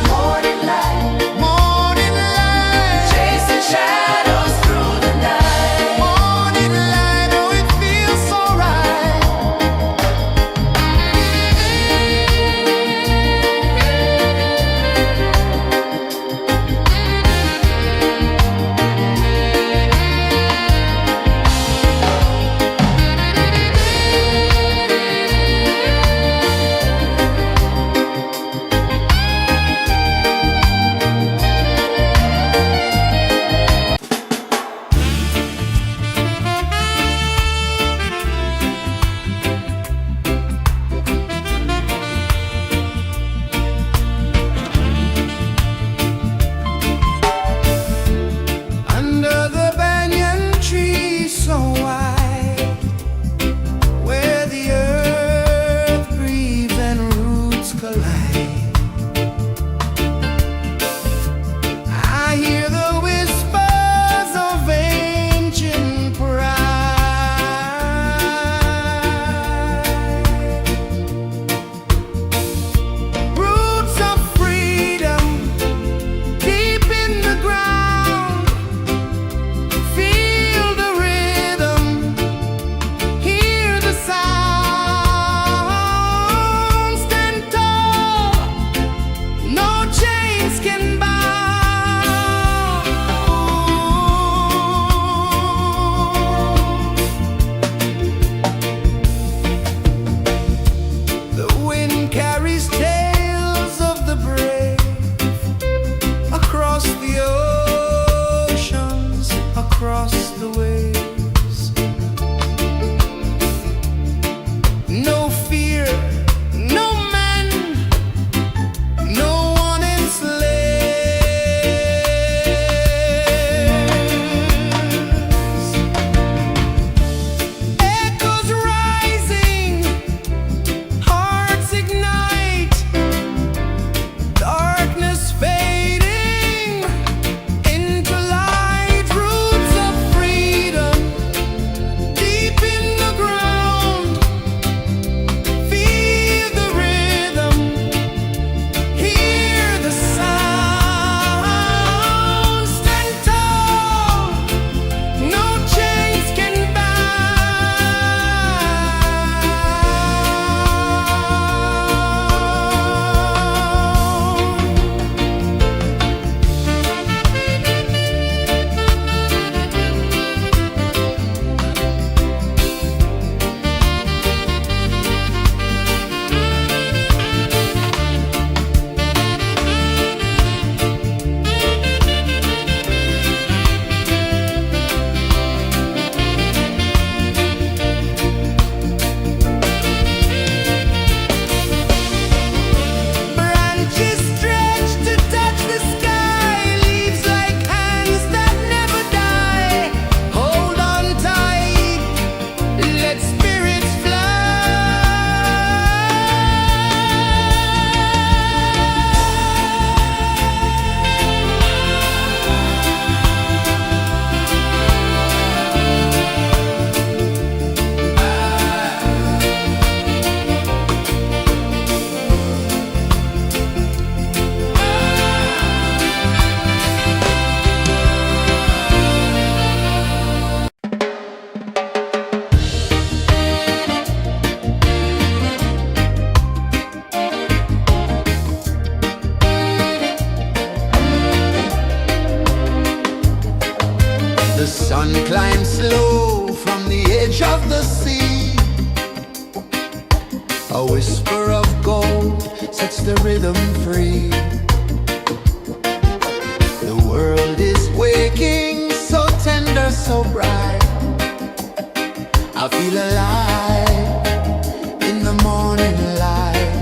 feel alive in the morning light.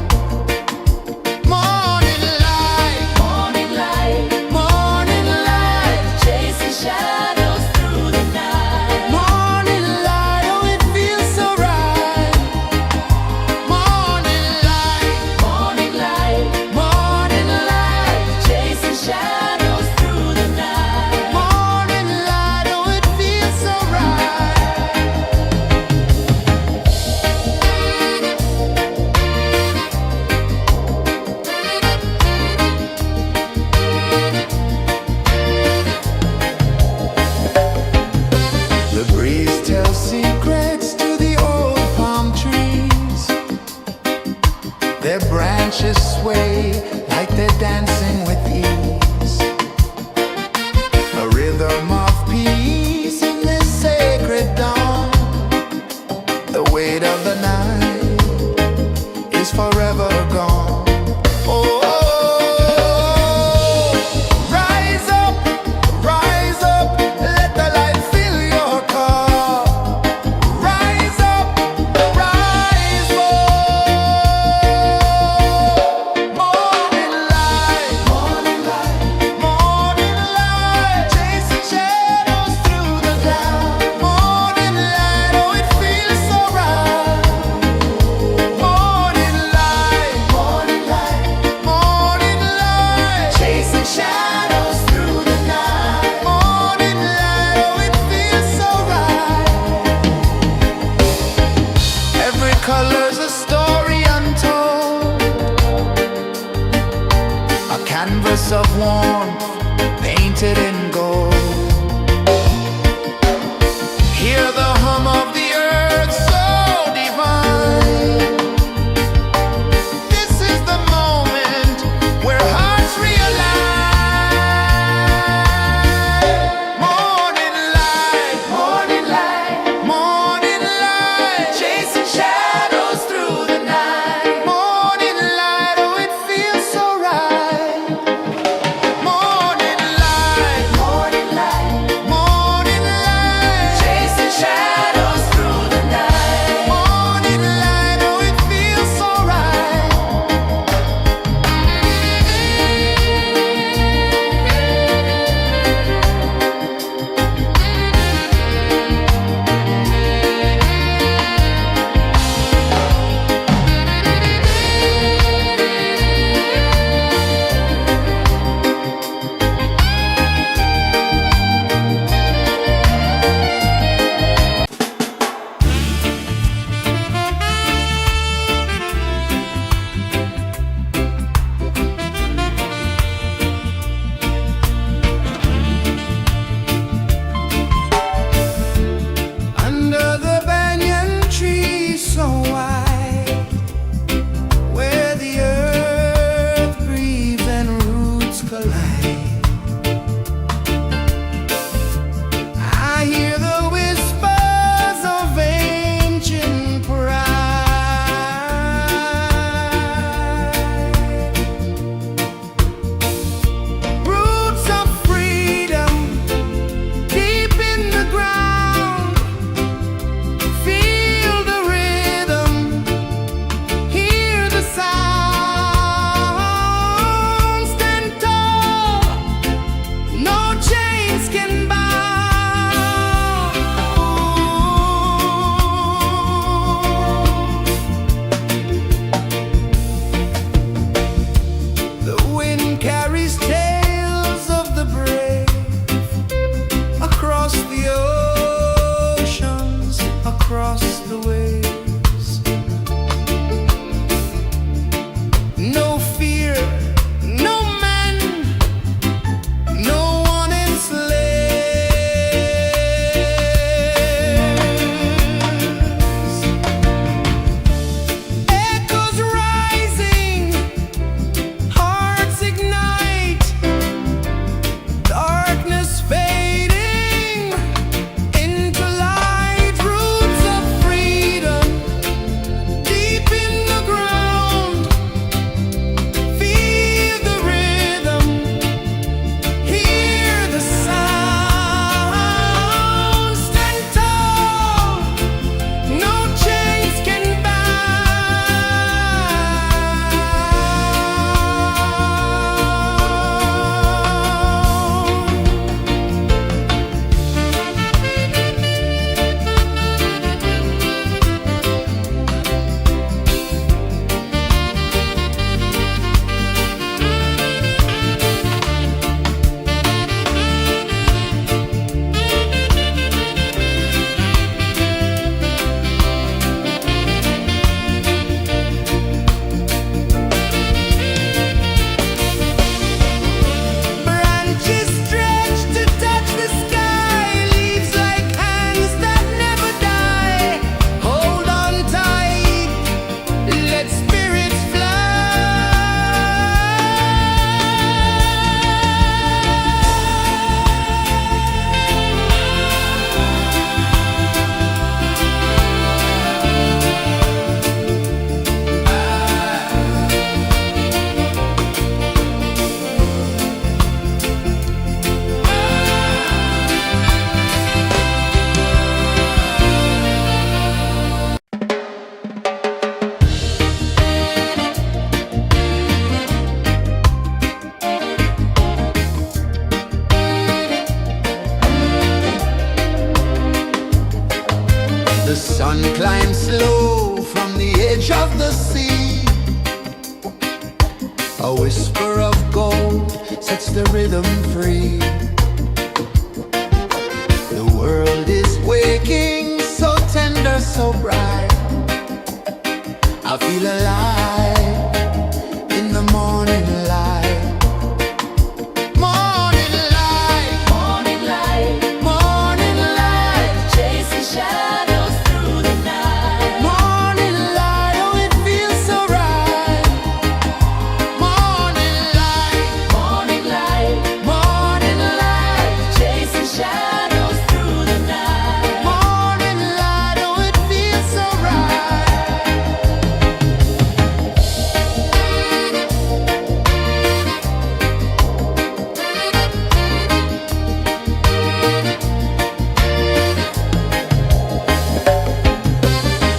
Morning light, Morning light, morning light, chasing shadows through the night. morning light, oh it feels so right. Morning light, Morning light, morning light, chasing shadows through the night. morning light, oh it feels so right. The breeze tells secrets to the old palm trees. Their branches sway like they're dancing with ease. A rhythm of peace in this sacred dawn. The weight of the night is forever gone. Oh, rise up, let the light fill your cup. Rise up, rise up. Morning light, morning light, morning light, chasing shadows through the cloud. Morning light, oh it feels so right. Morning light, morning light, morning light, chasing shadows through the night. Morning light, oh it feels so right. Every color's a story untold, a canvas of warmth painted in gold. Hear the hum of the earth so divine. This is the moment where hearts realign. Morning light, morning light, morning light, chasing shadows through the night. Morning light, oh it feels so right. Morning light, morning light, morning light, chasing shadows through the night. Morning light, oh it feels so right. Under the banyan tree so wide, where the earth breathes and roots collide, I hear the whispers of ancient pride. Roots of freedom deep in the ground. Feel the rhythm, hear the sound. Stand tall, no chains can bound. The wind carries tales of the brave across the oceans, across the waves. No fear, no man, no one enslaves. Echoes rising, hearts ignite, darkness fading into light. Roots of freedom The sun climbs slow from the edge of the sea. A whisper of gold sets the rhythm free. The world is waking, so tender, so bright. I feel alive in the morning light. Morning light, Morning light, morning light, chasing shadows through the night. morning light, oh it feels so right. Morning light, Morning light, morning light, chasing shadows through the night. morning light, oh it feels so right.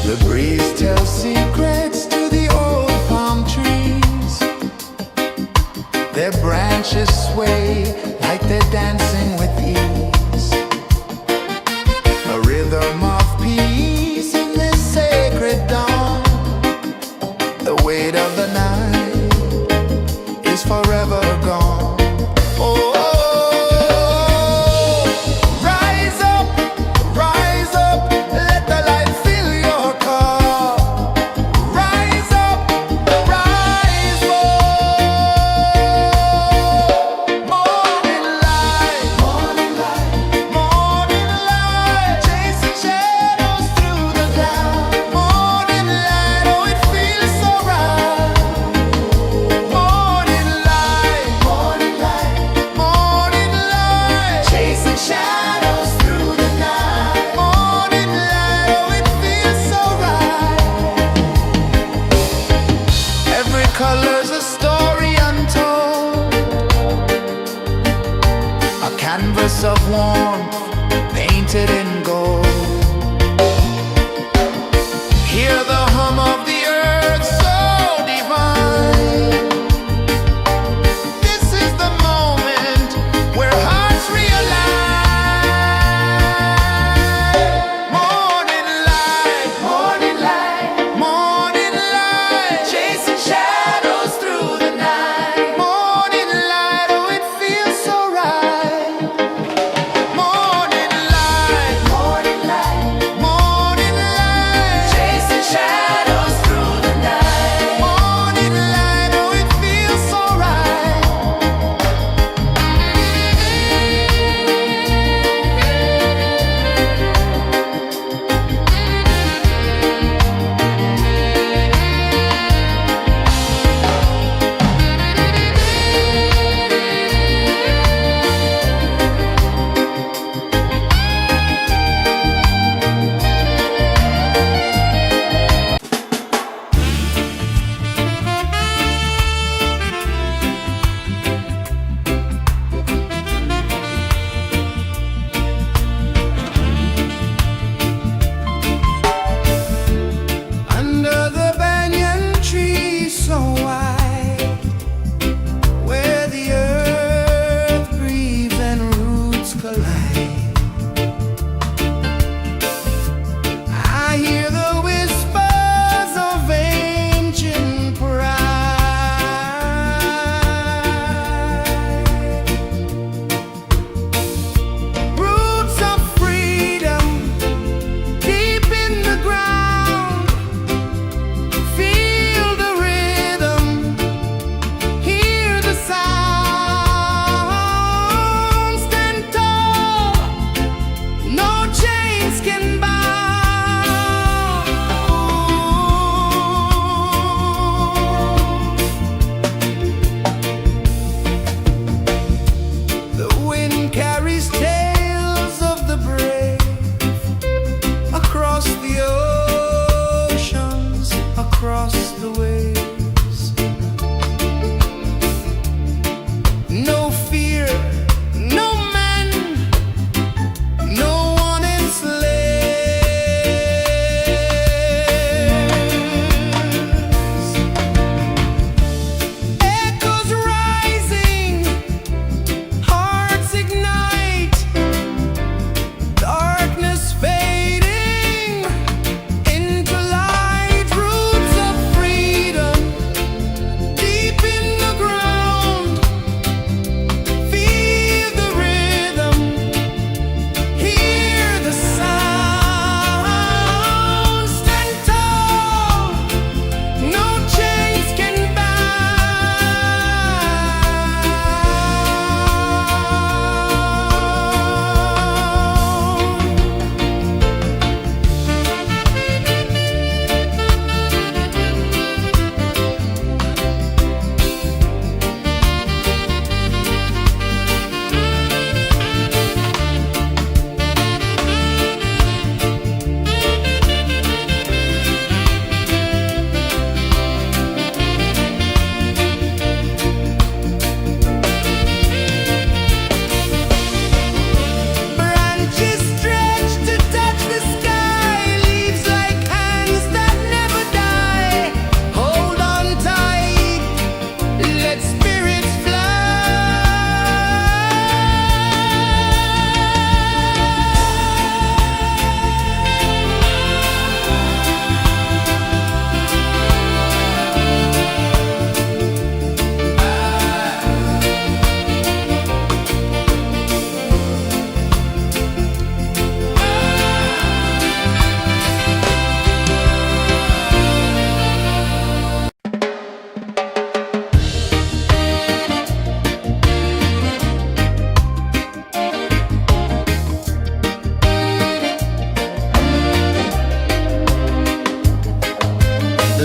The breeze tells secrets to the old palm trees. Their branches sway like they're dancing with ease. A rhythm of peace in this sacred dawn. The weight of the night is forever gone. Oh, rise up, let the light fill your cup. Rise up, rise more. Morning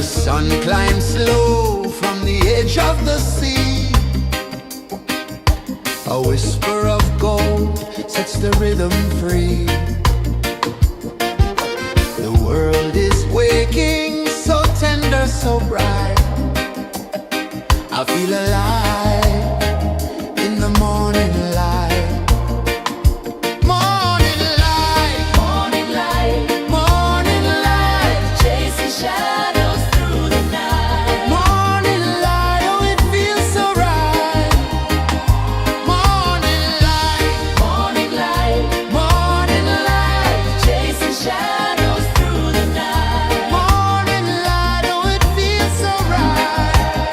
The sun climbs slow from the edge of the sea. A whisper of gold sets the rhythm free. The world is waking, so tender, so bright. I feel alive in the morning light. Morning light, Morning light, morning light, chasing shadows through the night. morning light, oh it feels so right. Morning light, Morning light, morning light, chasing shadows through the night. morning light, oh it feels so right.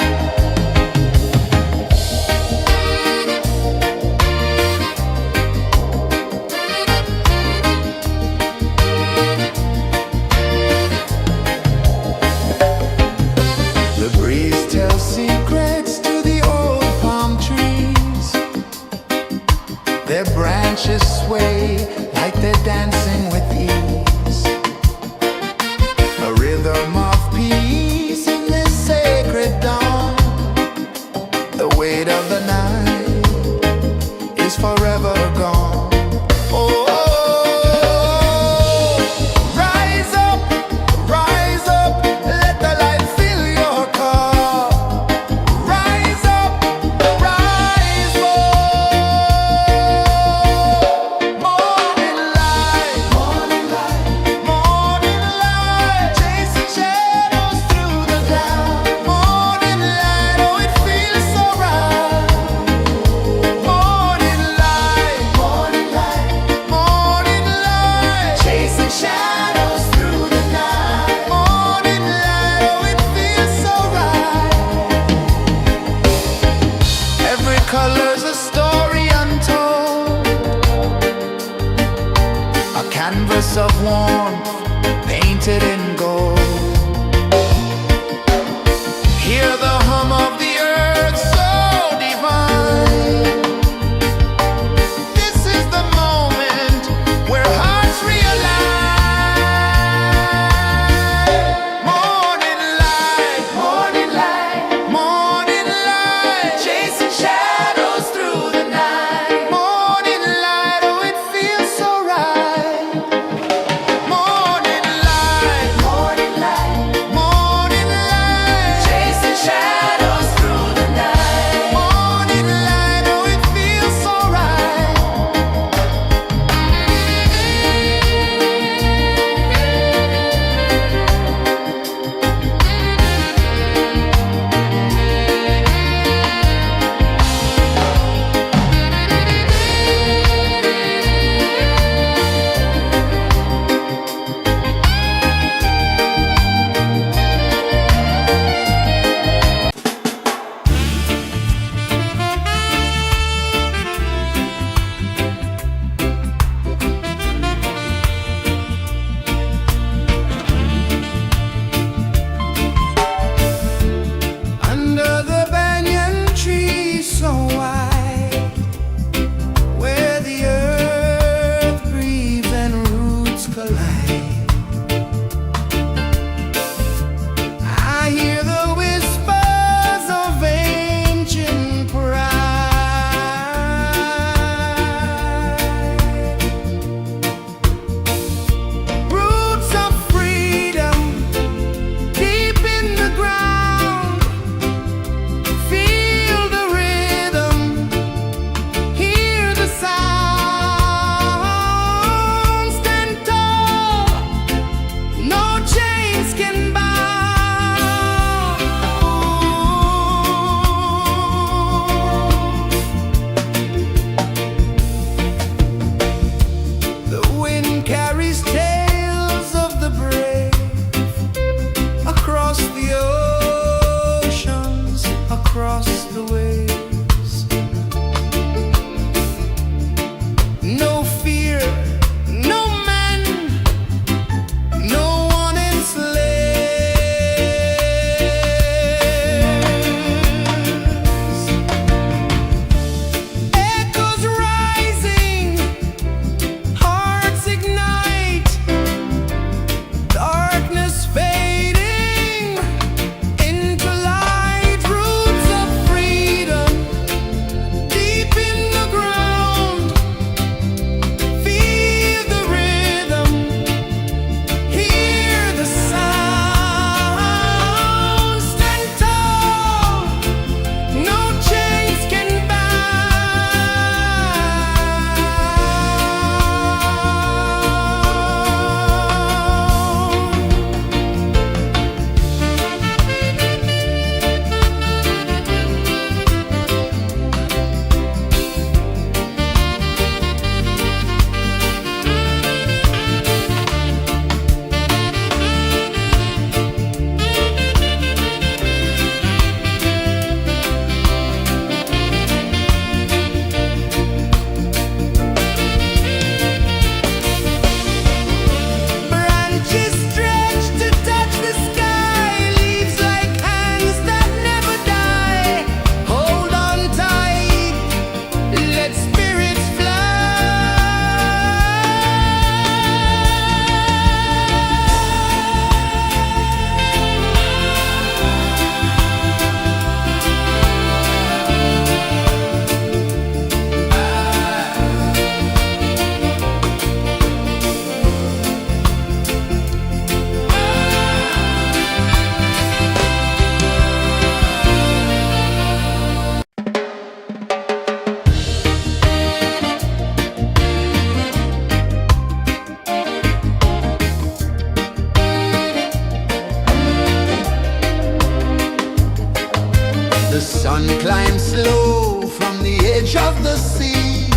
The sun climbs slow from the edge of the sea.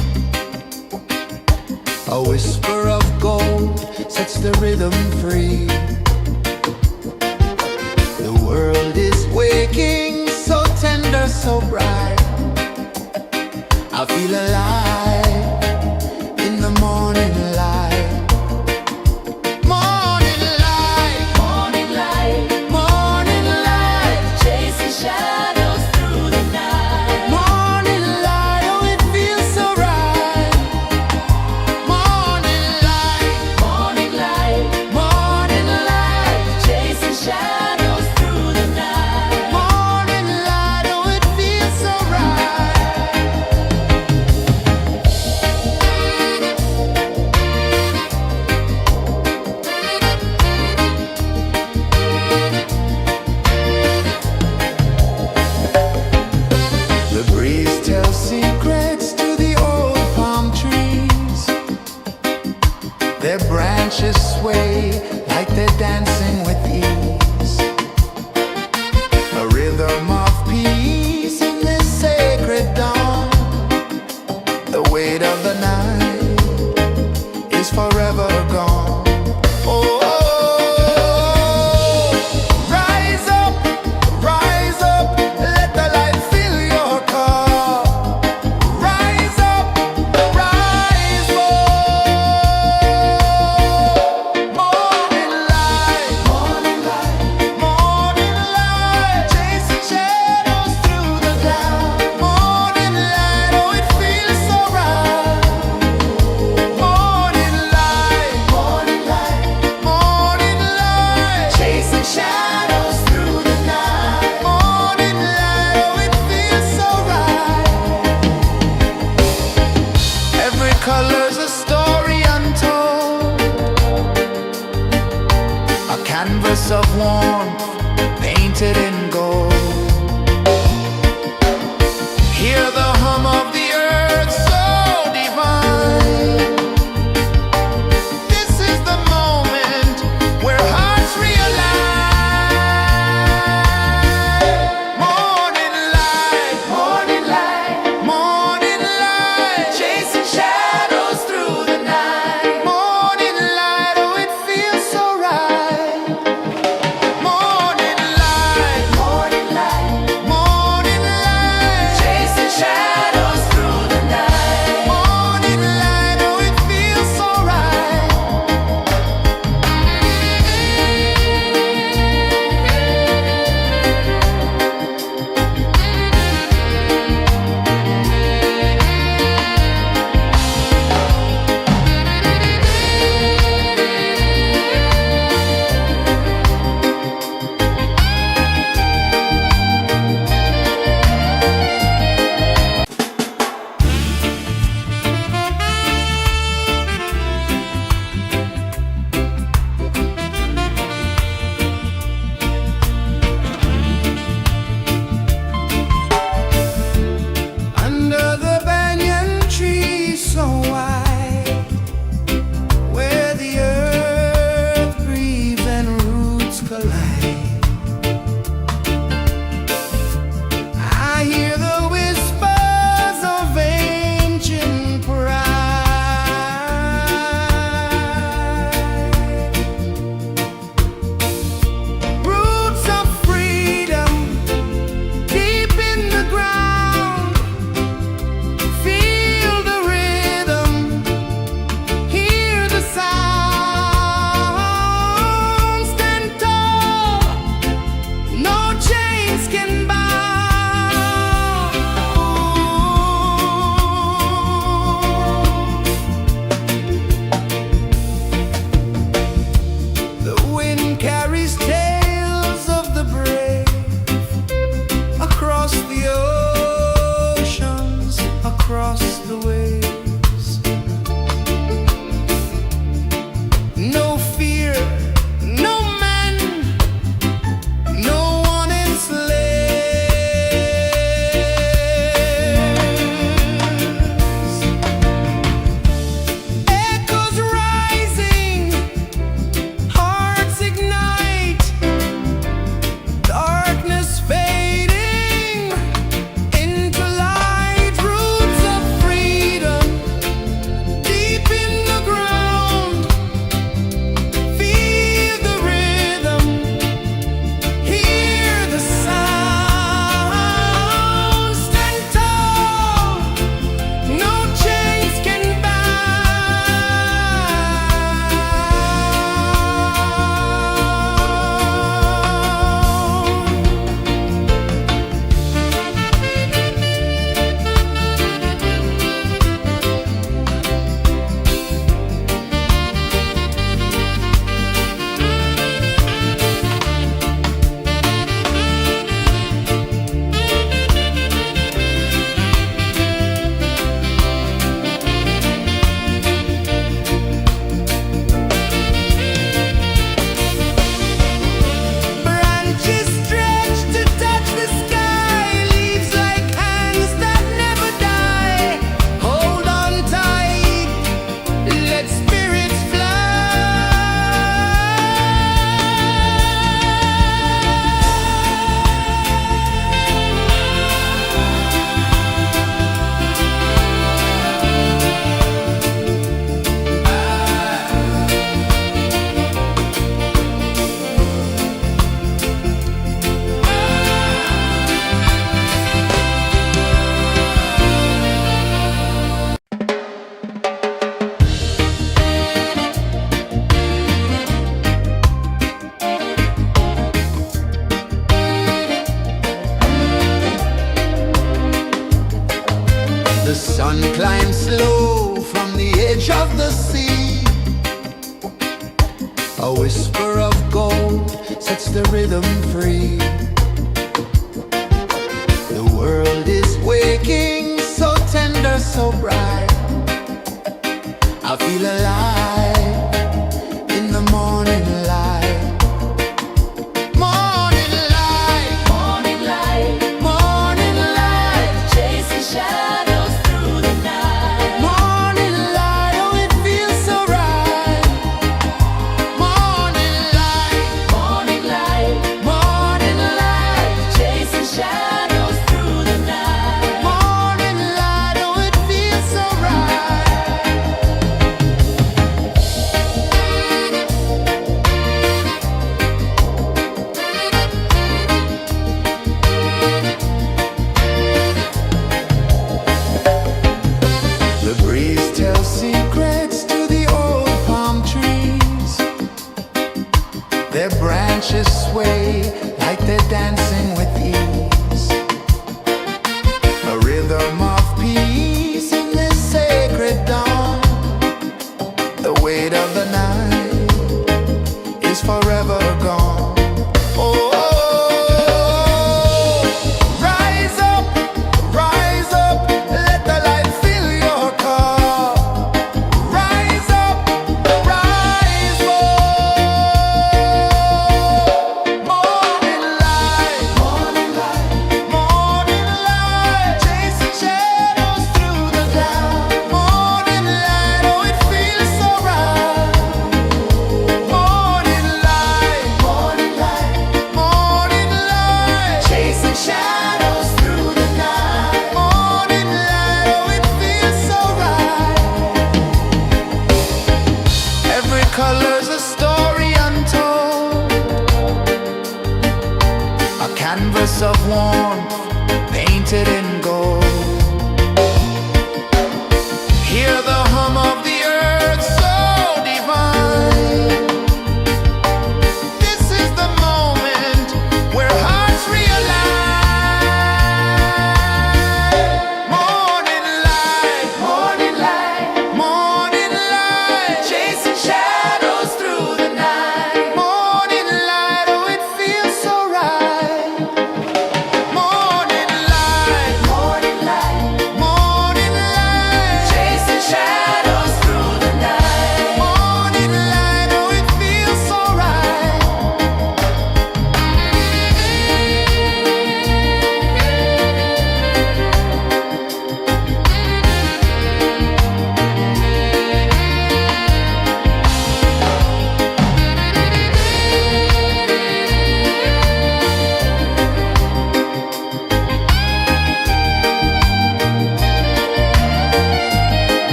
A whisper of gold sets the rhythm free. The world is waking, so tender, so bright. I feel alive in the morning light. Morning light, Morning light, morning light, chasing shadows through the night. morning light, oh it feels so right. Morning light, Morning light, morning light, chasing shadows through the night. morning light, oh it feels so right. The breeze tells secrets to the old palm trees. Their branches sway like they're dancing with ease. A rhythm of peace in this sacred dawn. The weight of the night is forever gone. Oh, rise up, let the light fill your cup. Rise up, rise up. Morning light, morning light, chasing shadows through the cloud. Morning light, oh it feels so right. Morning light, chasing shadows through the night. Morning light, oh it feels so right. Every color's a story untold, a canvas of warmth painted in gold. Hear the hum of the earth so divine. This is the moment where hearts realign. Morning light, morning light, chasing shadows through the night. Morning light, oh it feels so right. Morning light, the rhythm free. The world is waking, so tender, so bright. I feel alive in the morning light. Morning light, Morning light, morning light, chasing shadows through the night. morning light, oh it feels so right. Morning light, Morning light, morning light, chasing shadows through the night. morning light, oh it feels so right. The breeze tells secrets to the old palm trees. Their branches sway like they're dancing with ease. A rhythm of peace in this sacred dawn. The weight of the night is forever gone. Oh, rise up, let the light fill your cup. Rise up, rise up. Morning light, morning light, morning light, chasing shadows through the cloud. Morning light, oh it feels so right. Morning light, morning light, morning light, chasing shadows through the night. Morning light, oh it feels so right. Every color's a story untold, a canvas of warmth painted in gold. Hear the hum of the earth so divine. This is the moment where hearts realign. Morning light, morning light, morning light, chasing shadows through the night. Morning light, oh it feels so right. Morning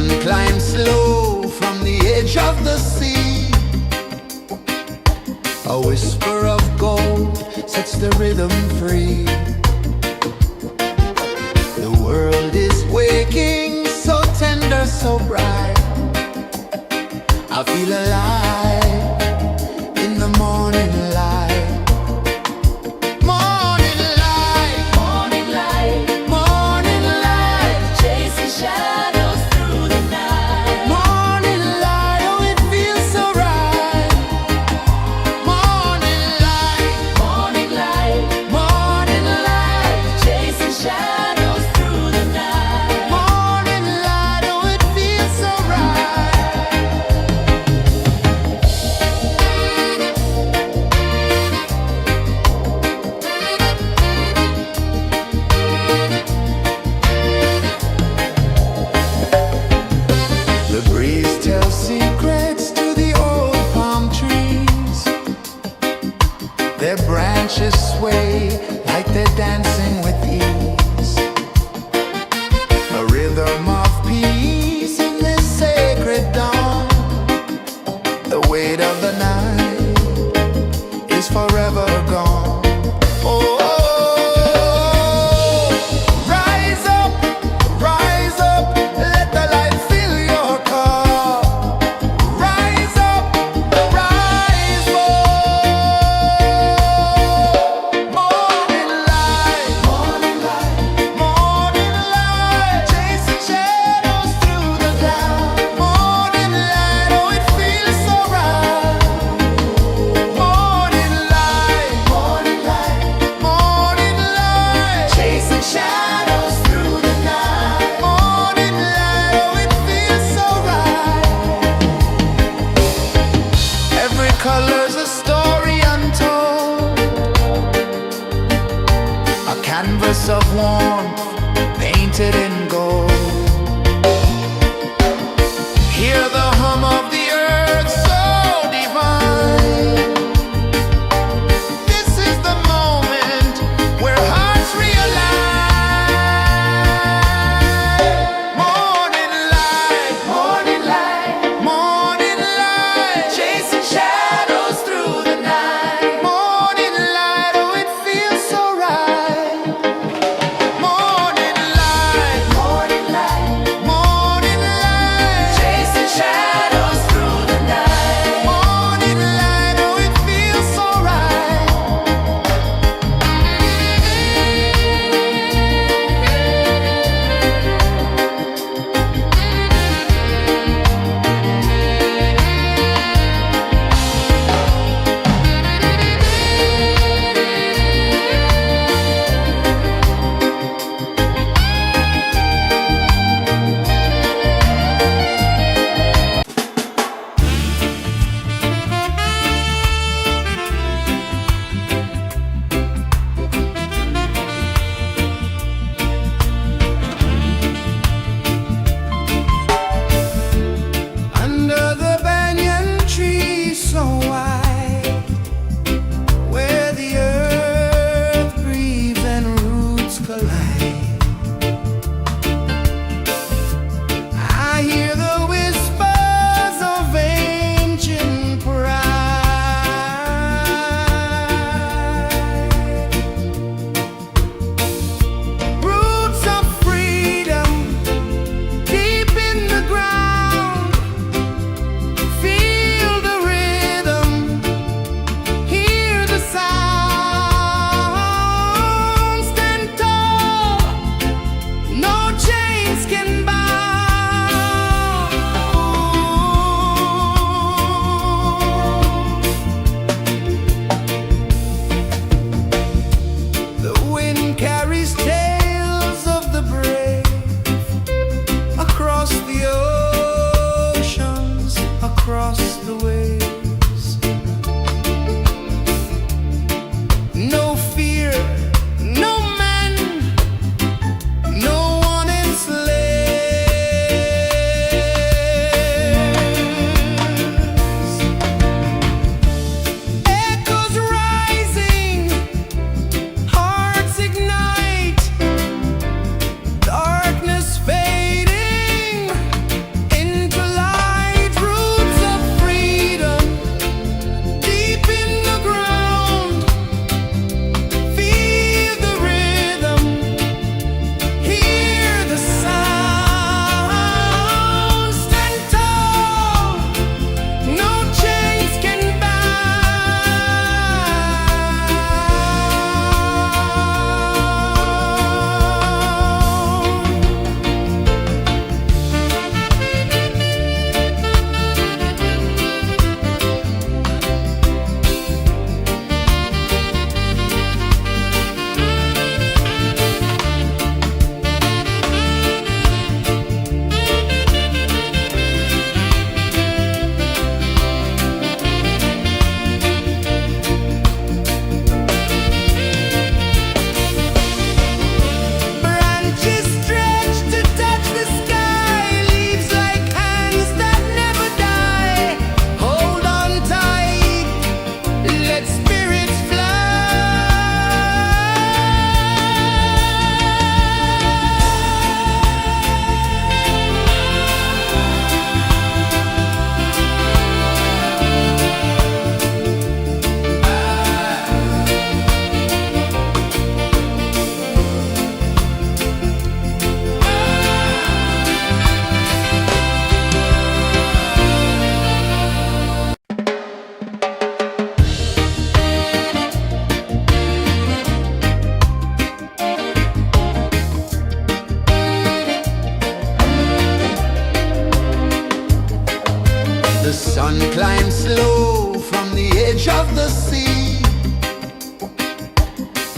sun climbs slow from the edge of the sea. A whisper of gold sets the rhythm free. The world is waking, so tender, so bright. I feel alive in the morning light. Morning light, Morning light, morning light, chasing shadows through the night. morning light, oh it feels so right. Morning light, Morning light, morning light, chasing shadows through the night. morning light, oh it feels so right. The breeze tells secrets to the old palm trees. Their branches sway like they're dancing with ease. A rhythm of peace in this sacred dawn. The weight of the night is forever gone. Oh, rise up, let the light fill your cup. Rise up, rise up. Morning light, morning light, morning light, chasing shadows through the cloud. Morning light, oh it feels so right. Morning light, morning light, morning light, chasing shadows through the night. Morning light, oh it feels so right. Every color's a story untold, a canvas of warmth painted in gold. Hear the hum of the earth so divine. This is the moment where hearts realign. Morning light, morning light, morning light, chasing shadows through the night. Morning light, oh it feels so right. Morning light, morning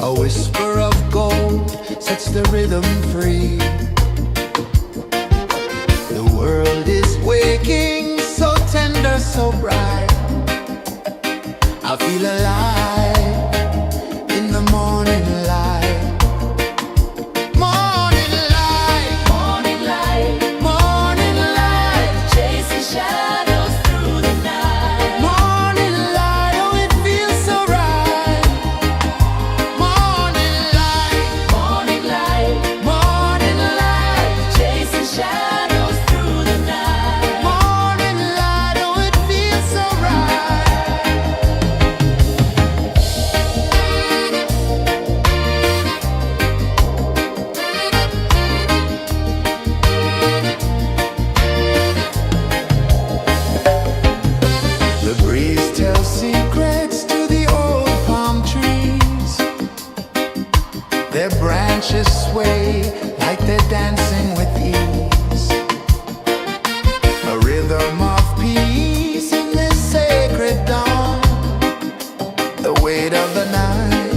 A whisper of gold sets the rhythm free. The world is waking, so tender, so bright. I feel alive in the morning light. Morning light, Morning light, morning light, chasing shadows through the night. morning light, oh it feels so right. Morning light, Morning light, morning light, chasing shadows through the night. morning light, oh it feels so right. The breeze tells secrets to the old palm trees. Their branches sway like they're dancing with ease. A rhythm of peace in this sacred dawn. The weight of the night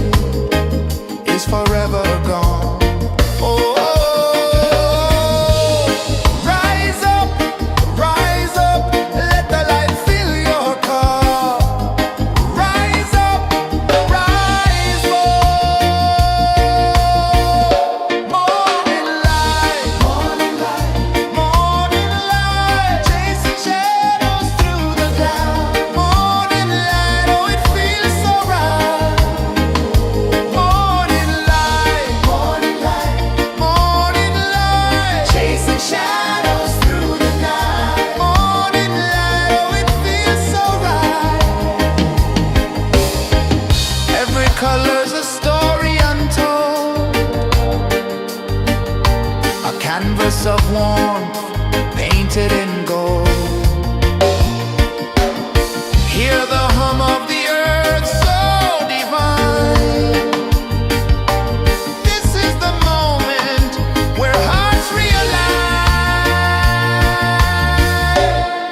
is forever gone. Oh, rise up, let the light fill your cup. Rise up, rise up. Morning light, morning light, morning light, chasing shadows through the cloud. Morning light, oh it feels so right. Morning light, morning light, morning light, chasing shadows through the night. Morning light, oh it feels so right. Every color's a story untold, a canvas of warmth painted in gold. Hear the hum of the earth so divine. This is the moment where hearts realign.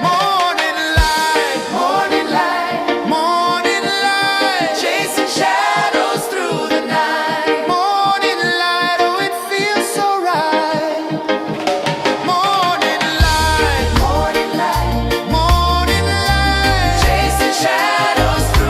Morning light, morning light, morning light, chasing shadows through the night. Morning light, oh it feels so right. Morning light, morning light, morning light, chasing shadows through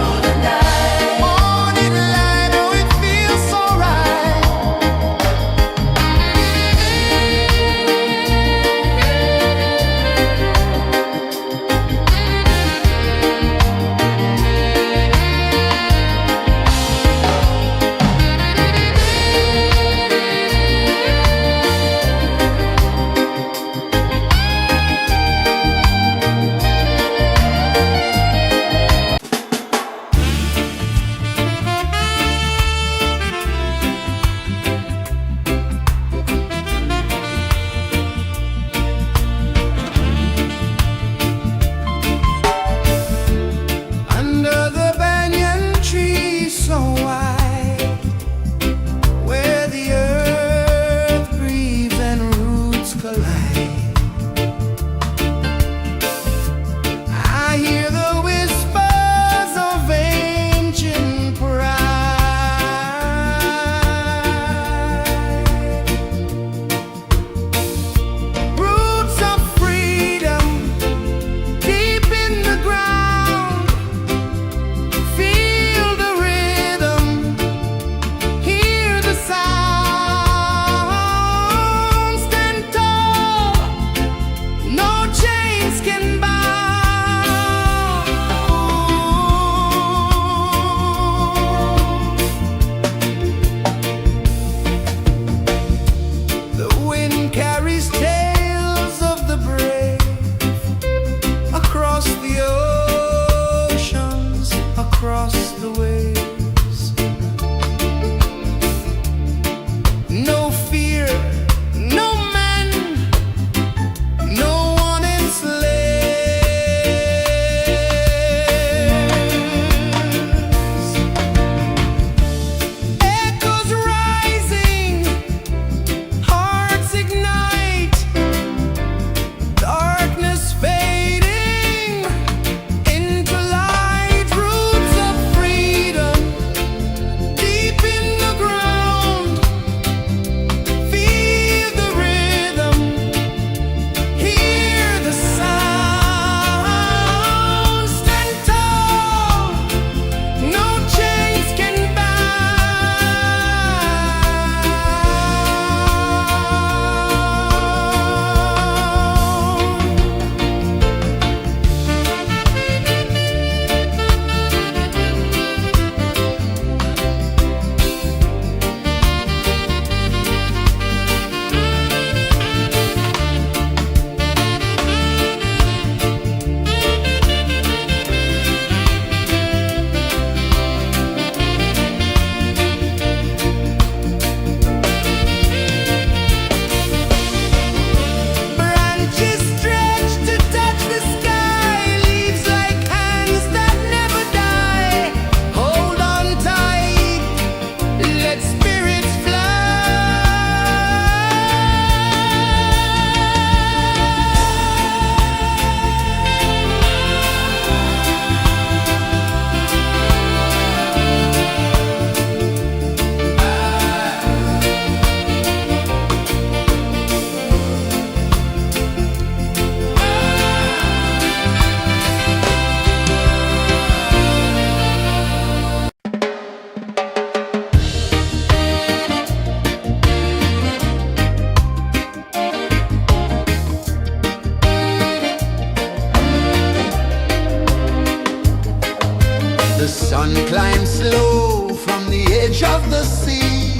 The sun climbs slow from the edge of the sea.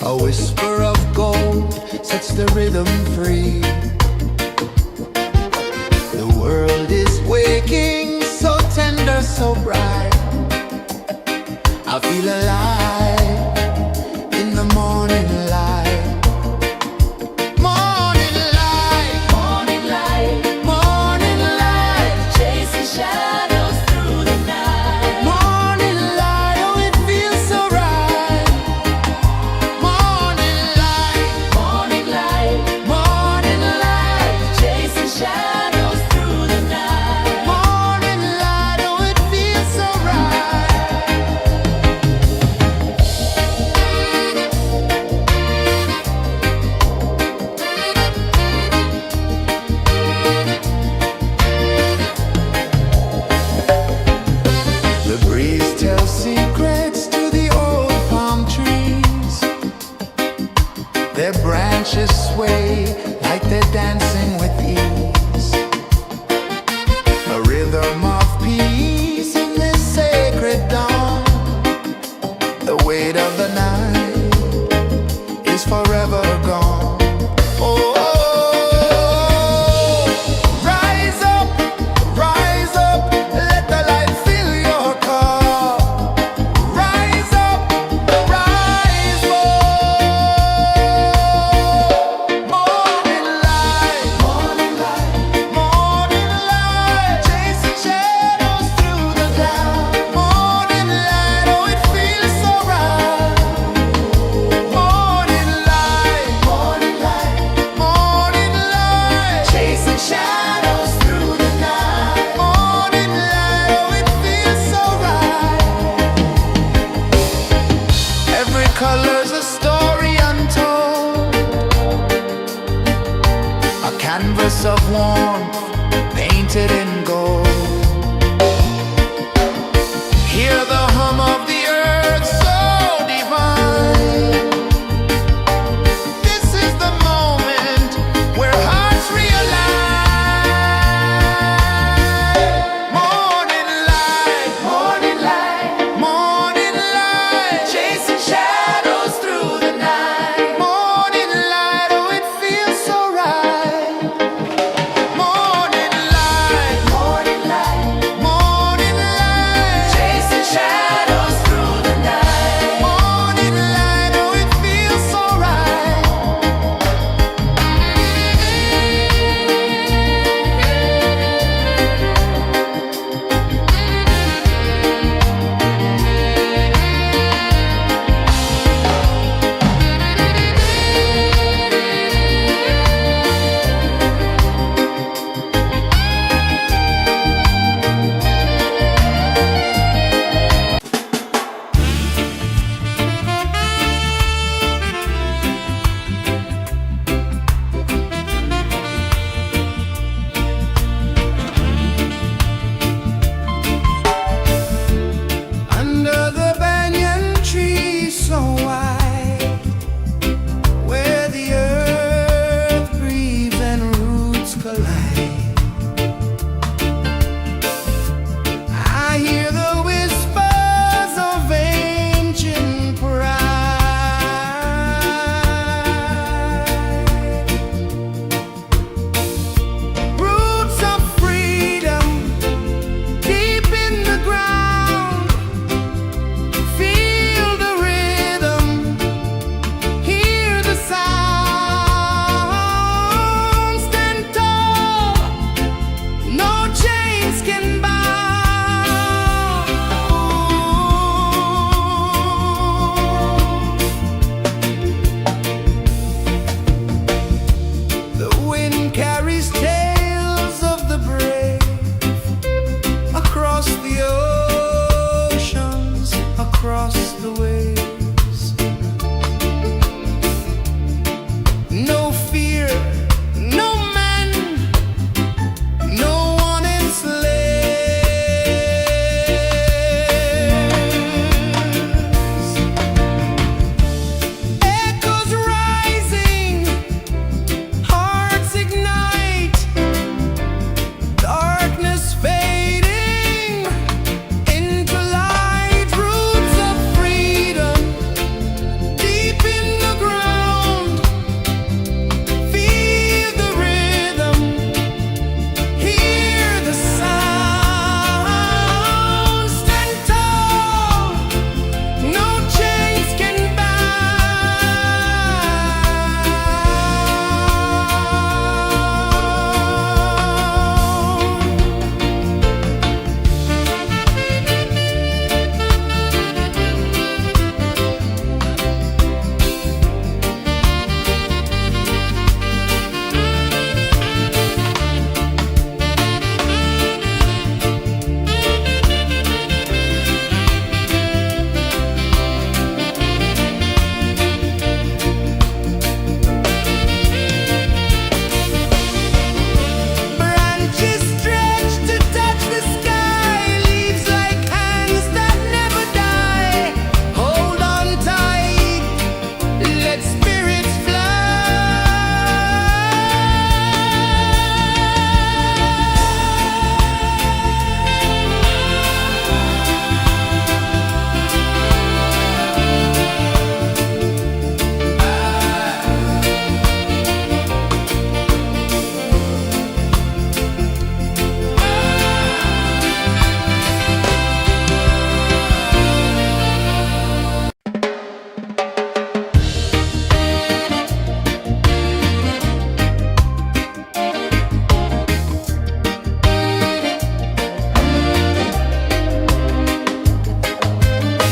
A whisper of gold sets the rhythm free. The world is waking, so tender, so bright. I feel alive in the morning light. Morning light, Morning light, morning light, chasing shadows through the night. morning light, oh it feels so right. Morning light, Morning light, morning light, chasing shadows through the night. morning light, oh it feels so right. The breeze tells secrets to the old palm trees. Their branches sway like they're dancing with ease. A rhythm of peace in this sacred dawn. The weight of the night is forever gone. Oh, rise up, let the light fill your cup. Rise up, rise more.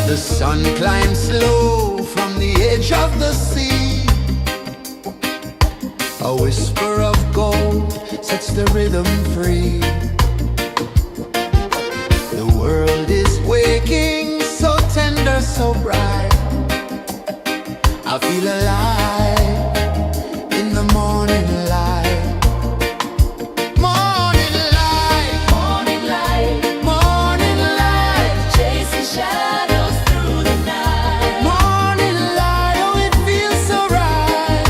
The sun climbs slow from the edge of the sea. A whisper of gold sets the rhythm free. The world is waking, so tender, so bright. I feel alive in the morning light. Morning light, Morning light, morning light, chasing shadows through the night. morning light, oh it feels so right.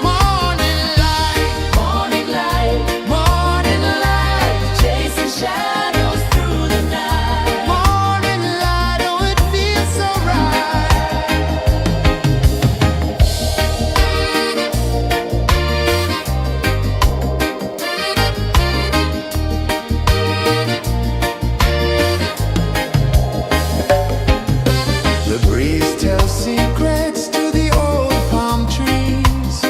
Morning light, Morning light, morning light, chasing shadows through the night. morning light, oh it feels so right. The breeze tells secrets to the old palm trees.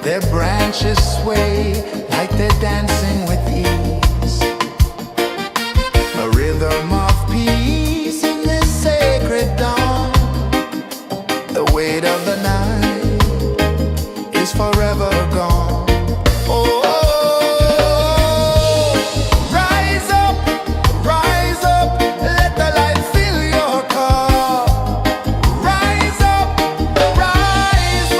Their branches sway like they're dancing with ease. A rhythm of peace in this sacred dawn. The weight of the night is forever gone. Oh, rise up, let the light fill your cup. Rise up, rise up.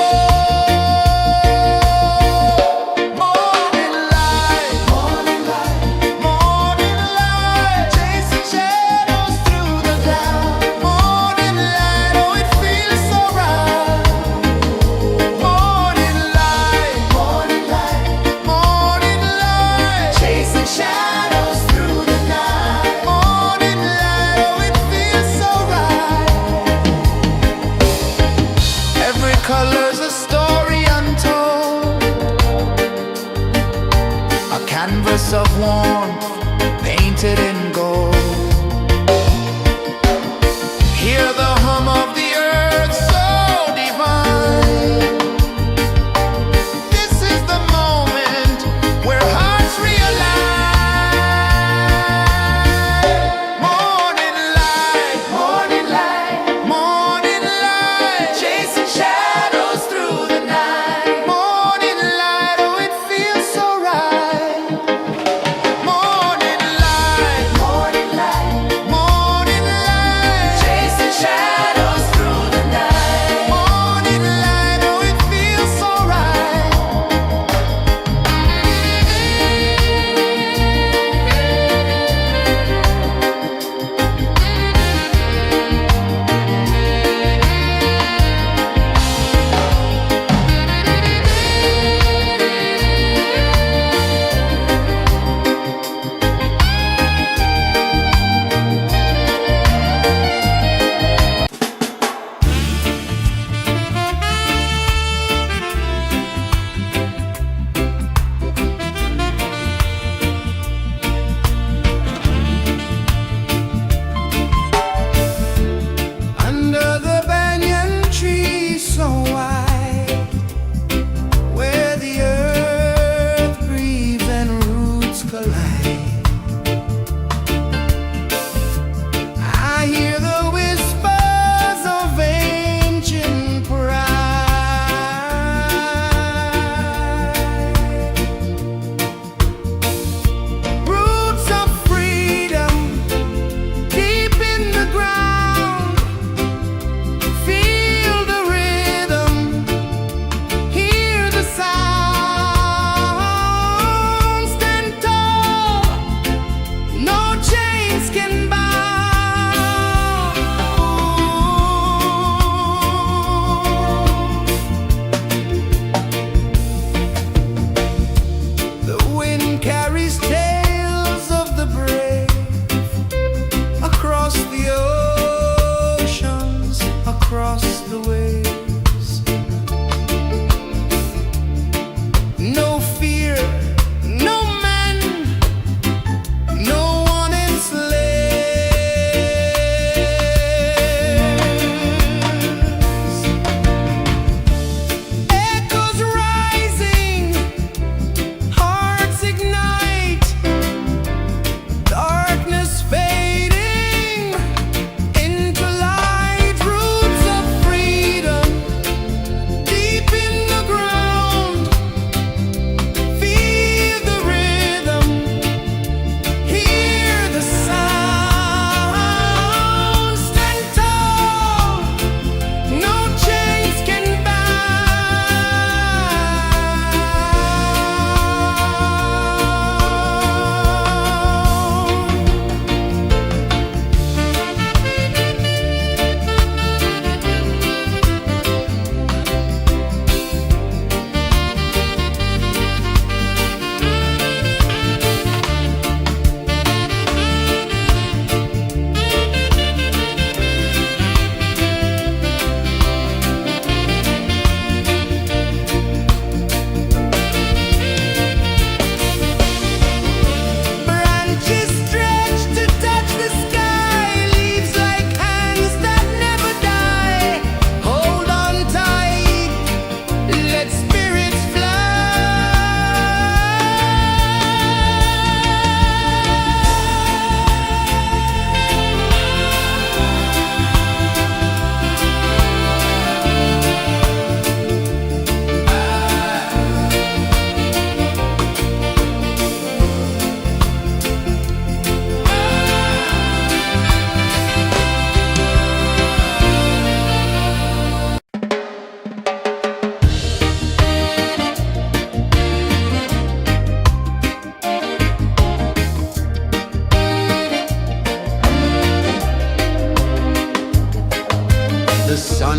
Morning light, morning light, morning light, chasing shadows through the cloud. Morning light, oh it feels so right. Morning light, morning light, morning light, chasing shadows through the night. Morning light, oh it feels so right. Every color's a story untold, a canvas of warmth painted in gold. Hear the hum of the earth so divine. This is the moment where hearts realign. Morning light, morning light, morning light, chasing shadows through the night. Morning light, oh it feels so right. Morning light, morning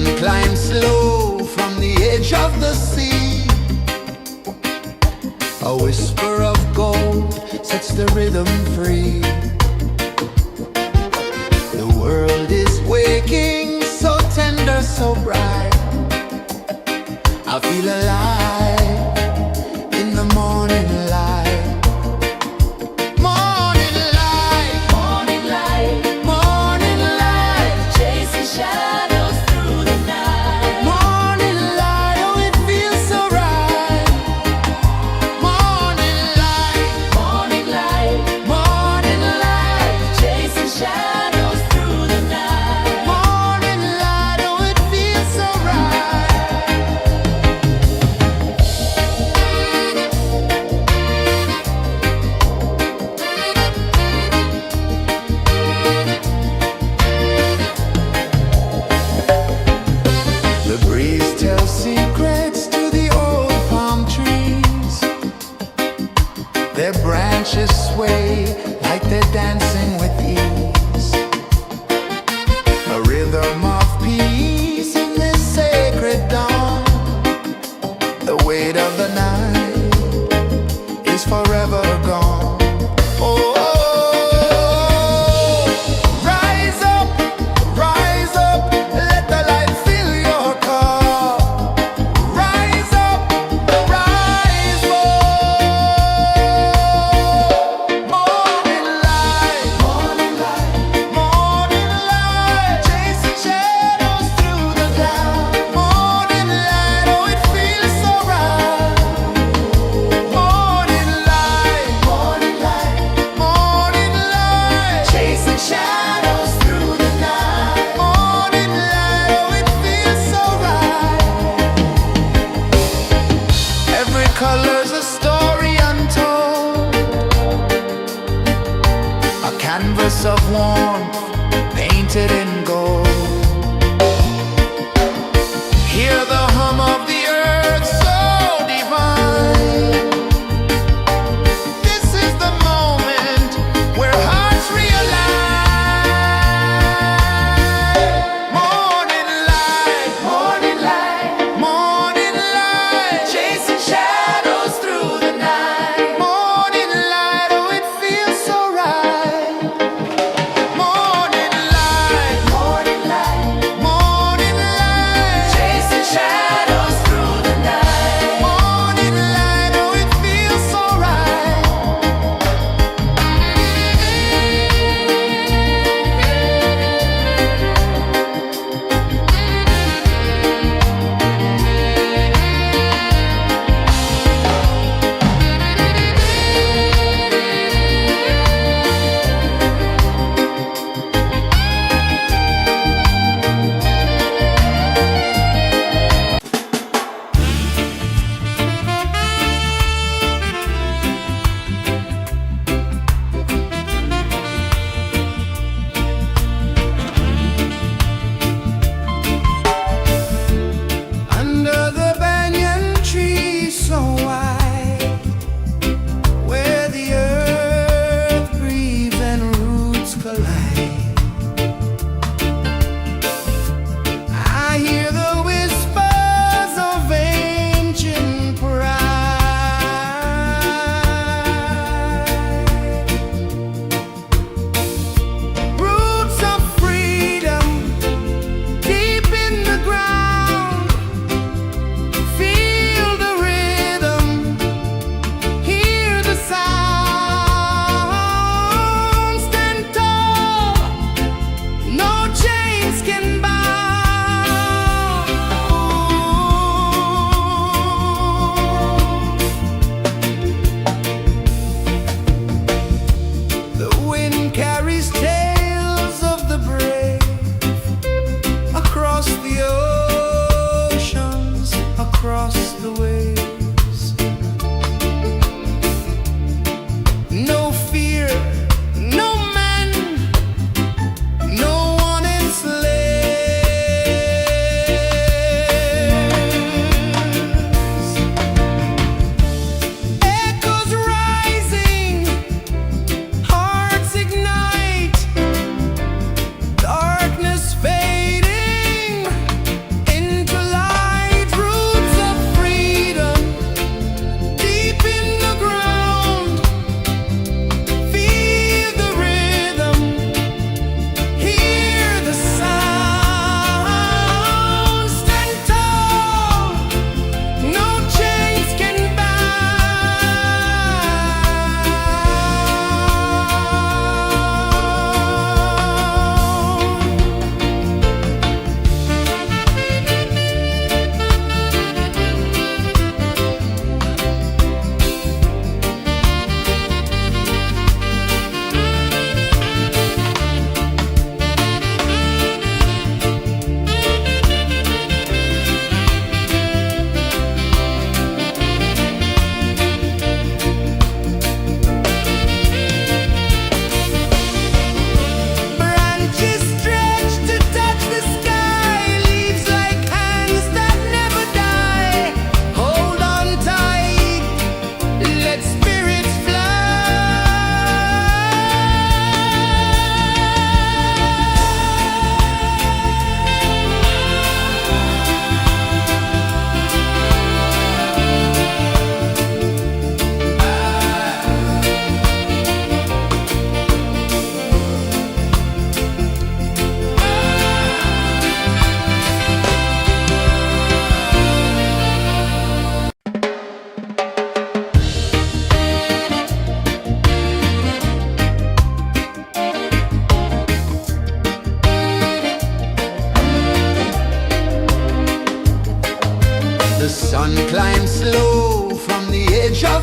sun climbs slow from the edge of the sea. A whisper of gold sets the rhythm free. The world is waking, so tender, so bright. I feel alive in the morning light. Morning light, Morning light, morning light, chasing shadows through the night. morning light, oh it feels so right. Morning light, Morning light, morning light, chasing shadows through the night. morning light, oh it feels so right. The breeze tells secrets to the old palm trees. Their branches sway like they're dancing with ease. A rhythm of peace in this sacred dawn. The weight of the night is forever gone. Oh, rise up, let the light fill your cup. Rise up, rise up. Morning light, morning light, morning light, chasing shadows through the cloud. Morning light, oh it feels so right. Morning light, morning light, morning light, chasing shadows through the night. Morning light, oh it feels so right. Every color's a story untold, a canvas of warmth painted in gold. Hear the hum of the earth so divine. This is the moment where hearts realign. Morning light, morning light, morning light, chasing shadows through the night. Morning light, oh it feels so right. Morning light, morning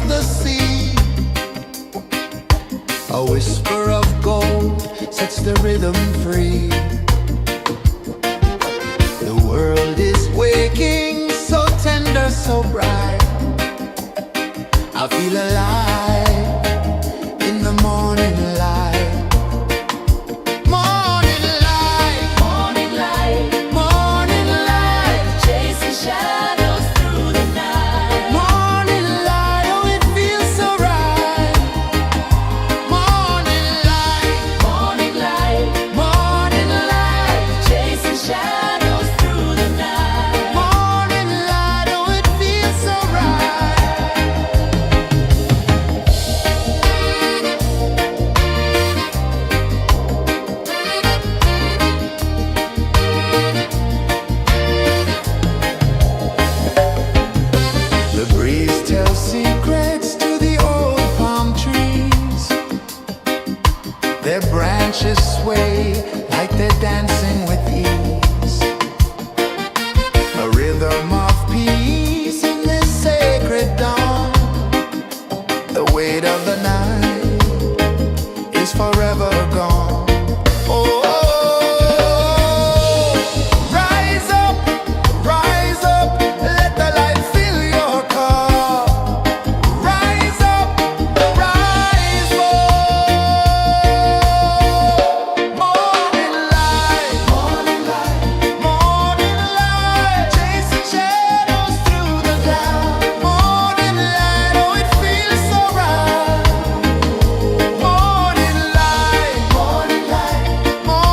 the sea. A whisper of gold sets the rhythm free. The world is waking, so tender, so bright. I feel alive in the morning light. Morning light, Morning light, morning light, chasing shadows through the night. morning light, oh it feels so right. Morning light, Morning light, morning light, chasing shadows through the night. morning light, oh it feels so right. The breeze tells secrets to the old palm trees. Their branches sway like they're dancing with ease. A rhythm of peace in this sacred dawn. The weight of the night is forever gone. Oh, rise up, let the light fill your cup. Rise up, rise up. Morning light, morning light, morning light, chasing shadows through the cloud. Morning light, oh it feels so right. Morning light, morning light, morning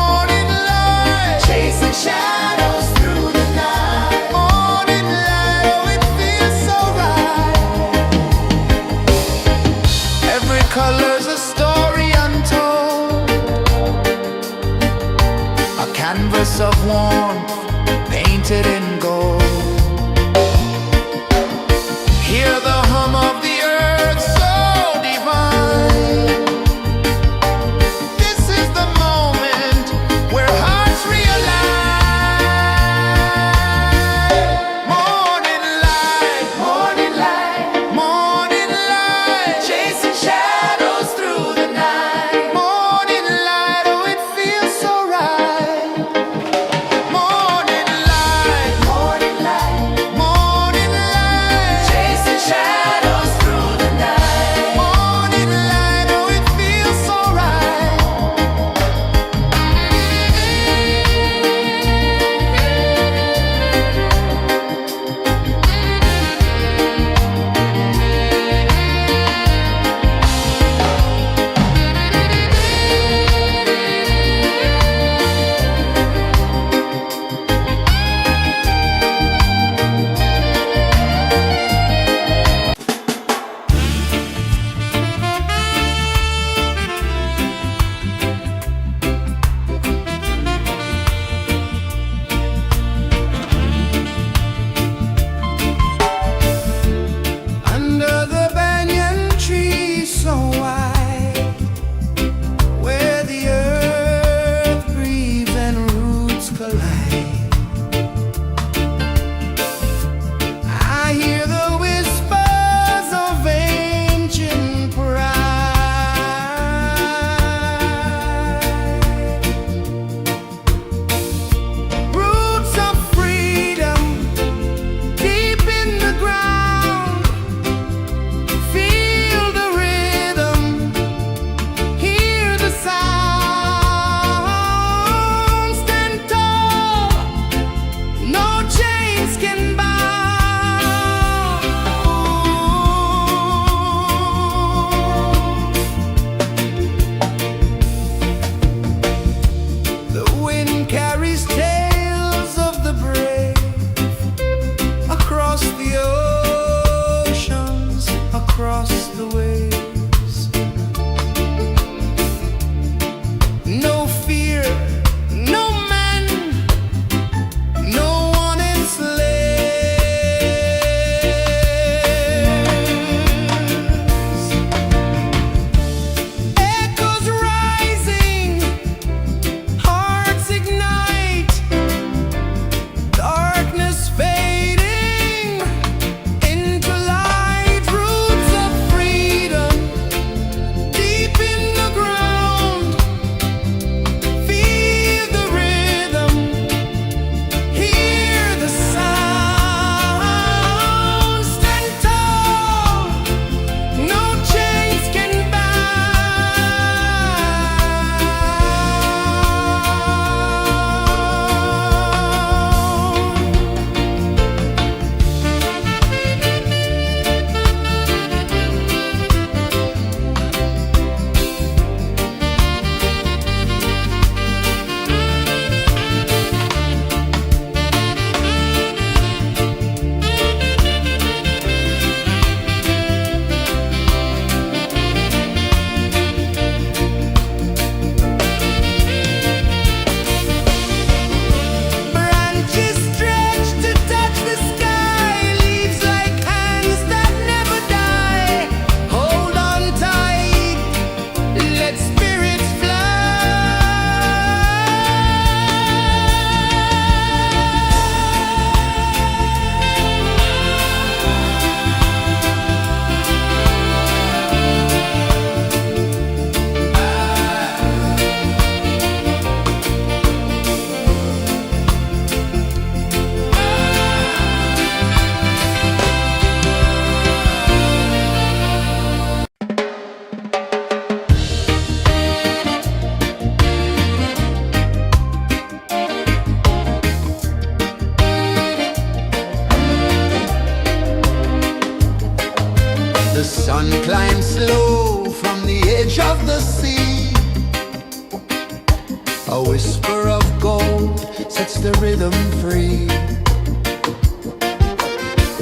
A whisper of gold sets the rhythm free.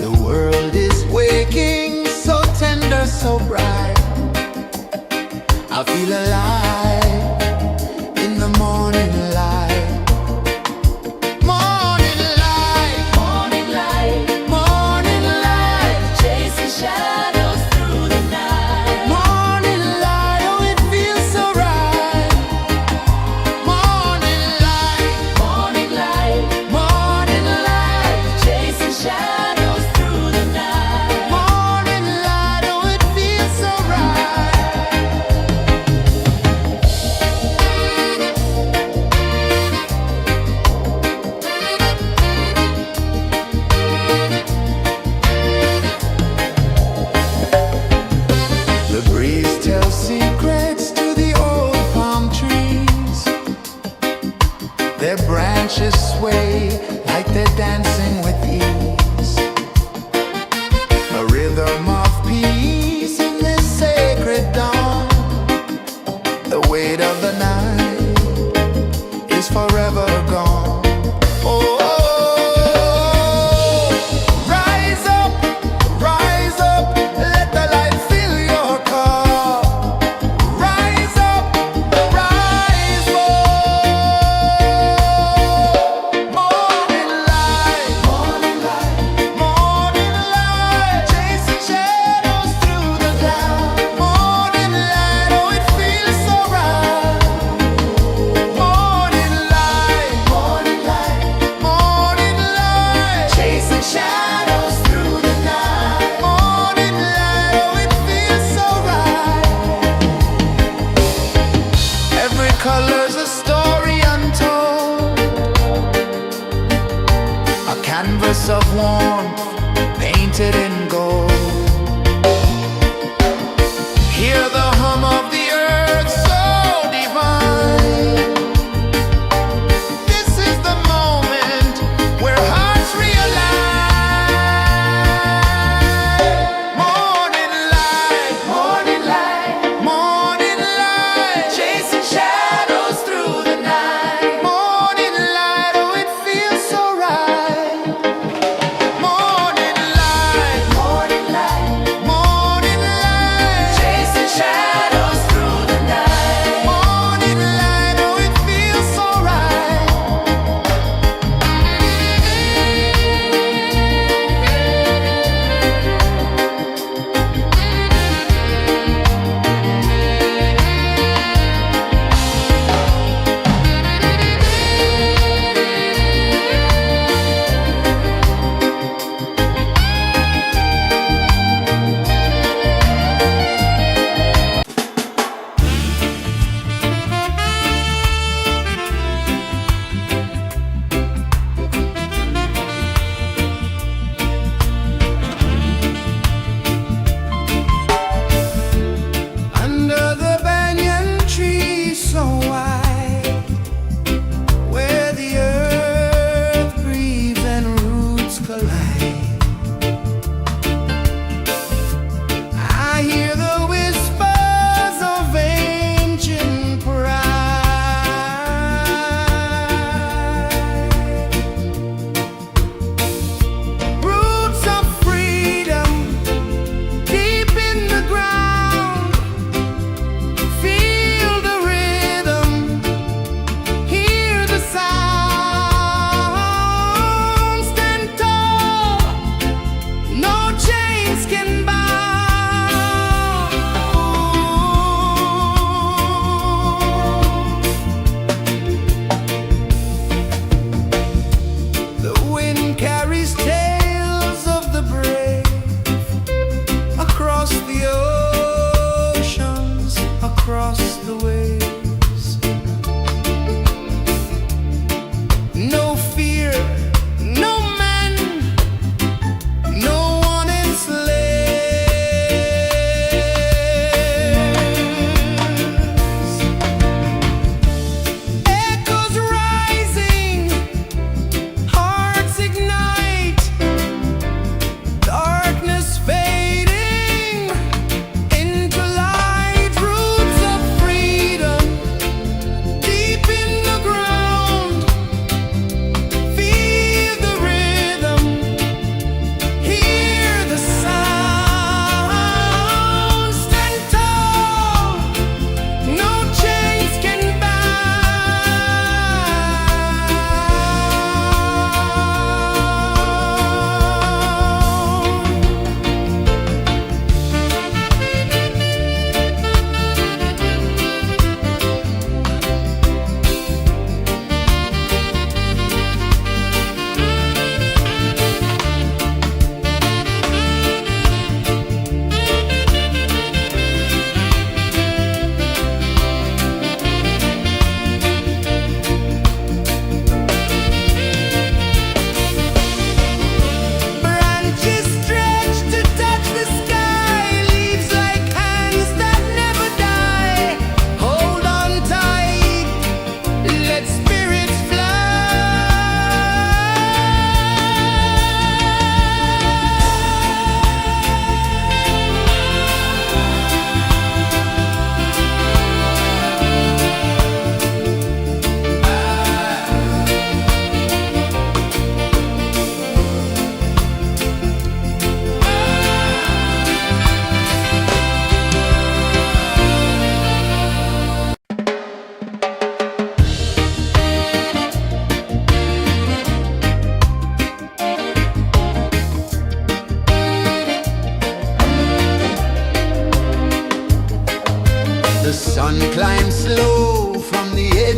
The world is waking, so tender, so bright. I feel alive in the morning light. Morning light, Morning light, morning light, chasing shadows through the night. morning light, oh it feels so right. Morning light, Morning light, morning light, chasing shadows through the night. morning light, oh it feels so right. The breeze tells secrets to the old palm trees. Their branches sway like they're dancing with ease. A rhythm of peace in this sacred dawn. The weight of the night is forever gone. Oh, rise up, let the light fill your cup. Rise up, rise up. Morning light, morning light, chasing shadows through the cloud. Morning light, oh it feels so right. Morning light, morning light, chasing shadows through the night. Morning light, oh it feels so right. Every color's a story untold, a canvas of warmth painted in gold. Hear the hum of the earth so divine. This is the moment where hearts realign. Morning light, morning light, chasing shadows through the night. Morning light, oh it feels so right. Morning light,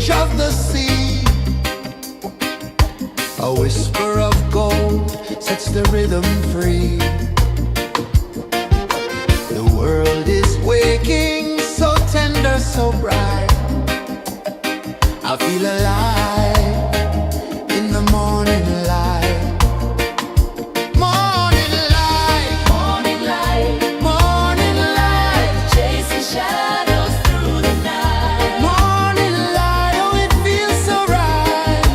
edge of the sea. A whisper of gold sets the rhythm free. The world is waking, so tender, so bright. I feel alive in the morning light. Morning light, Morning light, morning light, chasing shadows through the night. morning light, oh it feels so right.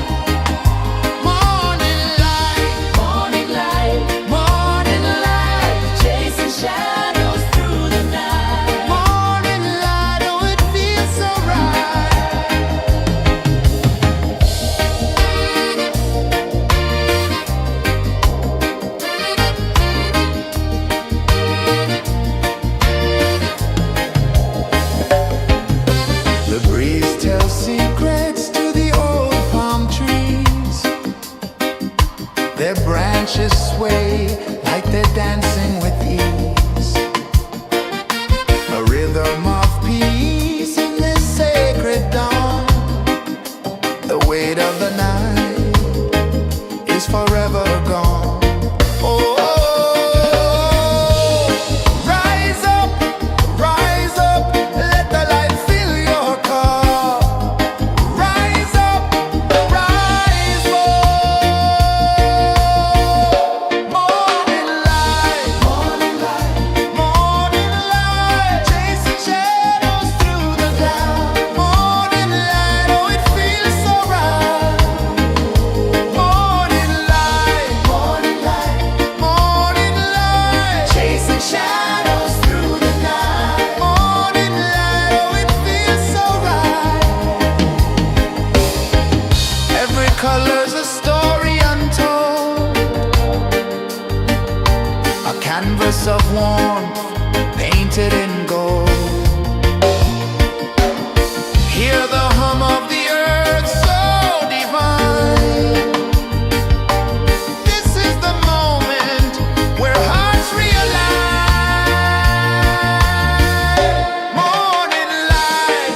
Morning light, Morning light, morning light, chasing shadows through the night. morning light, oh it feels so right. The breeze tells secrets to the old palm trees. Their branches sway like they're dancing with ease. A rhythm of peace in this sacred dawn. The weight of the night is forever gone. Oh, rise up, let the light fill your cup. Rise up, rise up. Morning light, morning light, chasing shadows through the cloud. Morning light, oh it feels so right. Morning light, morning light, chasing shadows through the night. Morning light, oh it feels so right. Every color's a story untold, a canvas of warmth painted in gold. Hear the hum of the earth so divine. This is the moment where hearts realign. Morning light,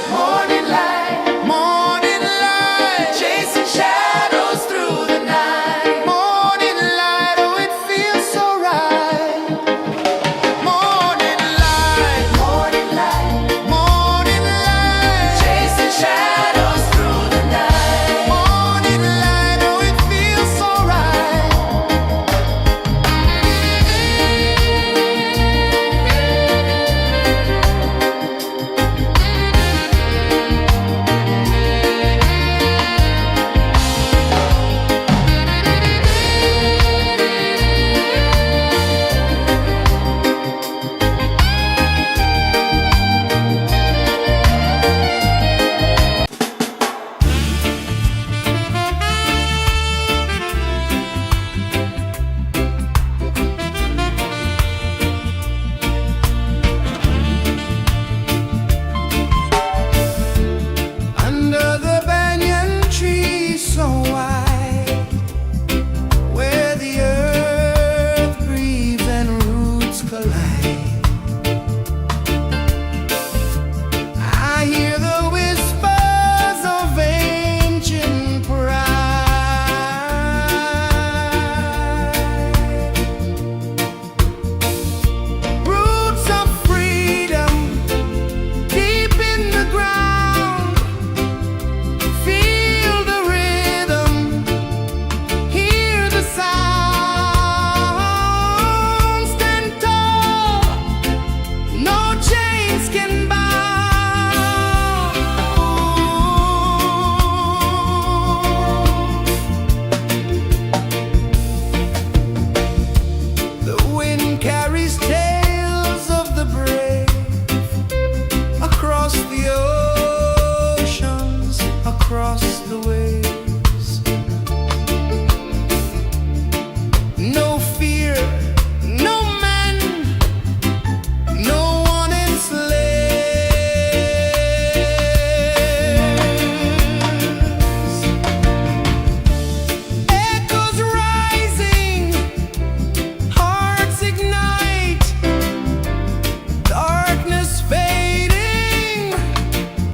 morning light, chasing shadows through the night. Morning light, oh it feels so right. Morning light, morning light, Chasing shadows through the night. morning light, oh it feels so right. Under the banyan tree so wide, where the earth breathes and roots collide, I hear the whispers of ancient pride. Roots of freedom deep in the ground. Feel the rhythm, hear the sound. Stand tall, no chains can bound. The wind carries tales of the brave across the oceans, across the waves. No fear, no man, no one enslaves. Echoes rising, hearts ignite, darkness fading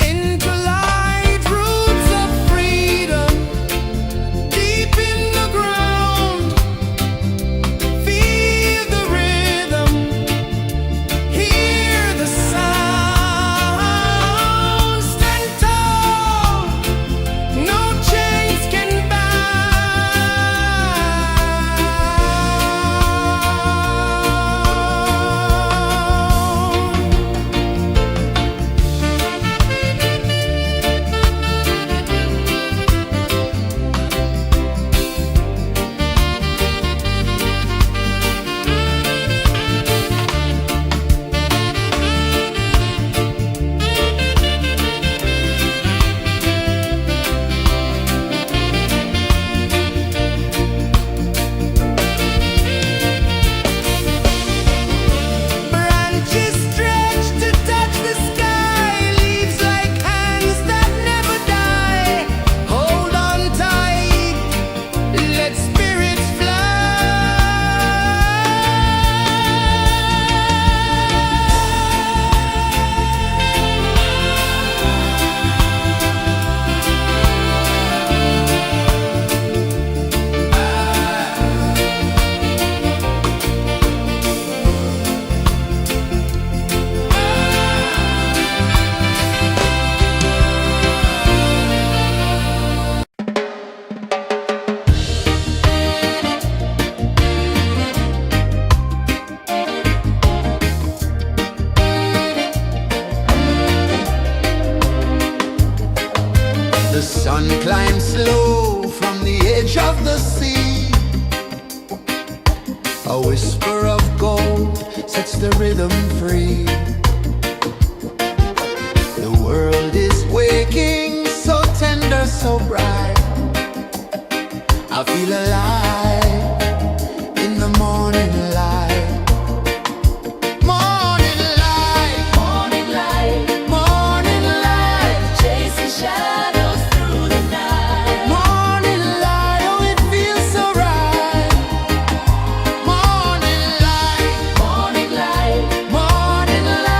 into light. Roots The sun climbs slow from the edge of the sea. A whisper of gold sets the rhythm free. The world is waking, so tender, so bright. I feel alive in the morning light. Morning light, Morning light, morning light, chasing shadows through the night. morning light, oh it feels so right. Morning light, Morning light, morning light.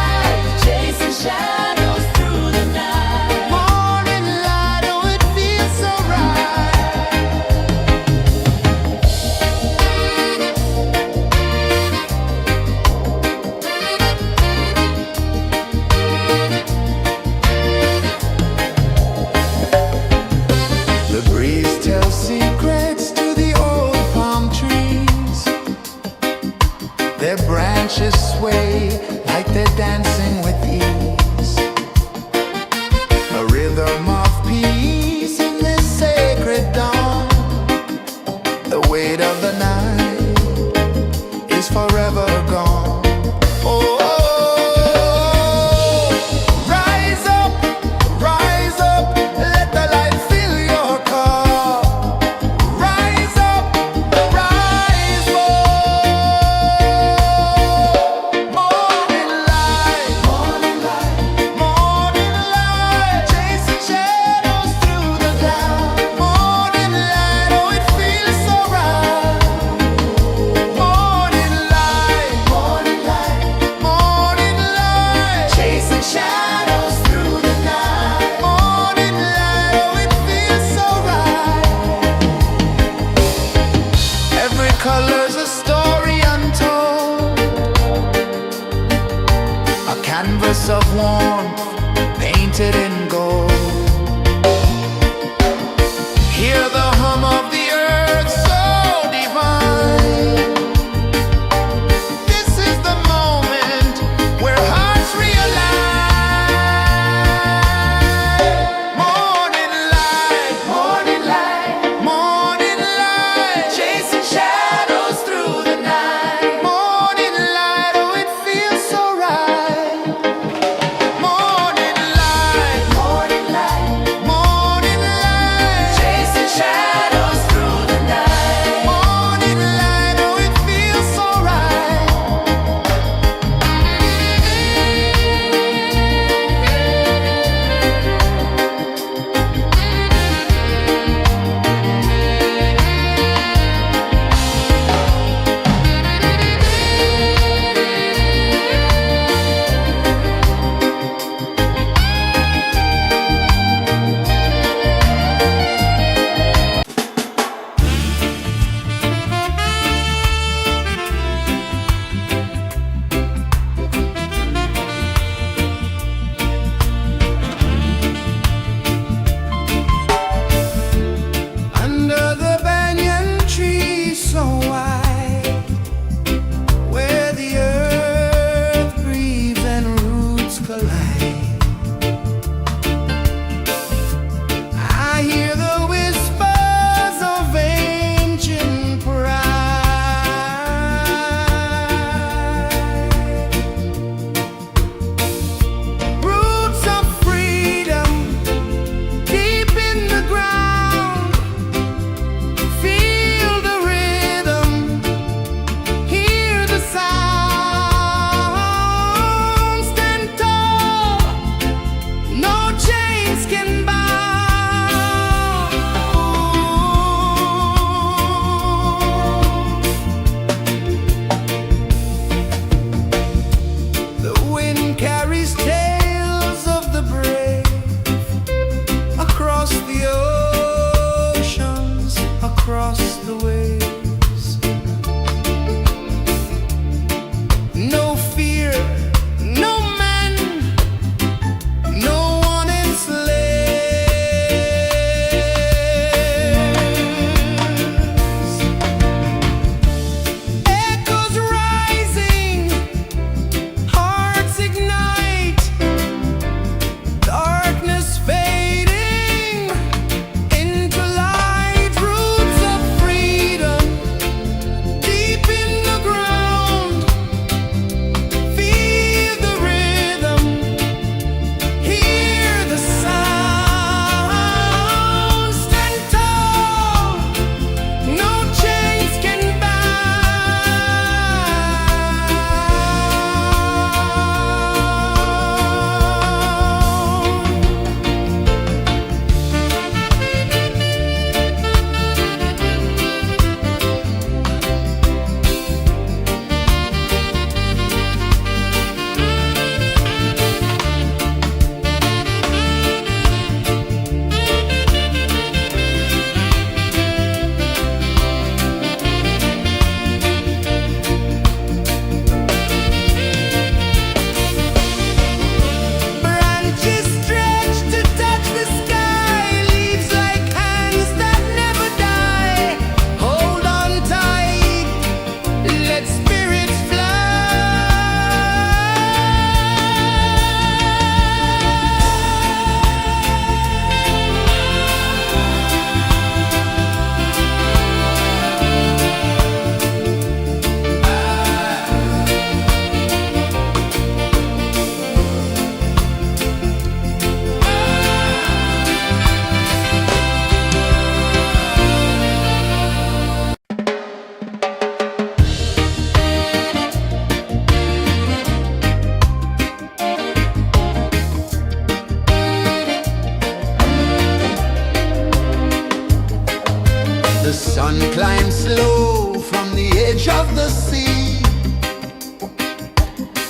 The sun climbs slow from the edge of the sea.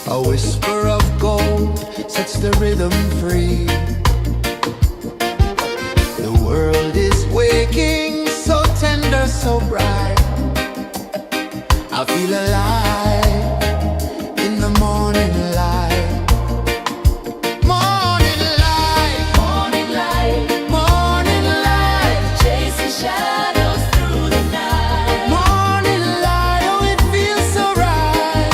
A whisper of gold sets the rhythm free. The world is waking, so tender, so bright. I feel alive in the morning light. Morning light, Morning light, morning light, chasing shadows through the night. morning light, oh it feels so right.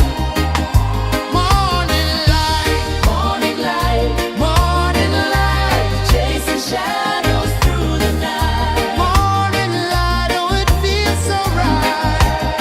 Morning light, Morning light, morning light, chasing shadows through the night. morning light, oh it feels so right.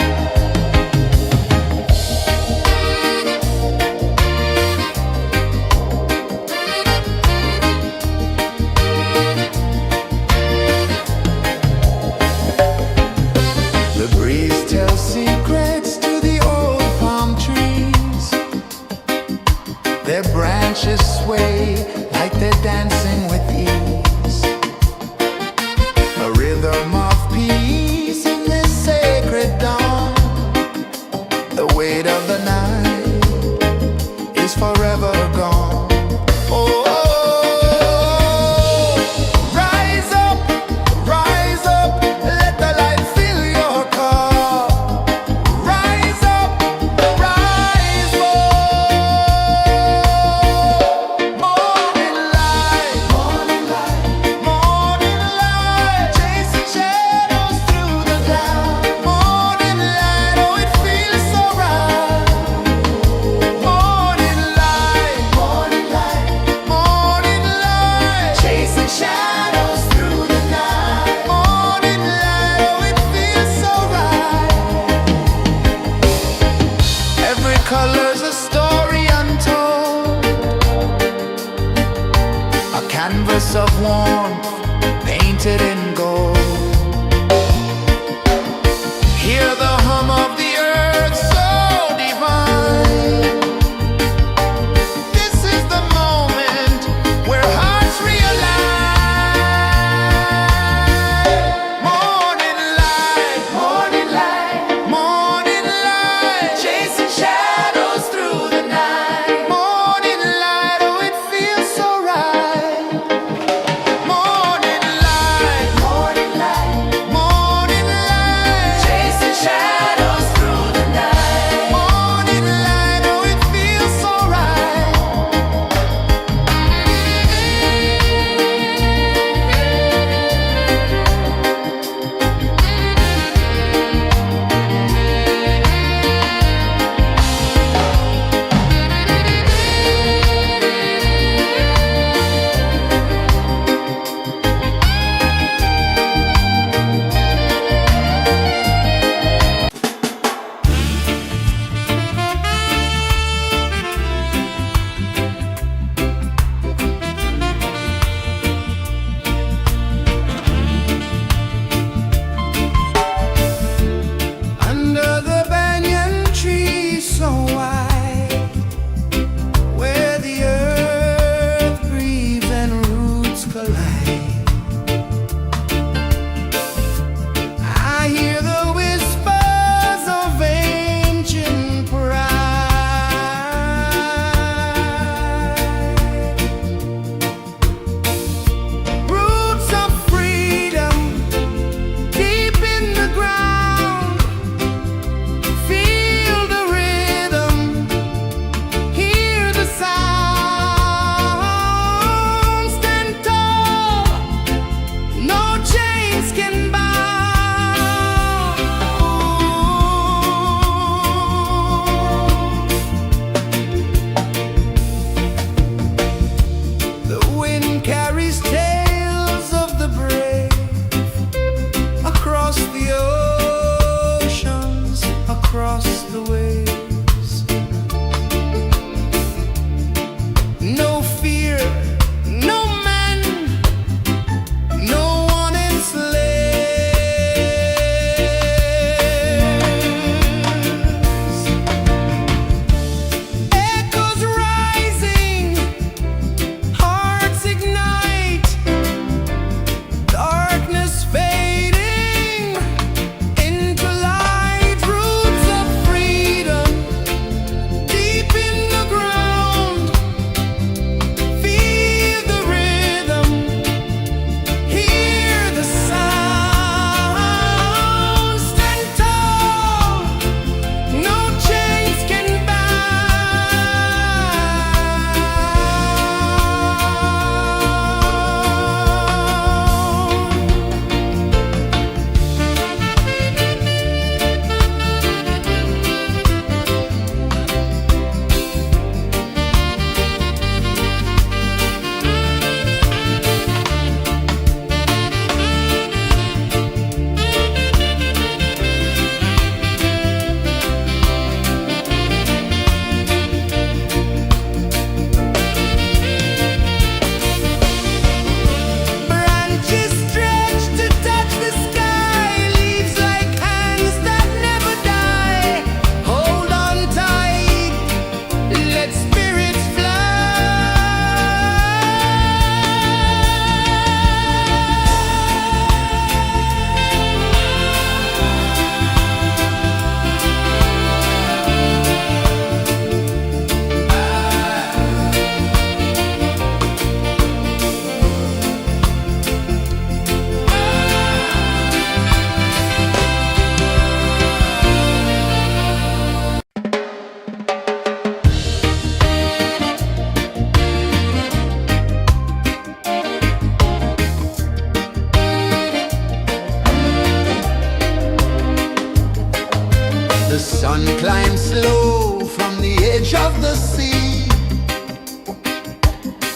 sun climbs slow from the edge of the sea.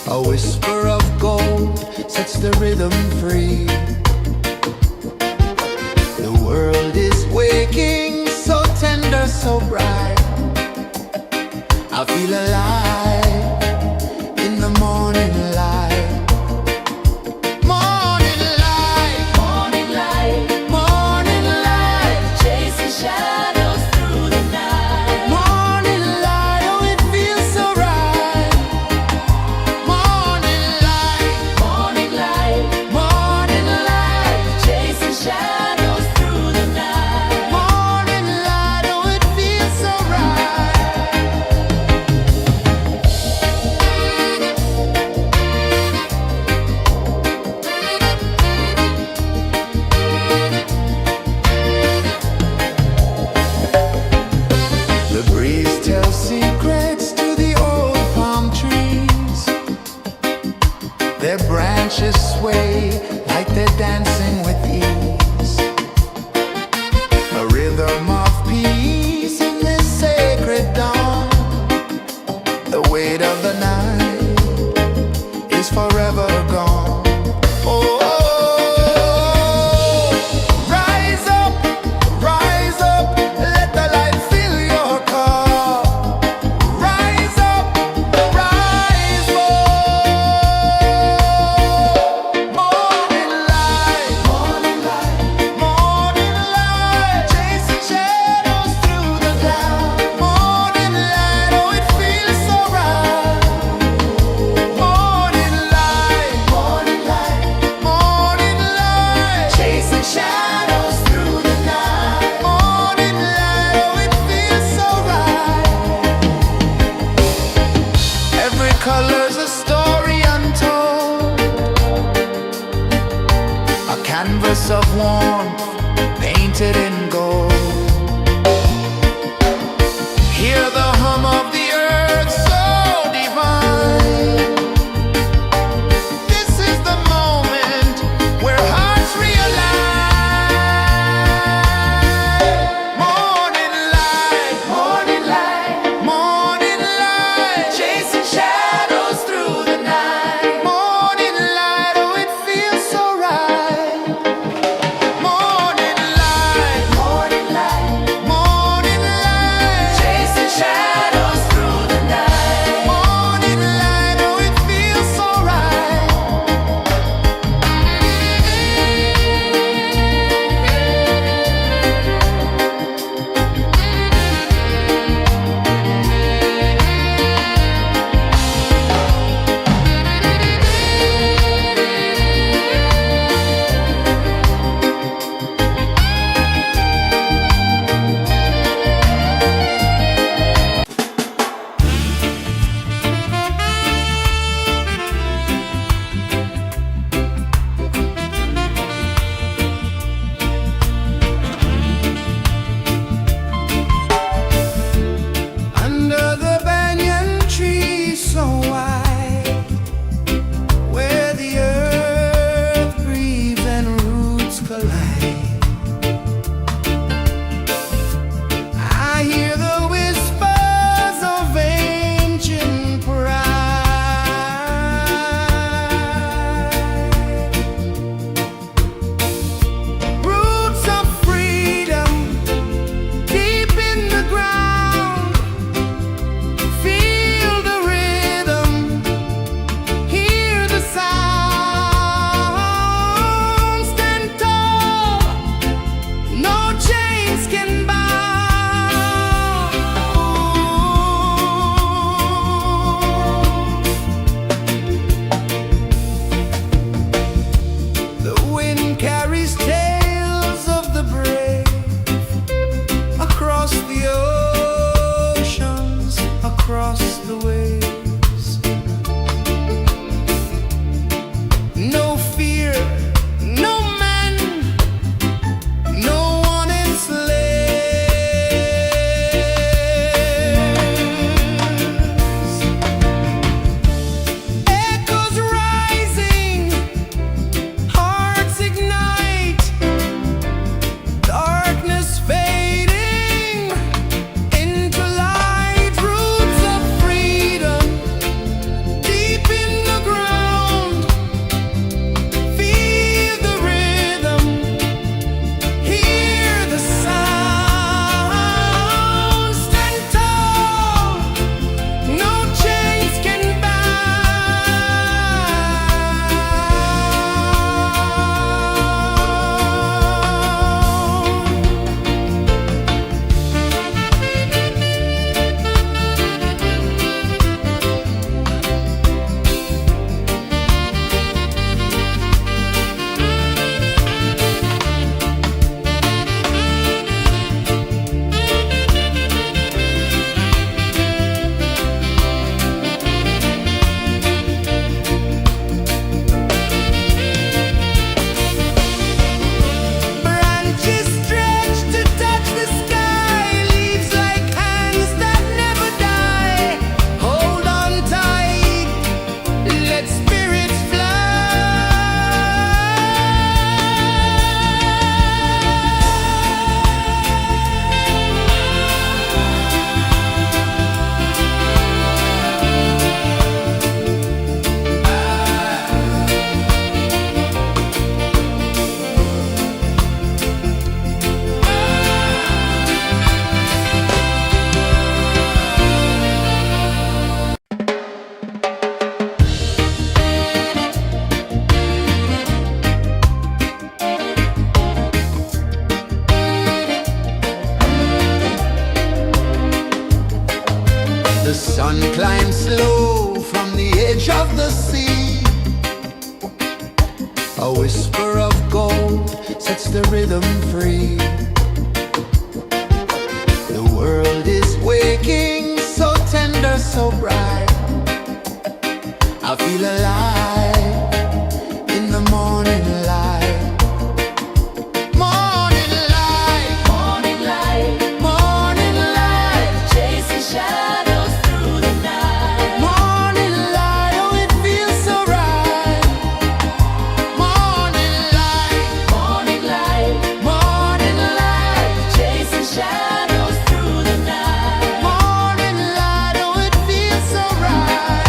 A whisper of gold sets the rhythm free. The world is waking, so tender, so bright. I feel alive in the morning light. Morning light, Morning light, morning light, chasing shadows through the night. morning light, oh it feels so right. Morning light, Morning light, morning light, chasing shadows through the night. morning light, oh it feels so right. The breeze tells secrets to the old palm trees. Their branches sway like they're dancing with ease. A rhythm of peace in this sacred dawn. The weight of the night is forever gone. Oh, rise up, let the light fill your cup. Rise up, rise up. Morning light, morning light, morning light, chasing shadows through the cloud. Morning light, oh it feels so right. Morning light, morning light, morning light, chasing shadows through the night. Morning light, oh it feels so right. Every color's a story untold, a canvas of warmth painted in gold. Hear the hum of the earth so divine. This is the moment where hearts realign. Morning light, morning light, morning light, chasing shadows through the night. Morning light, oh it feels so right. Morning light, morning fire of gold sets the rhythm free. The world is waking, so tender, so bright. I feel alive in the morning light. Morning light, Morning light, morning light, chasing shadows through the night. morning light, oh it feels so right. Morning light, Morning light, morning light, chasing shadows through the night. morning light, oh it feels so right.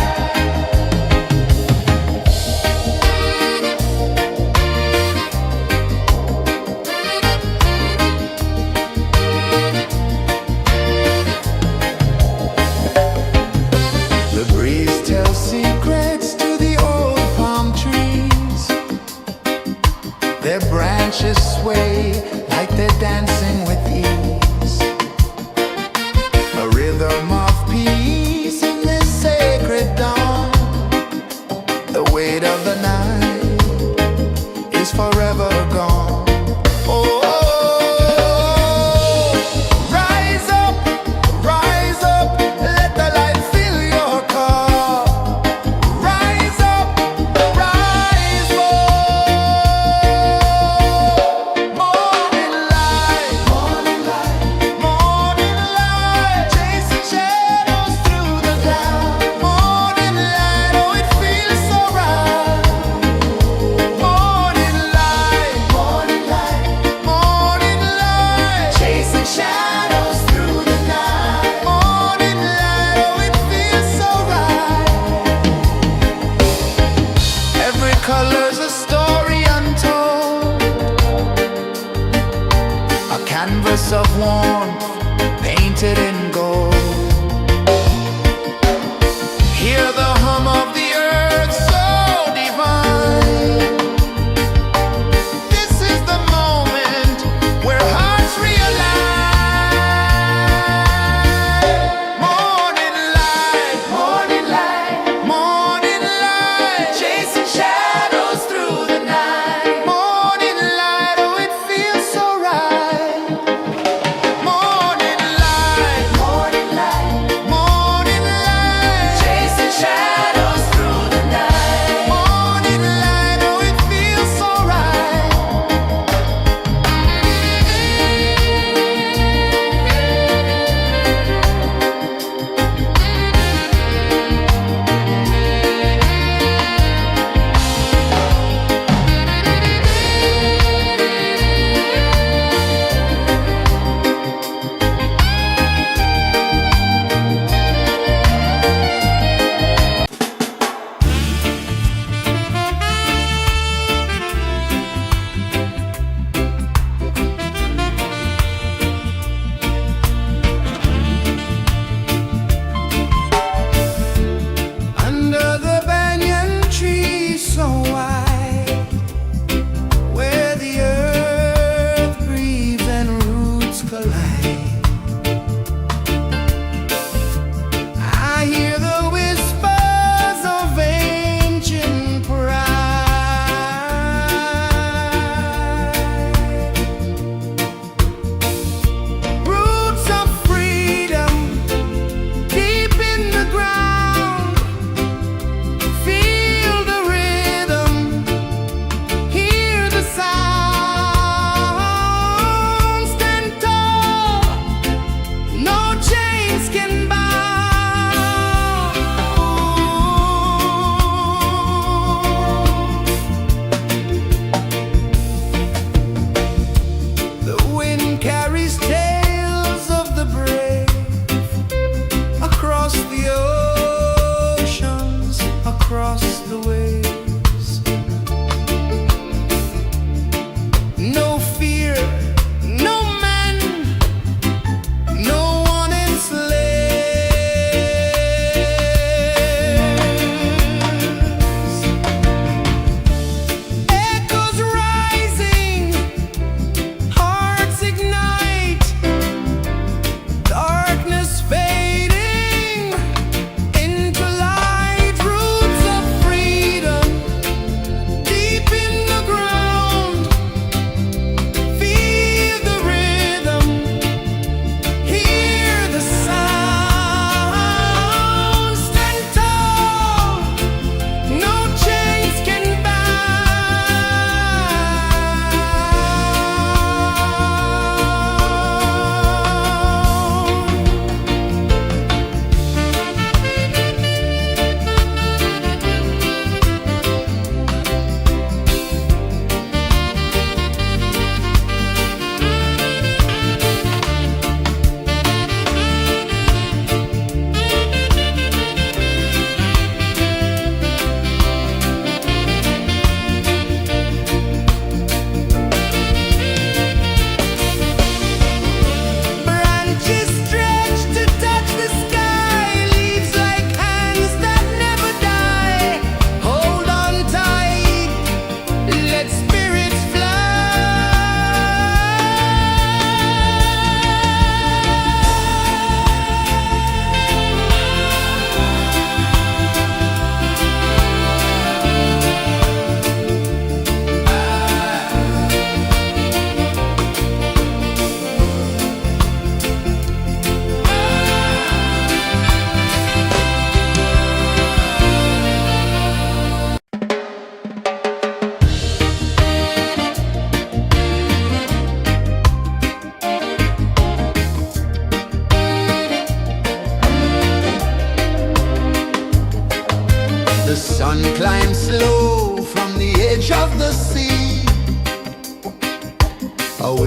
The breeze tells secrets to the old palm trees. Their branches sway like they're dancing with ease. A rhythm of peace in this sacred dawn. The weight of the night is forever gone. Oh, rise up, let the light fill your cup. Rise up, rise up. Morning light, morning light, morning light, chasing shadows through the cloud. Morning light, oh it feels so right. Morning light, morning light, morning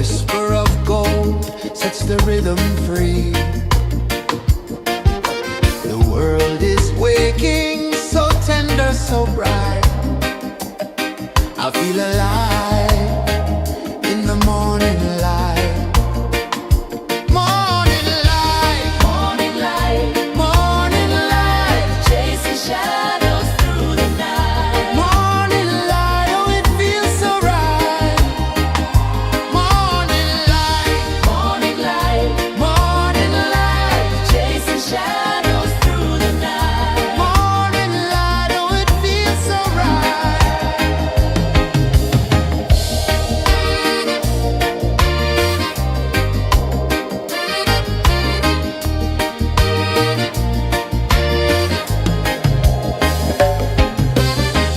whisper of gold sets the rhythm free. The world is waking, so tender, so bright. I feel alive in the morning light. Morning light, Morning light, morning light, chasing shadows through the night. morning light, oh it feels so right. Morning light, Morning light, morning light, chasing shadows through the night. morning light, oh it feels so right.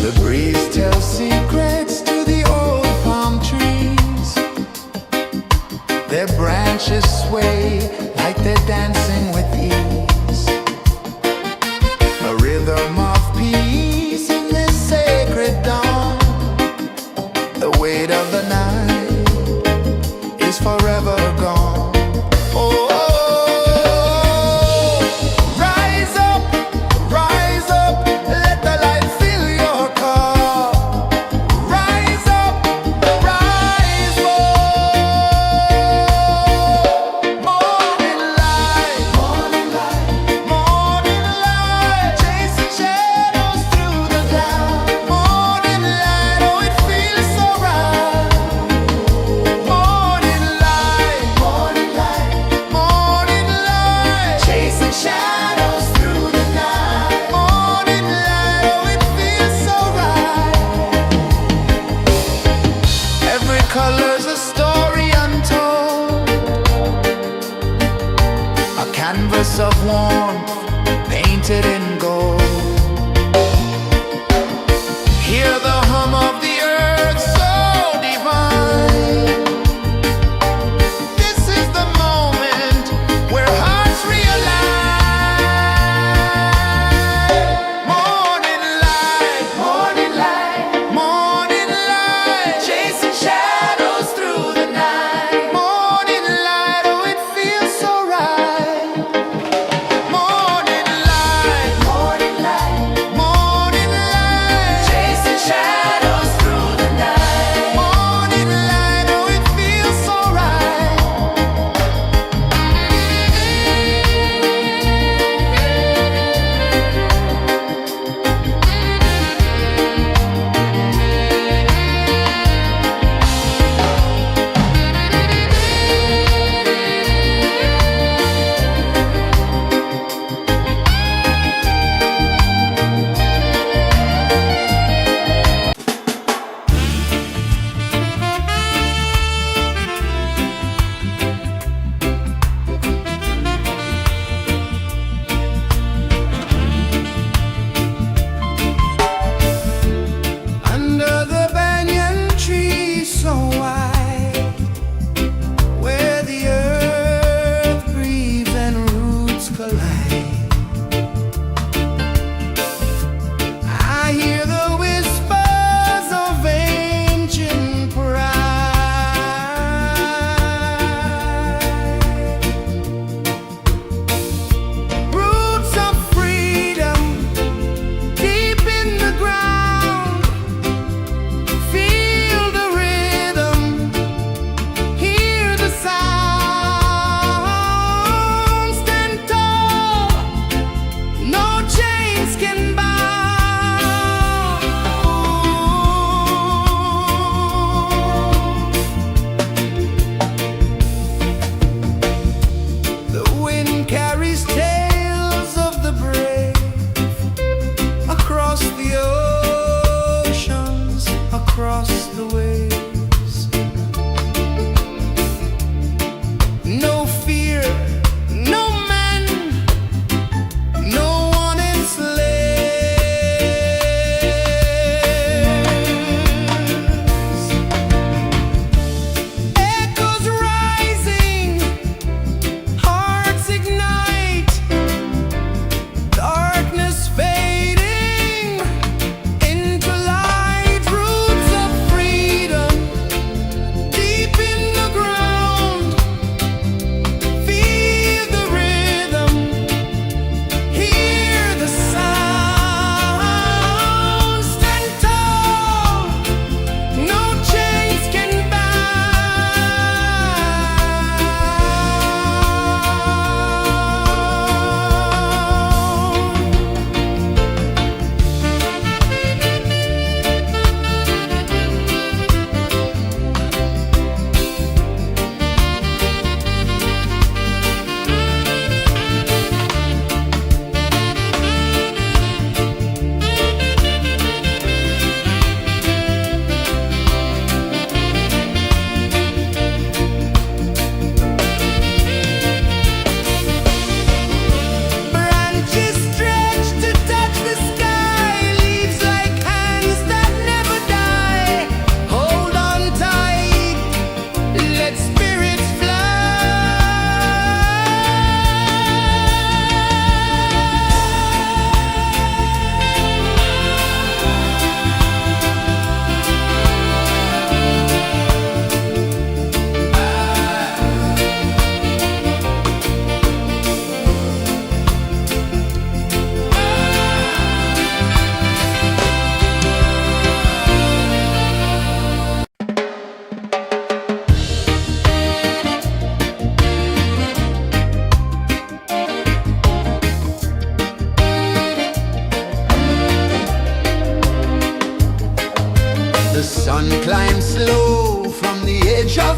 The breeze tells secrets to the old palm trees. Their branches sway like they're dancing with ease. A rhythm of peace in this sacred dawn. The weight of the night is forever gone. Oh, rise up, let the light fill your cup. Rise up, rise up. Morning light, morning light, morning light, chasing shadows through the cloud. Morning light, oh it feels so right. Morning light, morning light, morning light, chasing shadows through the night. Morning light, oh it feels so right. Every color's a story untold, a canvas of warmth painted in gold. Hear the hum of the earth so divine. This is the moment where hearts realign. Morning light, morning light, morning light, chasing shadows through the night. Morning light, oh it feels so right. Morning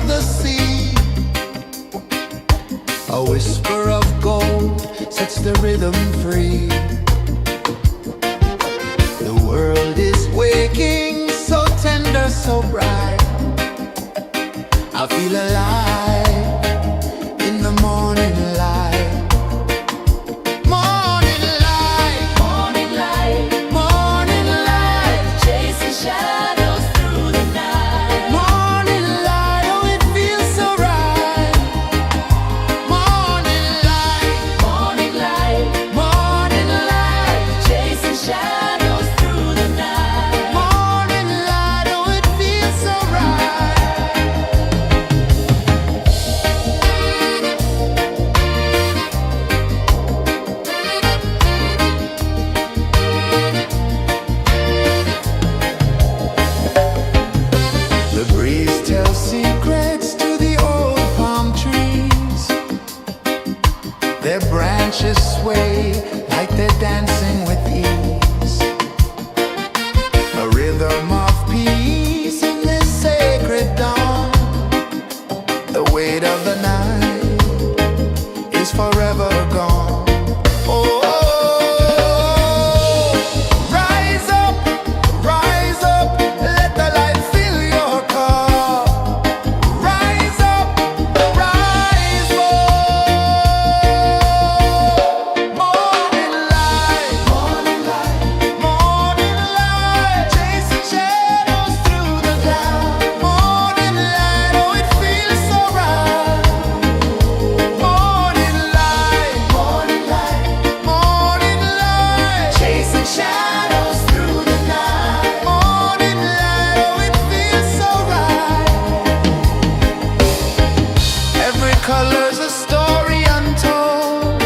the sea. A whisper of gold sets the rhythm free. The world is waking, so tender, so bright. I feel alive in the morning light. Morning light, Morning light, morning light, chasing shadows through the night. morning light, oh it feels so right. Morning light, Morning light, morning light, chasing shadows through the night. morning light, oh it feels so right. The breeze tells secrets to the old palm trees. Their branches sway like they're dancing with ease. A rhythm of peace in this sacred dawn. The weight of the night is forever gone. Oh, rise up, let the light fill your cup. Rise up, rise up. Morning light, morning light, morning light, chasing shadows through the cloud. Morning light, oh it feels so right. Morning light, morning light, morning light, chasing shadows through the night. Morning light, oh it feels so right. Every color's a story untold,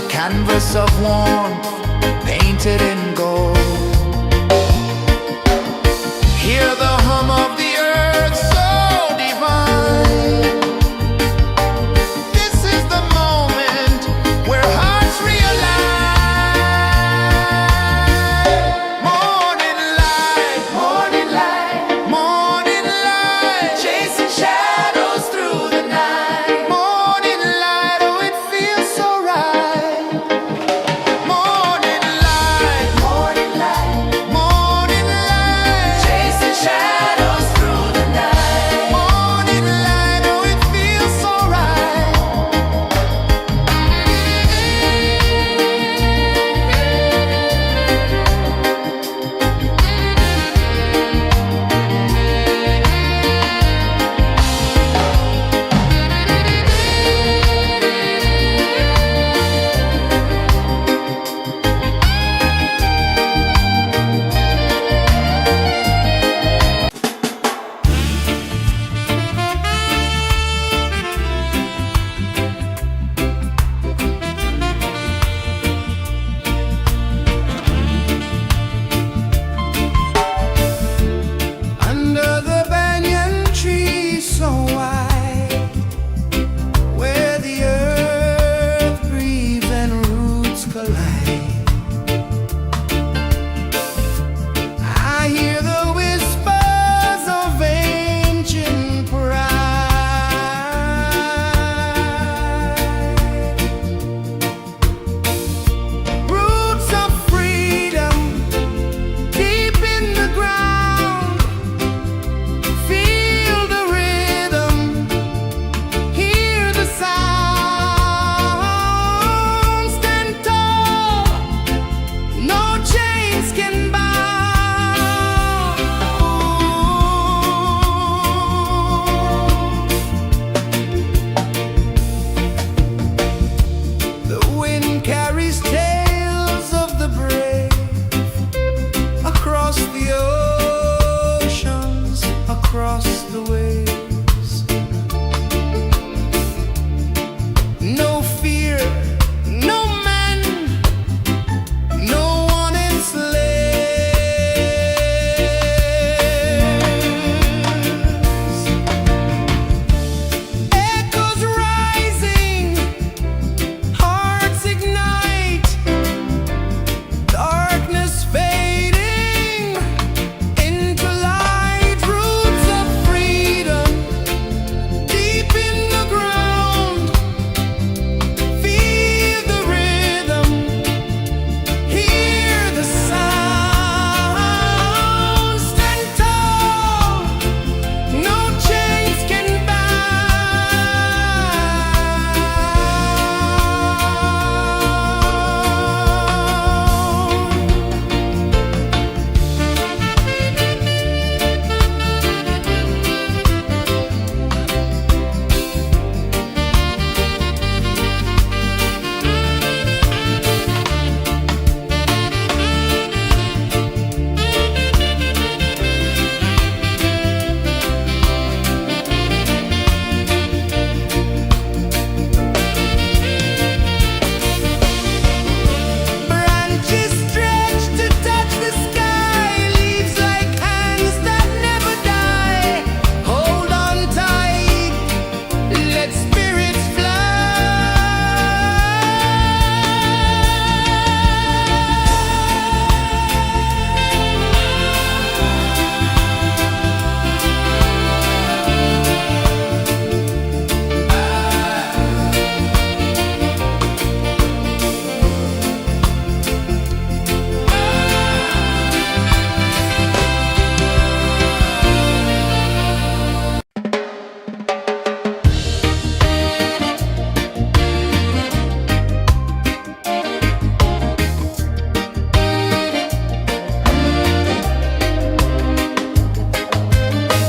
a canvas of warmth painted in gold. Hear the hum of the earth so divine. This is the moment where hearts realign. Morning light, morning light, morning light, chasing shadows through the night. Morning light, oh it feels so right. Morning light,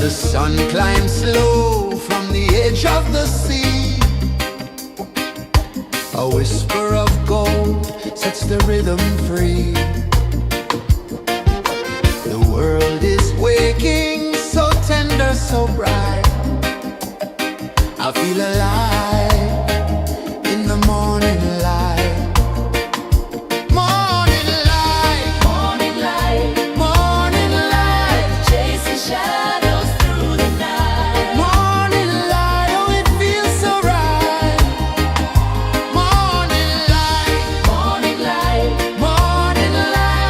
The sun climbs slow from the edge of the sea. A whisper of gold sets the rhythm free. The world is waking, so tender, so bright. I feel alive in the morning light. Morning light, Morning light, morning light, chasing shadows through the night. morning light, oh it feels so right. Morning light, Morning light, morning light.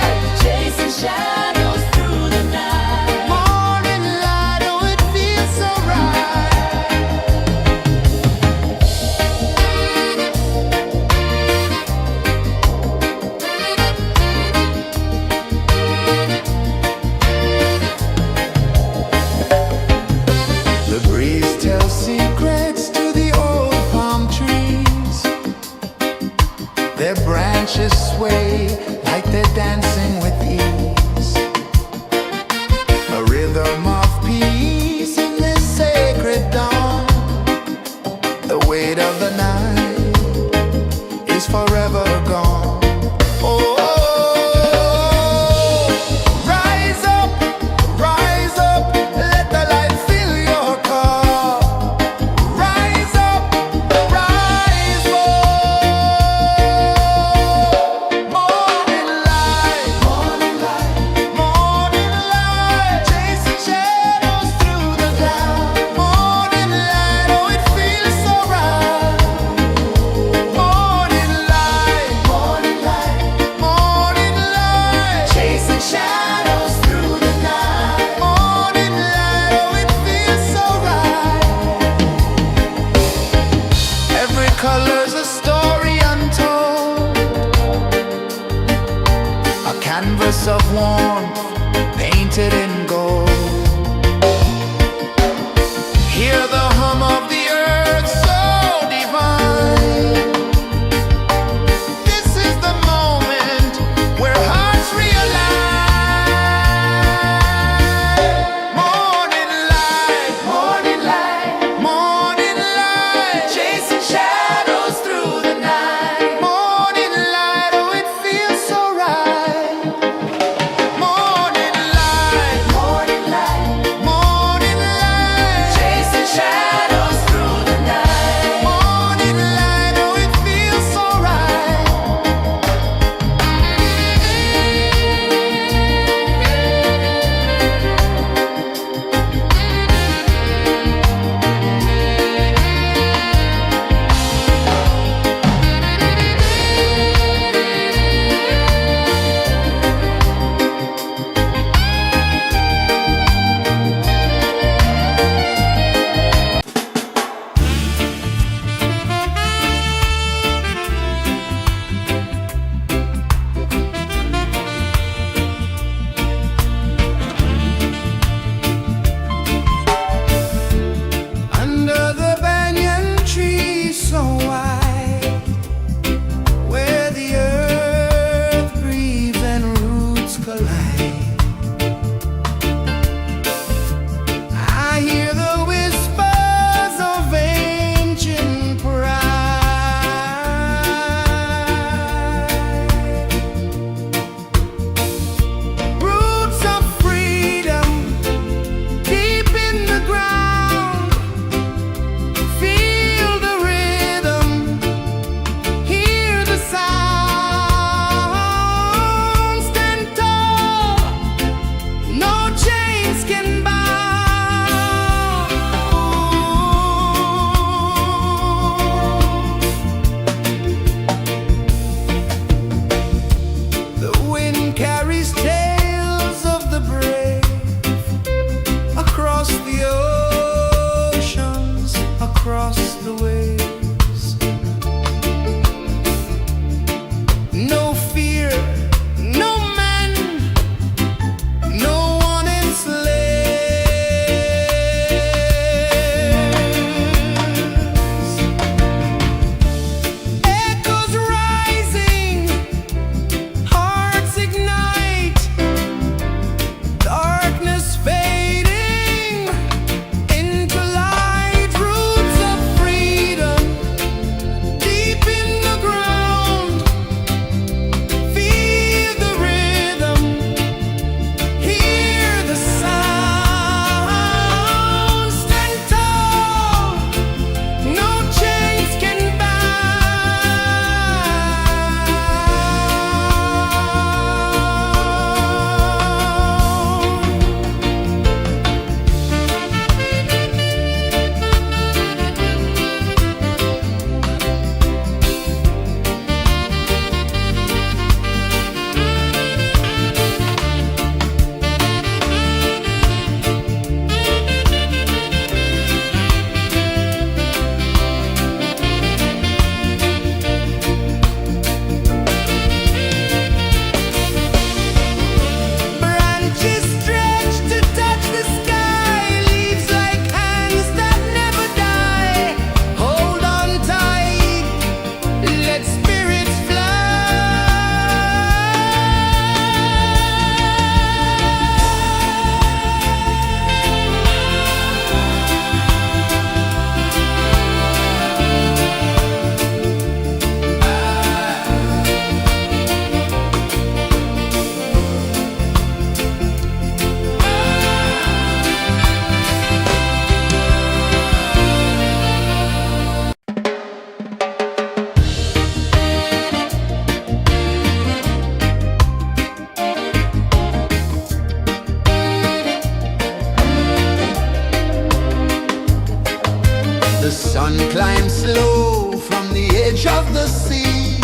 Sun climbs slow from the edge of the sea.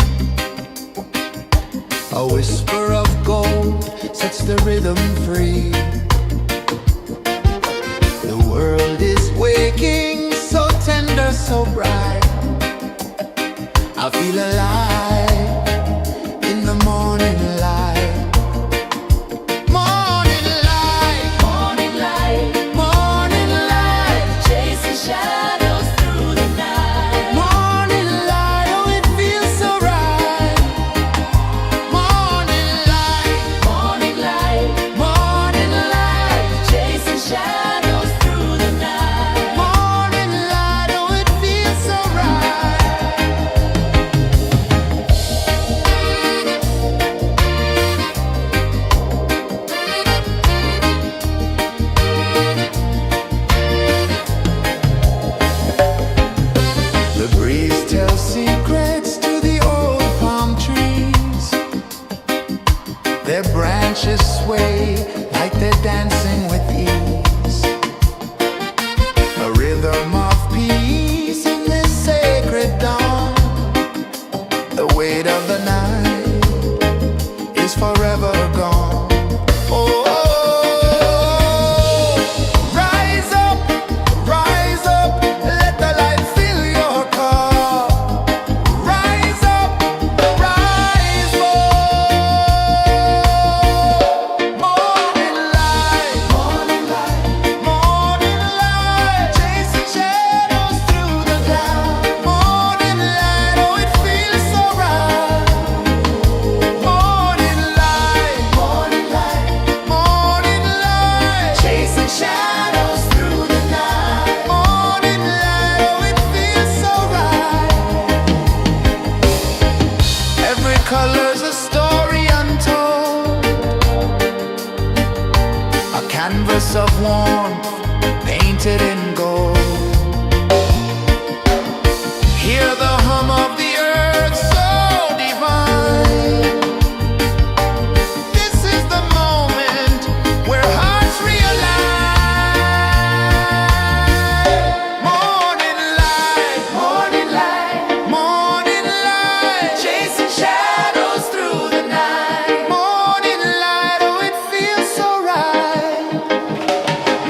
A whisper of gold sets the rhythm free. The world is waking, so tender, so bright. I feel alive in the morning light. Morning light, Morning light, morning light, chasing shadows through the night. morning light, oh it feels so right. Morning light, Morning light, morning light, chasing shadows through the night. morning light, oh it feels so right. The breeze tells secrets to the old palm trees. Their branches sway like they're dancing with ease. A rhythm of peace in this sacred dawn. The weight of the night is forever gone. Oh, rise up, let the light fill your cup. Rise up, rise up. Morning light, morning light, morning light, chasing shadows through the cloud. Morning light, oh it feels so right. Morning light, morning light, morning light, chasing shadows through the night. Morning light, oh it feels so right. Every color's a story untold, a canvas of warmth painted in gold. Hear the hum of the earth so divine. This is the moment where hearts realign. Morning light, morning light, morning light, chasing shadows through the night. Morning light, oh it feels so right.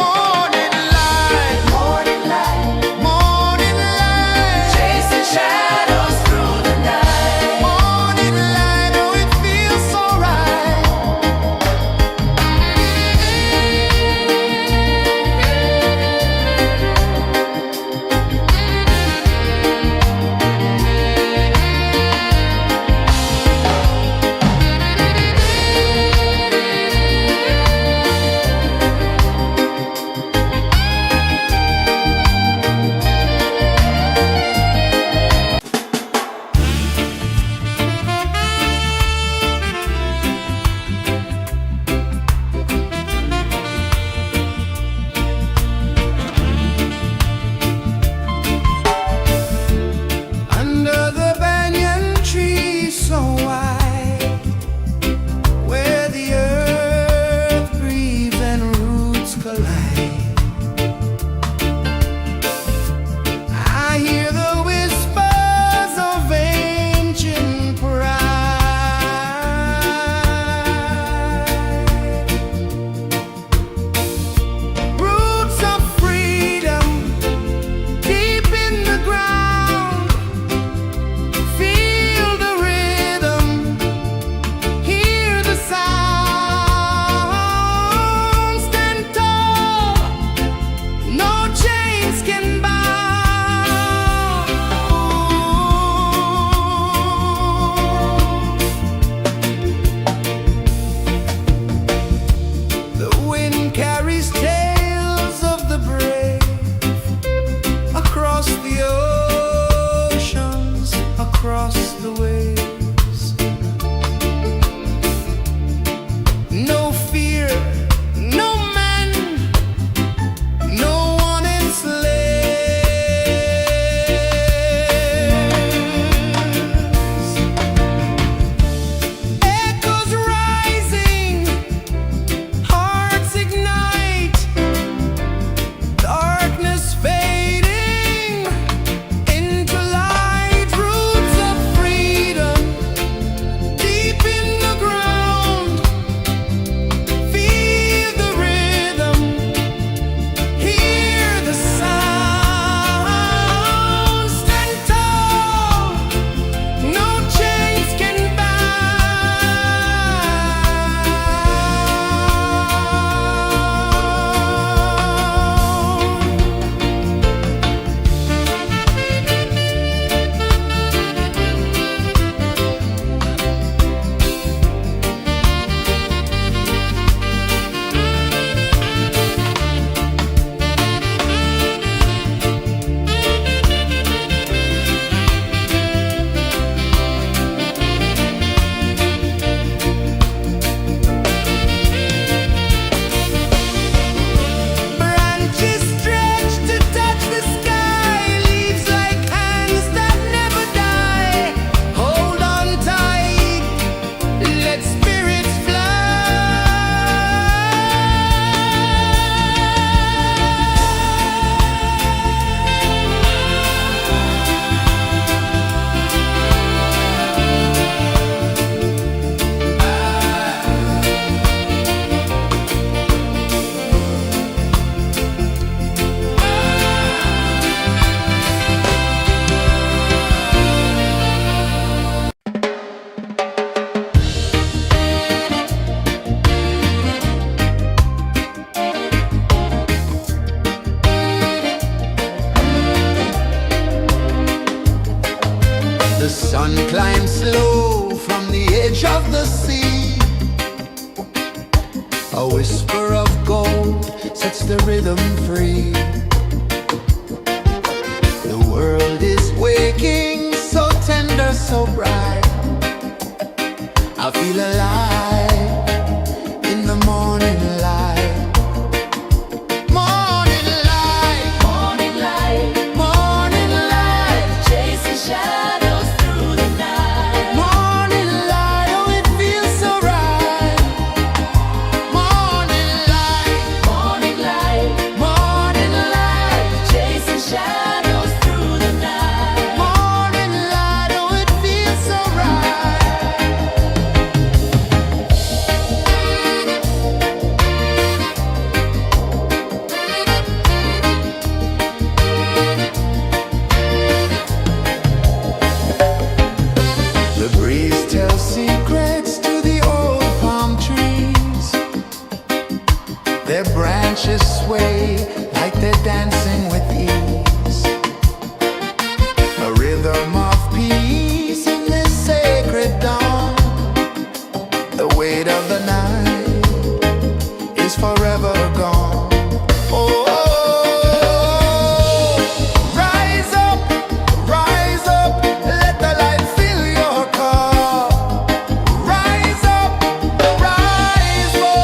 Morning light, morning light, morning light, chasing shadows through the night. Morning light, oh it feels so right. Under the banyan tree so wide, where the earth breathes and roots collide, I hear the whispers of ancient pride. Roots of freedom deep in the ground. Feel the rhythm, hear the sound. Stand tall, no chains can bound. The wind carries tales of the brave across the oceans, across the waves. No fear, no man, no one enslaved. The sun climbs slow from the edge of the sea. A whisper of gold sets the rhythm free. The world is waking, so tender, so bright. I feel alive in the morning light. Morning light, Morning light, morning light, chasing shadows through the night. morning light, oh it feels so right. Morning light, Morning light, morning light, chasing shadows through the night. morning light, oh it feels so right. The breeze tells secrets to the old palm trees. Their branches sway like they're dancing with ease. A rhythm of peace in this sacred dawn. The weight of the night is forever gone. Oh, rise up, let the light fill your cup. Rise up, rise up.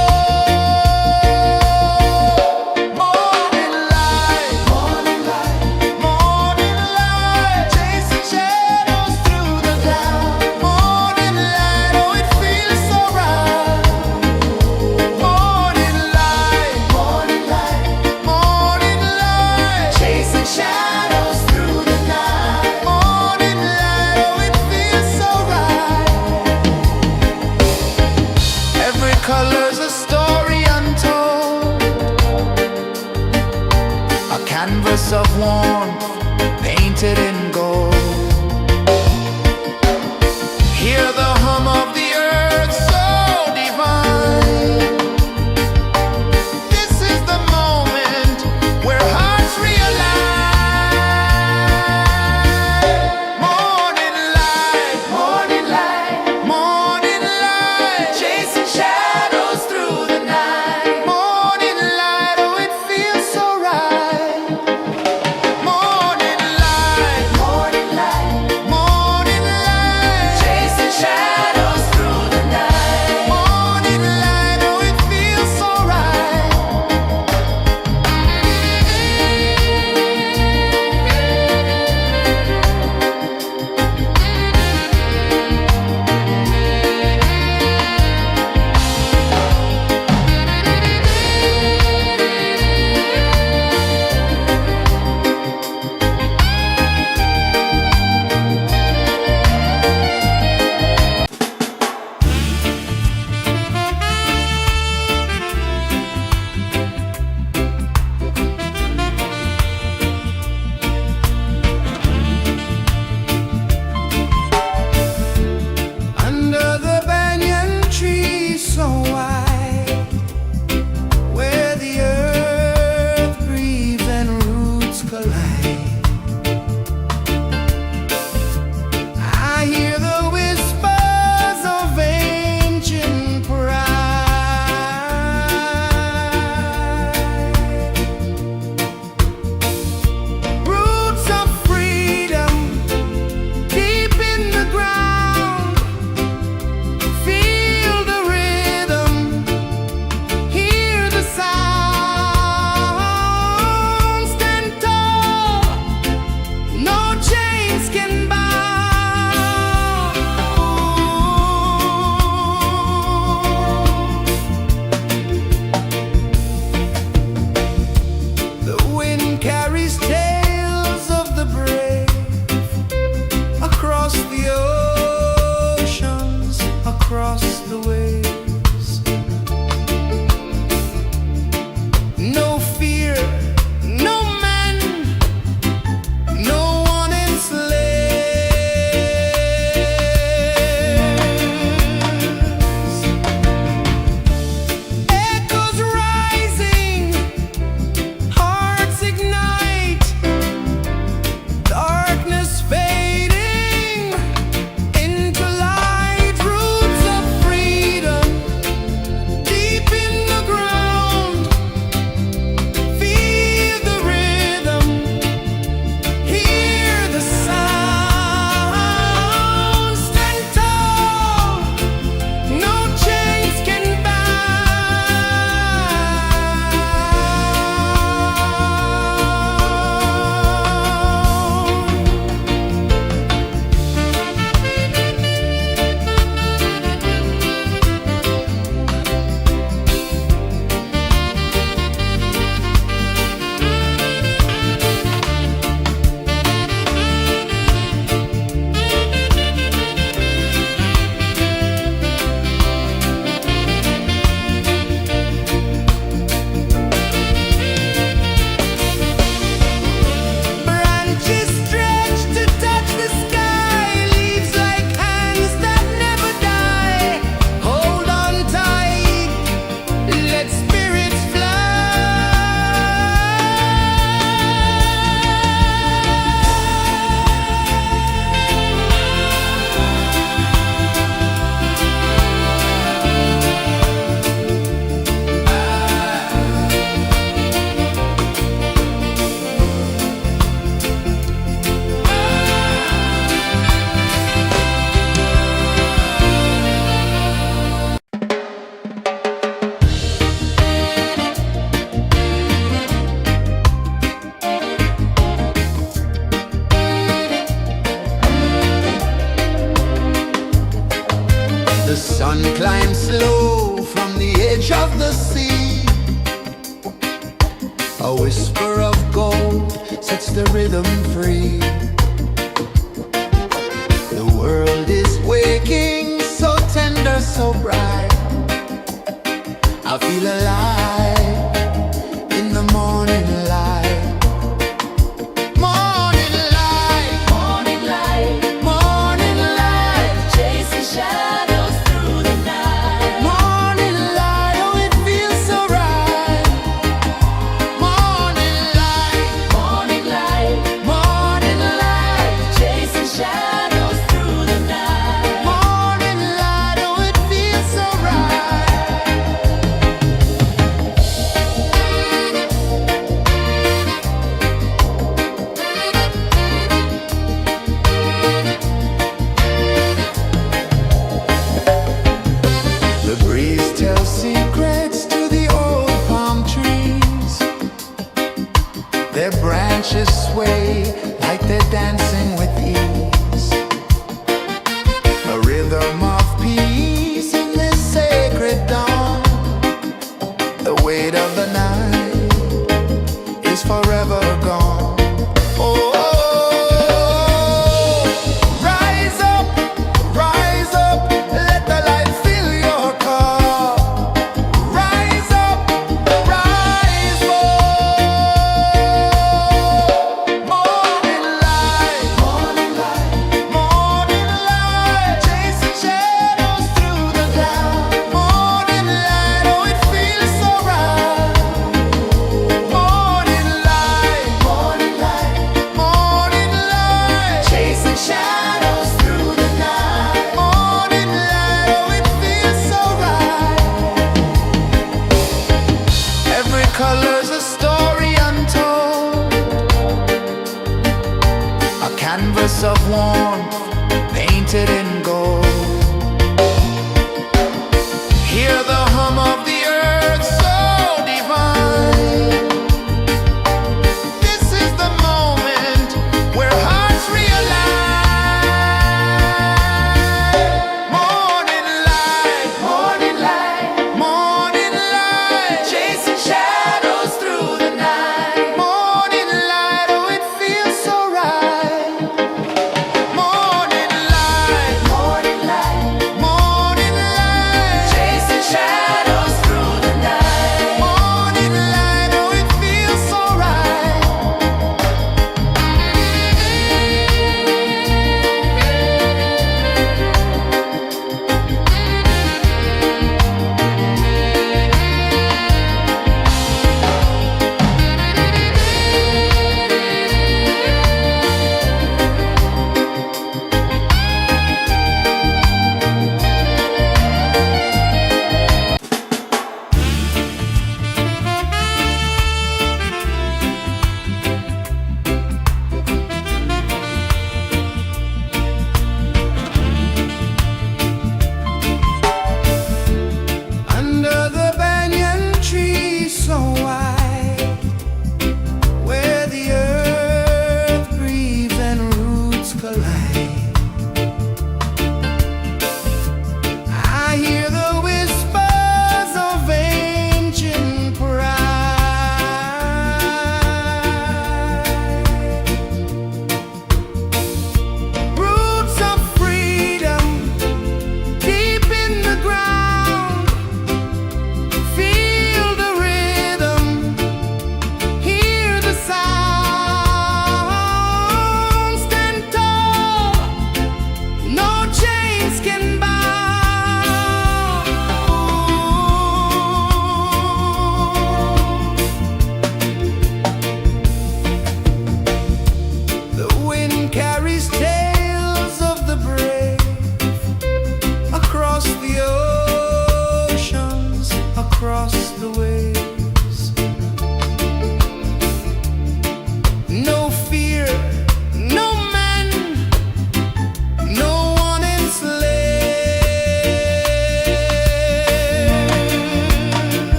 Morning light, morning light, morning light, chasing shadows through the cloud. Morning light, oh it feels so right. Morning light, morning light, morning light, chasing shadows through the night. Morning light, oh it feels so right. Every color's a story untold, a canvas of warmth painted in gold. Hear the hum of the earth so divine. This is the moment where hearts realign. Morning light, morning light, morning light, chasing shadows through the night. Morning light, oh it feels so right. Morning light, morning light, whisper of gold sets the rhythm free. The world is waking, so tender, so bright. I feel alive in the morning light. Morning light, Morning light, morning light, chasing shadows through the night. morning light, oh it feels so right. Morning light, Morning light, morning light, chasing shadows through the night. morning light, oh it feels so right. The breeze tells secrets to the old palm trees. Their branches sway like they're dancing with ease. A rhythm of peace in this sacred dawn. The weight of the night is forever gone. Oh, rise up, let the light fill your cup. Rise up, rise up. Morning light, morning light, chasing shadows through the cloud. Morning light, oh it feels so right. Morning light, morning light, chasing shadows through the night. Morning light, oh it feels so right. Every color's a story untold, a canvas of warmth painted in gold. Hear the hum of the earth so divine. This is the moment where hearts realign. Morning light, morning light, chasing shadows through the night. Morning light, oh it feels so right. Morning light,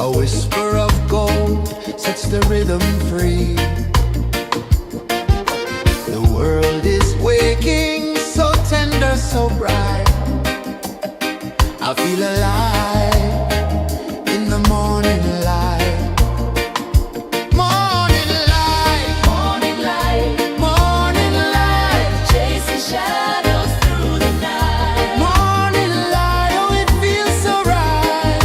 A whisper of gold sets the rhythm free. The world is waking, so tender, so bright. I feel alive in the morning light. Morning light, Morning light, morning light, chasing shadows through the night. morning light, oh it feels so right.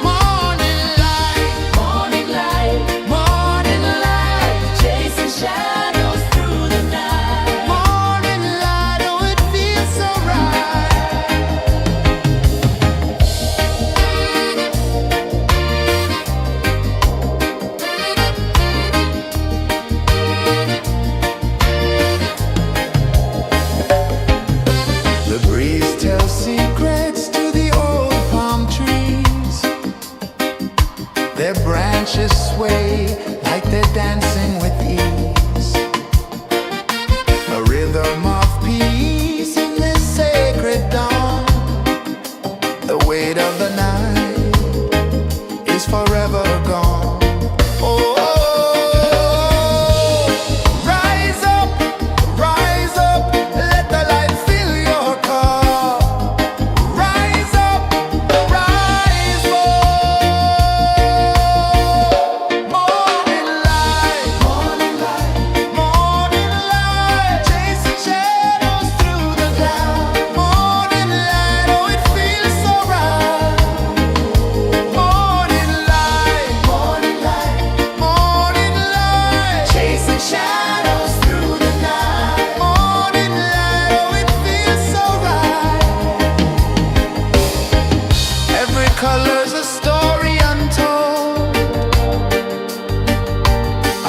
Morning light, Morning light, morning light, chasing shadows through the night. morning light, oh it feels so right. The breeze tells secrets to the old palm trees. Their branches sway like they're dancing with ease. A rhythm of peace in this sacred dawn. The weight of the night is forever gone. Oh, rise up, let the light fill your cup. Rise up, rise up. Morning light, morning light, chasing shadows through the cloud. Morning light, oh it feels so right. Morning light, chasing shadows through the night. Morning light, oh it feels so right. Every color's a story untold,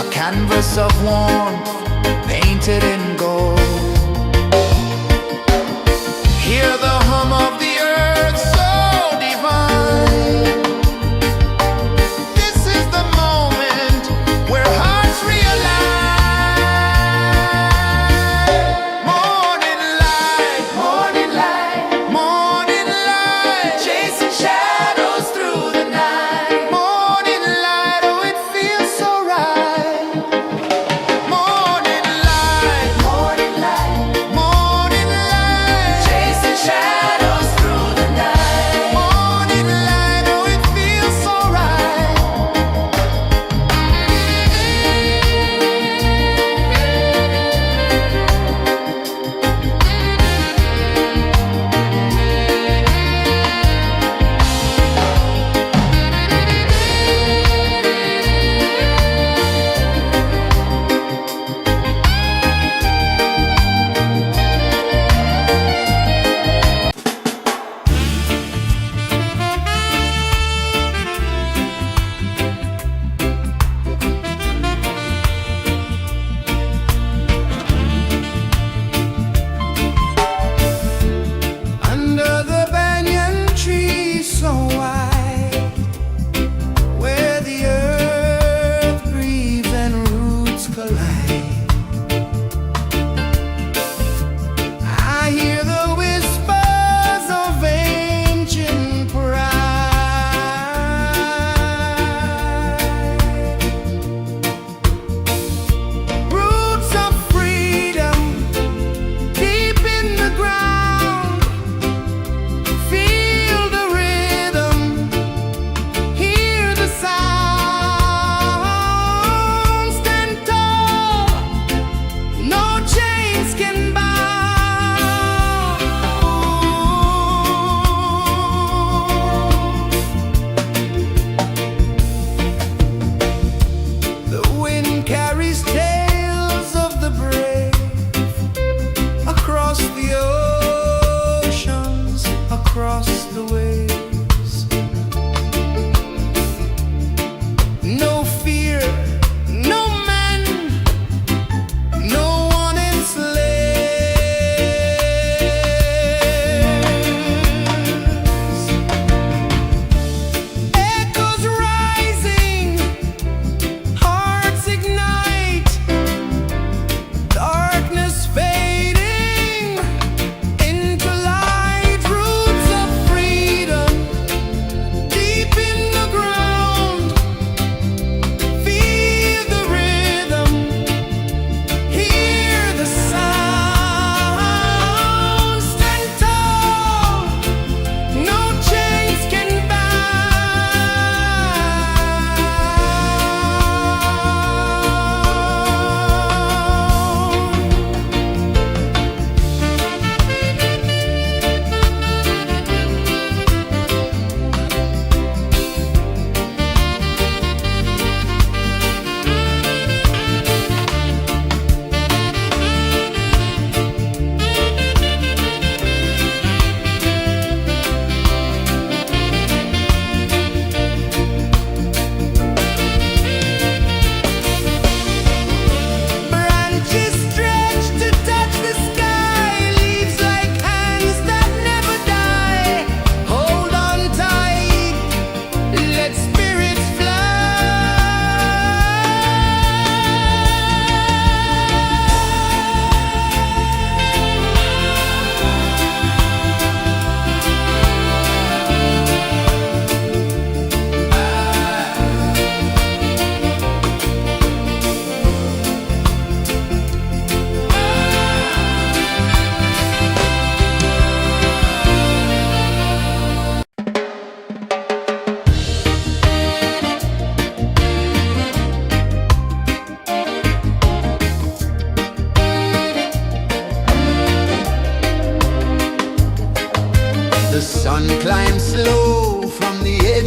a canvas of warmth painted in gold. Hear the hum of the earth so divine. This is the moment where hearts realign. Morning light, morning light, chasing shadows through the night. Morning light, oh it feels so right. Morning light,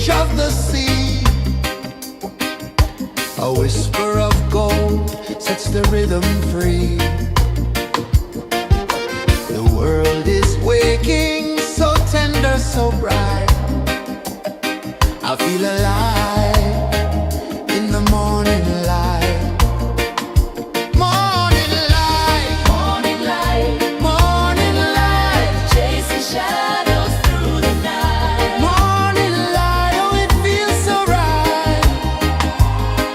edge of the sea. A whisper of gold sets the rhythm free. The world is waking, so tender, so bright. I feel alive in the morning light. Morning light, Morning light, morning light, chasing shadows through the night. morning light, oh it feels so right.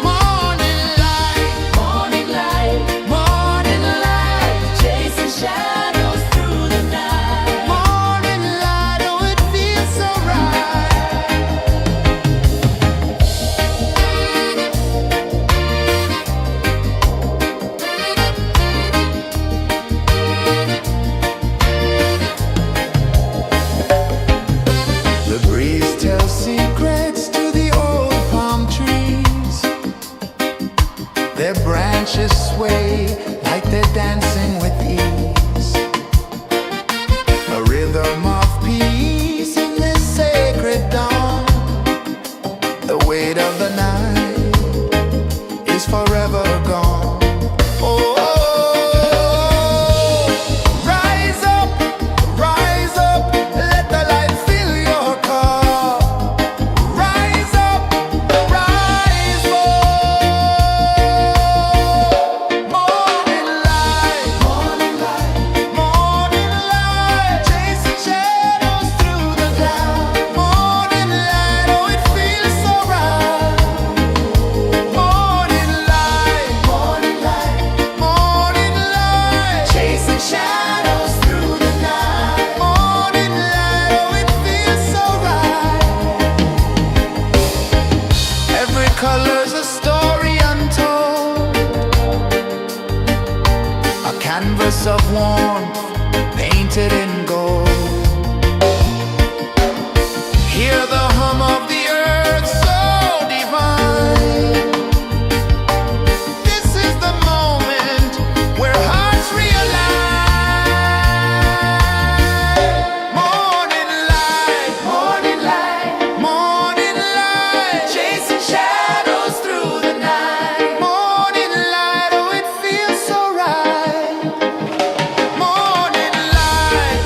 Morning light, Morning light, morning light, chasing shadows through the night. morning light, oh it feels so right. The breeze tells secrets to the old palm trees. Their branches sway like they're dancing with ease. A rhythm of peace in this sacred dawn. The weight of the night is forever gone. Oh, rise up, let the light fill your cup. Rise up, rise up. Morning light, morning light, morning light, chasing shadows through the cloud. Morning light, oh it feels so right. Morning light, morning light, morning light, chasing shadows through the night. Morning light, oh it feels so right. Every color's a story untold, a canvas of warmth painted in gold. Hear the hum of the earth so divine. This is the moment where hearts realign. Morning light, morning light, morning light, chasing shadows through the night. Morning light, oh it feels so right. Morning light,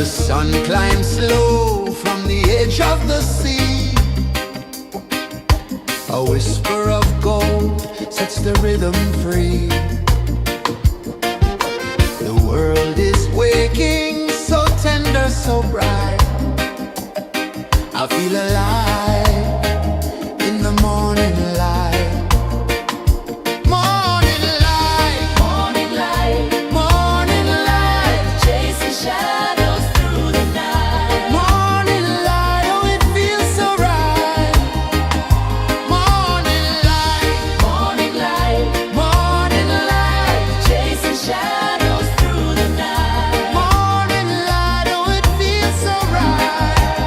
The sun climbs slow from the edge of the sea. A whisper of gold sets the rhythm free. The world is waking, so tender, so bright. I feel alive in the morning light. Morning light, Morning light, morning light, chasing shadows through the night. morning light, oh it feels so right. Morning light, Morning light, morning light, chasing shadows through the night. morning light, oh it feels so right.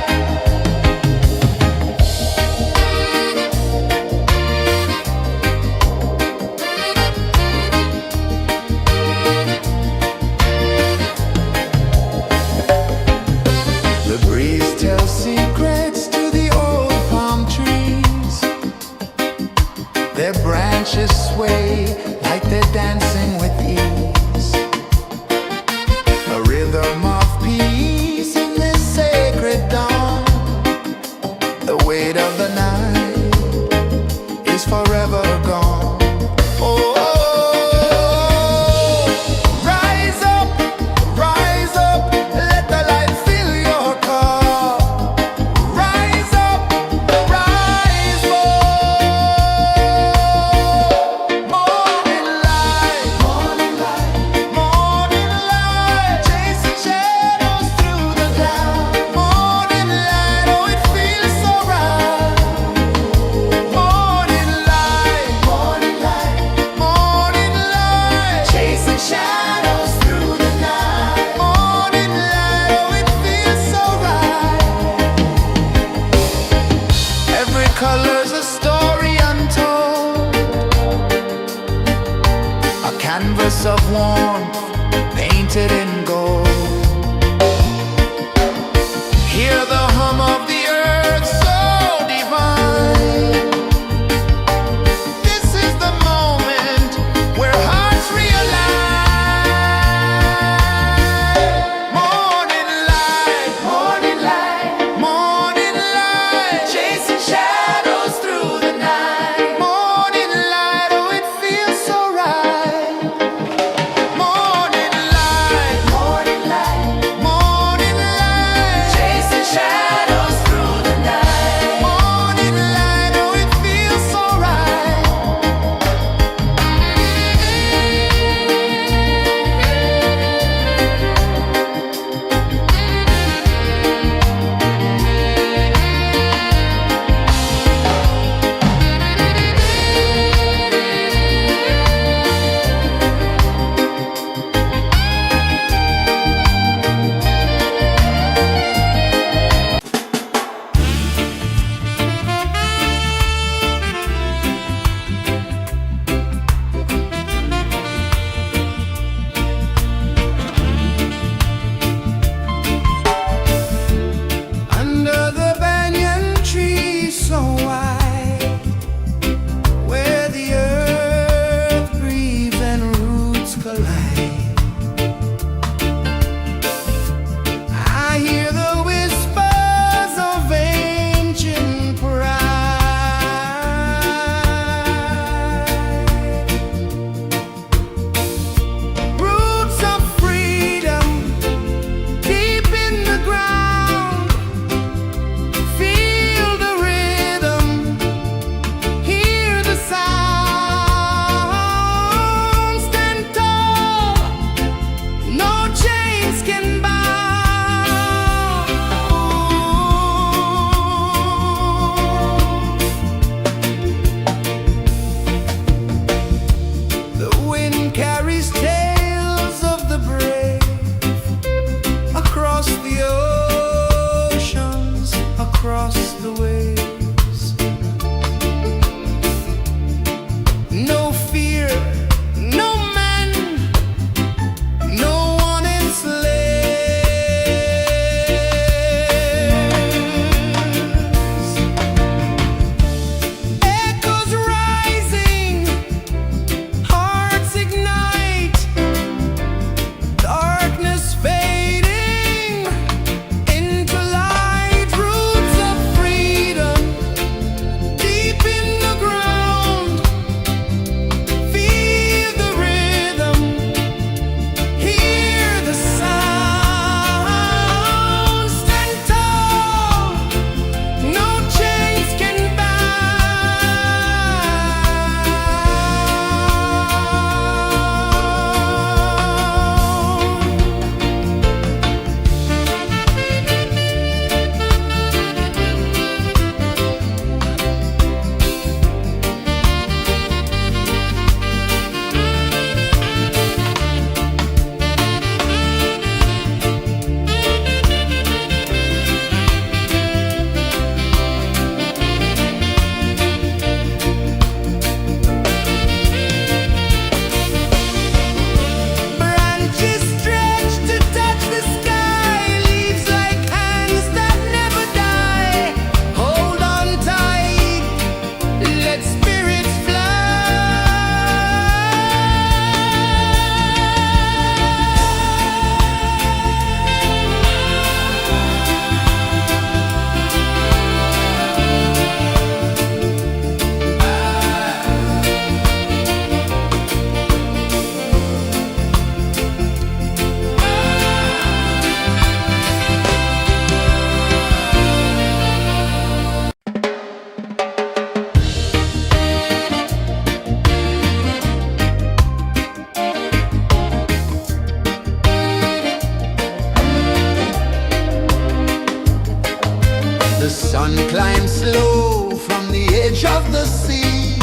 The sun climbs slow from the edge of the sea.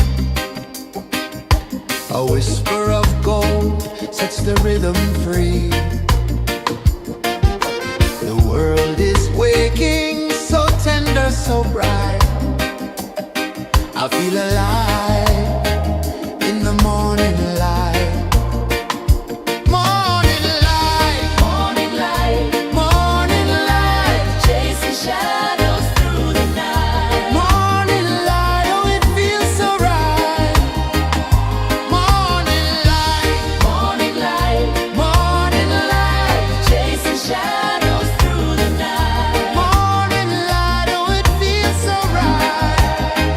A whisper of gold sets the rhythm free. The world is waking, so tender, so bright. I feel alive in the morning light. Morning light, Morning light, morning light, chasing shadows through the night. morning light, oh it feels so right. Morning light, Morning light, morning light, chasing shadows through the night. morning light, oh it feels so right.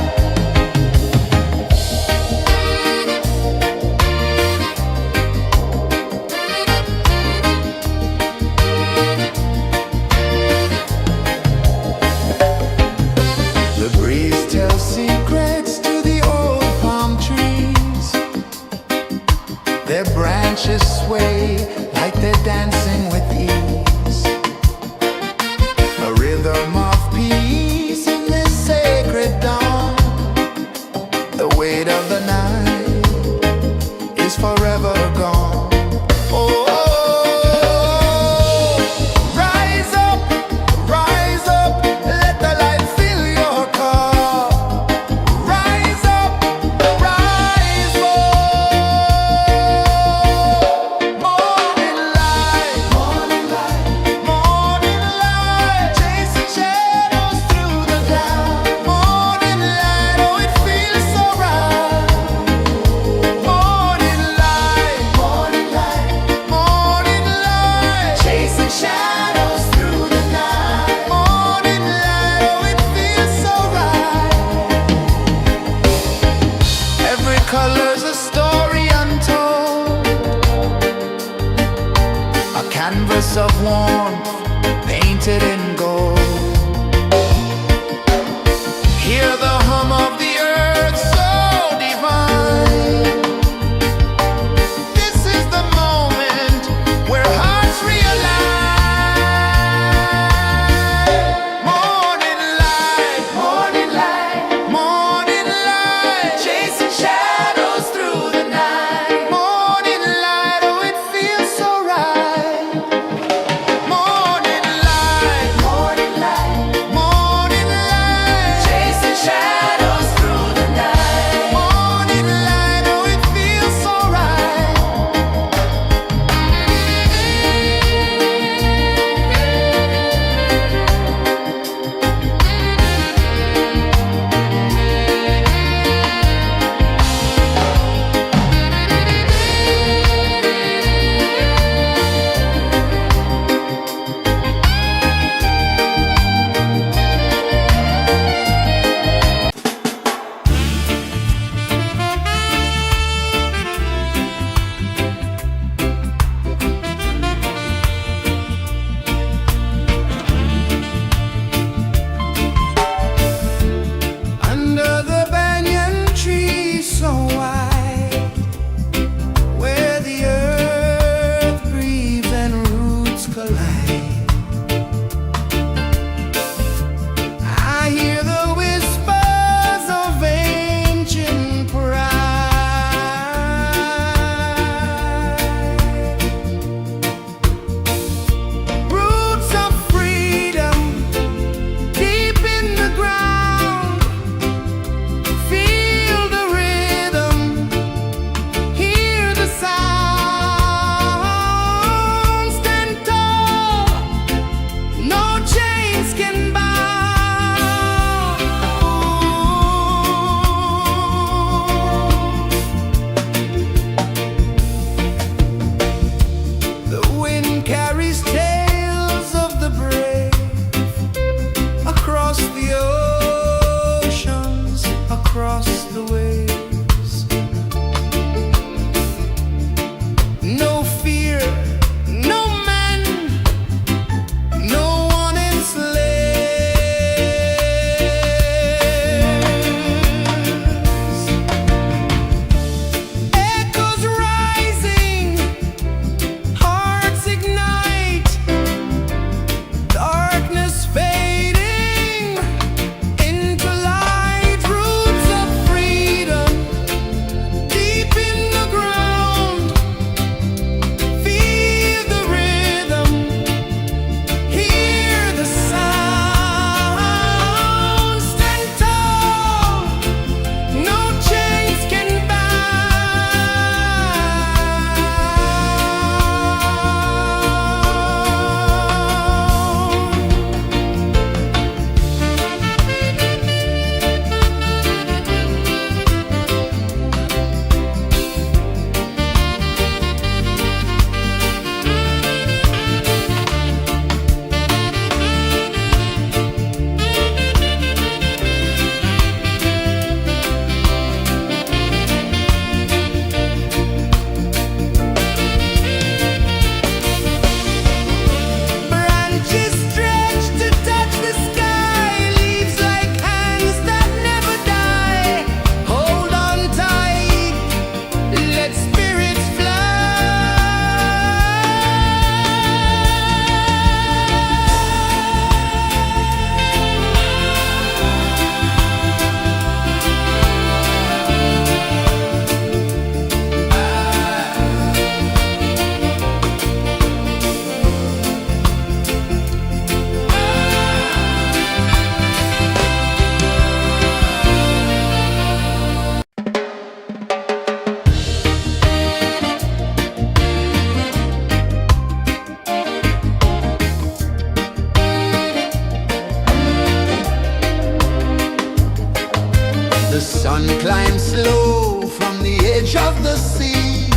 sun climbs slow from the edge of the sea.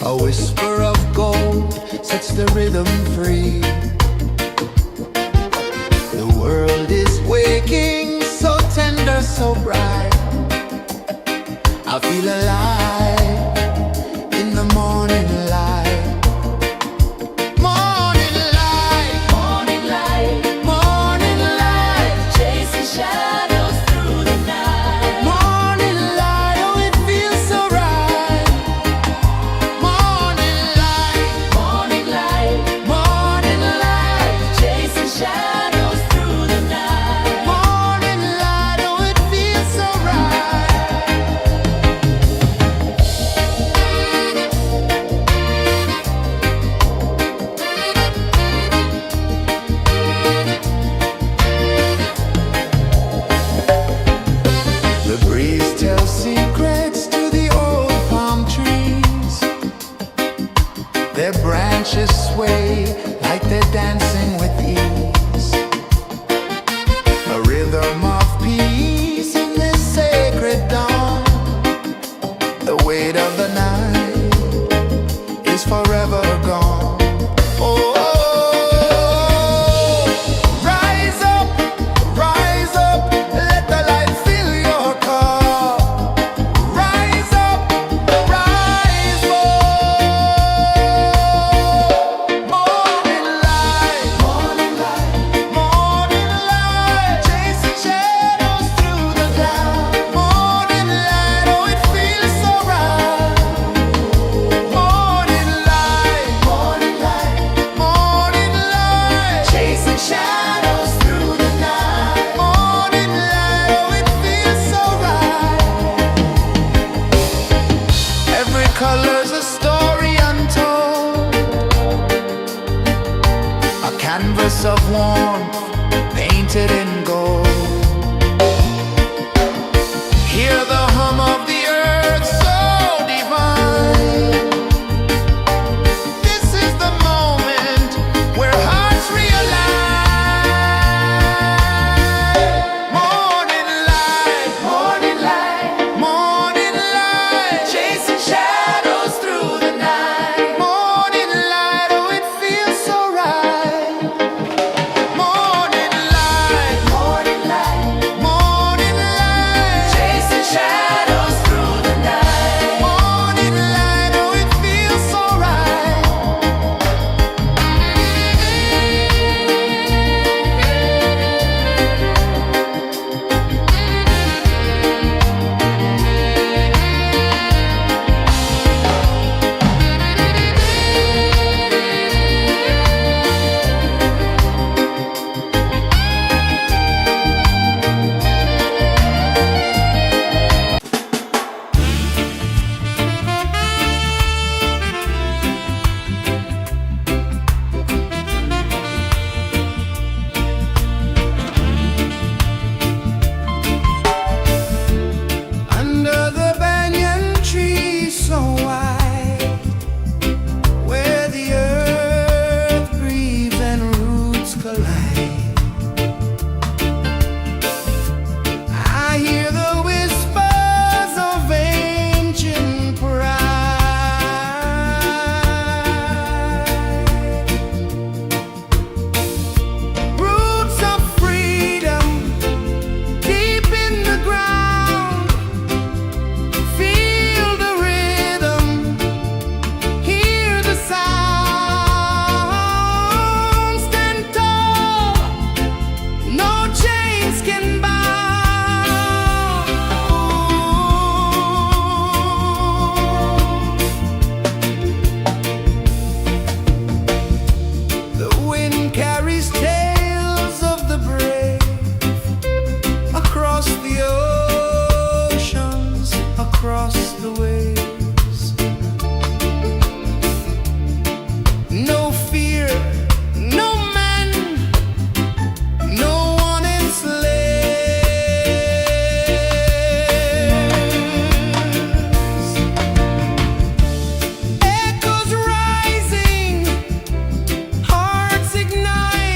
A whisper of gold sets the rhythm free. The world is waking, so tender, so bright. I feel alive in the morning light. Morning light, Morning light, morning light, chasing shadows through the night. morning light, oh it feels so right. Morning light, Morning light, morning light, chasing shadows through the night. morning light, oh it feels so right. The breeze tells secrets to the old palm trees. Their branches sway like they're dancing with ease. A rhythm of peace in this sacred dawn. The weight of the night is forever gone. Oh, rise up, let the light fill your cup. Rise up, rise up. Morning light, morning light, morning light, chasing shadows through the cloud. Morning light, oh it feels so right. Morning light, morning light, morning light, chasing shadows through the night. Morning light, oh it feels so right. Every color's a story untold, a canvas of warmth painted in gold. Hear the hum of the earth so divine. This is the moment where hearts realign. Morning light, morning light, morning light, chasing shadows through the night. Morning light, oh it feels so right. Morning light, morning light, morning light, chasing shadows through the night. Morning light, oh it feels so right. Under the banyan tree so wide, where the earth breathes and roots collide, I hear the whispers of ancient pride. Roots of freedom deep in the ground. Feel the rhythm, hear the sound. Stand tall, no chains can bound. The wind carries tales of the brave across the oceans, across the waves. No fear, no man, no one enslaves. Echoes rising, hearts ignite.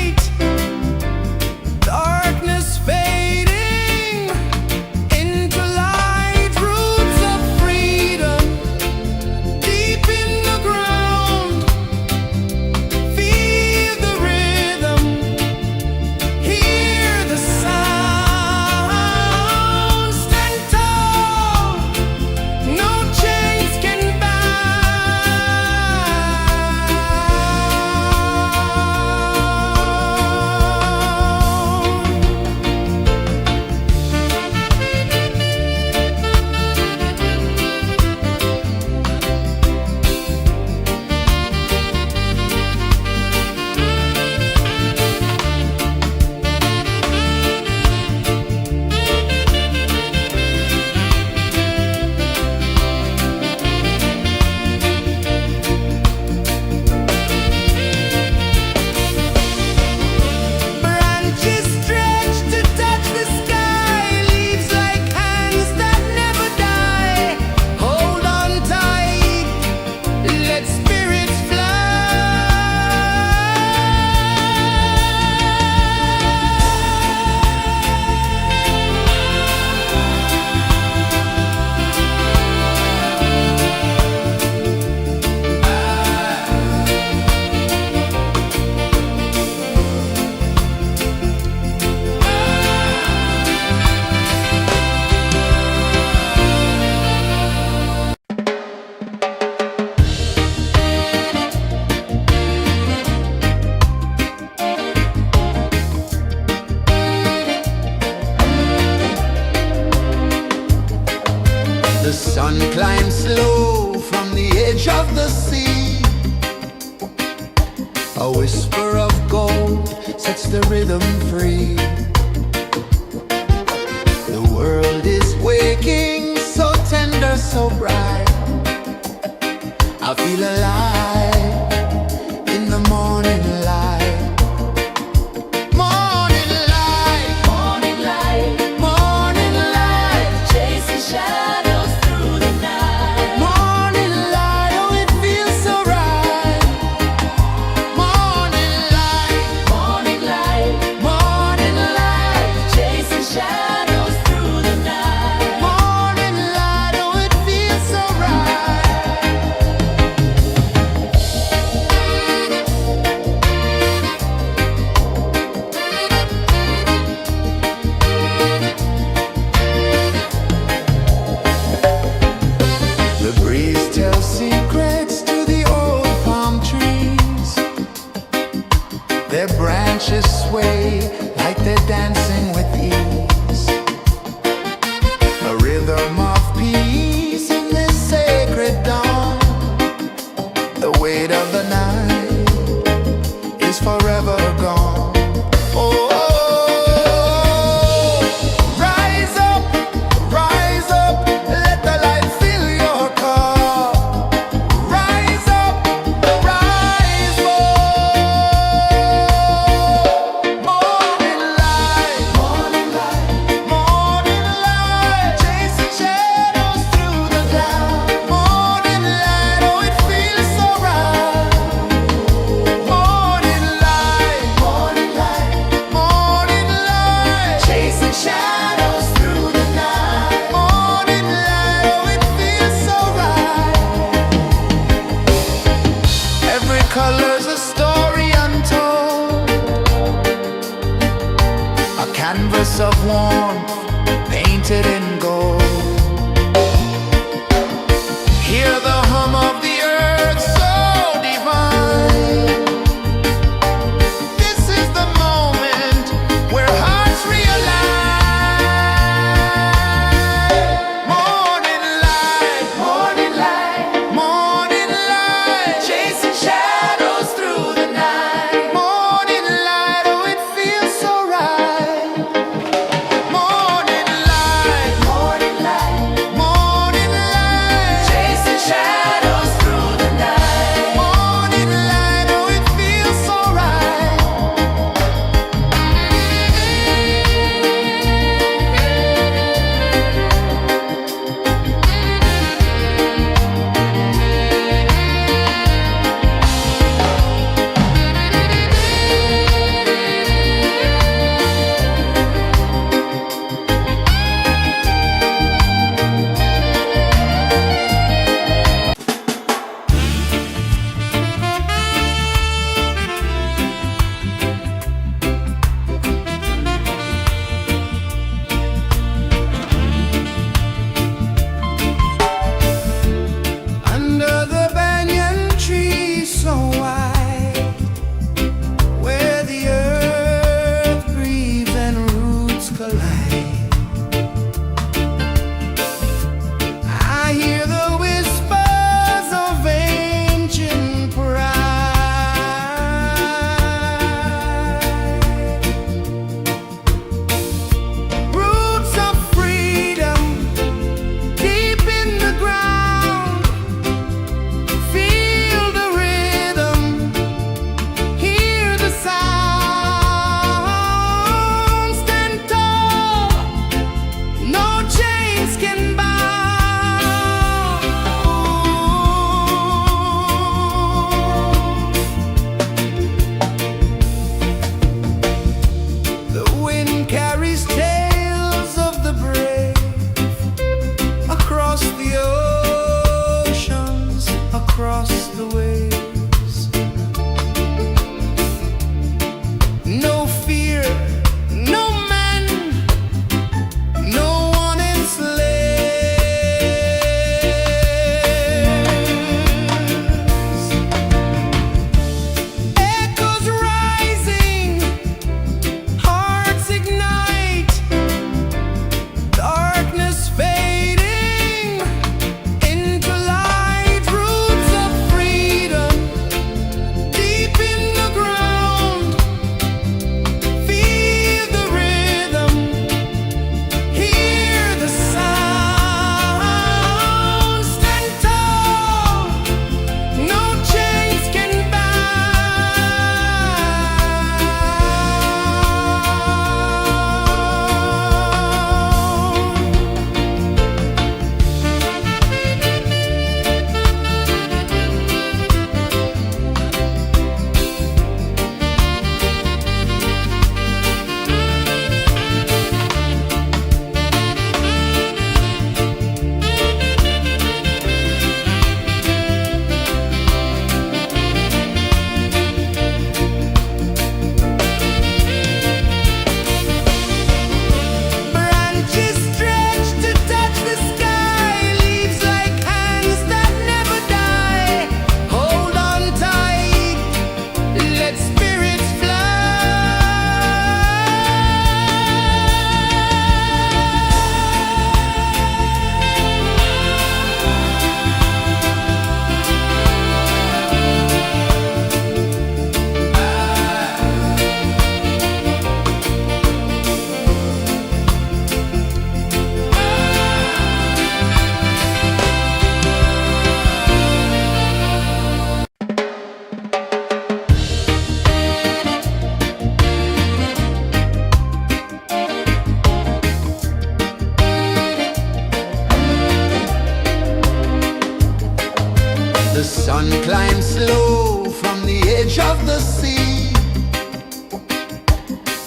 Sun climbs slow from the edge of the sea. A whisper of gold sets the rhythm free. The world is waking, so tender, so bright. I feel alive in the morning light. Morning light, Morning light, morning light, chasing shadows through the night. morning light, oh it feels so right. Morning light, Morning light, morning light, chasing shadows through the night. morning light, oh it feels so right. The breeze tells secrets to the old palm trees. Their branches sway like they're dancing with ease. A rhythm of peace in this sacred dawn. The weight of the night is forever gone. Oh, rise up, let the light fill your cup. Rise up, rise up. Morning light, morning light, chasing shadows through the cloud. Morning light, oh it feels so right. Morning light, chasing shadows through the night. Morning light, oh it feels so right. Every color's a story untold, a canvas of warmth painted in gold. Hear the hum of the earth so divine. This is the moment where hearts realign. Morning light, morning light, chasing shadows through the night. Morning light, oh it feels so right. Morning light,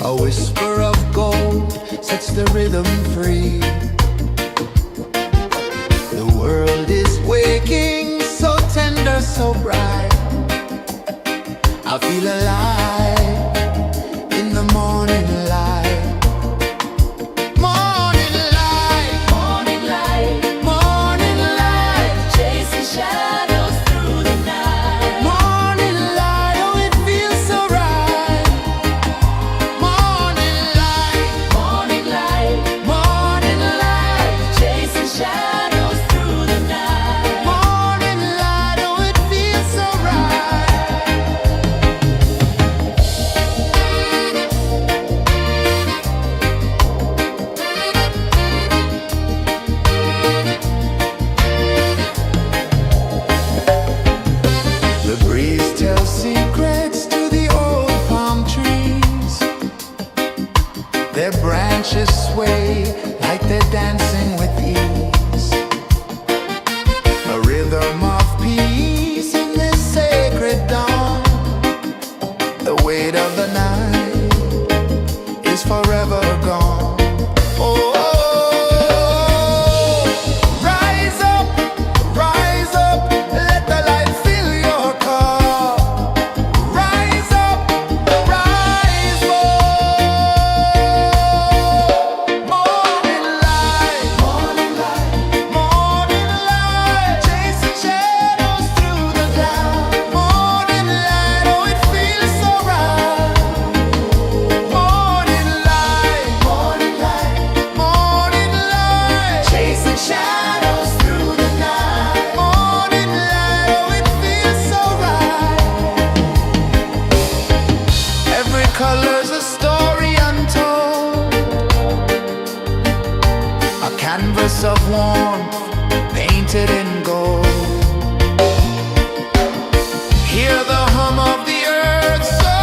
A whisper of gold sets the rhythm free. The world is waking, so tender, so bright. I feel alive in the morning light. Morning light, Morning light, morning light, chasing shadows through the night. morning light, oh it feels so right. Morning light, Morning light, morning light, chasing shadows through the night. morning light, oh it feels so right. The breeze tells secrets to the old palm trees. Their branches sway like they're dancing with ease. A rhythm of peace in this sacred dawn. The weight of the night is forever gone. Oh, rise up, let the light fill your cup. Rise up, rise up. Morning light, morning light, morning light, chasing shadows through the cloud. Morning light, oh it feels so right. Morning light, morning light, morning light, chasing shadows through the night. Morning light, oh it feels so right. Every color's a story untold, a canvas of warmth painted in gold. Hear the hum of the earth so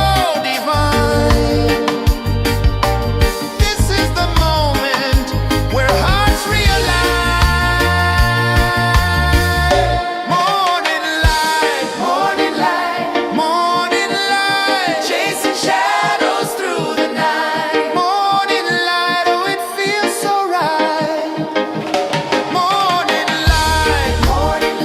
divine. This is the moment where hearts realign. Morning light, morning light, morning light, chasing shadows through the night. Morning light, oh it feels so right. Morning light, morning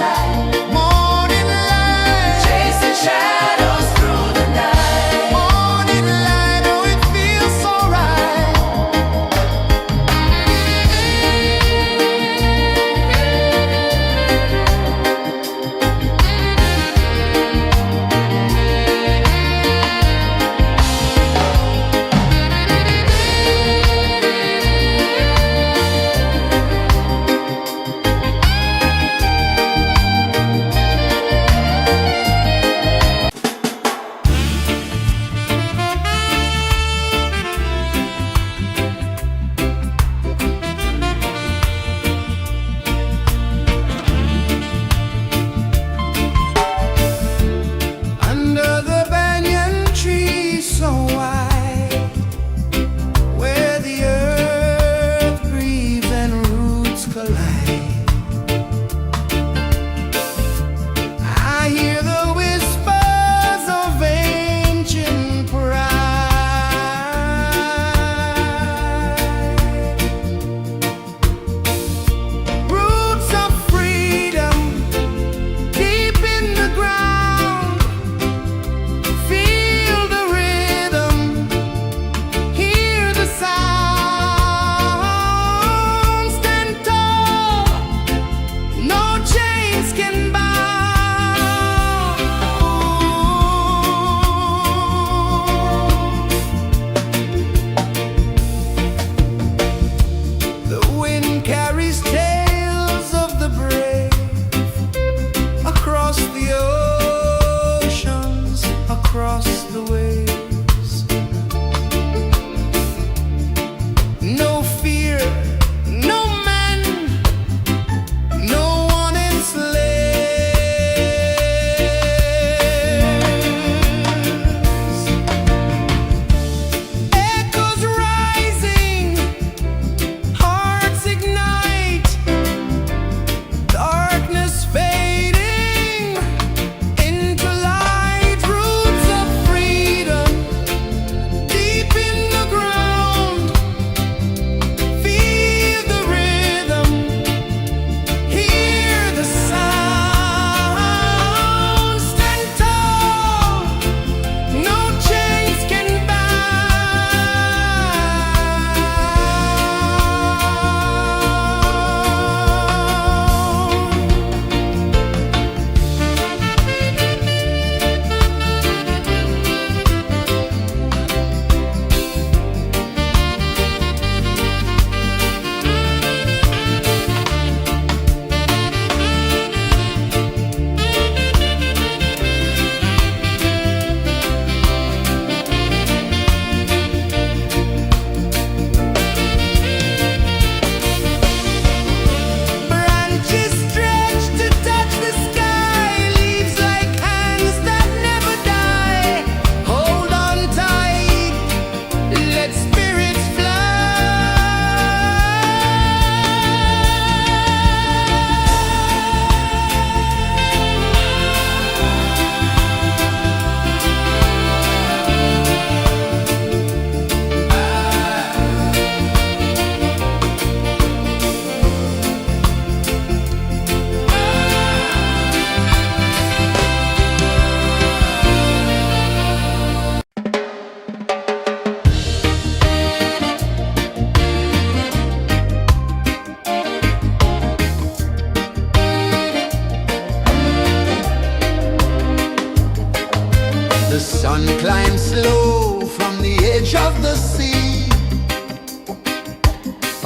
edge of the sea.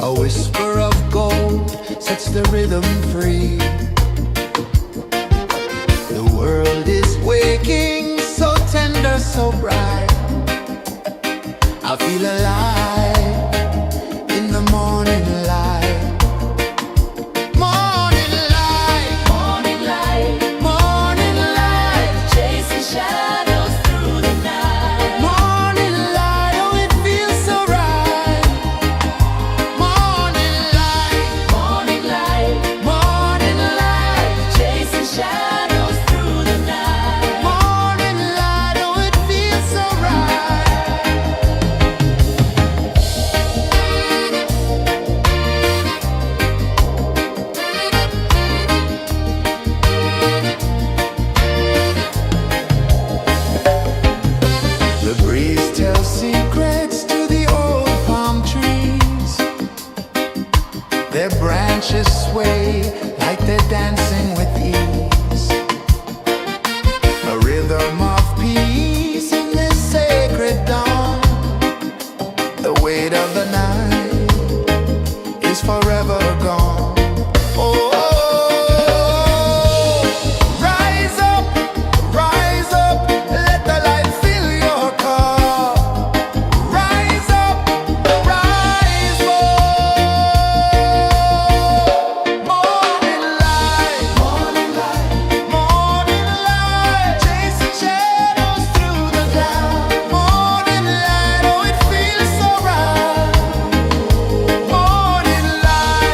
A whisper of gold sets the rhythm free. The world is waking, so tender, so bright. I feel alive in the morning light. Morning light, Morning light, morning light, chasing shadows through the night. morning light. Oh, it feels so right. Morning light, Morning light, morning light, chasing shadows through the night. morning light. Oh, it feels so right. The breeze tells secrets to the old palm trees. Their branches sway like they're dancing with ease. A rhythm of peace in this sacred dawn. The weight of the night is forever gone. Oh, rise up, let the light fill your cup. Rise up, rise more. Morning light, morning light, chasing shadows through the cloud. Morning light, oh, it feels so right. Morning light,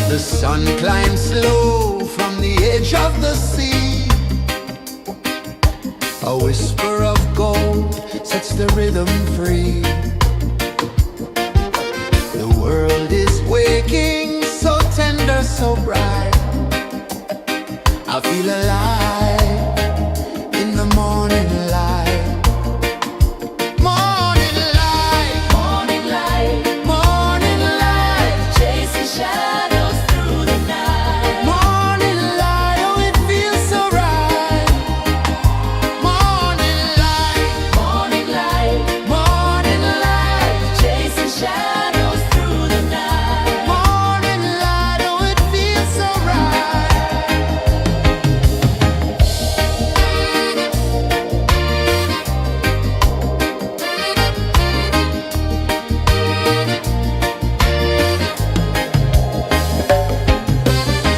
The sun climbs slow from the edge of the sea. A whisper of gold sets the rhythm free. The world is waking, so tender, so bright. I feel alive in the morning light. Morning light, Morning light, morning light, chasing shadows through the night. morning light, oh it feels so right. Morning light, Morning light, morning light, chasing shadows through the night. morning light, oh it feels so right.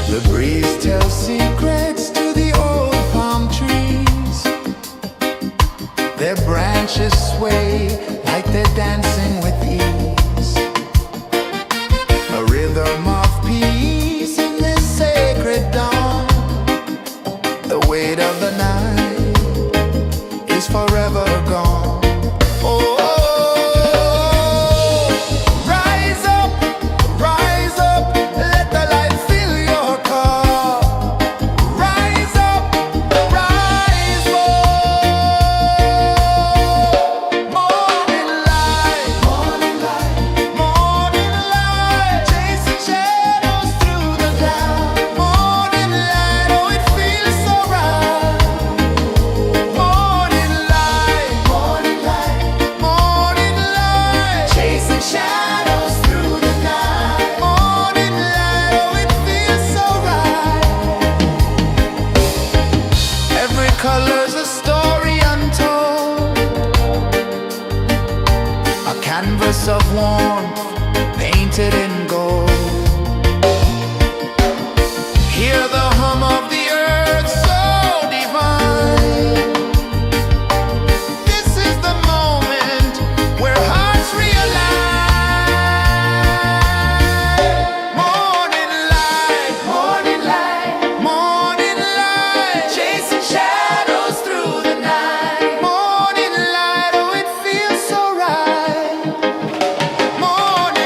The breeze tells secrets to the old palm trees. Their branches sway like they're dancing with ease. A rhythm of peace in this sacred dawn. The weight of the night is forever gone. Oh, rise up, let the light fill your cup. Rise up, rise more. Morning light, morning light, chasing shadows through the cloud. Morning light, oh it feels so right. Morning light, morning light, chasing shadows through the night. Morning light, oh it feels so right. Every color's a story untold, a canvas of warmth painted in gold. Hear the hum of the earth so divine. This is the moment where hearts realign. Morning light, morning light, chasing shadows through the night. Morning light, oh it feels so right. Morning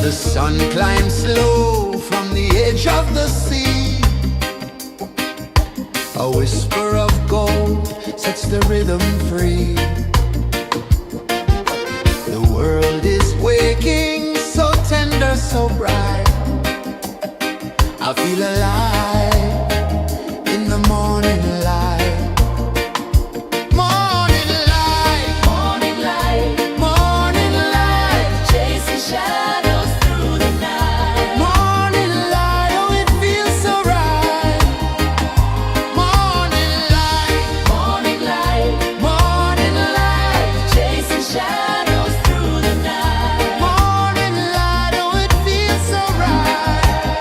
The sun climbs slow from the edge of the sea. A whisper of gold sets the rhythm free. The world is waking, so tender, so bright. I feel alive in the morning light. Morning light, Morning light, morning light, chasing shadows through the night. morning light, oh it feels so right. Morning light, Morning light, morning light, chasing shadows through the night. morning light, oh it feels so right.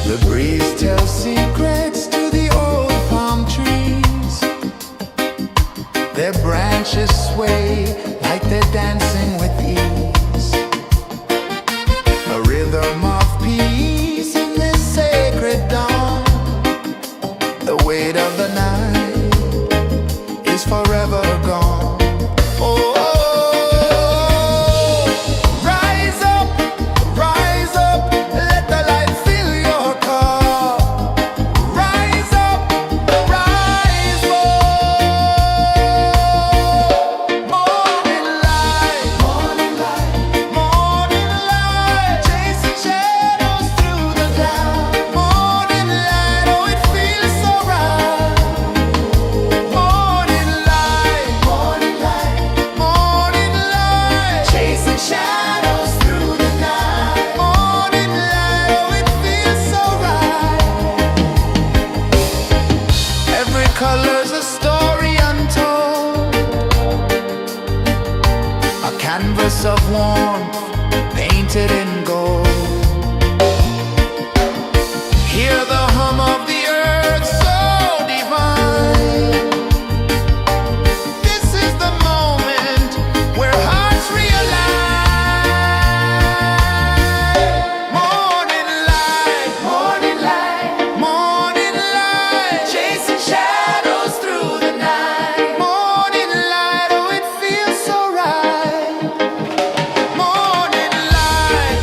The breeze tells secrets to the old palm trees. Their branches sway like they're dancing with ease. A rhythm of peace in this sacred dawn. The weight of the night is forever gone. Oh, rise up, let the light fill your cup. Rise up, rise up. Morning light, morning light, chasing shadows through the cloud. Morning light, oh it feels so right. Morning light, chasing shadows through the night. Morning light, oh it feels so right. Every color's a story untold, a canvas of warmth painted in gold. Hear the hum of the earth so divine. This is the moment where hearts realign. Morning light, morning light, chasing shadows through the night. Morning light, oh it feels so right. Morning light,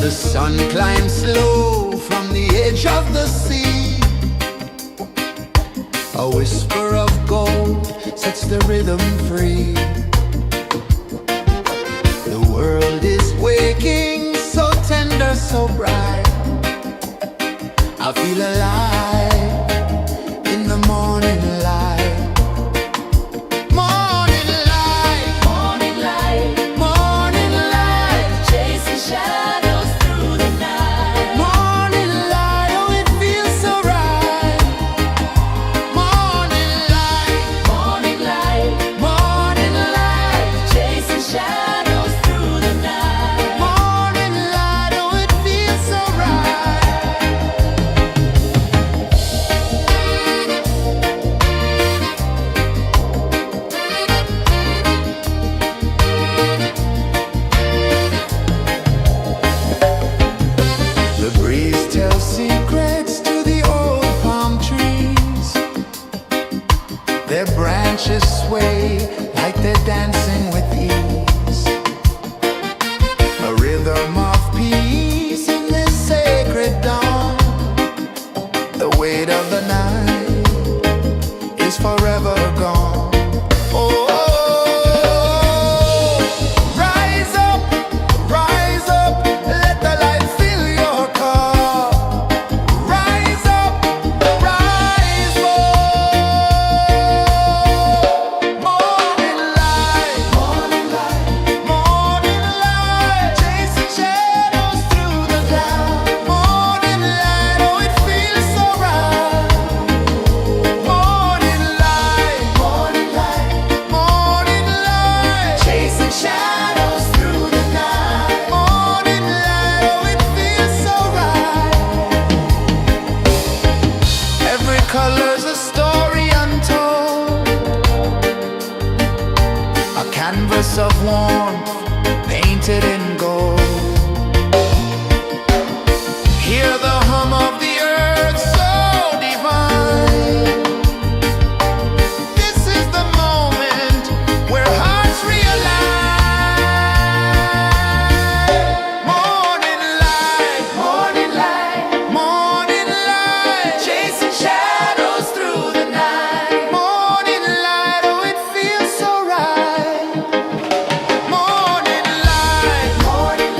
The sun climbs slow from the edge of the sea. A whisper of gold sets the rhythm free. The world is waking, so tender, so bright. I feel alive in the morning light. Morning light, Morning light, morning light, chasing shadows through the night. morning light, oh it feels so right. Morning light, Morning light, morning light, chasing shadows through the night. morning light, oh it feels so right. The breeze tells secrets to the old palm trees. Their branches sway like they're dancing with ease. A rhythm of peace in this sacred dawn. The weight of the night is forever gone. Oh, rise up, let the light fill your cup. Rise up, rise up. Morning light, morning light, morning light, chasing shadows through the cloud. Morning light, oh it feels so right. Morning light, morning light, morning light, chasing shadows through the night. Morning light, oh it feels so right. Every color's a story untold, a canvas of warmth painted in gold. Hear the hum of the earth so divine. This is the moment where hearts realign. Morning light, morning light, morning light, chasing shadows through the night. Morning light, oh it feels so right. Morning light, morning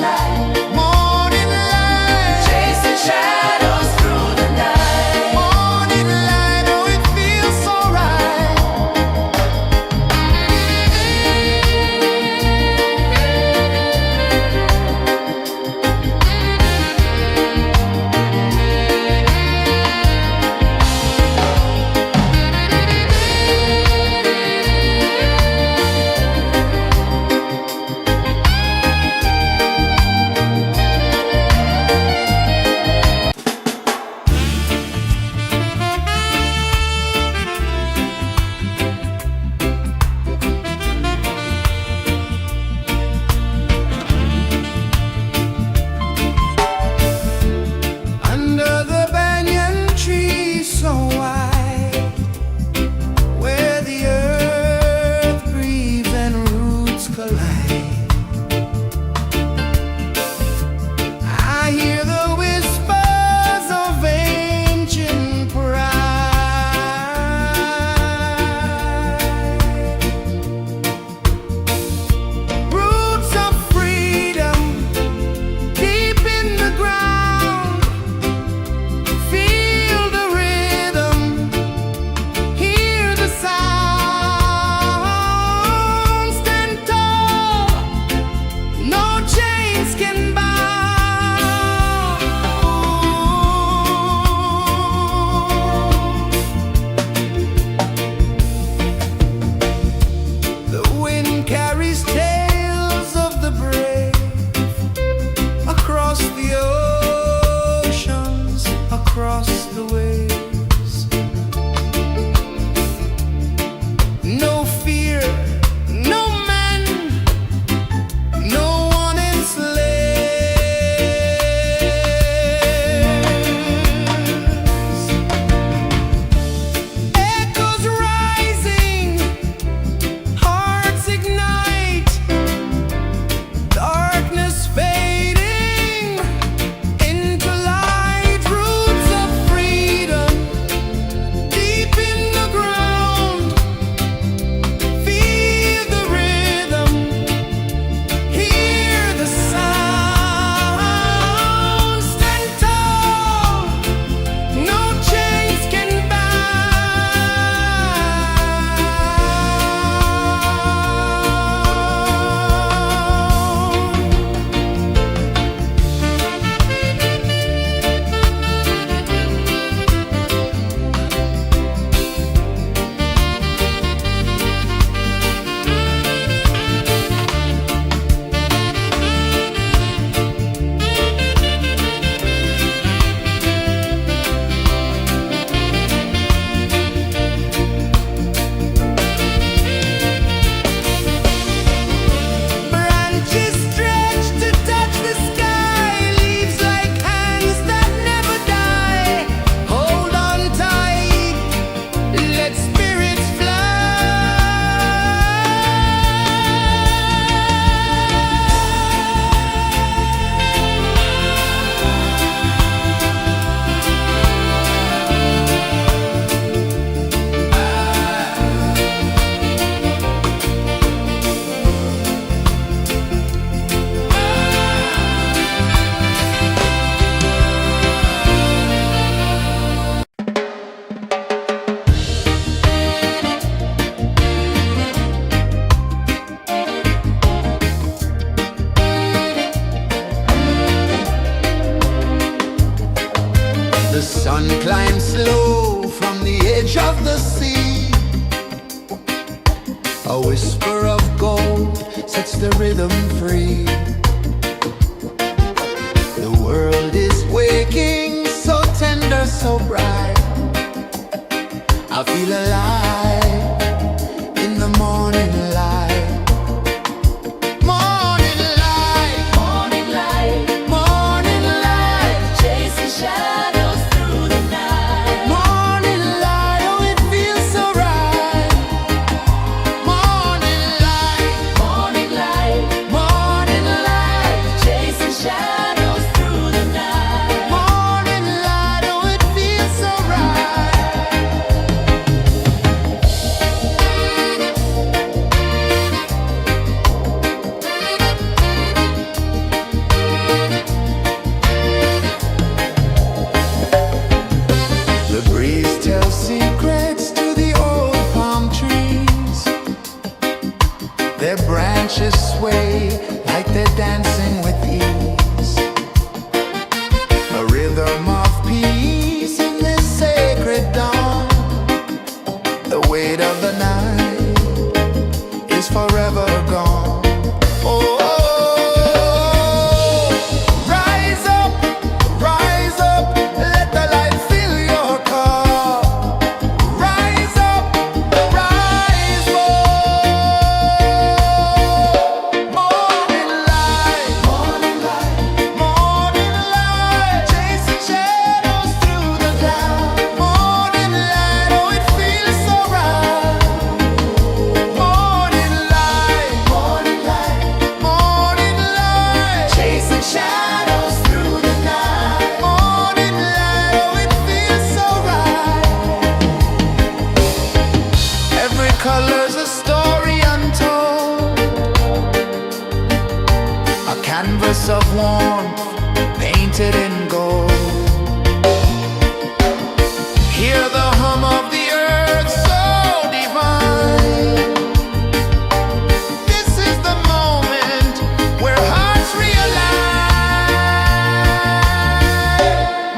sun climbs slow from the edge of the sea. A whisper of gold sets the rhythm free. The world is waking, so tender, so bright. I feel alive in the morning light. Morning light, Morning light, morning light, chasing shadows through the night. morning light, oh it feels so right. Morning light, Morning light, morning light, chasing shadows through the night. morning light, oh it feels so right. The breeze tells secrets to the old palm trees. Their branches sway like they're dancing with ease. A rhythm of peace in this sacred dawn. The weight of the night is forever gone. Oh, rise up, let the light fill your car. Rise up, rise up. Morning light, morning light, morning light, chasing shadows through the cloud. Morning light, oh it feels so right. Morning light, morning light, morning light, chasing shadows through the night. Morning light, oh it feels so right. Every color's a story untold, a canvas of warmth painted in gold. Hear the hum of the earth so divine. This is the moment where hearts realign.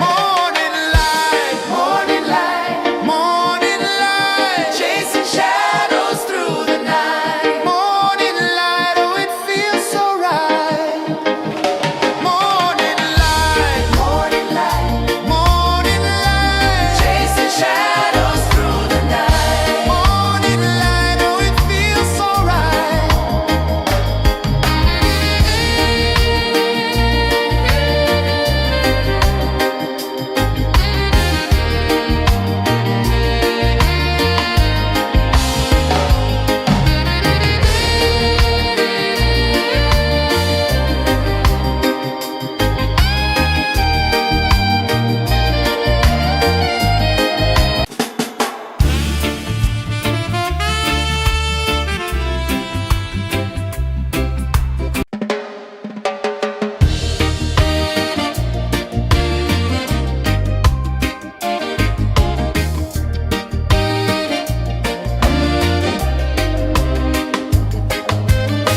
Morning light, morning light, morning light, chasing shadows through the night. Morning light, oh it feels so right. Morning light, morning light, morning light, chasing shadows through the night. Morning light, oh it feels so right.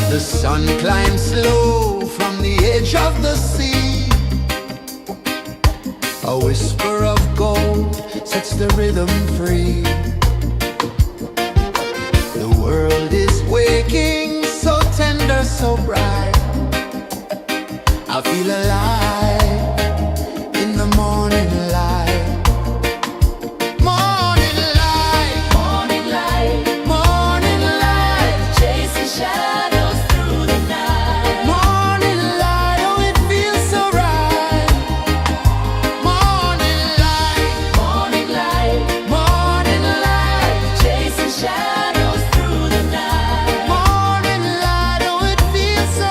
The sun climbs slow from the edge of the sea. A whisper of gold sets the rhythm free. The world is waking, so tender, so bright. I feel alive in the morning light. Morning light, Morning light, morning light, chasing shadows through the night. morning light, oh it feels so right. Morning light, Morning light, morning light, chasing shadows through the night. morning light, oh it feels so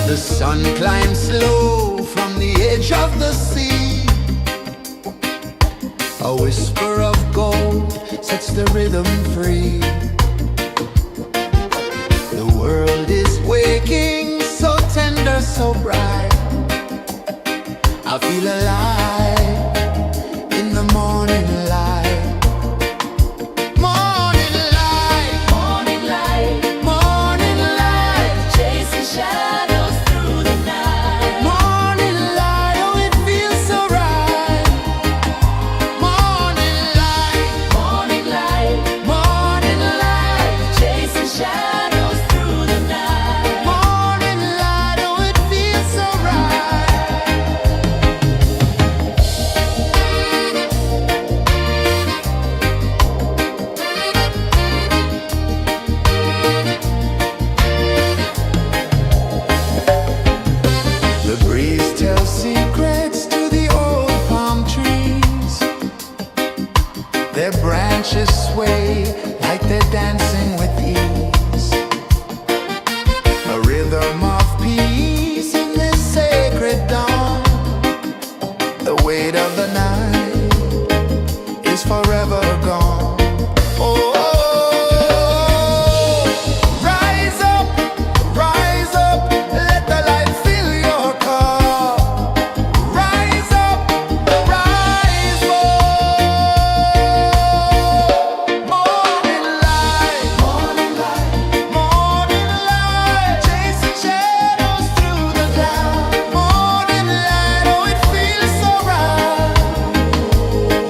The sun climbs slow from the edge of the sea. A whisper of gold sets the rhythm free. The world is waking, so tender, so bright. I feel alive in the morning light. Morning light, Morning light, morning light, chasing shadows through the night. morning light, oh it feels so right. Morning light, Morning light, morning light, chasing shadows through the night. morning light, oh it feels so right. The breeze tells secrets to the old palm trees. Their branches sway like they're dancing with ease. A rhythm of peace in this sacred dawn. The weight of the night is forever gone. Oh, rise up, let the light fill your cup. Rise up, rise more. Morning light, morning light, morning light, chasing shadows through the cloud. Morning light, oh it feels so right.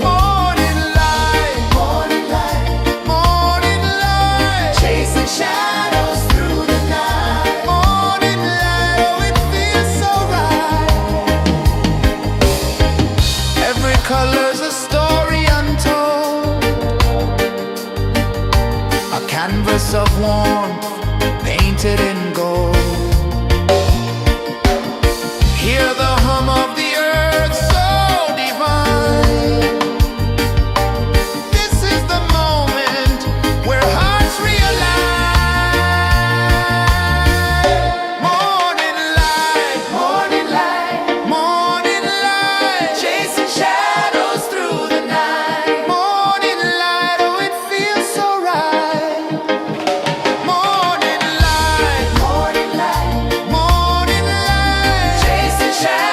Morning light, morning light, morning light, chasing shadows through the night. Morning light, oh it feels so right. Every color's a story untold, a canvas of warmth painted in gold. Hear the hum of the earth so divine. This is the moment where hearts realign. Morning light, morning light, morning light, chasing shadows through the night. Morning light, oh it feels so right. Morning light, morning light, morning light, chasing shadows.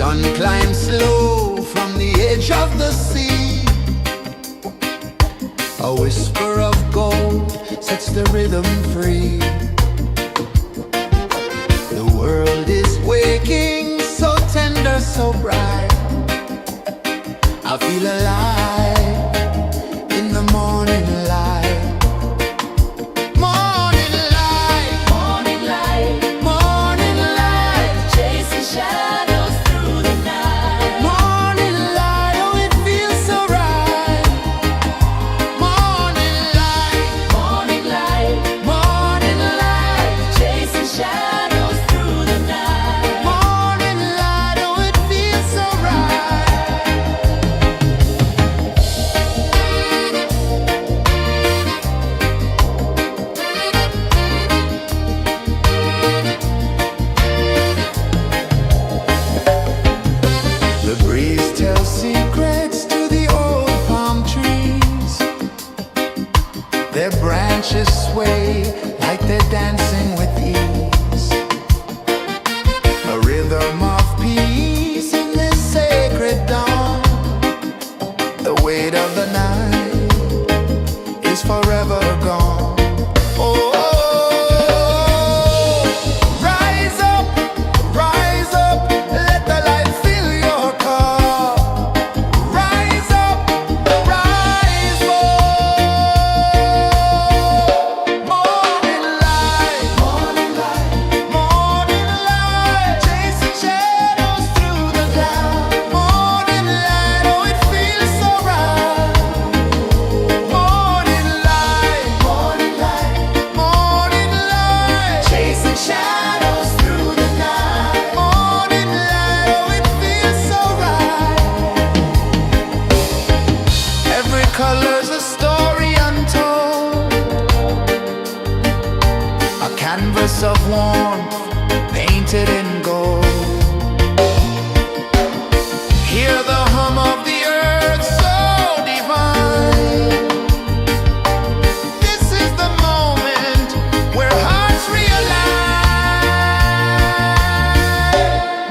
sun climbs slow from the edge of the sea. A whisper of gold sets the rhythm free. The world is waking, so tender, so bright. I feel alive in the morning light. Morning light, Morning light, morning light, chasing shadows through the night. morning light, oh it feels so right. Morning light, Morning light, morning light, chasing shadows through the night. morning light, oh it feels so right. The breeze tells secrets to the old palm trees. Their branches sway like they're dancing with ease. A rhythm of peace in this sacred dawn. The weight of the night is forever gone. Oh, rise up, let the light fill your cup. Rise up, rise more. Morning light, morning light, morning light, chasing shadows through the cloud. Morning light, oh it feels so right. Morning light, morning light, morning light, chasing shadows through the night. Morning light, oh it feels so right. Every color's a story untold, a canvas of warmth painted in gold. Hear the hum of the earth so divine. This is the moment where hearts realign.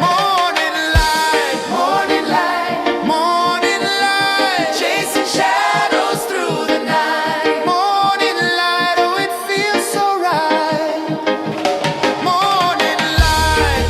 Morning light, morning light, morning light, chasing shadows through the night. Morning light, oh it feels so right. Morning light,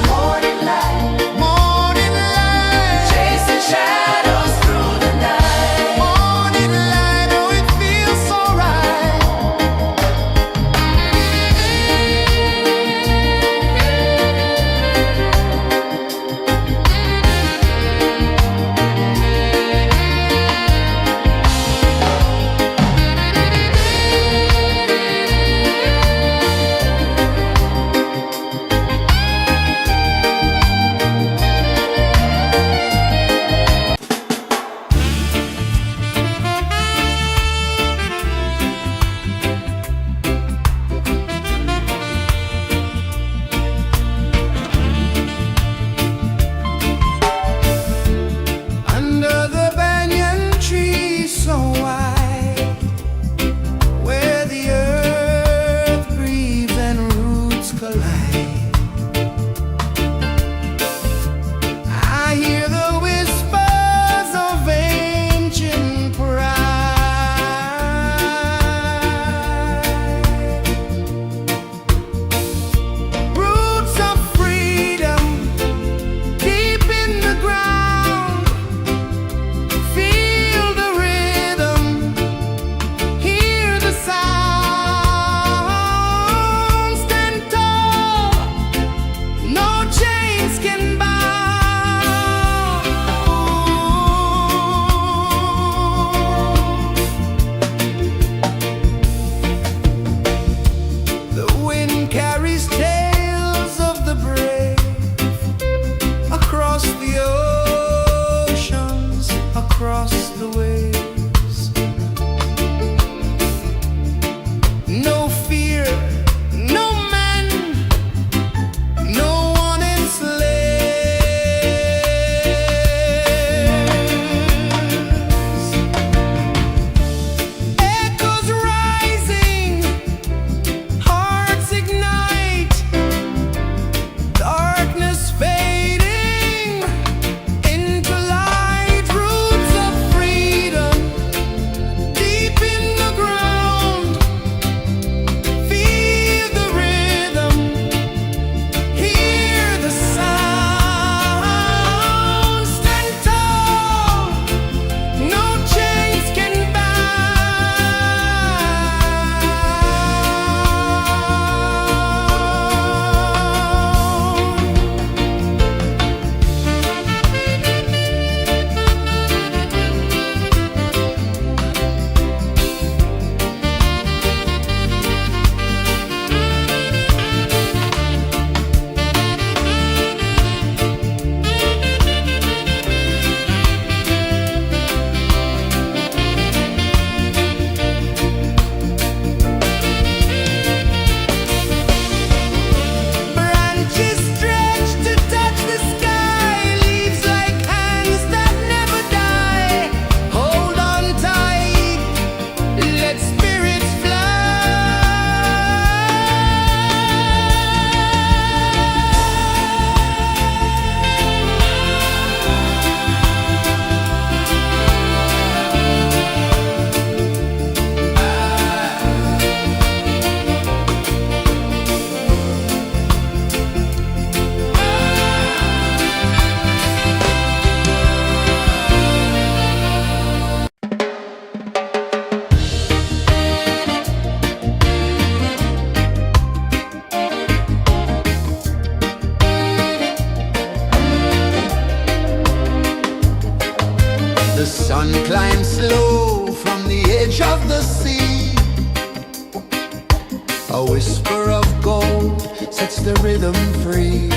whisper of gold sets the rhythm free.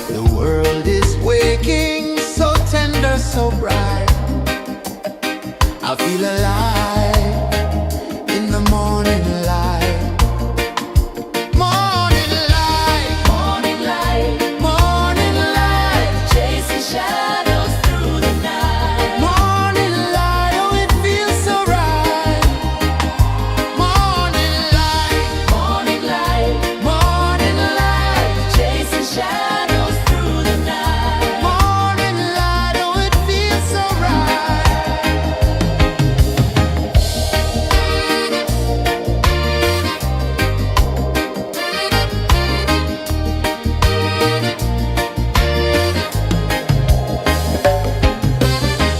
The world is waking, so tender, so bright. I feel alive in the morning light. Morning light, Morning light, morning light, chasing shadows through the night. morning light, oh it feels so right. Morning light, Morning light, morning light, chasing shadows through the night. morning light, oh it feels so right.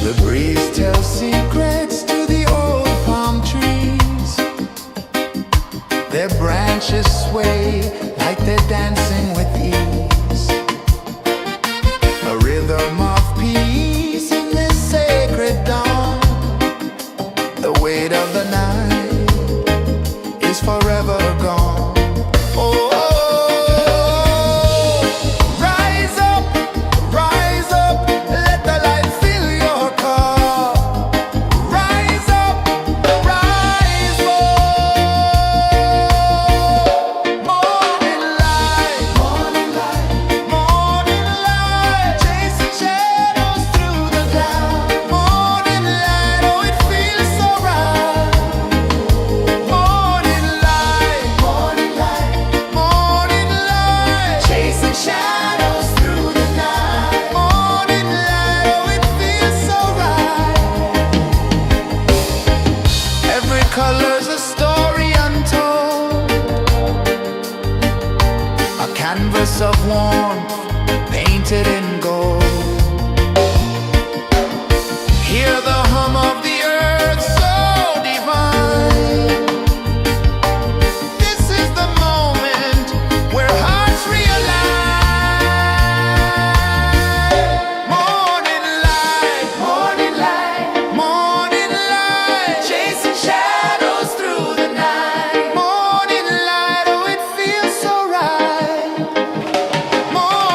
The breeze tells secrets to the old palm trees. Their branches sway like they're dancing with ease. A rhythm of peace in this sacred dawn. The weight of the night is forever gone. Oh, rise up, let the light fill your cup. Rise up, rise up. Morning light, morning light, morning light, chasing shadows through the cloud. Morning light, oh it feels so right. Morning light, morning light, morning light, chasing shadows through the night. Morning light, oh it feels so right. Every color's a story untold, a canvas of warmth painted in gold. Hear the hum of the earth so divine. This is the moment where hearts realign. Morning light, morning light, morning light, chasing shadows through the night. Morning light, oh it feels so right. Morning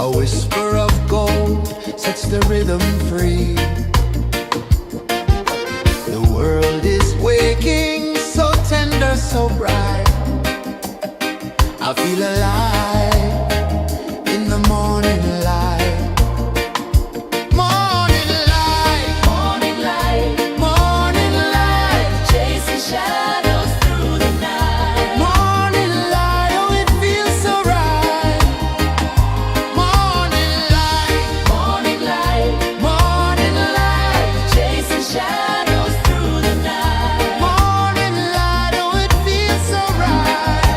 A whisper of gold sets the rhythm free. The world is waking, so tender, so bright. I feel alive in the morning light. Morning light, Morning light, morning light, chasing shadows through the night. morning light. Oh, it feels so right. Morning light, Morning light, morning light, chasing shadows through the night. morning light. Oh, it feels so right.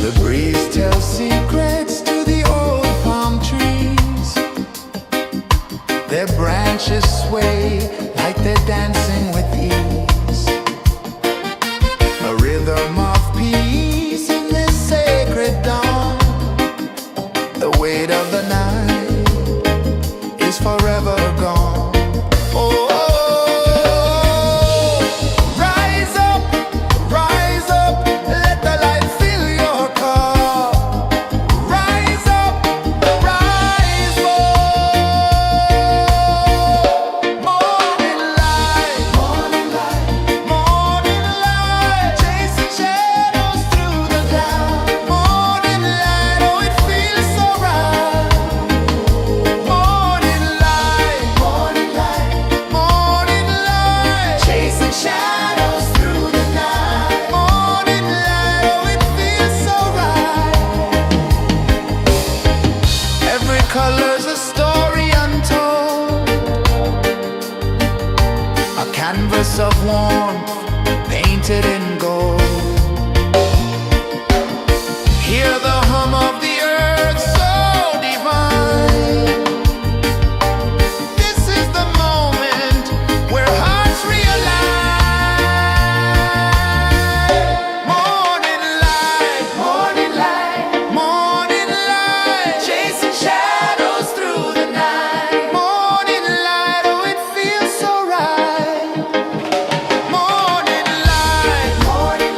The breeze tells secrets to the old palm trees. Their branches sway like they're dancing with ease. A rhythm of peace in this sacred dawn. The weight of the night is forever gone. Oh, rise up, let the light fill your cup. Rise up, rise up. Morning light, morning light, morning light, chasing shadows through the cloud. Morning light, oh, it feels so right. Morning light, morning light, morning light, chasing shadows through the night. Morning light, oh, it feels so right. Every color's a story untold, a canvas of warmth painted in gold. Hear the hum of the earth so divine. This is the moment where hearts realign. Morning light, morning light, morning light, chasing shadows through the night. Morning light, oh, it feels so right. Morning light, morning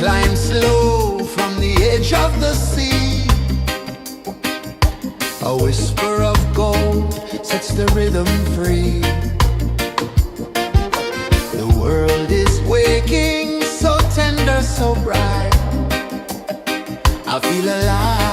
climb slow from the edge of the sea. A whisper of gold sets the rhythm free. The world is waking, so tender, so bright. I feel alive.